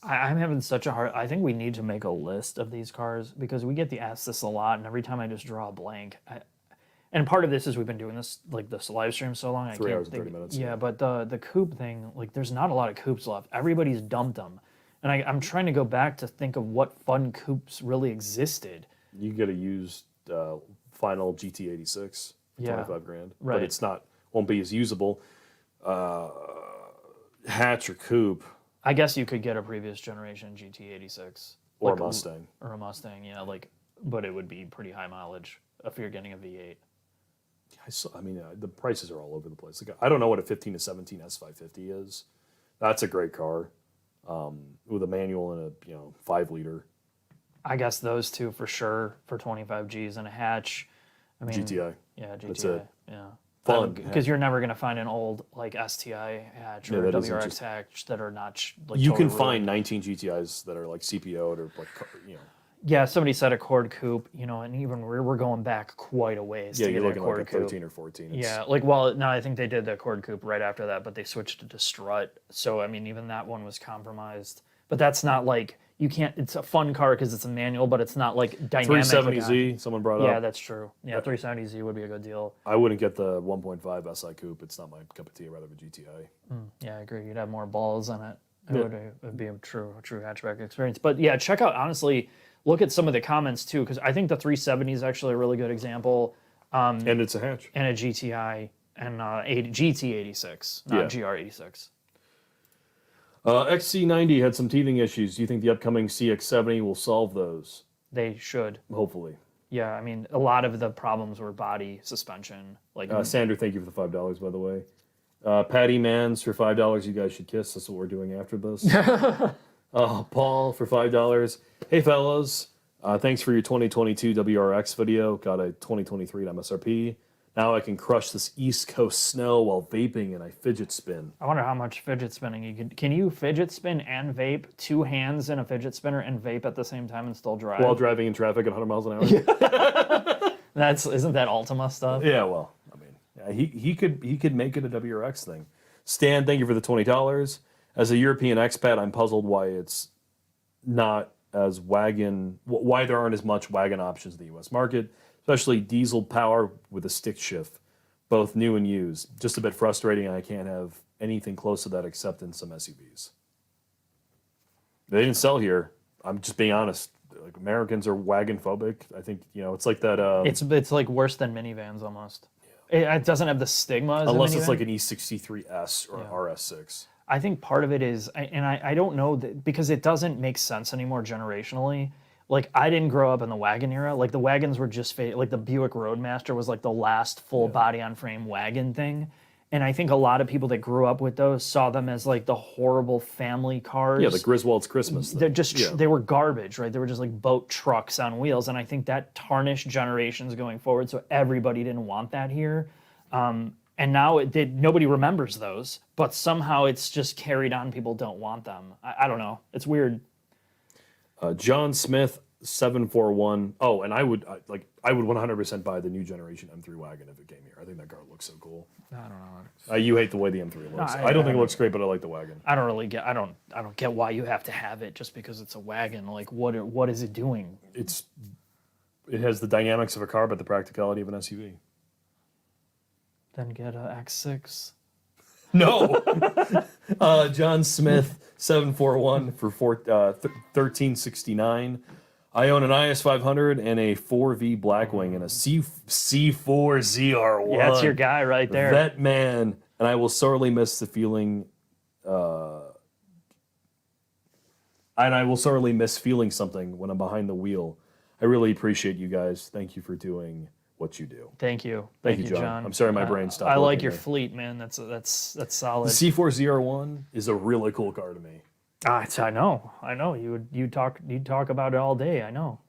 I'm having such a hard. I think we need to make a list of these cars because we get asked this a lot, and every time I just draw a blank. And part of this is we've been doing this live stream so long. 3 hours and 30 minutes. Yeah, but the coupe thing, like, there's not a lot of coupes left. Everybody's dumped them, and I'm trying to go back to think of what fun coupes really existed. You get a used final GT86 for 25 grand, right? But it's won't be as usable. Hatch or coupe. I guess you could get a previous generation GT86 or a Mustang. Or a Mustang, yeah, but it would be pretty high mileage if you're getting a V8. The prices are all over the place. Like, I don't know what a 15 to 17 S550 is. That's a great car, with a manual and a 5-liter. I guess those two for sure for 25 Gs and a hatch. GTI. Yeah, GTI. That's it. Yeah. Fun. Because you're never going to find an old STI hatch or WRX hatch that are not you can find 19 GTIs that are like CPO'd or Yeah, somebody said a Cord coupe, and even we're going back quite a ways. Yeah, to you're get looking a Cord like a 13 or 14. No, I think they did the Cord coupe right after that, but they switched it to strut. So even that one was compromised. But that's not like you can't. It's a fun car because it's a manual, but it's not like dynamic. 370Z, someone brought Yeah, up. that's true. Yeah, 370Z would be a good deal. I wouldn't get the 1.5 SI Coupe. It's not my cup of tea. I'd rather have a GTI. Yeah, I agree. You'd have more balls in it. Yeah. It would be a true hatchback experience. But yeah, check out, honestly, look at some of the comments too, because I think the 370 is actually a really good example. And it's a hatch. And a GTI and GT86, not GR86. XC90 had some teething issues. Do you think the upcoming CX70 will solve those? They should. Hopefully. Yeah, I mean, a lot of the problems were body suspension. Like Sandra, thank you for the $5, by the way. Patty Mans for $5. You guys should kiss. That's what we're doing after this. Paul for $5. Hey, fellas. Thanks for your 2022 WRX video. Got a 2023 at MSRP. Now I can crush this East Coast snow while vaping and I fidget spin. I wonder how much fidget spinning you can. Can you fidget spin and vape, 2 hands in a fidget spinner and vape at the same time and still drive? While driving in traffic at 100 miles an hour? Isn't that Ultima stuff? Yeah, well, I mean, he could make it a WRX thing. Stan, thank you for the $20. As a European expat, I'm puzzled why it's not as why there aren't as much wagon options in the U.S. market, especially diesel power with a stick shift, both new and used. Just a bit frustrating. I can't have anything close to that except in some SUVs. They didn't sell here. I'm just being honest. Like, Americans are wagon phobic. I think it's like that. It's like worse than minivans almost. Yeah. It doesn't have the stigma as unless a minivan. It's like an E63S or RS6. I think part of it is, and I don't know because it doesn't make sense anymore generationally. Like, I didn't grow up in the wagon era. Like, the wagons were just like the Buick Roadmaster was like the last full body on frame wagon thing. And I think a lot of people that grew up with those saw them as like the horrible family cars. Yeah, the Griswold's Christmas thing. They're just they were garbage, right? They were just like boat trucks on wheels. And I think that tarnished generations going forward. So everybody didn't want that here. And now nobody remembers those, but somehow it's just carried on. People don't want them. I don't know. It's weird. John Smith 741. Oh, and I would 100% buy the new generation M3 wagon if it came here. I think that car looks so cool. I don't know. You hate the way the M3 looks. I don't think it looks great, but I like the wagon. I don't really get. I don't get why you have to have it just because it's a wagon. Like, what is it doing? It has the dynamics of a car, but the practicality of an SUV. Then get a X6. No. John Smith 741 for 1369. I own an IS 500 and a 4V Blackwing and a C4 ZR1. Yeah, that's your guy right there. That man, and I will sorely miss the feeling. And I will sorely miss feeling something when I'm behind the wheel. I really appreciate you guys. Thank you for doing what you do. Thank you. Thank you, John. I'm sorry my brain stopped. I like working your there. fleet, man. That's solid. The C4 ZR1 is a really cool car to me. I know. You'd talk about it all day. I know.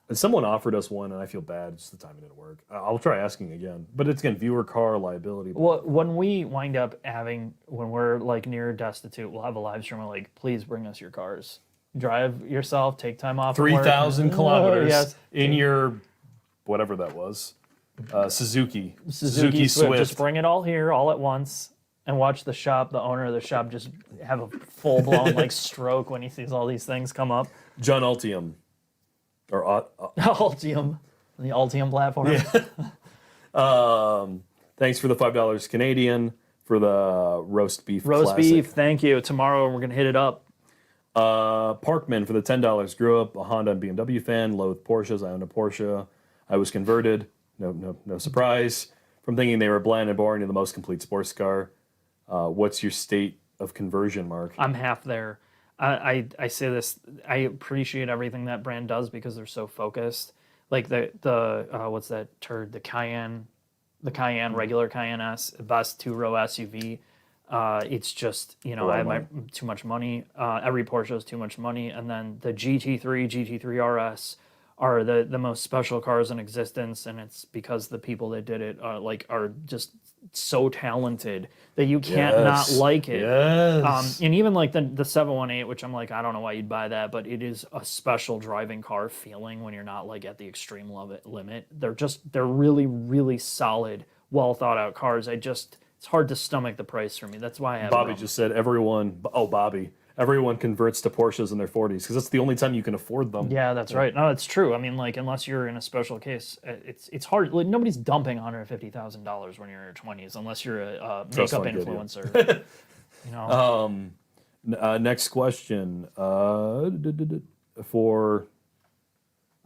And someone offered us one, and I feel bad. Just the timing didn't work. I'll try asking again. But it's, again, viewer car, liability. Well, when we wind up when we're like near destitute, we'll have a live stream. We're like, please bring us your cars. Drive yourself. Take time off. 3,000 kilometers yes. in your whatever that was. Suzuki Swift. Just bring it all here, all at once, and watch the owner of the shop, just have a full blown like stroke when he sees all these things come up. John Altium. Or Altium. The Altium platform. Yeah. Thanks for the $5 Canadian for the roast beef. Roast classic. beef, thank you. Tomorrow we're gonna hit it up. Parkman for the $10. Grew up a Honda and BMW fan. Loathed Porsches. I owned a Porsche. I was converted. No surprise. From thinking they were bland and boring to the most complete sports car. What's your state of conversion, Mark? I'm half there. I say this. I appreciate everything that brand does because they're so focused. Like the what's that turd? The Cayenne regular Cayenne S, best 2-row SUV. It's just I have too much money. Every Porsche has too much money, and then the GT3 RS are the most special cars in existence, and it's because the people that did it are just so talented that you can't not like it. Yes. And even like the 718, which I'm like, I don't know why you'd buy that, but it is a special driving car feeling when you're not like at the extreme limit. They're really, really solid, well thought out cars. It's hard to stomach the price for me. That's why I have Bobby just said everyone. Oh, Bobby. everyone converts to Porsches in their 40s because that's the only time you can afford them. Yeah, that's right. No, it's true. I mean, like, unless you're in a special case, it's hard. Like, nobody's dumping $150,000 when you're in your 20s, unless you're a Trust makeup fund kid, yeah. influencer. You know, Next question for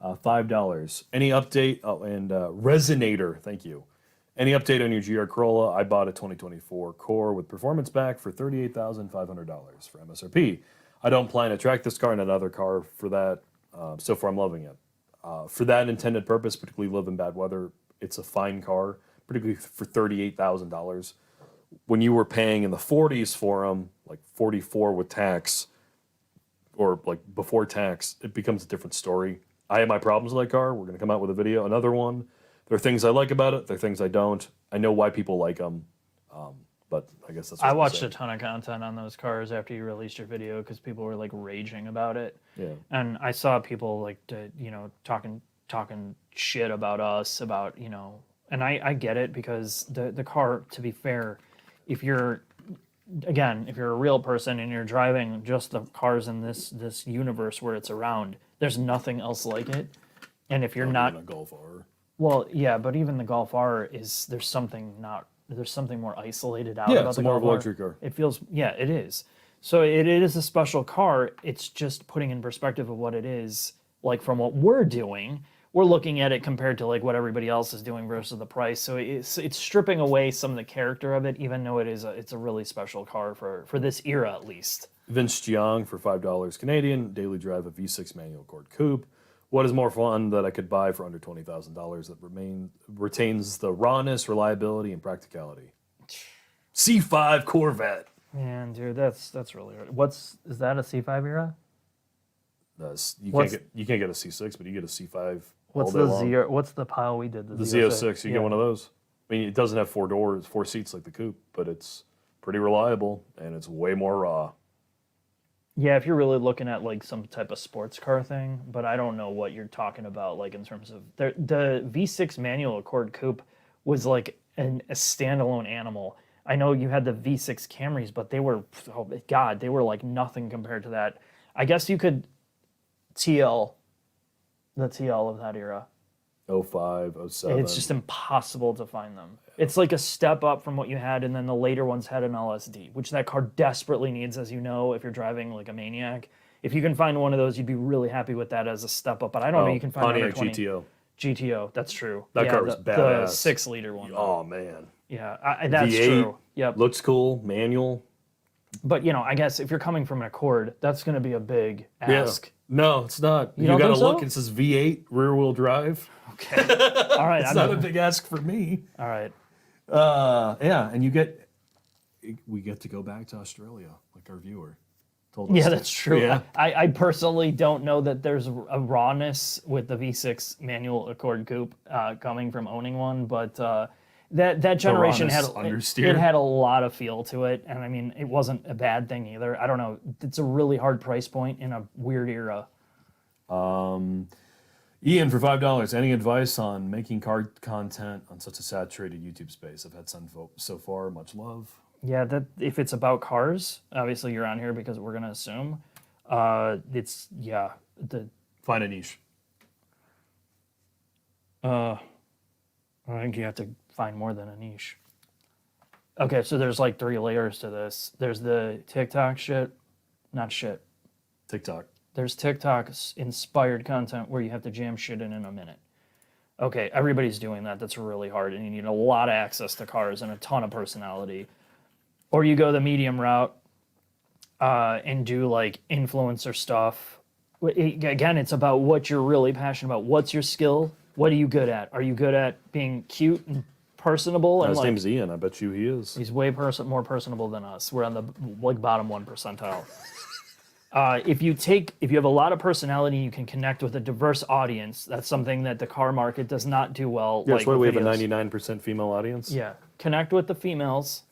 $5. Any update? Oh, and Resonator, thank you. Any update on your GR Corolla? I bought a 2024 Core with performance back for $38,500 for MSRP. I don't plan to track this car in another car for that. So far, I'm loving it. For that intended purpose, particularly live in bad weather, it's a fine car, particularly for $38,000. When you were paying in the 40s for them, like 44 with tax, or like before tax, it becomes a different story. I have my problems with that car. We're going to come out with a video, another one. There are things I like about it. There are things I don't. I know why people like them, but I guess that's. I watched a ton of content on those cars after you released your video because people were like raging about it. Yeah. And I saw people like, talking shit about us, about, and I get it because the car, to be fair, if you're a real person and you're driving just the cars in this universe where it's around, there's nothing else like it. And if you're not a Golf R. Well, yeah, but even the Golf R there's something more isolated out Yeah, about it's the more of Golf a R. luxury car. It feels, yeah, it is. So it is a special car. It's just putting in perspective of what it is, like from what we're doing. We're looking at it compared to like what everybody else is doing versus the price. So it's stripping away some of the character of it, even though it's a really special car for this era at least. Vince Jiang for $5 Canadian, daily drive a V6 manual Accord Coupe. What is more fun that I could buy for under $20,000 that retains the rawness, reliability, and practicality? C5 Corvette. Man, dude, that's really hard. Is that a C5 era? You can't get a C6, but you get a C5. What's the Z? What's the pile we did? The Z06. You get one of those. I mean, it doesn't have 4 doors, 4 seats like the coupe, but it's pretty reliable and it's way more raw. Yeah, if you're really looking at like some type of sports car thing, but I don't know what you're talking about. Like in terms of the V6 manual Accord Coupe was like a standalone animal. I know you had the V6 Camrys, but they were, oh God, they were like nothing compared to that. I guess you could the TL of that era. 05, 07. It's just impossible to find them. It's like a step up from what you had, and then the later ones had an LSD, which that car desperately needs, as you know, if you're driving like a maniac. If you can find one of those, you'd be really happy with that as a step up. But I don't know, you can find Pontiac another 20. GTO. GTO, that's true. That car was badass. The 6-liter one. Oh man. Yeah, that's V8, true. Yep. Looks cool, manual. But I guess if you're coming from an Accord, that's going to be a big ask. Yeah. No, it's not. You got to think so? look. It says V8 rear wheel drive. Okay. All right. It's not a big ask for me. All right. Yeah, and we get to go back to Australia, like our viewer told us. Yeah, to. that's true. Yeah. I personally don't know that there's a rawness with the V6 manual Accord Coupe coming from owning one, but that generation had it had a lot of feel to it, and I mean it wasn't a bad thing either. I don't know. It's a really hard price point in a weird era. Ian for $5. Any advice on making car content on such a saturated YouTube space? I've had some so far. Much love. Yeah, that if it's about cars, obviously you're on here because we're gonna assume. It's Find a niche. I think you have to find more than a niche. Okay, so there's like 3 layers to this. There's the TikTok shit, not shit. TikTok. There's TikTok inspired content where you have to jam shit in a minute. Okay, everybody's doing that. That's really hard, and you need a lot of access to cars and a ton of personality. Or you go the medium route and do like influencer stuff. Again, it's about what you're really passionate about. What's your skill? What are you good at? Are you good at being cute and personable? His and name's Ian. I bet you he is. He's way more personable than us. We're on the bottom 1 percentile. If you have a lot of personality, you can connect with a diverse audience. That's something that the car market does not do well. Yeah, that's why we have a videos. 99% female audience. Yeah, connect with the females,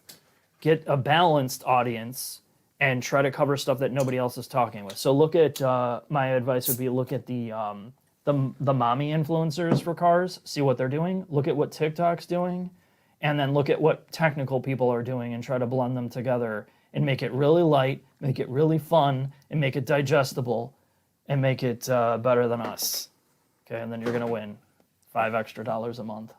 get a balanced audience, and try to cover stuff that nobody else is talking with. So look at my advice would be look at the mommy influencers for cars, see what they're doing. Look at what TikTok's doing, and then look at what technical people are doing and try to blend them together. and make it really light, make it really fun, and make it digestible, and make it better than us. Okay, and then you're gonna win $5 extra a month.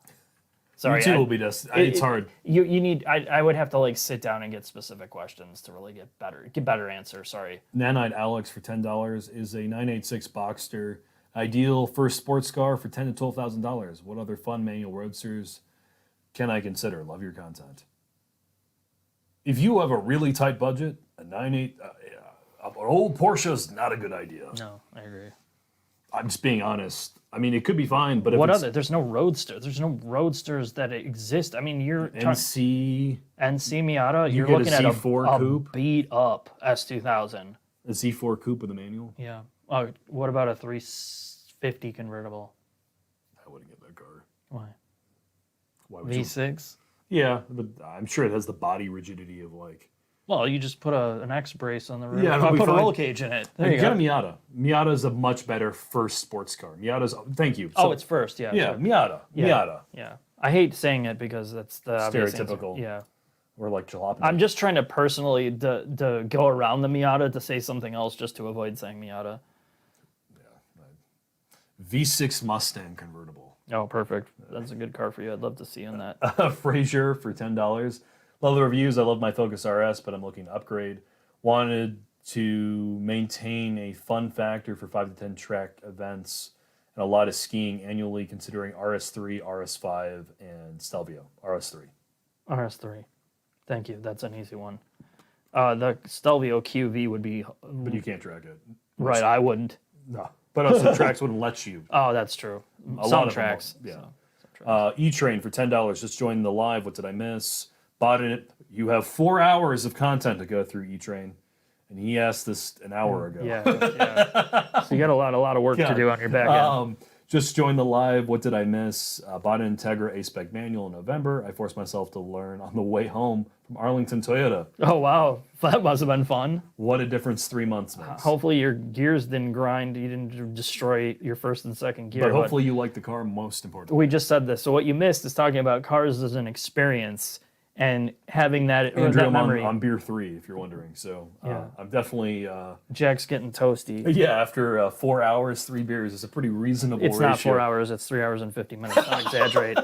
Sorry, YouTube will be just. It's hard. You need. I would have to like sit down and get specific questions to really get better answers. Sorry. Nanite Alex for $10 is a 986 Boxster, ideal first sports car for $10,000 to $12,000. What other fun manual roadsters can I consider? Love your content. If you have a really tight budget, a 9.8, an old Porsche is not a good idea. No, I agree. I'm just being honest. I mean, it could be fine, but if What it's other? There's no roadster. There's no roadsters that exist. I mean, you're NC Miata. You You're get a looking at Z4 a coupe? beat up S2000. a Z4 coupe with a manual, Yeah. Oh, what about a 350 convertible? I wouldn't get that car. Why? Why would you? V6. Yeah, but I'm sure it has the body rigidity of like. Well, you just put an X brace on the roof. Yeah, it'll I'll be put a fine. roll cage in it. There you Get go. a Miata. Miata is a much better first sports car. Miata's. Thank you. Oh, So- it's first. Yeah. yeah, sorry. Miata. Yeah. Miata. Yeah. I hate saying it because that's the obvious answer. Stereotypical. Yeah. Or like jalopy. I'm just trying to personally to go around the Miata to say something else just to avoid saying Miata. V6 Mustang convertible. Oh, perfect. That's a good car for you. I'd love to see you in that. Frazier for $10. Love the reviews. I love my Focus RS, but I'm looking to upgrade. Wanted to maintain a fun factor for 5 to 10 track events and a lot of skiing annually, considering RS3, RS5, and Stelvio. RS3. RS3. Thank you. That's an easy one. The Stelvio QV would be But you can't track it. right. I wouldn't. No. But also tracks wouldn't let you. Oh, that's true. A Some lot of them tracks. won't, yeah. Some tracks. E-Train for $10. Just joined the live. What did I miss? Bought it. You have 4 hours of content to go through E-Train. And he asked this an hour ago. Yeah. So you got a lot of work to God. do on your back end. Just joined the live. What did I miss? Bought an Integra A-Spec manual in November. I forced myself to learn on the way home from Arlington Toyota. Oh wow, that must have been fun. What a difference 3 months makes. Hopefully your gears didn't grind. You didn't destroy your first and second gear. But hopefully you like the car most important. we just said this. So what you missed is talking about cars as an experience and having that, Andrew, that I'm memory. on beer 3, if you're wondering. So Yeah. I'm definitely... Jack's getting toasty. yeah, after 4 hours, 3 beers is a pretty reasonable It's ratio. not 4 hours. It's 3 hours and 50 minutes. Don't exaggerate.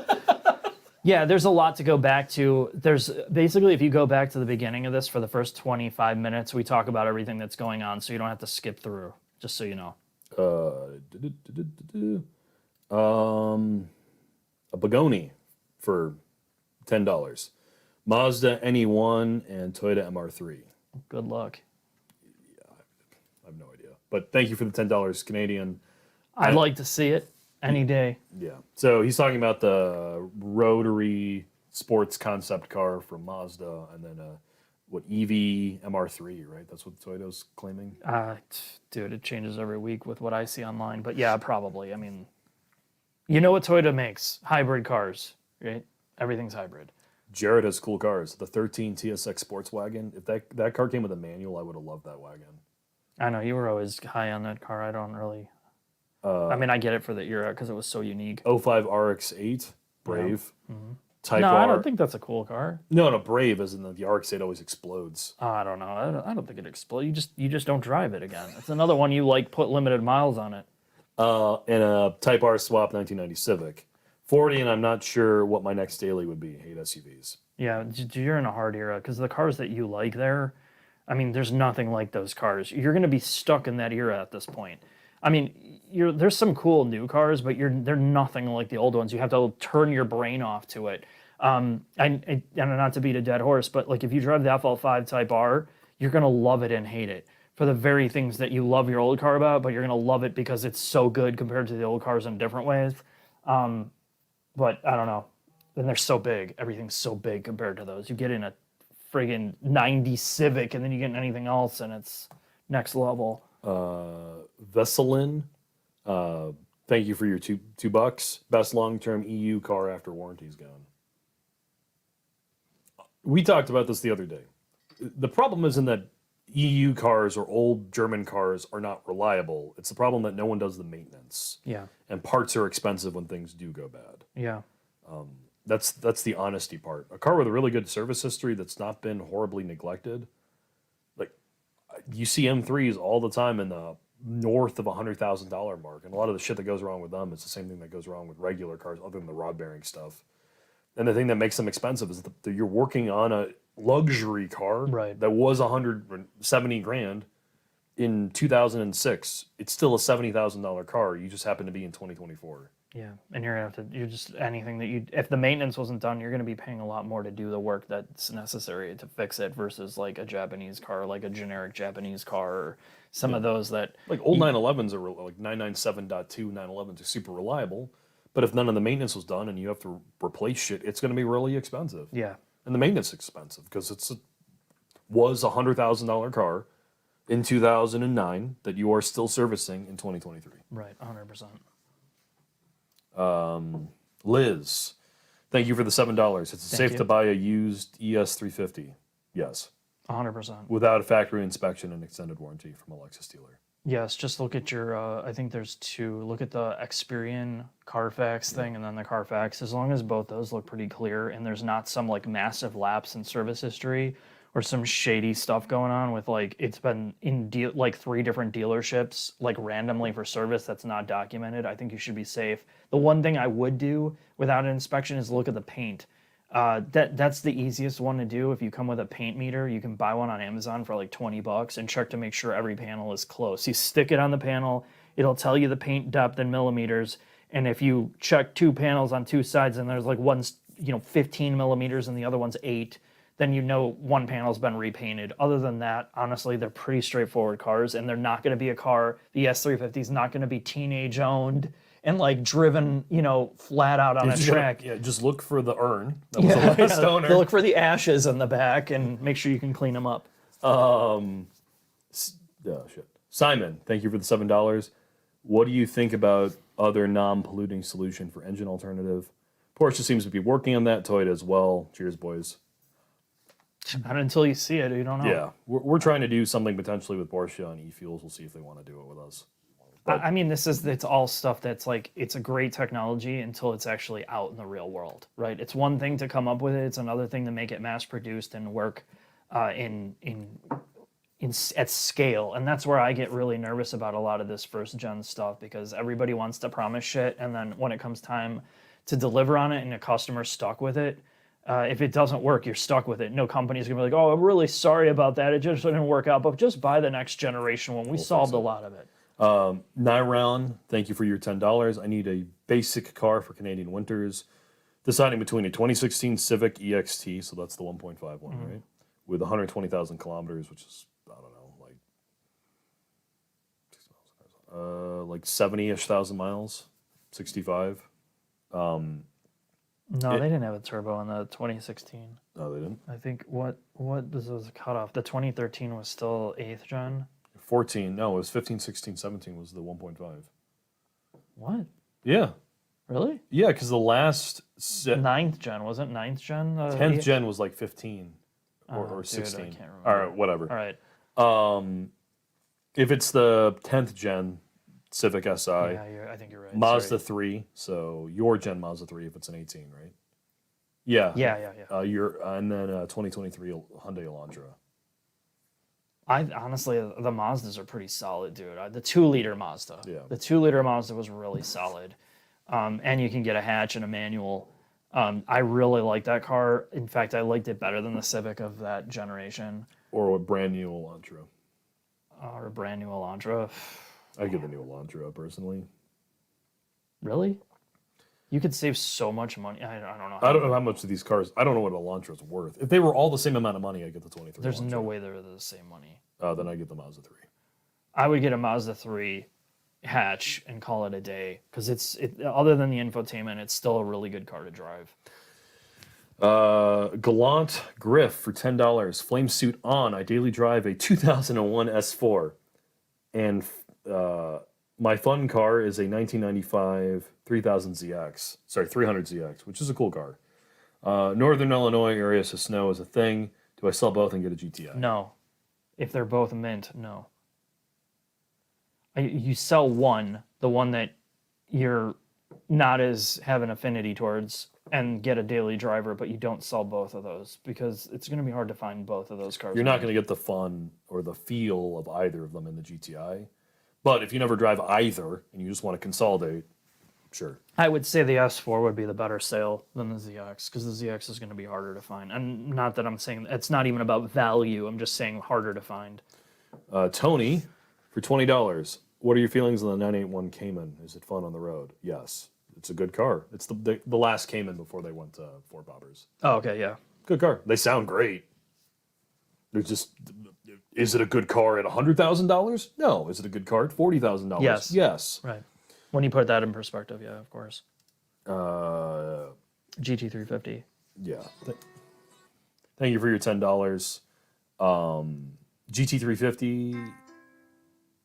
Yeah, there's a lot to go back to. There's basically, if you go back to the beginning of this, for the first 25 minutes, we talk about everything that's going on, so you don't have to skip through. Just so you know. A Begoni for $10. Mazda NE1 and Toyota MR3. Good luck. I have no idea. But thank you for the $10 Canadian. I'd like to see it any day. Yeah. So he's talking about the rotary sports concept car from Mazda and then what EV MR3, right? That's what Toyota's claiming. Dude, it changes every week with what I see online. But yeah, probably. I mean, you know what Toyota makes? Hybrid cars, right? Everything's hybrid. Jared has cool cars. The 13 TSX Sports Wagon. If that car came with a manual, I would have loved that wagon. I know, you were always high on that car. I don't really... I mean, I get it for the era because it was so unique. 05 RX-8, Brave. Type No, R. I don't think that's a cool car. No, Brave, as in the RX-8 always explodes. I don't know. I don't think it explodes. You just don't drive it again. It's another one you like put limited miles on it. And a Type R swap 1990 Civic. 40, and I'm not sure what my next daily would be. Hate SUVs. Yeah, you're in a hard era because the cars that you like there, I mean, there's nothing like those cars. You're going to be stuck in that era at this point. I mean, there's some cool new cars, but they're nothing like the old ones. You have to turn your brain off to it. And not to beat a dead horse, but like if you drive the FL5 Type R, you're going to love it and hate it for the very things that you love your old car about, but you're going to love it because it's so good compared to the old cars in different ways. But I don't know. And they're so big. Everything's so big compared to those. You get in a friggin' 90 Civic and then you get in anything else and it's next level. Veselin, thank you for your $2. Best long-term EU car after warranty's gone. We talked about this the other day. The problem isn't that EU cars or old German cars are not reliable. It's the problem that no one does the maintenance. Yeah. And parts are expensive when things do go bad. Yeah. That's the honesty part. A car with a really good service history that's not been horribly neglected, you see M3s all the time in the north of $100,000 mark, and a lot of the shit that goes wrong with them is the same thing that goes wrong with regular cars, other than the rod bearing stuff. And the thing that makes them expensive is that you're working on a luxury car Right. that was 170 grand in 2006. It's still a $70,000 car. You just happen to be in 2024. Yeah, and you're just anything that if the maintenance wasn't done, you're gonna be paying a lot more to do the work that's necessary to fix it versus like a Japanese car, like a generic Japanese car, or some of those that Like old 911s are like 997.2 911s are super reliable, but if none of the maintenance was done and you have to replace shit, it's going to be really expensive. yeah, And the maintenance is expensive because was a $100,000 car in 2009 that you are still servicing in 2023. right, 100%. Liz, thank you for the $7. It's safe you. to buy a used ES350. Yes, 100%. without a factory inspection and extended warranty from a Lexus dealer. Yes, just look at your. I think there's two. Look at the Experian Carfax thing, and then the Carfax. As long as both those look pretty clear, and there's not some like massive lapse in service history or some shady stuff going on with like it's been in like 3 different dealerships like randomly for service that's not documented. I think you should be safe. The one thing I would do without an inspection is look at the paint. That's the easiest one to do. If you come with a paint meter, you can buy one on Amazon for like $20 and check to make sure every panel is close. You stick it on the panel, it'll tell you the paint depth in millimeters. And if you check 2 panels on 2 sides and there's like one's 15 millimeters and the other one's 8, then you know one panel's been repainted. Other than that, honestly, they're pretty straightforward cars, and they're not going to be a car. The S350 is not going to be teenage owned and like driven, flat out on a track. Just look for the urn. That was the last owner. Look for the ashes in the back and make sure you can clean them up. Shit. Simon, thank you for the $7. What do you think about other non-polluting solution for engine alternative? Porsche seems to be working on that. Toyota as well. Cheers, boys. Not until you see it, you don't know. Yeah, we're trying to do something potentially with Porsche on e-fuels. We'll see if they want to do it with us. I mean, it's all stuff that's like, it's a great technology until it's actually out in the real world, right? It's one thing to come up with it. It's another thing to make it mass produced and work at scale. And that's where I get really nervous about a lot of this first gen stuff, because everybody wants to promise shit. And then when it comes time to deliver on it and a customer's stuck with it, if it doesn't work, you're stuck with it. No company's gonna be like, oh, I'm really sorry about that. It just didn't work out, but just buy the next generation one. We solved a lot of it. Nyround, thank you for your $10. I need a basic car for Canadian winters. Deciding between a 2016 Civic EXT, so that's the 1.5 one, right? With 120,000 kilometers, which is, I don't know, like 70-ish thousand miles, 65. No, they didn't have a turbo in the 2016. No, they didn't. I think what was the cutoff? The 2013 was still 8th gen. 14, no, it was 15, 16, 17 was the 1.5. What? Yeah. Really? Yeah, because the last 9th gen, wasn't 9th gen? 10th gen was like 15 or Dude, 16. I can't remember. All right, whatever. All right. If it's the 10th gen Civic SI, Yeah, I think you're right. Mazda Sorry. 3, so your gen Mazda 3 if it's an 18, right? Yeah. Yeah. And then 2023 Hyundai Elantra. I honestly, the Mazdas are pretty solid, dude. The 2-liter Mazda. Yeah. The 2-liter Mazda was really solid. And you can get a hatch and a manual. I really like that car. In fact, I liked it better than the Civic of that generation. Or a brand new Elantra. Or a brand new Elantra. I give the new Elantra personally. Really? You could save so much money. I don't know. I don't know how much of these cars. I don't know what an Elantra's worth. If they were all the same amount of money, I get the 23. There's Elantra. no way they're the same money. Then I get the Mazda 3. I would get a Mazda 3 hatch and call it a day, because other than the infotainment, it's still a really good car to drive. Gallant Griff for $10. Flame suit on. I daily drive a 2001 S4, and my fun car is a 1995 3000ZX. Sorry, 300ZX, which is a cool car. Northern Illinois area, so snow is a thing. Do I sell both and get a GTI? No. If they're both mint, no. You sell one, the one that you're not as have an affinity towards and get a daily driver, but you don't sell both of those because it's going to be hard to find both of those cars. You're not going to get the fun or the feel of either of them in the GTI. But if you never drive either and you just want to consolidate, sure. I would say the S4 would be the better sale than the ZX because the ZX is going to be harder to find. And not that I'm saying it's not even about value. I'm just saying harder to find. Tony, for $20, what are your feelings on the 981 Cayman? Is it fun on the road? Yes. It's a good car. It's the last Cayman before they went to four poppers. Oh, okay, yeah. Good car. They sound great. There's just, is it a good car at $100,000? No. Is it a good car at $40,000? Yes. Yes. Right. When you put that in perspective, yeah, of course. GT350. Yeah. Thank you for your $10. GT350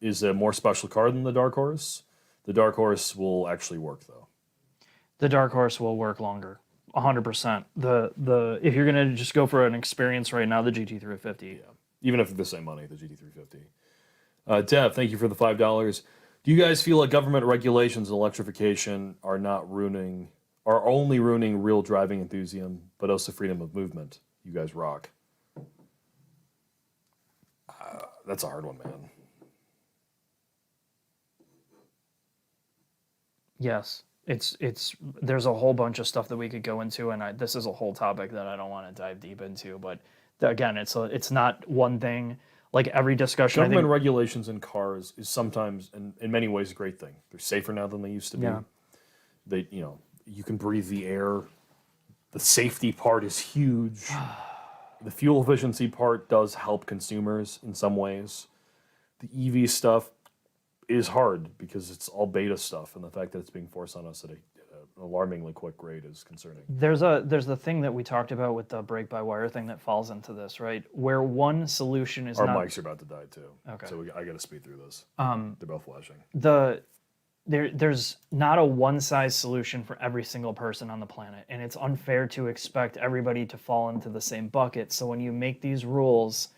is a more special car than the Dark Horse. The Dark Horse will actually work though. The Dark Horse will work longer, 100%. The if you're gonna just go for an experience right now, the GT350. Yeah. Even if it's the same money, the GT350. Dev, thank you for the $5. Do you guys feel like government regulations and electrification are only ruining real driving enthusiasm, but also freedom of movement? You guys rock. That's a hard one, man. Yes, it's there's a whole bunch of stuff that we could go into, and this is a whole topic that I don't want to dive deep into. But again, it's not one thing. Like every discussion, Government regulations in cars is sometimes, in many ways, a great thing. They're safer now than they used to be. Yeah. You can breathe the air. The safety part is huge. The fuel efficiency part does help consumers in some ways. The EV stuff is hard because it's all beta stuff, and the fact that it's being forced on us at an alarmingly quick rate is concerning. There's the thing that we talked about with the brake-by-wire thing that falls into this, right? Where one solution is Our not... mics are about to die too. Okay. So I got to speed through this. They're both flashing. There's not a one-size solution for every single person on the planet, and it's unfair to expect everybody to fall into the same bucket. So when you make these rules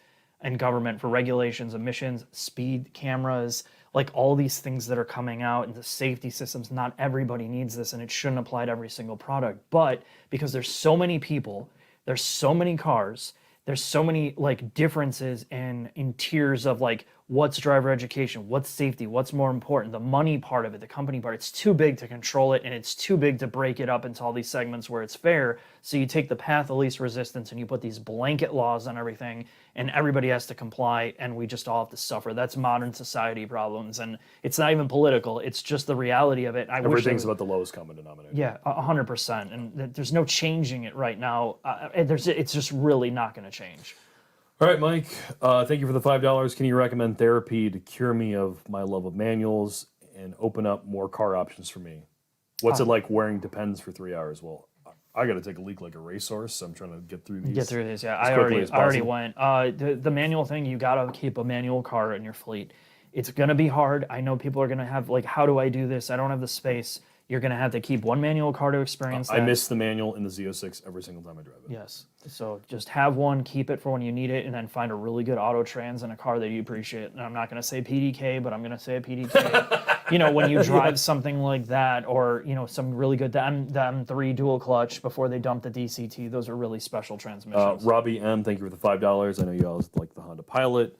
and government for regulations, emissions, speed, cameras, like all these things that are coming out and the safety systems, not everybody needs this, and it shouldn't apply to every single product. But because there's so many people, there's so many cars, there's so many like differences in tiers of like what's driver education, what's safety, what's more important, the money part of it, the company part. It's too big to control it, and it's too big to break it up into all these segments where it's fair. So you take the path of least resistance and you put these blanket laws on everything, and everybody has to comply, and we just all have to suffer. That's modern society problems, and it's not even political. It's just the reality of it. Everything's about the lowest common denominator. Yeah, 100%, and there's no changing it right now. It's just really not going to change. All right, Mike. Thank you for the $5. Can you recommend therapy to cure me of my love of manuals and open up more car options for me? What's it like wearing Depends for 3 hours? Well, I got to take a leak like a racehorse, so I'm trying to get through these. Yeah. I already went. The manual thing, you got to keep a manual car in your fleet. It's going to be hard. I know people are going to have, like, how do I do this? I don't have the space. You're going to have to keep one manual car to experience that. I miss the manual in the Z06 every single time I drive it. Yes. So just have one, keep it for when you need it, and then find a really good auto trans in a car that you appreciate. And I'm not going to say PDK, but I'm going to say a PDK. When you drive something like that, or, some really good, the M3 dual clutch before they dump the DCT, those are really special transmissions. Robbie M, thank you for the $5. I know you always like the Honda Pilot.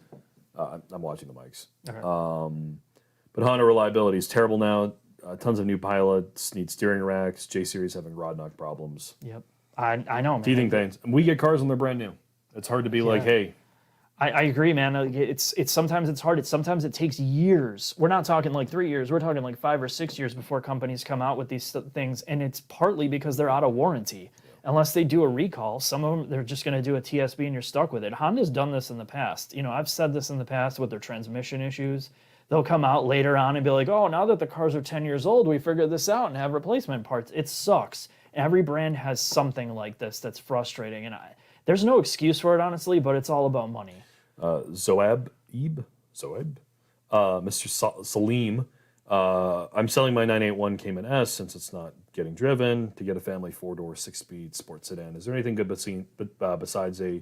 I'm watching the mics. Okay. But Honda reliability is terrible now. Tons of new pilots need steering racks. J Series having rod knock problems. Yep, I know, man. Teething pains. And we get cars when they're brand new. It's hard to be like, hey. I agree, man. It's sometimes it's hard. Sometimes it takes years. We're not talking like 3 years. We're talking like 5 or 6 years before companies come out with these things, and it's partly because they're out of warranty. Unless they do a recall, some of them they're just going to do a TSB and you're stuck with it. Honda's done this in the past. I've said this in the past with their transmission issues. They'll come out later on and be like, oh, now that the cars are 10 years old, we figured this out and have replacement parts. It sucks. Every brand has something like this that's frustrating. And there's no excuse for it, honestly, but it's all about money. Mr. Salim, I'm selling my 981 Cayman S since it's not getting driven to get a family 4-door, 6-speed sports sedan. Is there anything good besides a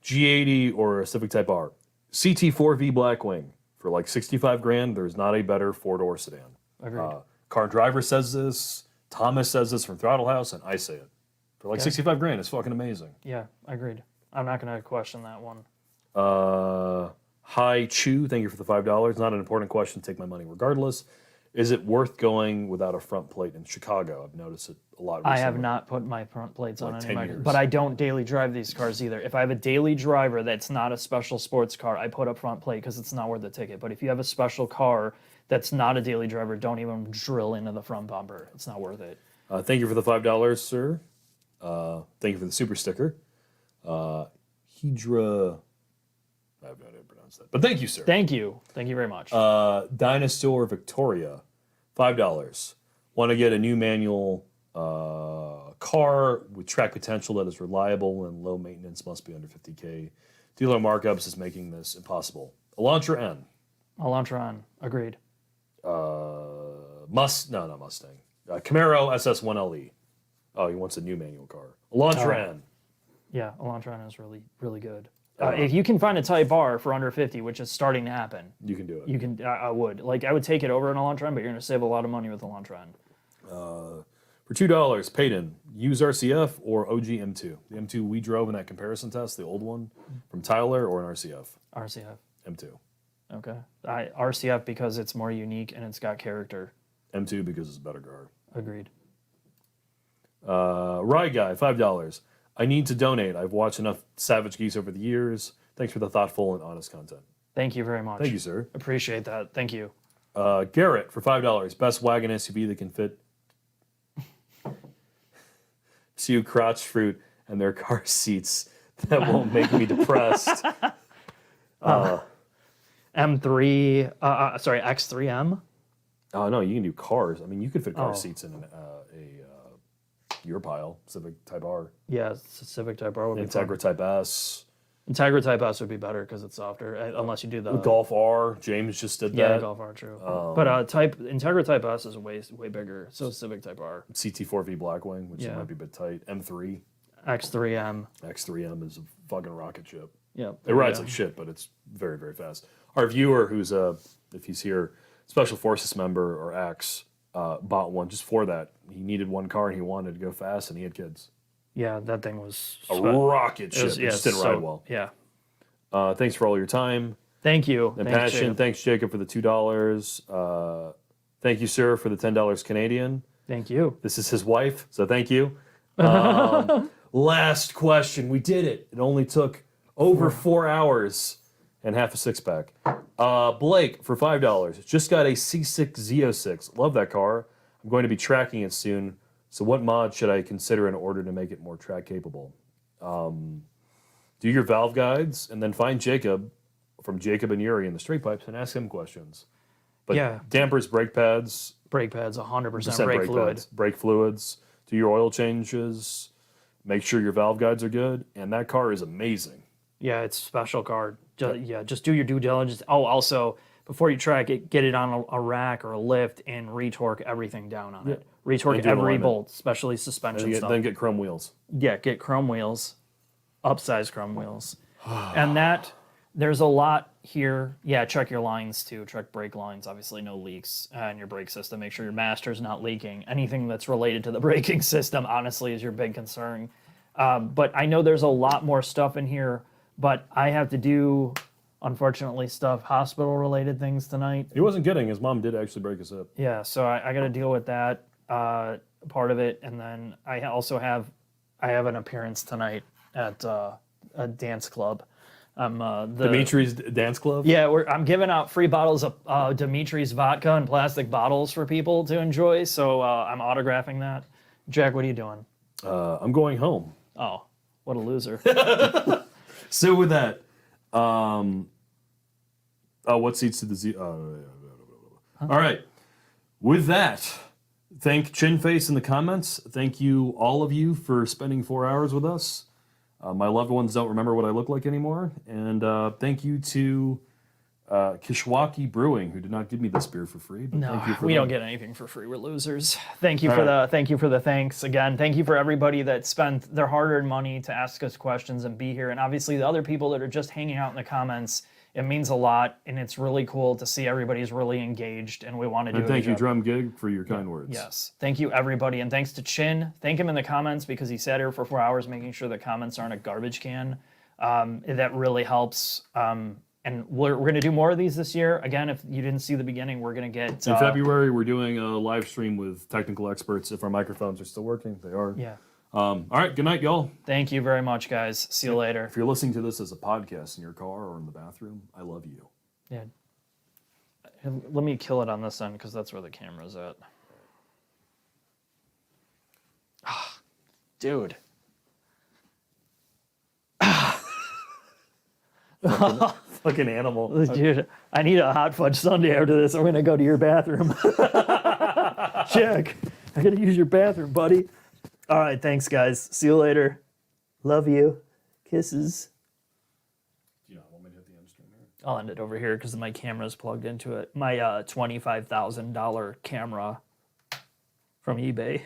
G80 or a Civic Type R? CT4V Blackwing. For like $65,000, there's not a better 4-door sedan. Agreed. Car Driver says this. Thomas says this from Throttle House, and I say it. For like Okay. 65 grand, it's fucking amazing. Yeah, agreed. I'm not going to question that one. Hi Chew, thank you for the $5. Not an important question. Take my money regardless. Is it worth going without a front plate in Chicago? I've noticed it a lot recently. I have not put my front plates on Like any 10 of my, years. but I don't daily drive these cars either. If I have a daily driver that's not a special sports car, I put a front plate because it's not worth the ticket. But if you have a special car that's not a daily driver, don't even drill into the front bumper. It's not worth it. Thank you for the $5, sir. Thank you for the super sticker. Hydra. I have no idea how to pronounce that. But thank you, sir. Thank you. Thank you very much. Dinosaur Victoria, $5. Want to get a new manual car with track potential that is reliable and low maintenance, must be under 50K. Dealer markups is making this impossible. Elantra N. Elantra, agreed. Not Mustang. Camaro SS1LE. Oh, he wants a new manual car. Elantra N. Yeah, Elantra is really, really good. If you can find a Type R for under 50, which is starting to happen, You can do it. you can. I would. Like, I would take it over an Elantra, but you're going to save a lot of money with Elantra. For $2, Peyton, use RCF or OG M2. The M2 we drove in that comparison test, the old one from Tyler, or an RCF? RCF. M2. Okay. RCF because it's more unique and it's got character. M2 because it's a better car. Agreed. Ride Guy, $5. I need to donate. I've watched enough Savage Geese over the years. Thanks for the thoughtful and honest content. Thank you very much. Thank you, sir. Appreciate that. Thank you. Garrett for $5. Best wagon SUV that can fit two crotch fruit and their car seats that won't make me depressed. M3, sorry, X3M. Oh no, you can do cars. I mean, you could fit car Oh. seats in your pile, Civic Type R, Yeah, Civic Type R would be fun. Integra Type S, Integra Type S would be better because it's softer, unless you do the Golf R. James just did Yeah, that. Golf R, true. But Integra Type S is way bigger. So is Civic Type R. CT4V Blackwing, which Yeah. might be a bit tight. M3, X3M. X3M is a fucking rocket ship. Yeah. It rides like shit, but it's very, very fast. Our viewer, who's if he's here, Special Forces member or X, bought one just for that. He needed one car and he wanted to go fast, and he had kids. Yeah, that thing was A rocket ship. It yeah, just didn't ride well. Yeah. Thanks for all your time Thank you. and Thanks, passion. Jacob. Thanks, Jacob, for the $2. Thank you, sir, for the $10 Canadian. Thank you. This is his wife, so thank you. Last question. We did it. It only took over 4 hours and half a six-pack. Blake, for $5. Just got a C6 Z06. Love that car. I'm going to be tracking it soon. So what mod should I consider in order to make it more track capable? Do your valve guides and then find Jacob from Jacob and Yuri in the straight pipes and ask him questions. But Yeah. dampers, brake pads, Brake pads, 100% percent brake fluid. pads, brake fluids, do your oil changes, make sure your valve guides are good, and that car is amazing. Yeah, it's a special car. Just do your due diligence. Oh, also, before you track it, get it on a rack or a lift and retorque everything down on it. Retorque And do an every alignment. bolt, especially suspension And stuff. then get chrome wheels. Yeah, get chrome wheels, upsize chrome wheels. And there's a lot here. Yeah, check your lines too. Check brake lines, obviously no leaks in your brake system. Make sure your master's not leaking. Anything that's related to the braking system, honestly, is your big concern. But I know there's a lot more stuff in here, but I have to do, unfortunately, hospital-related things tonight. He wasn't kidding. His mom did actually break his hip. Yeah, so I got to deal with that part of it, and then I also have an appearance tonight at a dance club. Dimitri's Dance Club? Yeah, I'm giving out free bottles of Dimitri's vodka in plastic bottles for people to enjoy. So I'm autographing that. Jack, what are you doing? I'm going home. Oh, what a loser! So with that, what seats did the Z? All right. With that, thank Chinface in the comments. Thank you, all of you, for spending 4 hours with us. My loved ones don't remember what I look like anymore. And thank you to Kishwaukee Brewing, who did not give me this beer for free. But No, thank you for we that. don't get anything for free. We're losers. Thank you All for right. thank you for the thanks again. Thank you for everybody that spent their hard-earned money to ask us questions and be here, and obviously the other people that are just hanging out in the comments It means a lot, and it's really cool to see everybody's really engaged, and we want to do And a thank good you, job. Drum Gig, for your kind words. Yes. Thank you, everybody. And thanks to Chin. Thank him in the comments because he sat here for 4 hours making sure the comments aren't a garbage can. That really helps. And we're going to do more of these this year. Again, if you didn't see the beginning, we're going to get... In February, we're doing a live stream with technical experts. If our microphones are still working, they are. Yeah. All right, good night, y'all. Thank you very much, guys. See you later. If you're listening to this as a podcast in your car or in the bathroom, I love you. Yeah. Let me kill it on this end because that's where the camera's at. Ah, dude. Fucking animal. Dude, I need a hot fudge sundae after this. I'm going to go to your bathroom. Check. I got to use your bathroom, buddy. All right. Thanks, guys. See you later. Love you. Kisses. You know, want me to hit the end stream here? I'll end it over here because my camera's plugged into it. My $25,000 camera from eBay.